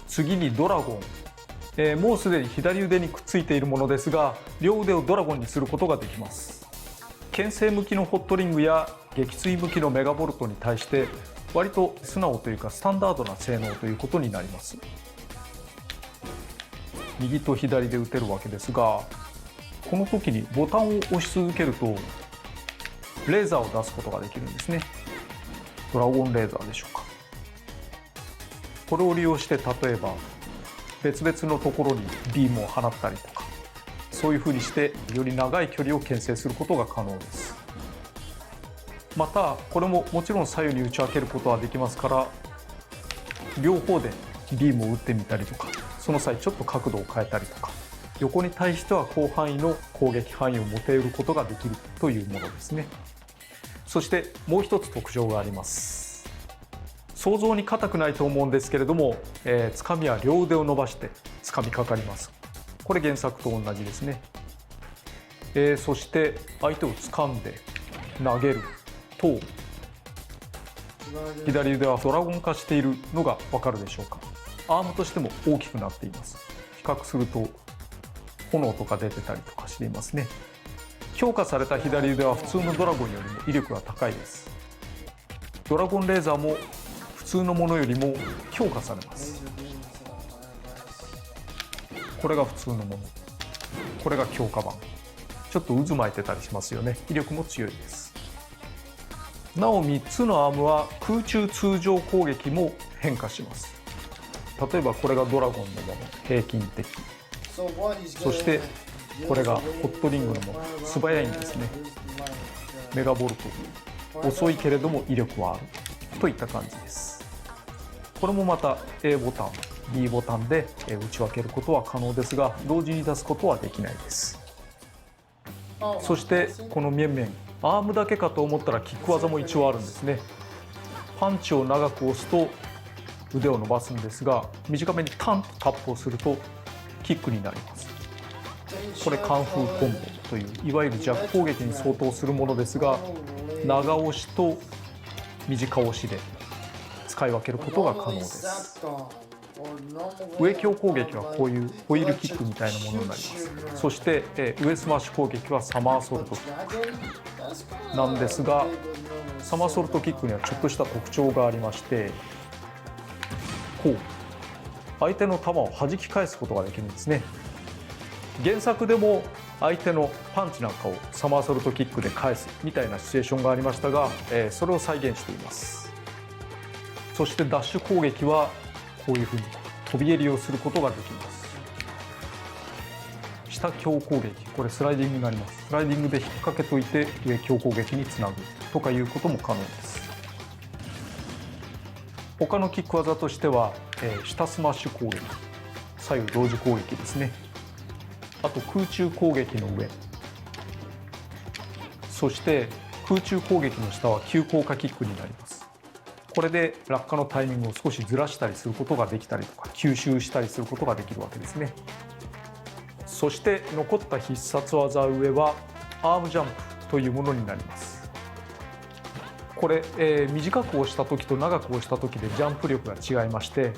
次にドラゴン、もうすでに左腕にくっついているものですが、両腕をドラゴンにすることができます。牽制向きのホットリングや撃墜向きのメガボルトに対して割と素直というかスタンダードな性能ということになります。右と左で打てるわけですが、この時にボタンを押し続けるとレーザーを出すことができるんですね。ドラゴンレーザーでしょうか。これを利用して例えば別々のところにビームを放ったりとか、そういうふうにしてより長い距離を牽制することが可能です。またこれももちろん左右に打ち分けることはできますから、両方でビームを打ってみたりとか、その際ちょっと角度を変えたりとか、横に対しては広範囲の攻撃範囲を持て得ることができるというものですね。そしてもう一つ特徴があります。想像に硬くないと思うんですけれども、つかみは両腕を伸ばしてつかみかかります。これ原作と同じですね。そして相手を掴んで投げると、左腕はドラゴン化しているのがわかるでしょうか。アームとしても大きくなっています。比較すると炎とか出てたりとかしていますね。強化された左腕は普通のドラゴンよりも威力が高いです。ドラゴンレーザーも普通のものよりも強化されます。これが普通のもの、これが強化版。ちょっと渦巻いてたりしますよね。威力も強いです。なお3つのアームは空中通常攻撃も変化します。例えばこれがドラゴンのもの、平均的。そしてこれがホットリングのもの、素早いんですね。メガボルト、遅いけれども威力はあるといった感じです。これもまた A ボタン B ボタンで打ち分けることは可能ですが、同時に出すことはできないです。そしてこの面々、アームだけかと思ったらキック技も一応あるんですね。パンチを長く押すと腕を伸ばすんですが、短めにタンとタップをするとキックになります。これカンフーコンボといういわゆる弱攻撃に相当するものですが、長押しと短押しで使い分けることが可能です。上強攻撃はこういうホイールキックみたいなものになります。そして上スマッシュ攻撃はサマーソルトキックなんですが、サマーソルトキックにはちょっとした特徴がありまして、こう相手の球を弾き返すことができるんですね。原作でも相手のパンチなんかをサマーソルトキックで返すみたいなシチュエーションがありましたが、それを再現しています。そしてダッシュ攻撃はこういうふうに飛び襟をすることができます。下強攻撃、これスライディングになります。スライディングで引っ掛けといて上強攻撃につなぐとかいうことも可能です。他のキック技としては、下スマッシュ攻撃、左右同時攻撃ですね。あと空中攻撃の上、そして空中攻撃の下は急降下キックになります。これで落下のタイミングを少しずらしたりすることができたりとか、吸収したりすることができるわけですね。そして残った必殺技上はアームジャンプというものになります。これ、短く押した時と長く押した時でジャンプ力が違いまして、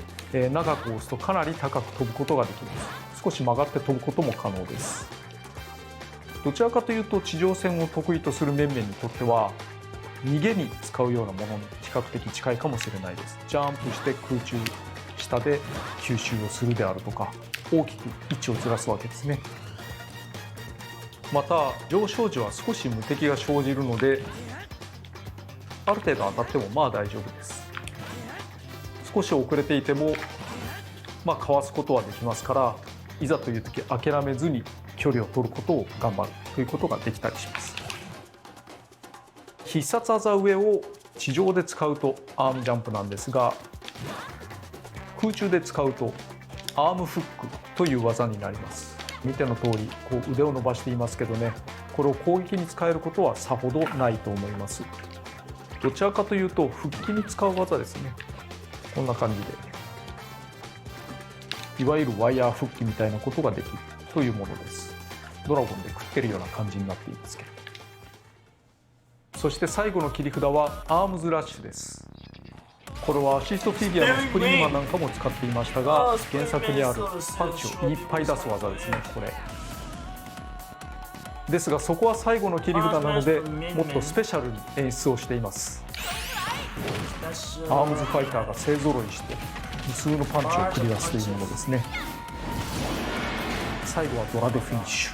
長く押すとかなり高く飛ぶことができます。少し曲がって飛ぶことも可能です。どちらかというと地上戦を得意とする面々にとっては逃げに使うようなものに比較的近いかもしれないです。ジャンプして空中下で吸収をするであるとか、大きく位置をずらすわけですね。また上昇時は少し無敵が生じるので、ある程度当たってもまあ大丈夫です。少し遅れていてもまあかわすことはできますから、いざという時諦めずに距離を取ることを頑張るということができたりします。必殺技上を地上で使うとアームジャンプなんですが、空中で使うとアームフックという技になります。見ての通りこう腕を伸ばしていますけどね、これを攻撃に使えることはさほどないと思います。どちらかというと復帰に使う技ですね。こんな感じでいわゆるワイヤー復帰みたいなことができるというものです。ドラゴンで食ってるような感じになっていますけれど。そして最後の切り札はアームズラッシュです。これはアシストフィギュアのスプリングマンなんかも使っていましたが、原作にあるパンチをいっぱい出す技ですね、これ。ですがそこは最後の切り札なのでもっとスペシャルに演出をしています。アームズファイターが勢ぞろいして無数のパンチを繰り出すというものですね。最後はドラでフィニッシュ。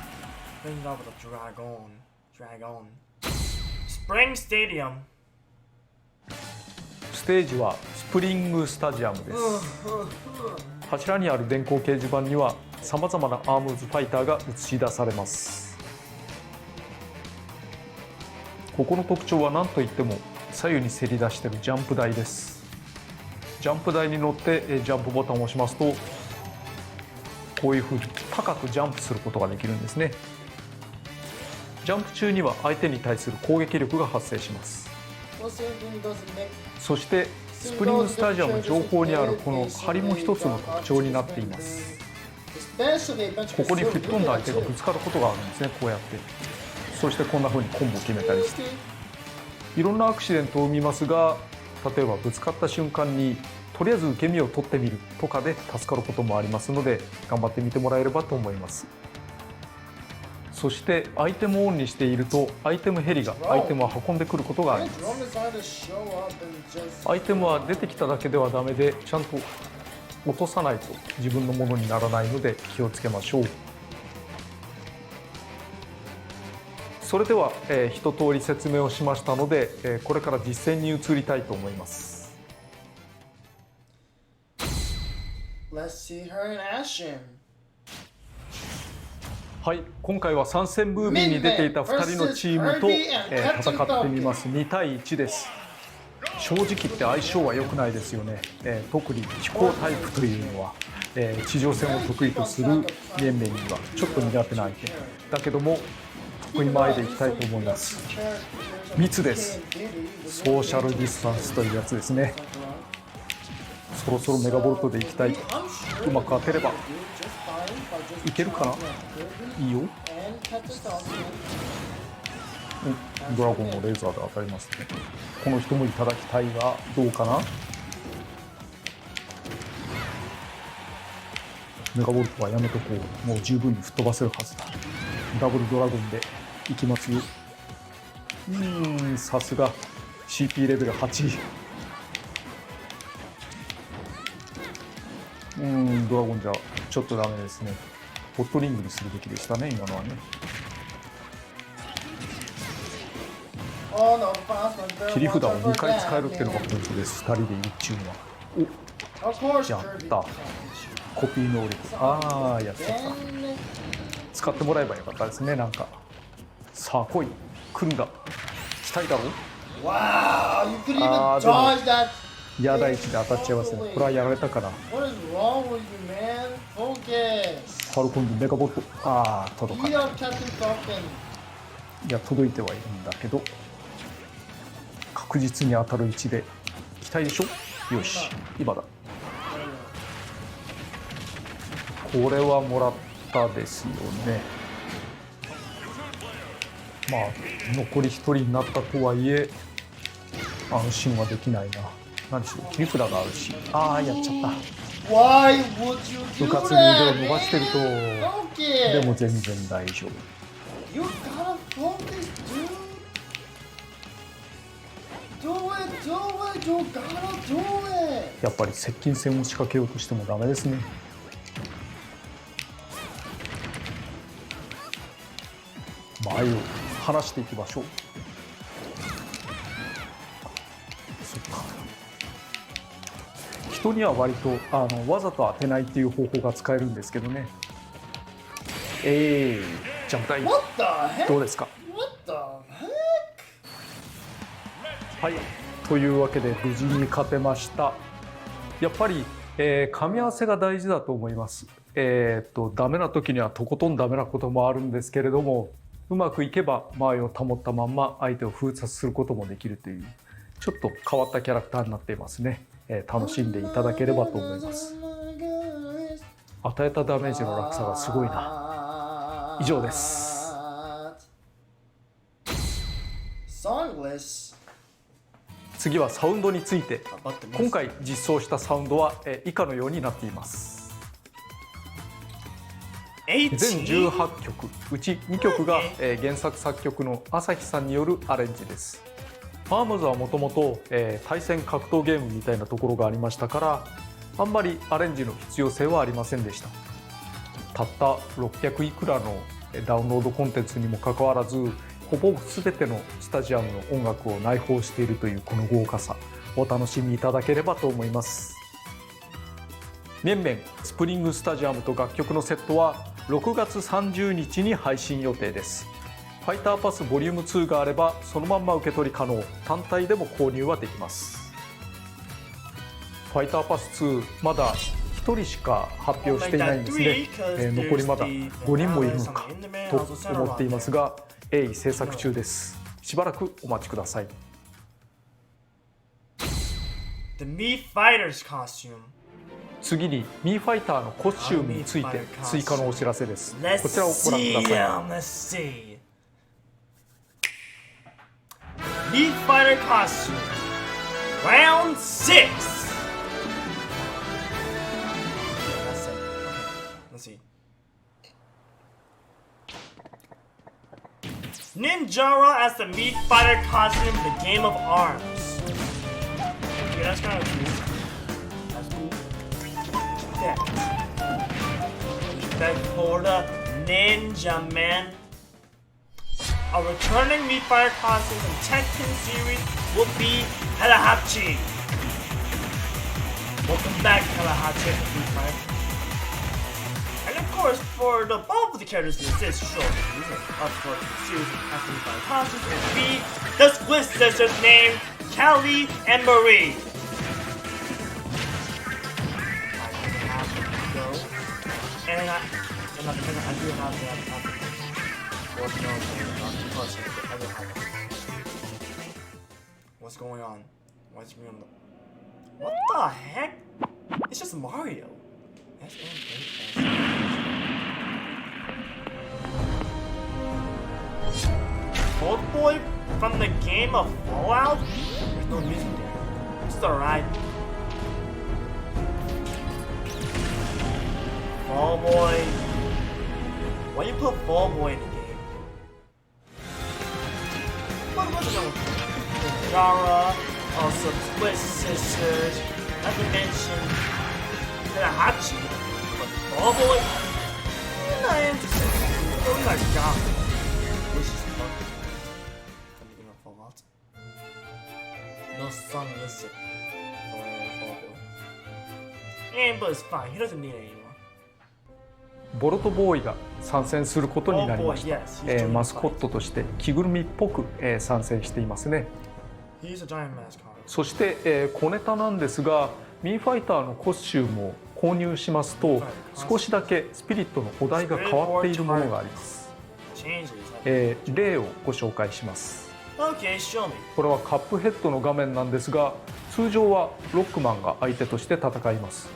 ステージはスプリングスタジアムです。柱にある電光掲示板にはさまざまなアームズファイターが映し出されます。ここの特徴は何といっても左右にせり出しているジャンプ台です。ジャンプ台に乗ってジャンプボタンを押しますと、こういうふうに高くジャンプすることができるんですね。ジャンプ中には相手に対する攻撃力が発生します。そしてスプリングスタジアム上方にあるこの梁も一つの特徴になっています。ここに吹っ飛んだ相手がぶつかることがあるんですね、こうやって。そしてこんな風にコンボを決めたりして、いろんなアクシデントを生みますが、例えばぶつかった瞬間にとりあえず受け身を取ってみるとかで助かることもありますので、頑張ってみてもらえればと思います。そしてアイテムをオンにしているとアイテムヘリがアイテムを運んでくることがあります。アイテムは出てきただけではダメで、ちゃんと落とさないと自分のものにならないので気をつけましょう。それでは、一通り説明をしましたので、これから実践に移りたいと思います。はい、今回は参戦ムービーに出ていた2人のチームと、戦ってみます。2対1です。正直言って相性は良くないですよね。特に飛行タイプというのは、地上戦を得意とする面々にはちょっと苦手な相手だけども、得意前でいきたいと思います。密です。ソーシャルディスタンスというやつですね。そろそろメガボルトでいきたい。うまく当てればいけるかな。いいよ。ドラゴンのレーザーで当たりますね。この人もいただきたいがどうかな。メガボルトはやめとこう。もう十分に吹っ飛ばせるはずだ。ダブルドラゴンでいきますよ。さすが CP レベル8。ドラゴンじゃちょっとダメですね。ホットリングにするべきでしたね、今のはね。切り札を2回使えるっていうのがポイントです。2人でいるっていうのは。お、やった。コピー能力。やっちゃった。使ってもらえばよかったですね、なんか。さあ来い、来るんだ。来たいだろ。でもやだ位置で当たっちゃいますね。これはやられたかな。ファルコンでメガボルト。届かない。いや、届いてはいるんだけど、確実に当たる位置で期待でしょ。よし、今だ。これはもらったですよね。まあ残り1人になったとはいえ安心はできないな。何しろ切り札があるし。やっちゃった。部活に腕を伸ばしてると。でも全然大丈夫。やっぱり接近戦を仕掛けようとしてもダメですね。前を離していきましょう。人には割とわざと当てないっていう方法が使えるんですけどね。ジャンプ台どうですか？はい、というわけで無事に勝てました。やっぱり、噛み合わせが大事だと思います。ダメな時にはとことんダメなこともあるんですけれども、うまくいけば間合いを保ったまんま相手を封殺することもできるというちょっと変わったキャラクターになっていますね。楽しんでいただければと思います。与えたダメージの落差がすごいな。以上です。次はサウンドについて。今回実装したサウンドは以下のようになっています。全18曲うち2曲が原作作曲の朝日さんによるアレンジです。アームズはもともと対戦格闘ゲームみたいなところがありましたから、あんまりアレンジの必要性はありませんでした。たった600いくらのダウンロードコンテンツにもかかわらず、ほぼ全てのスタジアムの音楽を内包しているというこの豪華さ、お楽しみいただければと思います。面々スプリングスタジアムと楽曲のセットは6月30日に配信予定です。ファイターパスボリューム2があればそのまんま受け取り可能、単体でも購入はできます。ファイターパス2まだ1人しか発表していないんですね。残りまだ5人もいるのかと思っていますが、鋭意制作中です。しばらくお待ちください。 The Mii Fighter's costume. 次にミーファイターのコスチュームについて追加のお知らせです。こちらをご覧ください。Mii Fighter costume Round 6. Let's see. Ninjara as the Mii Fighter costume, the game of arms. Okay, that's kind of cool. That's cool. Respect for the Ninja Man. A returning Mii Fighter costume from Tekken series will be Helahachi. Welcome back, Helahachi, Mii Fighter. And of course, for the bulk of the characters in this show, up for the series of Mii Fighter costumes will be the Split Sisters named Callie and Marie. And I do have that. What's going on? What's me on the... What the heck? It's just Mario. Old Boy from the game of Fallout? There's no music there. It's alright. Fall Boy. Why you put Fall Boy in the game? What's going on? Ninjara, also Split Sisters, not to mention Helahachi, but Fall Boy? Not interested. Oh my god. Which is fun. From the game of Fallout. No song music for Fall Boy. Amber is fine, he doesn't need it anymore. ボルトボーイが参戦することになりました。マスコットとして着ぐるみっぽく参戦していますね。そして小ネタなんですが、ミーファイターのコスチュームを購入しますと少しだけスピリットのお題が変わっているものがあります。例をご紹介します。これはカップヘッドの画面なんですが、通常はロックマンが相手として戦います。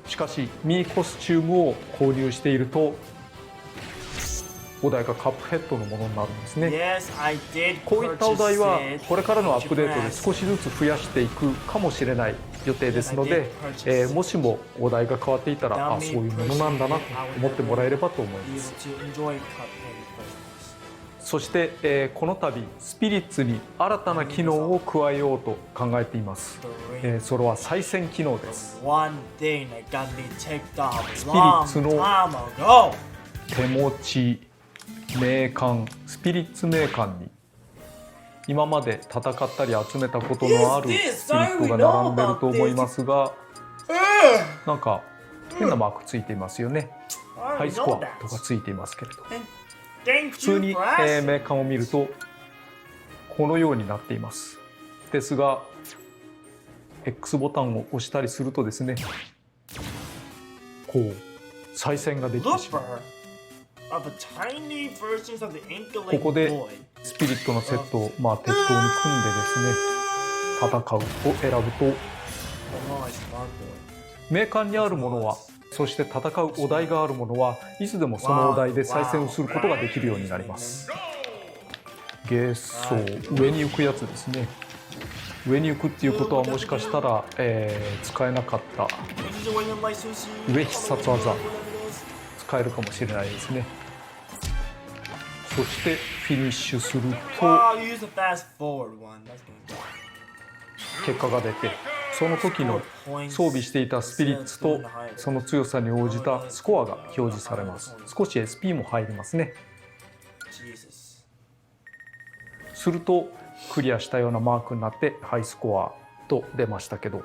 しかしミーコスチュームを購入しているとお題がカップヘッドのものになるんですね。こういったお題はこれからのアップデートで少しずつ増やしていくかもしれない予定ですので、もしもお題が変わっていたら、そういうものなんだなと思ってもらえればと思います。そして、この度スピリッツに新たな機能を加えようと考えています。それは再戦機能です。スピリッツの手持ち名鑑、スピリッツ名鑑に今まで戦ったり集めたことのあるスピリットが並んでると思いますが、なんか変なマークついていますよね。ハイスコアとかついていますけれど、普通に、メーカーを見るとこのようになっています。ですが X ボタンを押したりするとですね、こう再戦ができてしまう。ここでスピリットのセットを適当に組んでですね、戦うを選ぶと、メーカーにあるものは、そして戦うお題があるものはいつでもそのお題で再戦をすることができるようになります。ゲソ、上に行くやつですね。上に行くっていうことはもしかしたら、使えなかった上必殺技使えるかもしれないですね。そしてフィニッシュすると結果が出て、その時の装備していたスピリッツとその強さに応じたスコアが表示されます。少し SP も入りますね。するとクリアしたようなマークになってハイスコアと出ましたけど、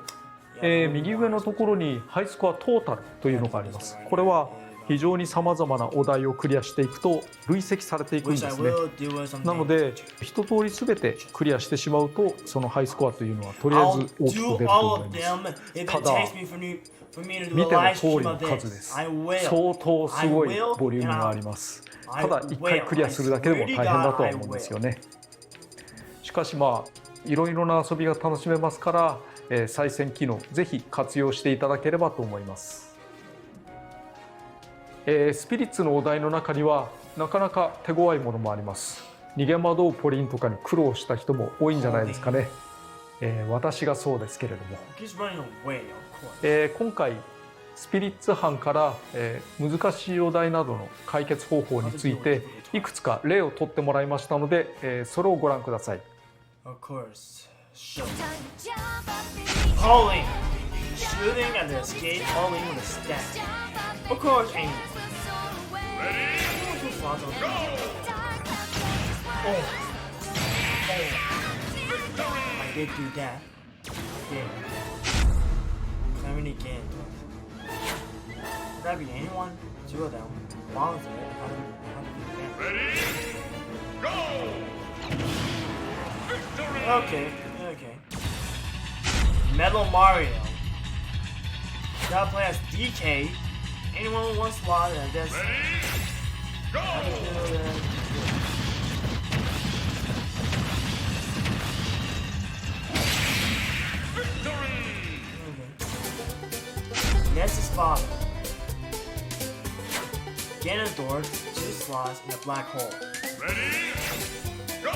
右上のところにハイスコアトータルというのがあります。これは非常にさまざまなお題をクリアしていくと累積されていくんですね。なので一通り全てクリアしてしまうと、そのハイスコアというのはとりあえず大きく出ると思います。ただ見ての通りの数です。相当すごいボリュームがあります。ただ1回クリアするだけでも大変だとは思うんですよね。しかしいろいろな遊びが楽しめますから、再戦機能ぜひ活用していただければと思います。スピリッツのお題の中にはなかなか手強いものもあります。逃げ惑うポリンとかに苦労した人も多いんじゃないですかね。私がそうですけれども、今回スピリッツ班から、難しいお題などの解決方法についていくつか例を取ってもらいましたので、それをご覧ください。Of course. Hauling. Shooting and escape hauling with a staff. Of course, aim. Oh. I did do that. Again. Climbing again. Could that be anyone? Two of them. Bombs it. How do we do that? Ready? Go! Okay. Metal Mario. Gotta play as DK. Anyone with one slot and just. Go! Okay. Ness's father. Ganondorf, 2 slots in a black hole. Ready? Go!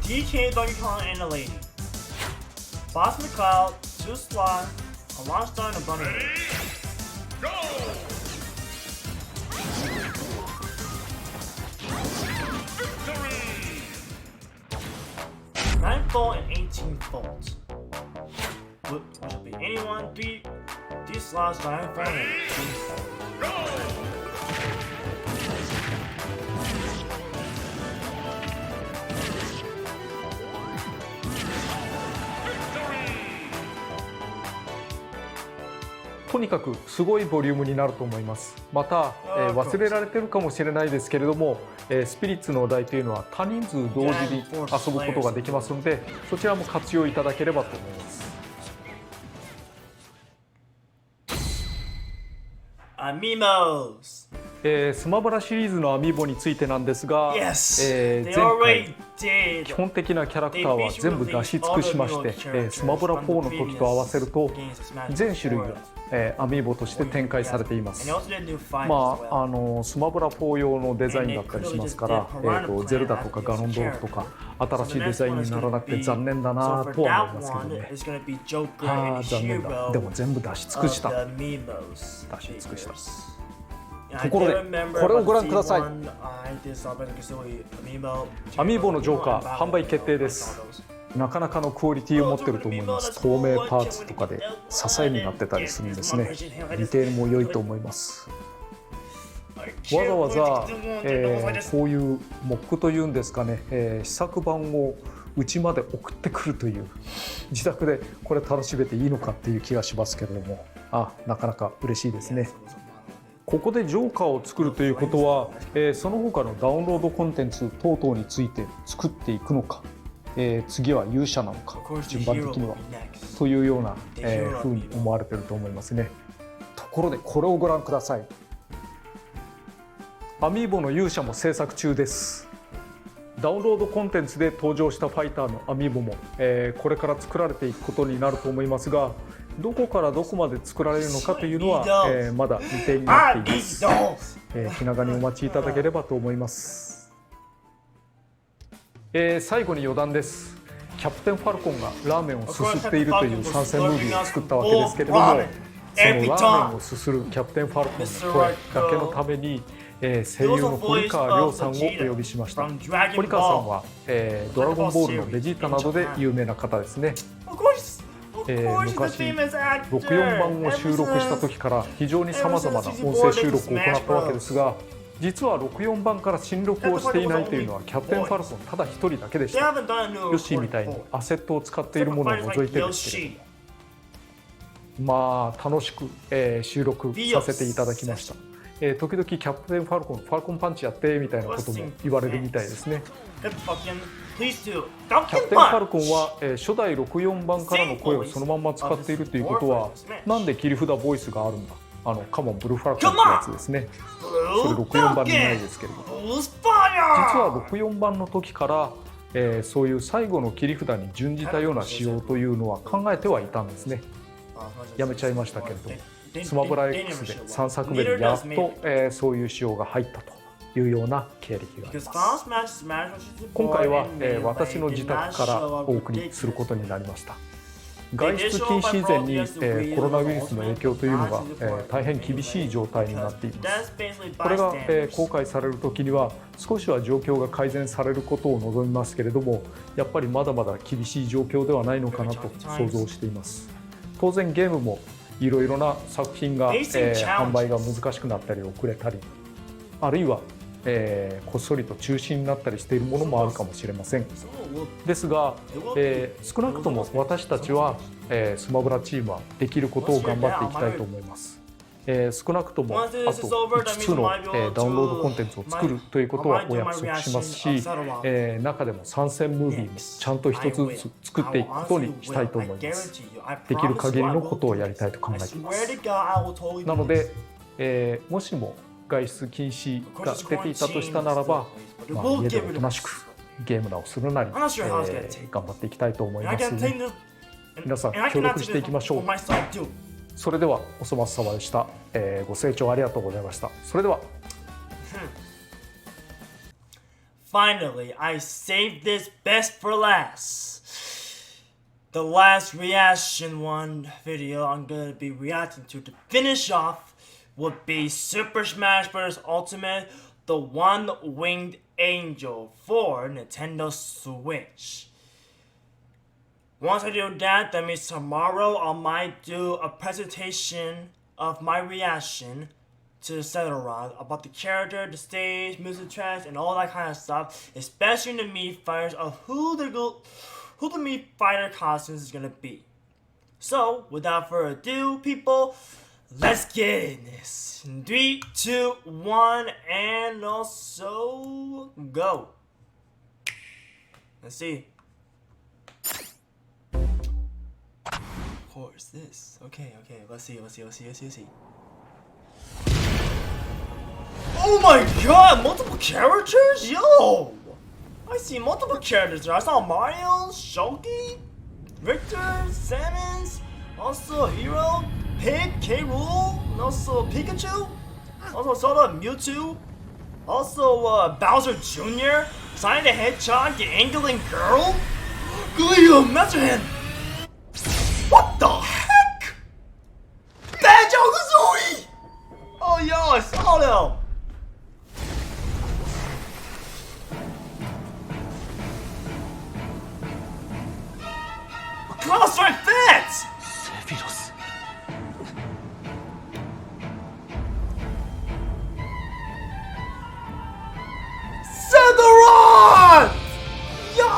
DK, Donkey Kong, and a lady. Boss in the cloud, 2 slots, a launch star, and a bunny. Ready? Go! Victory! 9 volt and 18 volts. Which will be anyone, 3 slots, 9 volt, and 18 volt. Go! Victory! とにかくすごいボリュームになると思います。また、忘れられてるかもしれないですけれども、スピリッツのお題というのは多人数同時に遊ぶことができますので、そちらも活用いただければと思います。アミモス。スマブラシリーズのアミーボについてなんですが、前回基本的なキャラクターは全部出し尽くしまして、スマブラ4の時と合わせると全種類がアミーボとして展開されています。スマブラ4用のデザインだったりしますから、ゼルダとかガノンドルフとか新しいデザインにならなくて残念だなとは思いますけどね。残念だ。でも全部出し尽くした。出し尽くした。ところでこれをご覧ください。アミーボのジョーカー販売決定です。なかなかのクオリティを持ってると思います。透明パーツとかで支えになってたりするんですね。ディテールも良いと思います。わざわざ、こういうモックというんですかね、試作版をうちまで送ってくるという、自宅でこれ楽しめていいのかっていう気がしますけれども、なかなか嬉しいですね。ここでジョーカーを作るということは、その他のダウンロードコンテンツ等々について作っていくのか、次は勇者なのか、順番的にはというような、ふうに思われていると思いますね。ところでこれをご覧ください。アミーボの勇者も制作中です。ダウンロードコンテンツで登場したファイターのアミーボも、これから作られていくことになると思いますが、どこからどこまで作られるのかというのは、まだ未定になっています。気長にお待ちいただければと思います。最後に余談です。キャプテンファルコンがラーメンをすすっているという参戦ムービーを作ったわけですけれども、そのラーメンをすするキャプテンファルコンの声だけのために、声優の堀川亮さんをお呼びしました。堀川さんは、ドラゴンボールのベジータなどで有名な方ですね。昔64番を収録した時から非常にさまざまな音声収録を行ったわけですが、実は64番から新録をしていないというのはキャプテンファルコンただ一人だけでした。ヨッシーみたいにアセットを使っているものを除いてですけれども、楽しく、収録させていただきました。時々キャプテンファルコン、ファルコンパンチやってみたいなことも言われるみたいですね。キャプテンファルコンは、初代64番からの声をそのまんま使っているということは、なんで切り札ボイスがあるんだ、カモンブルーファルコンってやつですね。それ64番にないですけれども、実は64番の時から、そういう最後の切り札に準じたような仕様というのは考えてはいたんですね。やめちゃいましたけれども、スマブラ X で3作目でやっと、そういう仕様が入ったというような経歴があります。今回は、私の自宅からお送りすることになりました。外出禁止以前に、コロナウイルスの影響というのが、大変厳しい状態になっています。これが、公開される時には少しは状況が改善されることを望みますけれども、やっぱりまだまだ厳しい状況ではないのかなと想像しています。当然ゲームもいろいろな作品が、販売が難しくなったり遅れたり、あるいは、こっそりと中止になったりしているものもあるかもしれません。ですが、少なくとも私たちは、スマブラチームはできることを頑張っていきたいと思います。少なくともあと5つの、ダウンロードコンテンツを作るということはお約束しますし、中でも参戦ムービーもちゃんと一つずつ作っていくことにしたいと思います。できる限りのことをやりたいと考えています。なので、もしも外出禁止が出ていたとしたならば、家でおとなしくゲームなをするなり、頑張っていきたいと思いますので、皆さん協力していきましょう。それではおそ松様でした。ご清聴ありがとうございました。それでは。Finally, I saved this best for last. The last reaction one video I'm gonna be reacting to finish off would be Super Smash Bros. Ultimate, the One-Winged Angel for Nintendo Switch. Once I do that, that means tomorrow I might do a presentation of my reaction to Sephiroth about the character, the stage, music tracks, and all that kind of stuff, especially the Mii Fighters of who the Mii Fighter costumes is gonna be. So, without further ado, people, let's get in this. 3, 2, 1, and also go. Let's see. Of course, this. Okay, let's see. Oh my god, multiple characters? Yo! I see multiple characters there. I saw Mario, Shulky, Victor, Samus, also Hero, Pig, K. Rool, and also Pikachu, also Soda, Mewtwo, also Bowser Jr., Sonic the Hedgehog, the Angling Girl, Galio, Master Hand. What the heck? Banjo-Kazooie! Oh yo, I saw them! Cloud Strike fits! Sephiroth. Sephiroth! Yo!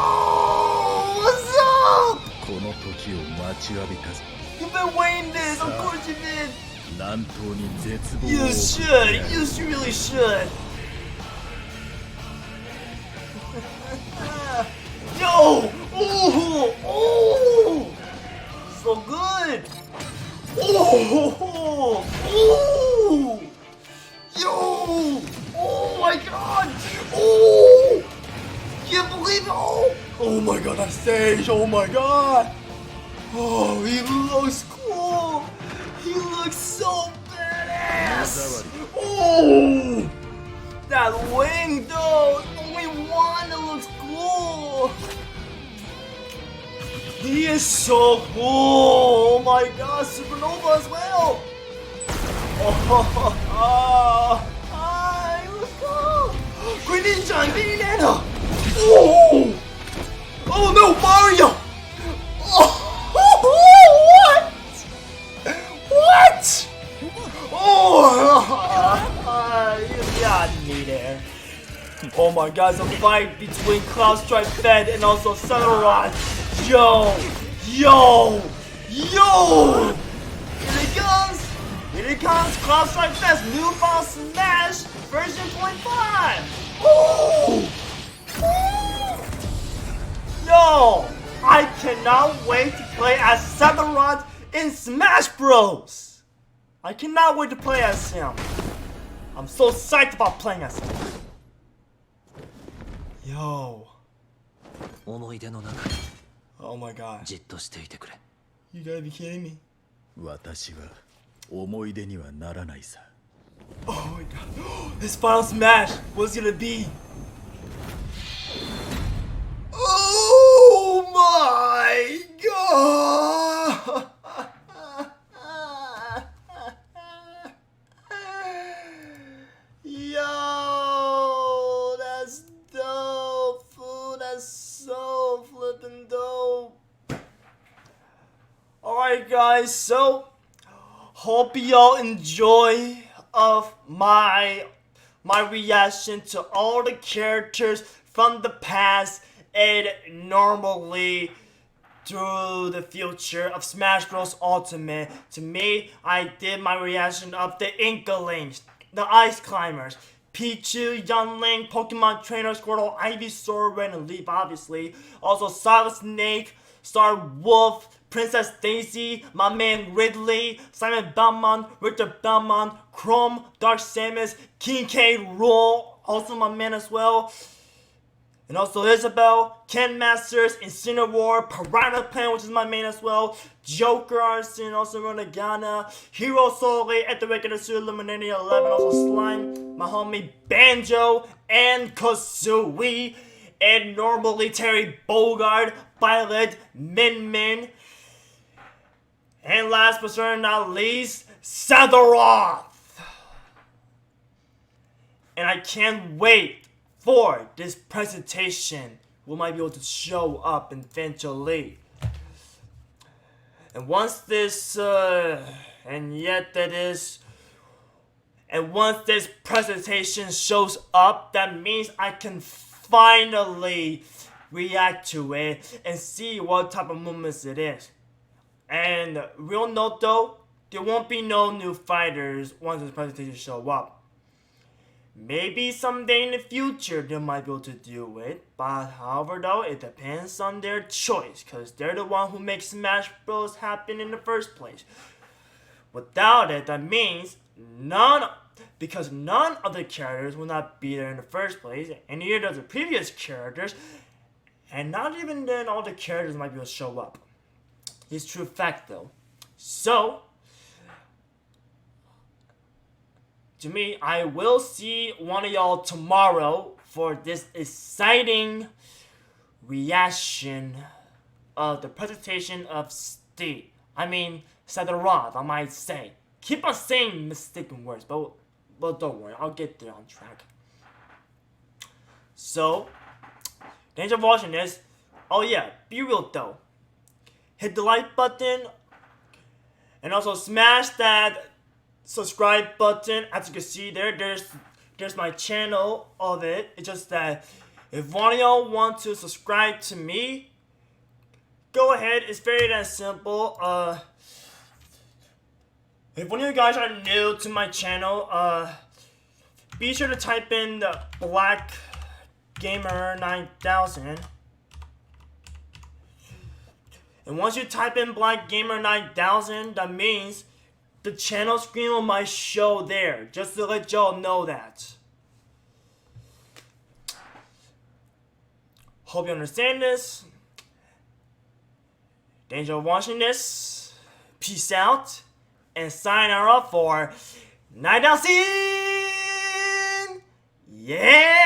What's up? この時を待ちわびたぞ。 You've been waiting this, of course you did. 乱闘に絶望を You 送って should, やる you really should. Yo! Oh! Oh! So good! Oh! Oh! Yo! Oh my god! Oh! Can't believe it! Oh! Oh my god, that stage! Oh my god! Oh, he looks cool! He looks so badass! Oh! That wing though! Only one that looks cool! He is so cool! Oh my god, Supernova as well! Oh, he looks cool! Green Ninja and Green Nana! Oh! Oh no, Mario! Oh, what? What? Oh, you got me there. Oh my god, it's a fight between Cloud Strike Fed and also Sephiroth. Yo! Yo! Yo! Here it comes! Here it comes! Cloud Strike Fest new Final Smash version 0.5! Ooh! No! I cannot wait to play as Sephiroth in Smash Bros! I cannot wait to play as him. I'm so psyched about playing as him. Yo. Oh my god. You gotta be kidding me. 私は思い出にはならないさ。 Oh my god. This final smash was gonna be. Oh my god. Yo, that's dope, fool. That's so flippin' dope. Alright guys, so hope y'all enjoy of my reaction to all the characters from the past and normally through the future of Smash Bros. Ultimate. To me, I did my reaction of the Inklings, the Ice Climbers, Pichu, Young Link, Pokemon Trainer, Squirtle, Ivysaur, Red, and Leaf, obviously. Also, Solid Snake, Star Wolf, Princess Daisy, my man Ridley, Simon Belmont, Richard Belmont, Chrome, Dark Samus, King K. Rool, also my man as well. And also Isabel, Ken Masters, Incineroar, Piranha Plant, which is my main as well, Joker Arson, also Renegana, Hero Soleil, at the regular suit, Illuminating 11, also Slime, my homie Banjo, and Kazooie, and normally Terry Bogard, Violet, Min Min, and last but certainly not least, Sephiroth! And I can't wait for this presentation. We might be able to show up eventually. And once this, and once this presentation shows up, that means I can finally react to it and see what type of movements it is. And real note though, there won't be no new fighters once this presentation show up. Maybe someday in the future they might be able to do it, but however though, it depends on their choice, cause they're the one who makes Smash Bros happen in the first place. Without it, that means because none of the characters will not be there in the first place, and neither does the previous characters, and not even then all the characters might be able to show up. It's true fact though. So, to me, I will see one of y'all tomorrow for this exciting reaction of the presentation of Steve. I mean, Sephiroth, I might say. Keep on saying mistaken words, but don't worry, I'll get there on track. So, thanks for watching this. Oh yeah, be real though. hit the like button, and also smash that subscribe button. As you can see there's my channel of it. It's just that if one of y'all want to subscribe to me, go ahead. It's very that simple. If one of you guys are new to my channel, be sure to type in the Black Gamer 9000. And once you type in Black Gamer 9000, that means the channel screen will might show there. Just to let y'all know that. Hope you understand this. Thanks for watching this. Peace out. And sign her up for 9000. Yeah!